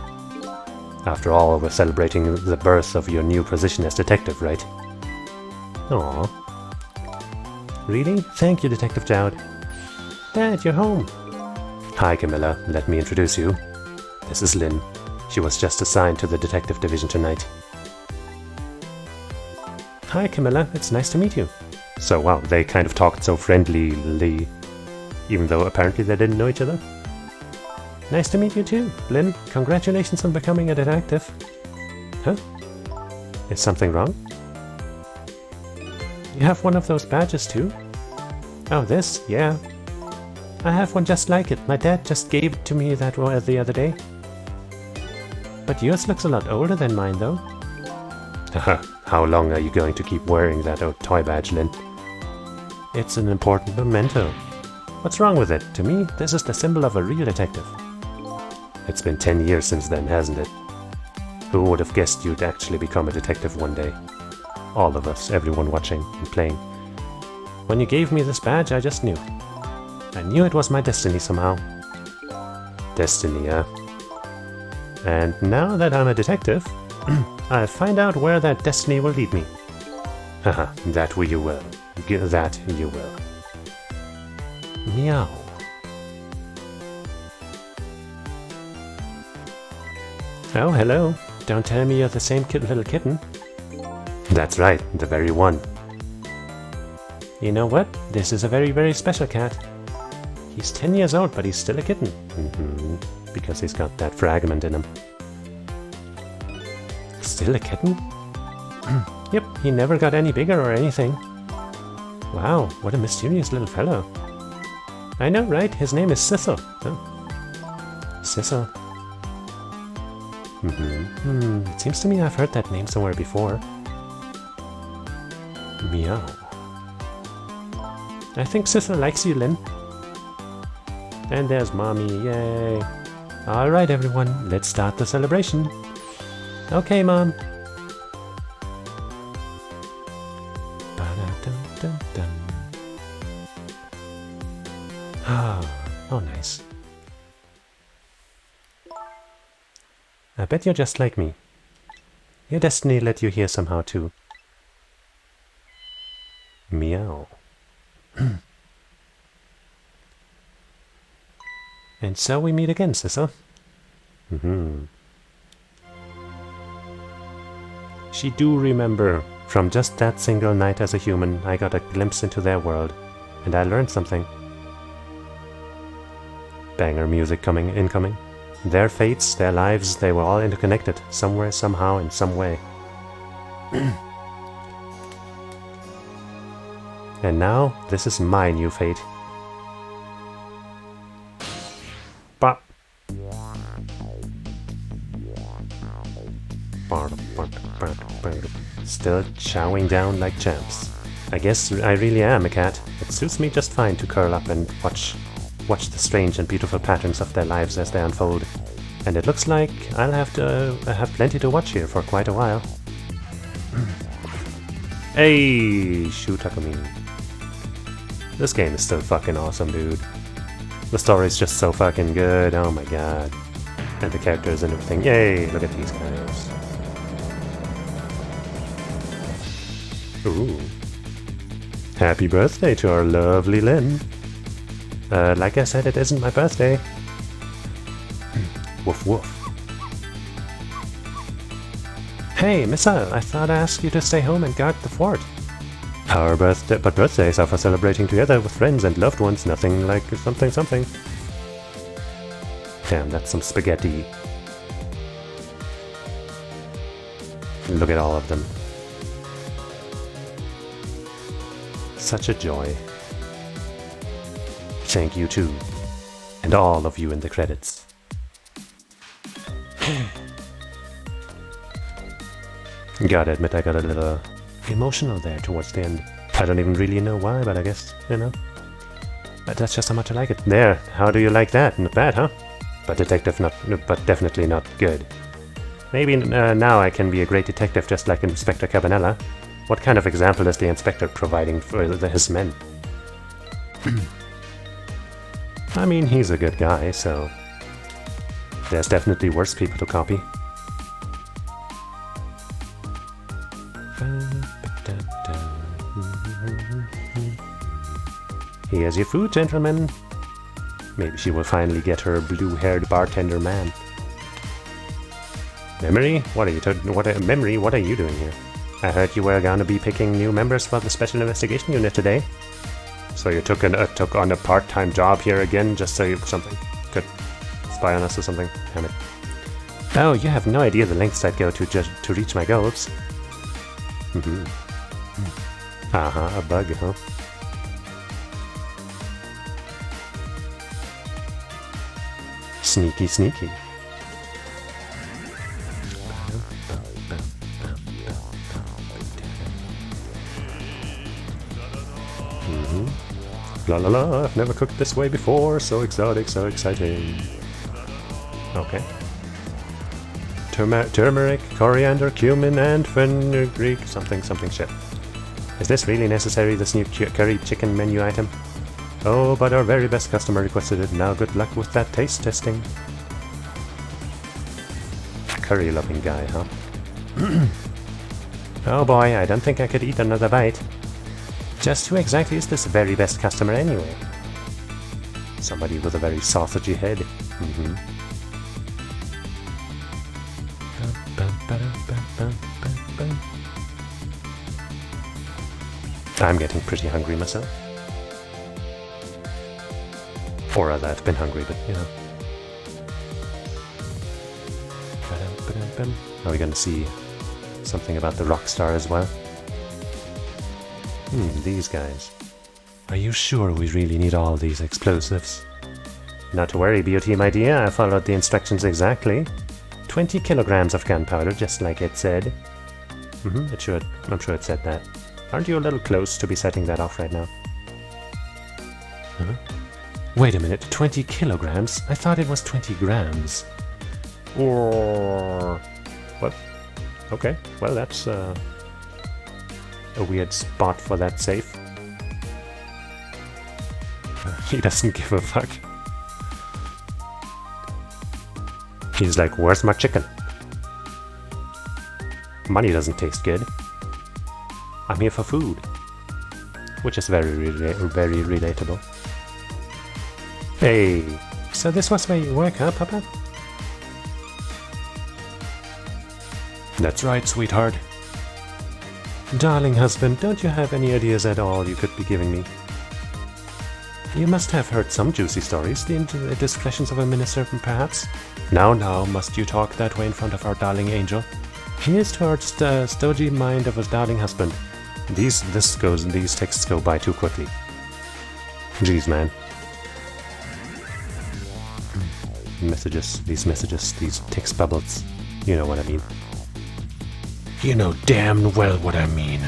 After all, we're celebrating the birth of your new position as detective, right? Aww. Really? Thank you, Detective Jowd. Dad, you're home. Hi, Camilla. Let me introduce you. This is Lynn. She was just assigned to the detective division tonight. Hi, Camilla. It's nice to meet you. So, wow, they kind of talked so friendlyly, even though apparently they didn't know each other. Nice to meet you too, Lynn. Congratulations on becoming a detective. Huh? Is something wrong? You have one of those badges too? Oh, this? Yeah. I have one just like it. My dad just gave it to me that one the other day. But yours looks a lot older than mine, though. Haha, how long are you going to keep wearing that old toy badge, Lynn? It's an important memento. What's wrong with it? To me, this is the symbol of a real detective. It's been 10 years since then, hasn't it? Who would have guessed you'd actually become a detective one day? All of us, everyone watching and playing. When you gave me this badge, I just knew. I knew it was my destiny somehow. Destiny, huh? And now that I'm a detective, I'll find out where that destiny will lead me. Haha, that you will. That you will. Meow. Oh, hello. Don't tell me you're the same little kitten. That's right, the very one. You know what? This is a very, very special cat. He's 10 years old, but he's still a kitten. Because he's got that fragment in him. Still a kitten? Yep, he never got any bigger or anything. Wow, what a mysterious little fellow. I know, right? His name is Cheesus. Oh. Cheesus. It seems to me I've heard that name somewhere before. Meow. I think Cheesus likes you, Lynn. And there's Mommy, yay! Alright everyone, let's start the celebration. Okay, Mom. Oh nice. I bet you're just like me. Your destiny led you here somehow too. Meow. And so we meet again, Cheesus. She do remember. From just that single night as a human, I got a glimpse into their world, and I learned something. Banger music incoming. Their fates, their lives, they were all interconnected, somewhere, somehow, in some way. And now, this is my new fate. Bop. Still chowing down like champs. I guess I really am a cat. It suits me just fine to curl up and watch the strange and beautiful patterns of their lives as they unfold. And it looks like I'll have plenty to watch here for quite a while. Hey, shoot Takumi. This game is still fucking awesome, dude. The story's just so fucking good, oh my god. And the characters and everything, yay, look at these guys. Ooh. Happy birthday to our lovely Lynn. Like I said, it isn't my birthday. Woof woof. Hey, Missile, I thought I asked you to stay home and guard the fort. Our birthdays are for celebrating together with friends and loved ones, nothing like something. Damn, that's some spaghetti. Look at all of them. Such a joy. Thank you too. And all of you in the credits. Gotta admit I got a little emotional there towards the end. I don't even really know why, but I guess, you know. But that's just how much I like it. There, how do you like that? Not bad, huh? But definitely not good. Maybe now I can be a great detective just like Inspector Cabanela. What kind of example is the inspector providing for his men? I mean, he's a good guy, so there's definitely worse people to copy. Here's your food, gentlemen. Maybe she will finally get her blue-haired bartender man. Memory? What are you Memory, what are you doing here? I heard you were gonna be picking new members for the Special Investigation Unit today. So you took on a part-time job here again, just so you something could spy on us or something? Damn it. Oh, you have no idea the lengths I'd go to reach my goals. A bug, huh? Sneaky, sneaky. La la la, I've never cooked this way before, so exotic, so exciting. Okay. Turmeric, coriander, cumin, and fenugreek, something shit. Is this really necessary, this new curry chicken menu item? Oh, but our very best customer requested it. Now good luck with that taste testing. Curry-loving guy, huh? Oh boy, I don't think I could eat another bite. Just who exactly is this very best customer anyway? Somebody with a very sausagey head. I'm getting pretty hungry myself. Or rather, I've been hungry, but you know. Are we going to see something about the rock star as well? These guys. Are you sure we really need all these explosives? Not to worry, Beauty, my dear, I followed the instructions exactly. 20 kilograms of gunpowder, just like it said. It should. I'm sure it said that. Aren't you a little close to be setting that off right now? Wait a minute, 20 kilograms? I thought it was 20 grams. Or... what? Okay, well that's a weird spot for that safe. He doesn't give a fuck. He's like, where's my chicken? Money doesn't taste good. I'm here for food. Which is very relatable. Hey, so this was where you work, huh, Papa? That's right, sweetheart. Darling husband, don't you have any ideas at all you could be giving me? You must have heard some juicy stories, the indiscretions of a minister, perhaps? Now, must you talk that way in front of our darling angel? Here's to our stodgy mind of a darling husband. These texts go by too quickly. Jeez, man. These text bubbles. You know what I mean. You know damn well what I mean.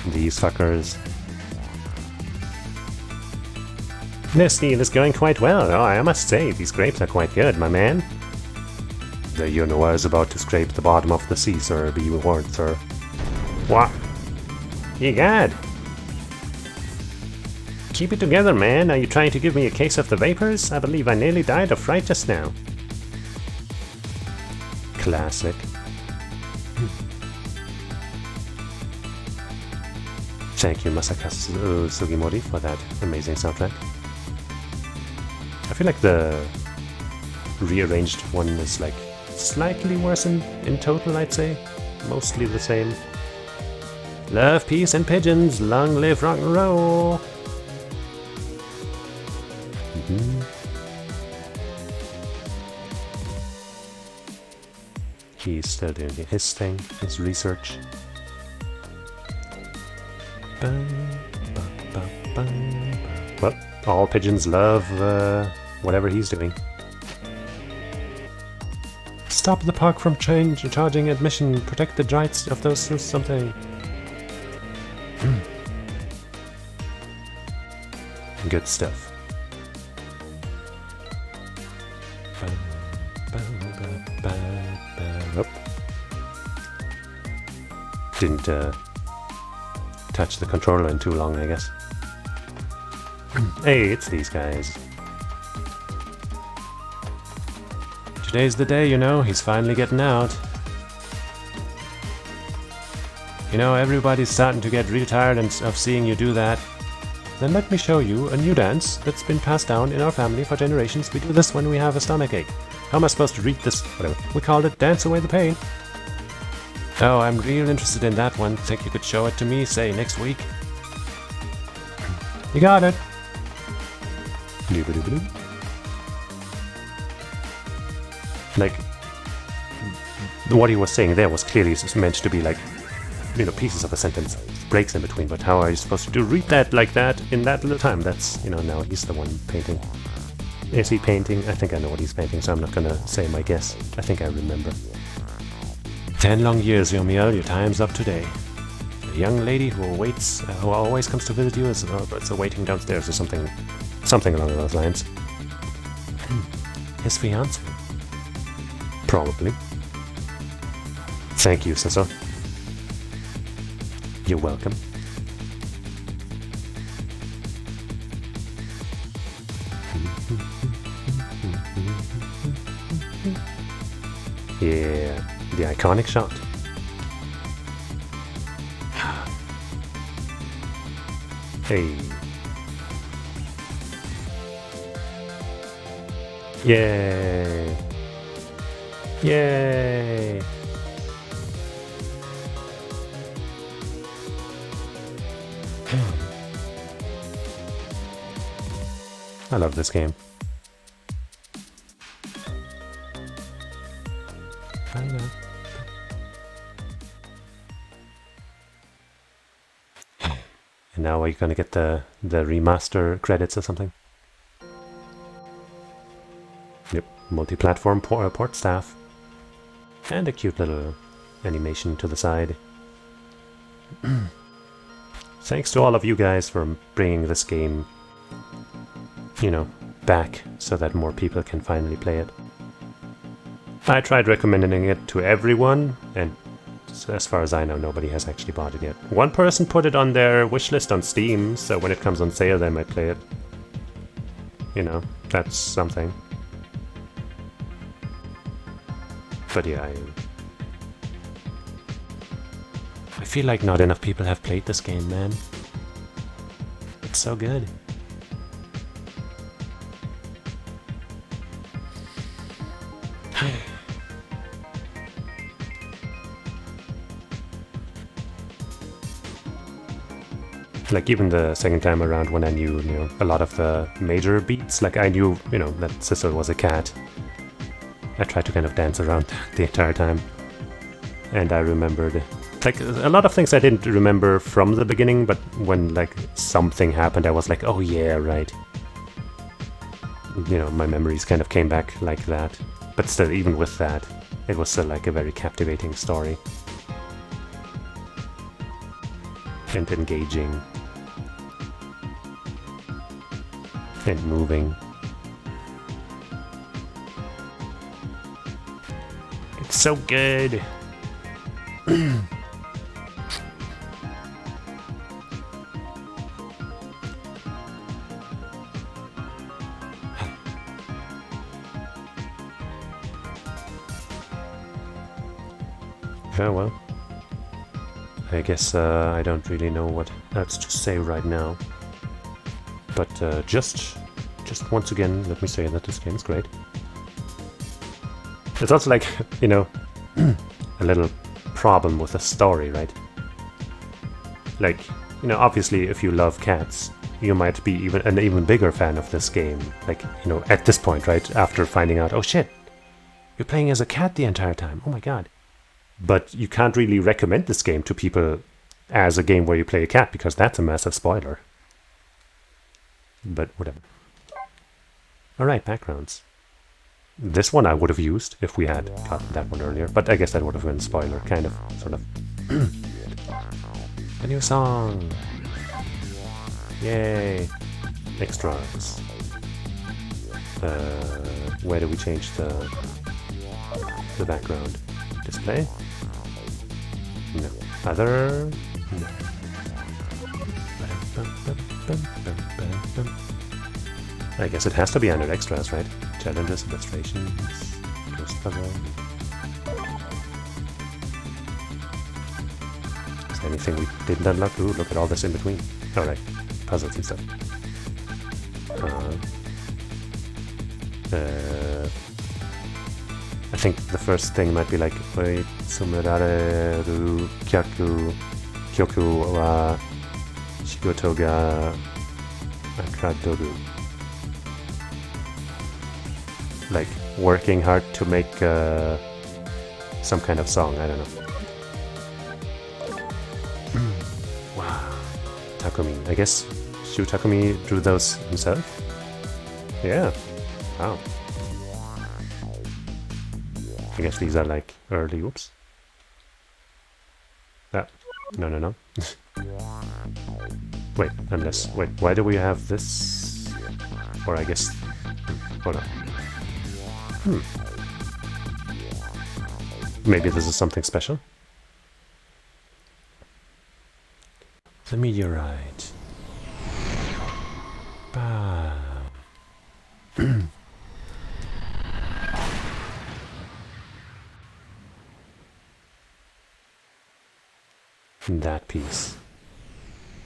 These fuckers. This deal is going quite well. Oh, I must say, these grapes are quite good, my man. The Yunoa is about to scrape the bottom of the sea, sir. Be warned, sir. What? Egad! Keep it together, man. Are you trying to give me a case of the vapors? I believe I nearly died of fright just now. Classic. Thank you, Masaka Sugimori, for that amazing soundtrack. I feel like the rearranged one is like slightly worse in total, I'd say. Mostly the same. Love, peace, and pigeons. Long live rock and roll. He's still doing his thing, his research. Well, all pigeons love whatever he's doing. Stop the park from charging admission. Protect the rights of those who something. Good stuff. Oh. Didn't touch the controller in too long, I guess. Hey, it's these guys. Today's the day, you know, he's finally getting out. You know, everybody's starting to get real tired of seeing you do that. Then let me show you a new dance that's been passed down in our family for generations. We do this when we have a stomachache. How am I supposed to read this? Whatever. We called it Dance Away the Pain. Oh, I'm real interested in that one. Think you could show it to me, say, next week? You got it. Like, what he was saying there was clearly meant to be like, you know, pieces of a sentence, breaks in between, but how are you supposed to read that like that in that little time? That's, you know, now he's the one painting. Is he painting? I think I know what he's painting, so I'm not gonna say my guess. I think I remember. 10 long years, Yomiel, your time's up today. The young lady who awaits, who always comes to visit you is awaiting downstairs or something along those lines. His fiancé? Probably. Thank you, Sister. You're welcome. Yeah, the iconic shot. Hey. Yay. Yay. I love this game. I know. And now are you gonna get the remaster credits or something? Yep, multi-platform port staff. And a cute little animation to the side. Thanks to all of you guys for bringing this game, you know, back so that more people can finally play it. I tried recommending it to everyone, and as far as I know, nobody has actually bought it yet. One person put it on their wishlist on Steam, so when it comes on sale they might play it. You know, that's something. But yeah, I feel like not enough people have played this game, man. It's so good. Like even the second time around when I knew, you know, a lot of the major beats, like I knew, you know, that Sister was a cat. I tried to kind of dance around the entire time. And I remembered, like, a lot of things I didn't remember from the beginning, but when, like, something happened, I was like, oh yeah, right. You know, my memories kind of came back like that. But still, even with that, it was still, like, a very captivating story. And engaging. And moving. It's so good! Yeah, well, I guess I don't really know what else to say right now. But just once again, let me say that this game is great. It's also like, you know, a little problem with the story, right? Like, you know, obviously if you love cats, you might be an even bigger fan of this game. Like, you know, at this point, right? After finding out, oh shit, you're playing as a cat the entire time. Oh my god. But you can't really recommend this game to people as a game where you play a cat, because that's a massive spoiler. But whatever. Alright, backgrounds. This one I would have used if we had gotten that one earlier, but I guess that would have been a spoiler, kind of, sort of. A new song! Yay! Extras. Where do we change the background? Display? No. Other? No. I guess it has to be under extras, right? Challenges, illustrations, puzzle. Is there anything we didn't unlock? Ooh, look at all this in between. Alright, puzzles and stuff. I think the first thing might be like, wait, sumeraru kyoku wa shigoto ga akadoru. Like, working hard to make some kind of song, I don't know. Wow. Takumi. I guess Shu Takumi drew those himself? Yeah. Wow. I guess these are like early, oops. Ah, no. Wait, why do we have this? Or I guess, hold on. Maybe this is something special? The meteorite. Bah. That piece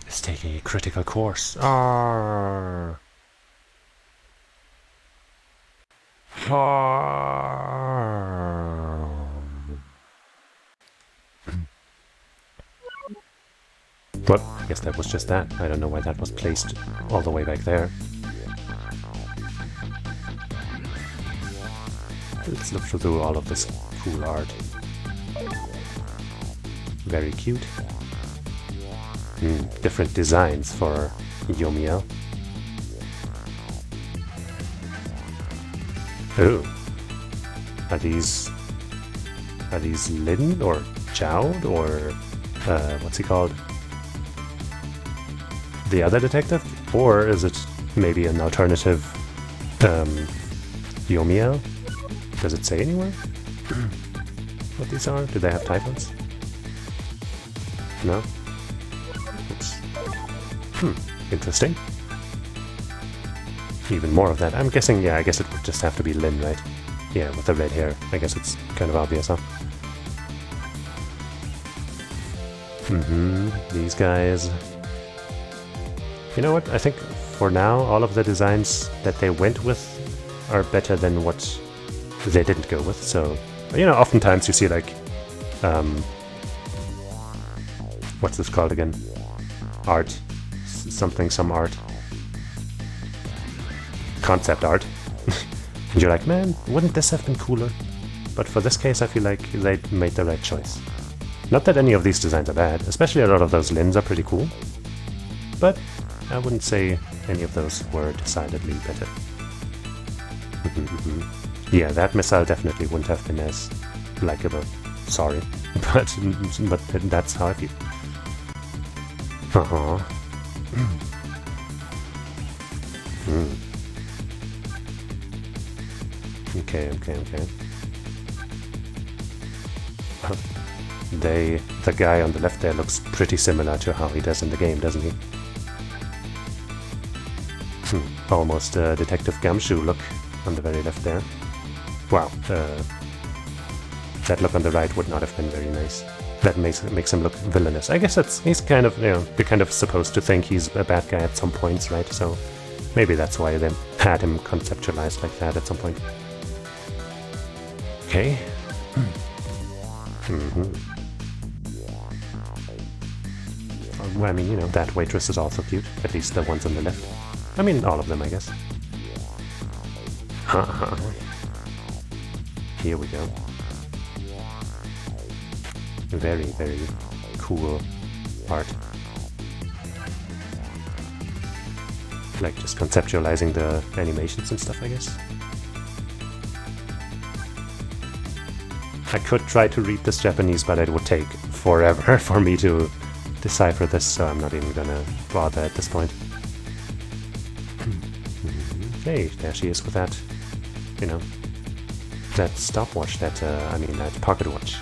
is taking a critical course. Arrgh. But I guess that was just that. I don't know why that was placed all the way back there. Let's look through all of this cool art. Very cute. Different designs for Yomiya. Oh, are these Lin or Jowd or what's he called? The other detective? Or is it maybe an alternative Yomiya? Does it say anywhere what these are? Do they have typos? No? Oops. Interesting. Even more of that. I'm guessing, yeah, I guess it would just have to be Lin, right? Yeah, with the red hair. I guess it's kind of obvious, huh? These guys. You know what? I think for now, all of the designs that they went with are better than what they didn't go with. So, you know, oftentimes you see like, what's this called again? Art. Some art. Concept art. And you're like, man, wouldn't this have been cooler? But for this case, I feel like they made the right choice. Not that any of these designs are bad, especially a lot of those Lins are pretty cool. But I wouldn't say any of those were decidedly better. Yeah, that missile definitely wouldn't have been as likable. Sorry. But that's how I feel. Okay. The guy on the left there looks pretty similar to how he does in the game, doesn't he? Almost Detective Gumshoe look on the very left there. Wow, that look on the right would not have been very nice. That makes him look villainous. I guess he's kind of, you know, you're kind of supposed to think he's a bad guy at some points, right? So maybe that's why they had him conceptualized like that at some point. Okay. Well, I mean, you know, that waitress is also cute. At least the ones on the left. I mean, all of them, I guess. Here we go. Very, very cool art. Like, just conceptualizing the animations and stuff, I guess. I could try to read this Japanese, but it would take forever for me to decipher this, so I'm not even gonna bother at this point. Hey, there she is with that, you know, that stopwatch, that pocket watch.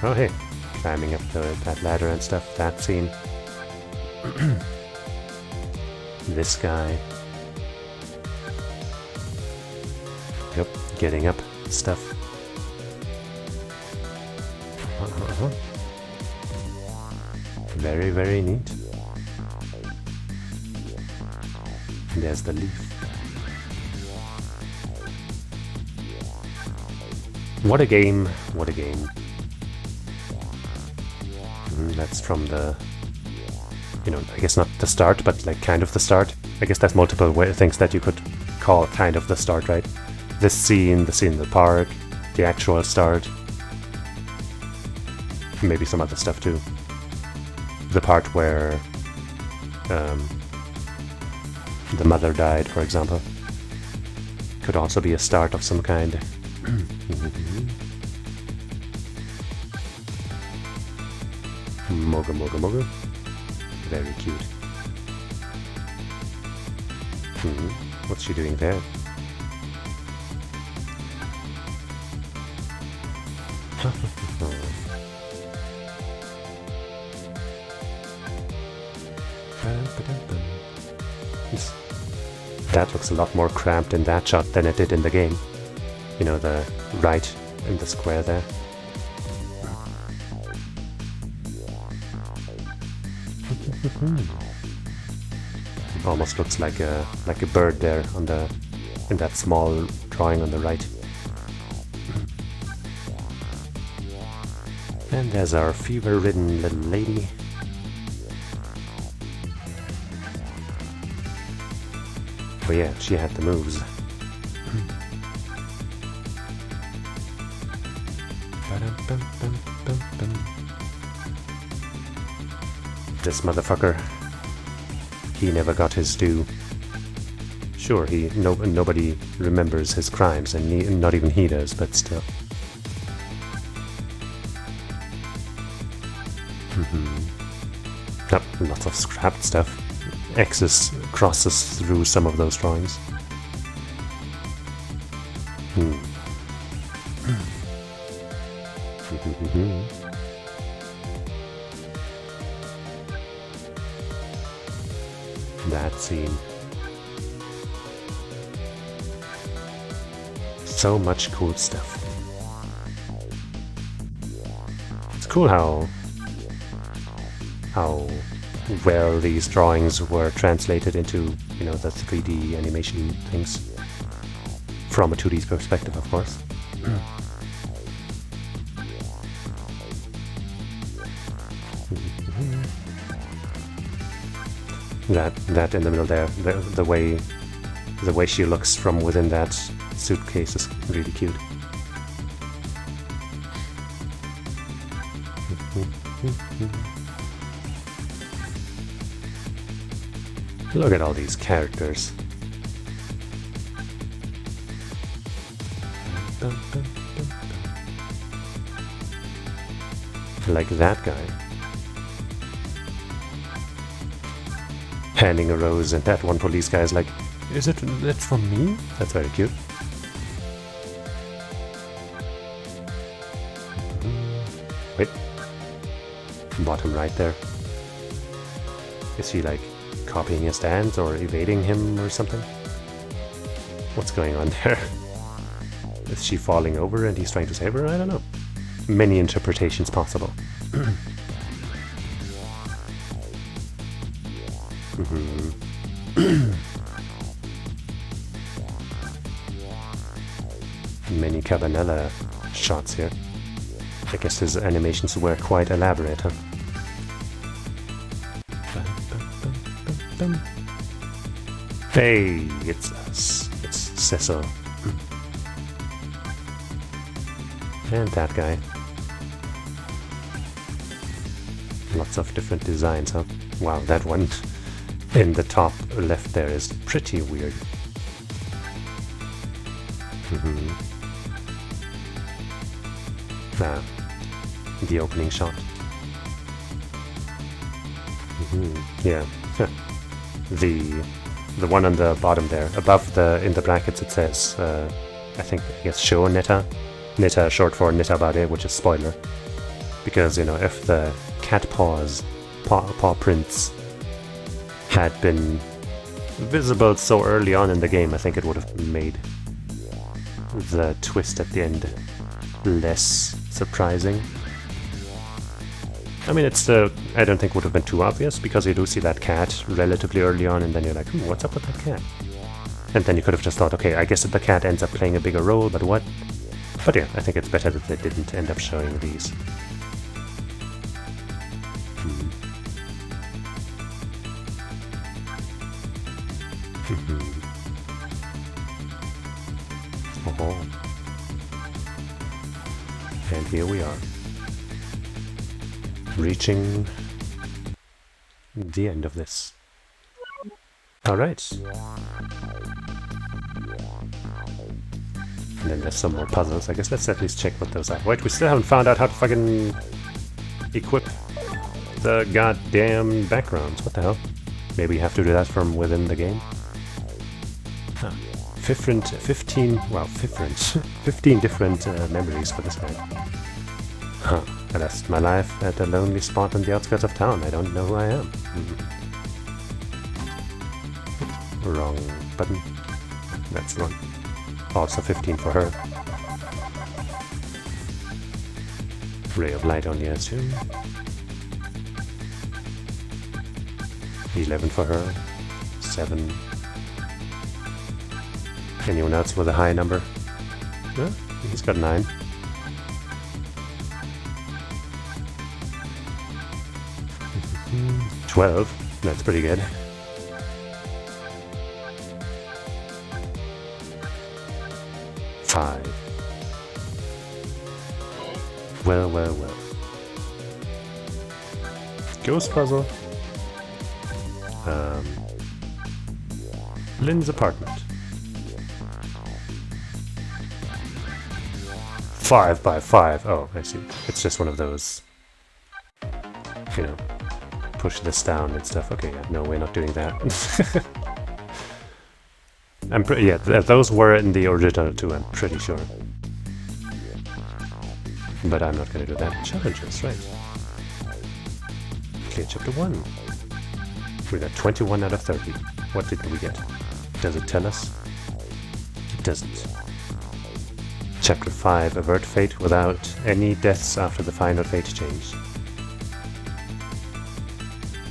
Oh hey, climbing up that ladder and stuff. That scene. This guy. Yep, getting up stuff. Very, very neat. And there's the leaf. What a game, what a game. That's from the, you know, I guess not the start, but like kind of the start. I guess that's multiple things that you could call kind of the start, right? This scene, the scene in the park, the actual start. Maybe some other stuff too. The part where the mother died, for example. Could also be a start of some kind. Moga moga moga. Very cute. What's she doing there? That looks a lot more cramped in that shot than it did in the game. You know, the right in the square there. Almost looks like a bird there on the in that small drawing on the right. And there's our fever-ridden little lady. Oh yeah, she had the moves. This motherfucker, he never got his due. Sure, nobody remembers his crimes, and not even he does, but still. Yep, lots of scrapped stuff. X's, crosses through some of those drawings. That scene. So much cool stuff. It's cool how well these drawings were translated into, you know, the 3D animation things. From a 2D perspective, of course. That in the middle there, the way she looks from within that suitcase is really cute. Look at all these characters. Like that guy. Handing a rose, and that one police guy is like, "Is it that from me?" That's very cute. Wait. Bottom right there. Is she like copying his stance or evading him or something? What's going on there? Is she falling over and he's trying to save her? I don't know. Many interpretations possible. Many Cabanela shots here. I guess his animations were quite elaborate, huh? Hey, it's us. It's Cecil. And that guy. Lots of different designs, huh? Wow, that one in the top left there is pretty weird. The opening shot. Yeah. The one on the bottom there, above in the brackets it says, I guess Show Neta. Neta short for Neta Bare, which is spoiler. Because, you know, if the cat paw prints had been visible so early on in the game, I think it would have made the twist at the end less surprising. I mean, I don't think would have been too obvious, because you do see that cat relatively early on, and then you're like, what's up with that cat? And then you could have just thought, okay, I guess the cat ends up playing a bigger role, but what? But yeah, I think it's better that they didn't end up showing these. Oh. And here we are, reaching the end of this. Alright. And then there's some more puzzles. I guess let's at least check what those are. Wait, we still haven't found out how to fucking equip the goddamn backgrounds. What the hell? Maybe you have to do that from within the game? Huh. 15 different memories for this guy. Huh. I lost my life at a lonely spot on the outskirts of town. I don't know who I am. Wrong button. That's the one. Also 15 for her. Ray of light only, I assume. 11 for her. 7. Anyone else with a high number? No? He's got 9. $12. That's pretty good. $5. Well, well, well. Ghost puzzle. Lynn's apartment. 5 by 5. Oh, I see. It's just one of those, you know, push this down and stuff. Okay, yeah, no, we're not doing that. Yeah, those were in the original too, I'm pretty sure. But I'm not going to do that. Challenges, right. Clear chapter 1. We got 21 out of 30. What did we get? Does it tell us? It doesn't. Chapter 5. Avert fate without any deaths after the final fate change.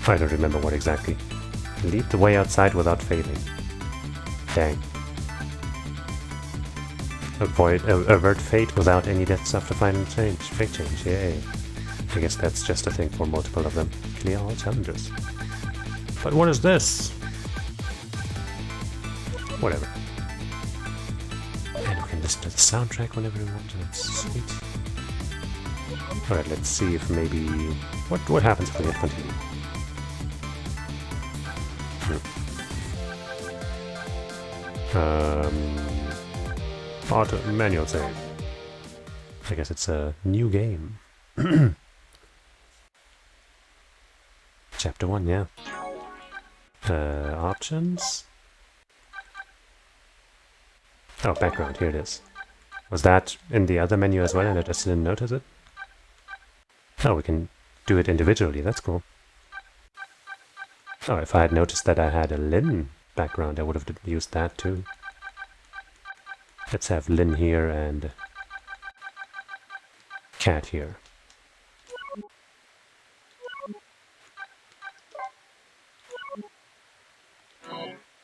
I don't remember what exactly. Lead the way outside without failing. Dang. Avert fate without any deaths after final fate change. Yay. I guess that's just a thing for multiple of them. Clear all challenges. But what is this? Whatever. And we can listen to the soundtrack whenever we want. That's sweet. Alright, let's see if maybe... What happens if we hit continue? Auto manual save. I guess it's a new game. Chapter 1, yeah. Options? Oh, background, here it is. Was that in the other menu as well and I just didn't notice it? Oh, we can do it individually, that's cool. Oh, if I had noticed that I had a Lynn background, I would have used that too. Let's have Lynn here and Cat here.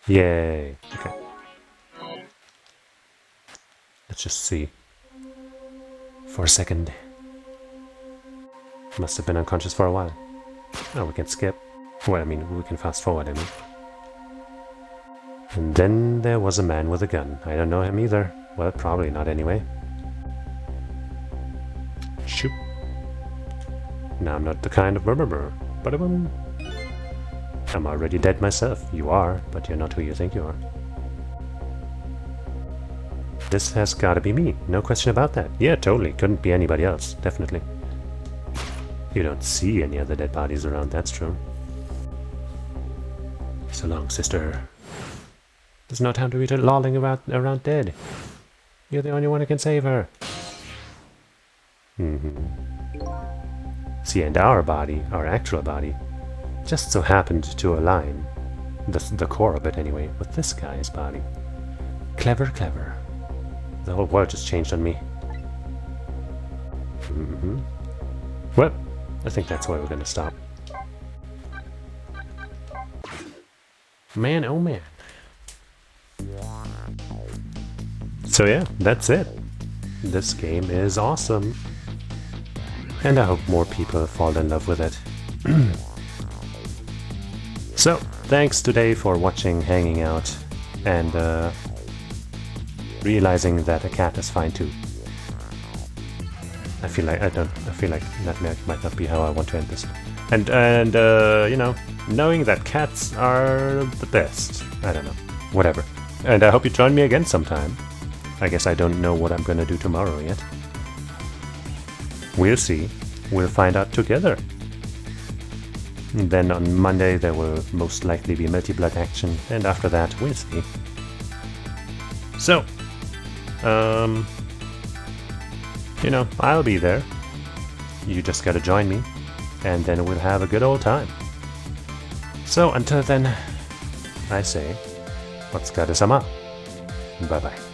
Yay! Okay. Let's just see. For a second. Must have been unconscious for a while. Oh, we can skip. Well, I mean, we can fast forward, I mean. And then there was a man with a gun. I don't know him either. Well, probably not anyway. Shoot. Now I'm not the kind of murderer. But I'm already dead myself. You are, but you're not who you think you are. This has gotta be me. No question about that. Yeah, totally. Couldn't be anybody else. Definitely. You don't see any other dead bodies around, that's true. So long, sister. There's no time to be lolling around dead. You're the only one who can save her. See, and our body, our actual body, just so happened to align, the core of it anyway, with this guy's body. Clever, clever. The whole world just changed on me. Well, I think that's where we're gonna stop. Man, oh man. So yeah, that's it. This game is awesome. And I hope more people fall in love with it. So, thanks today for watching, hanging out, and realizing that a cat is fine too. I feel like that might not be how I want to end this. And you know, knowing that cats are the best. I don't know. Whatever. And I hope you join me again sometime. I guess I don't know what I'm gonna do tomorrow yet. We'll see. We'll find out together. And then on Monday there will most likely be multi-blood action, and after that we'll see. So, you know, I'll be there. You just gotta join me, and then we'll have a good old time. So until then, I say, Otsukaresama. Bye bye.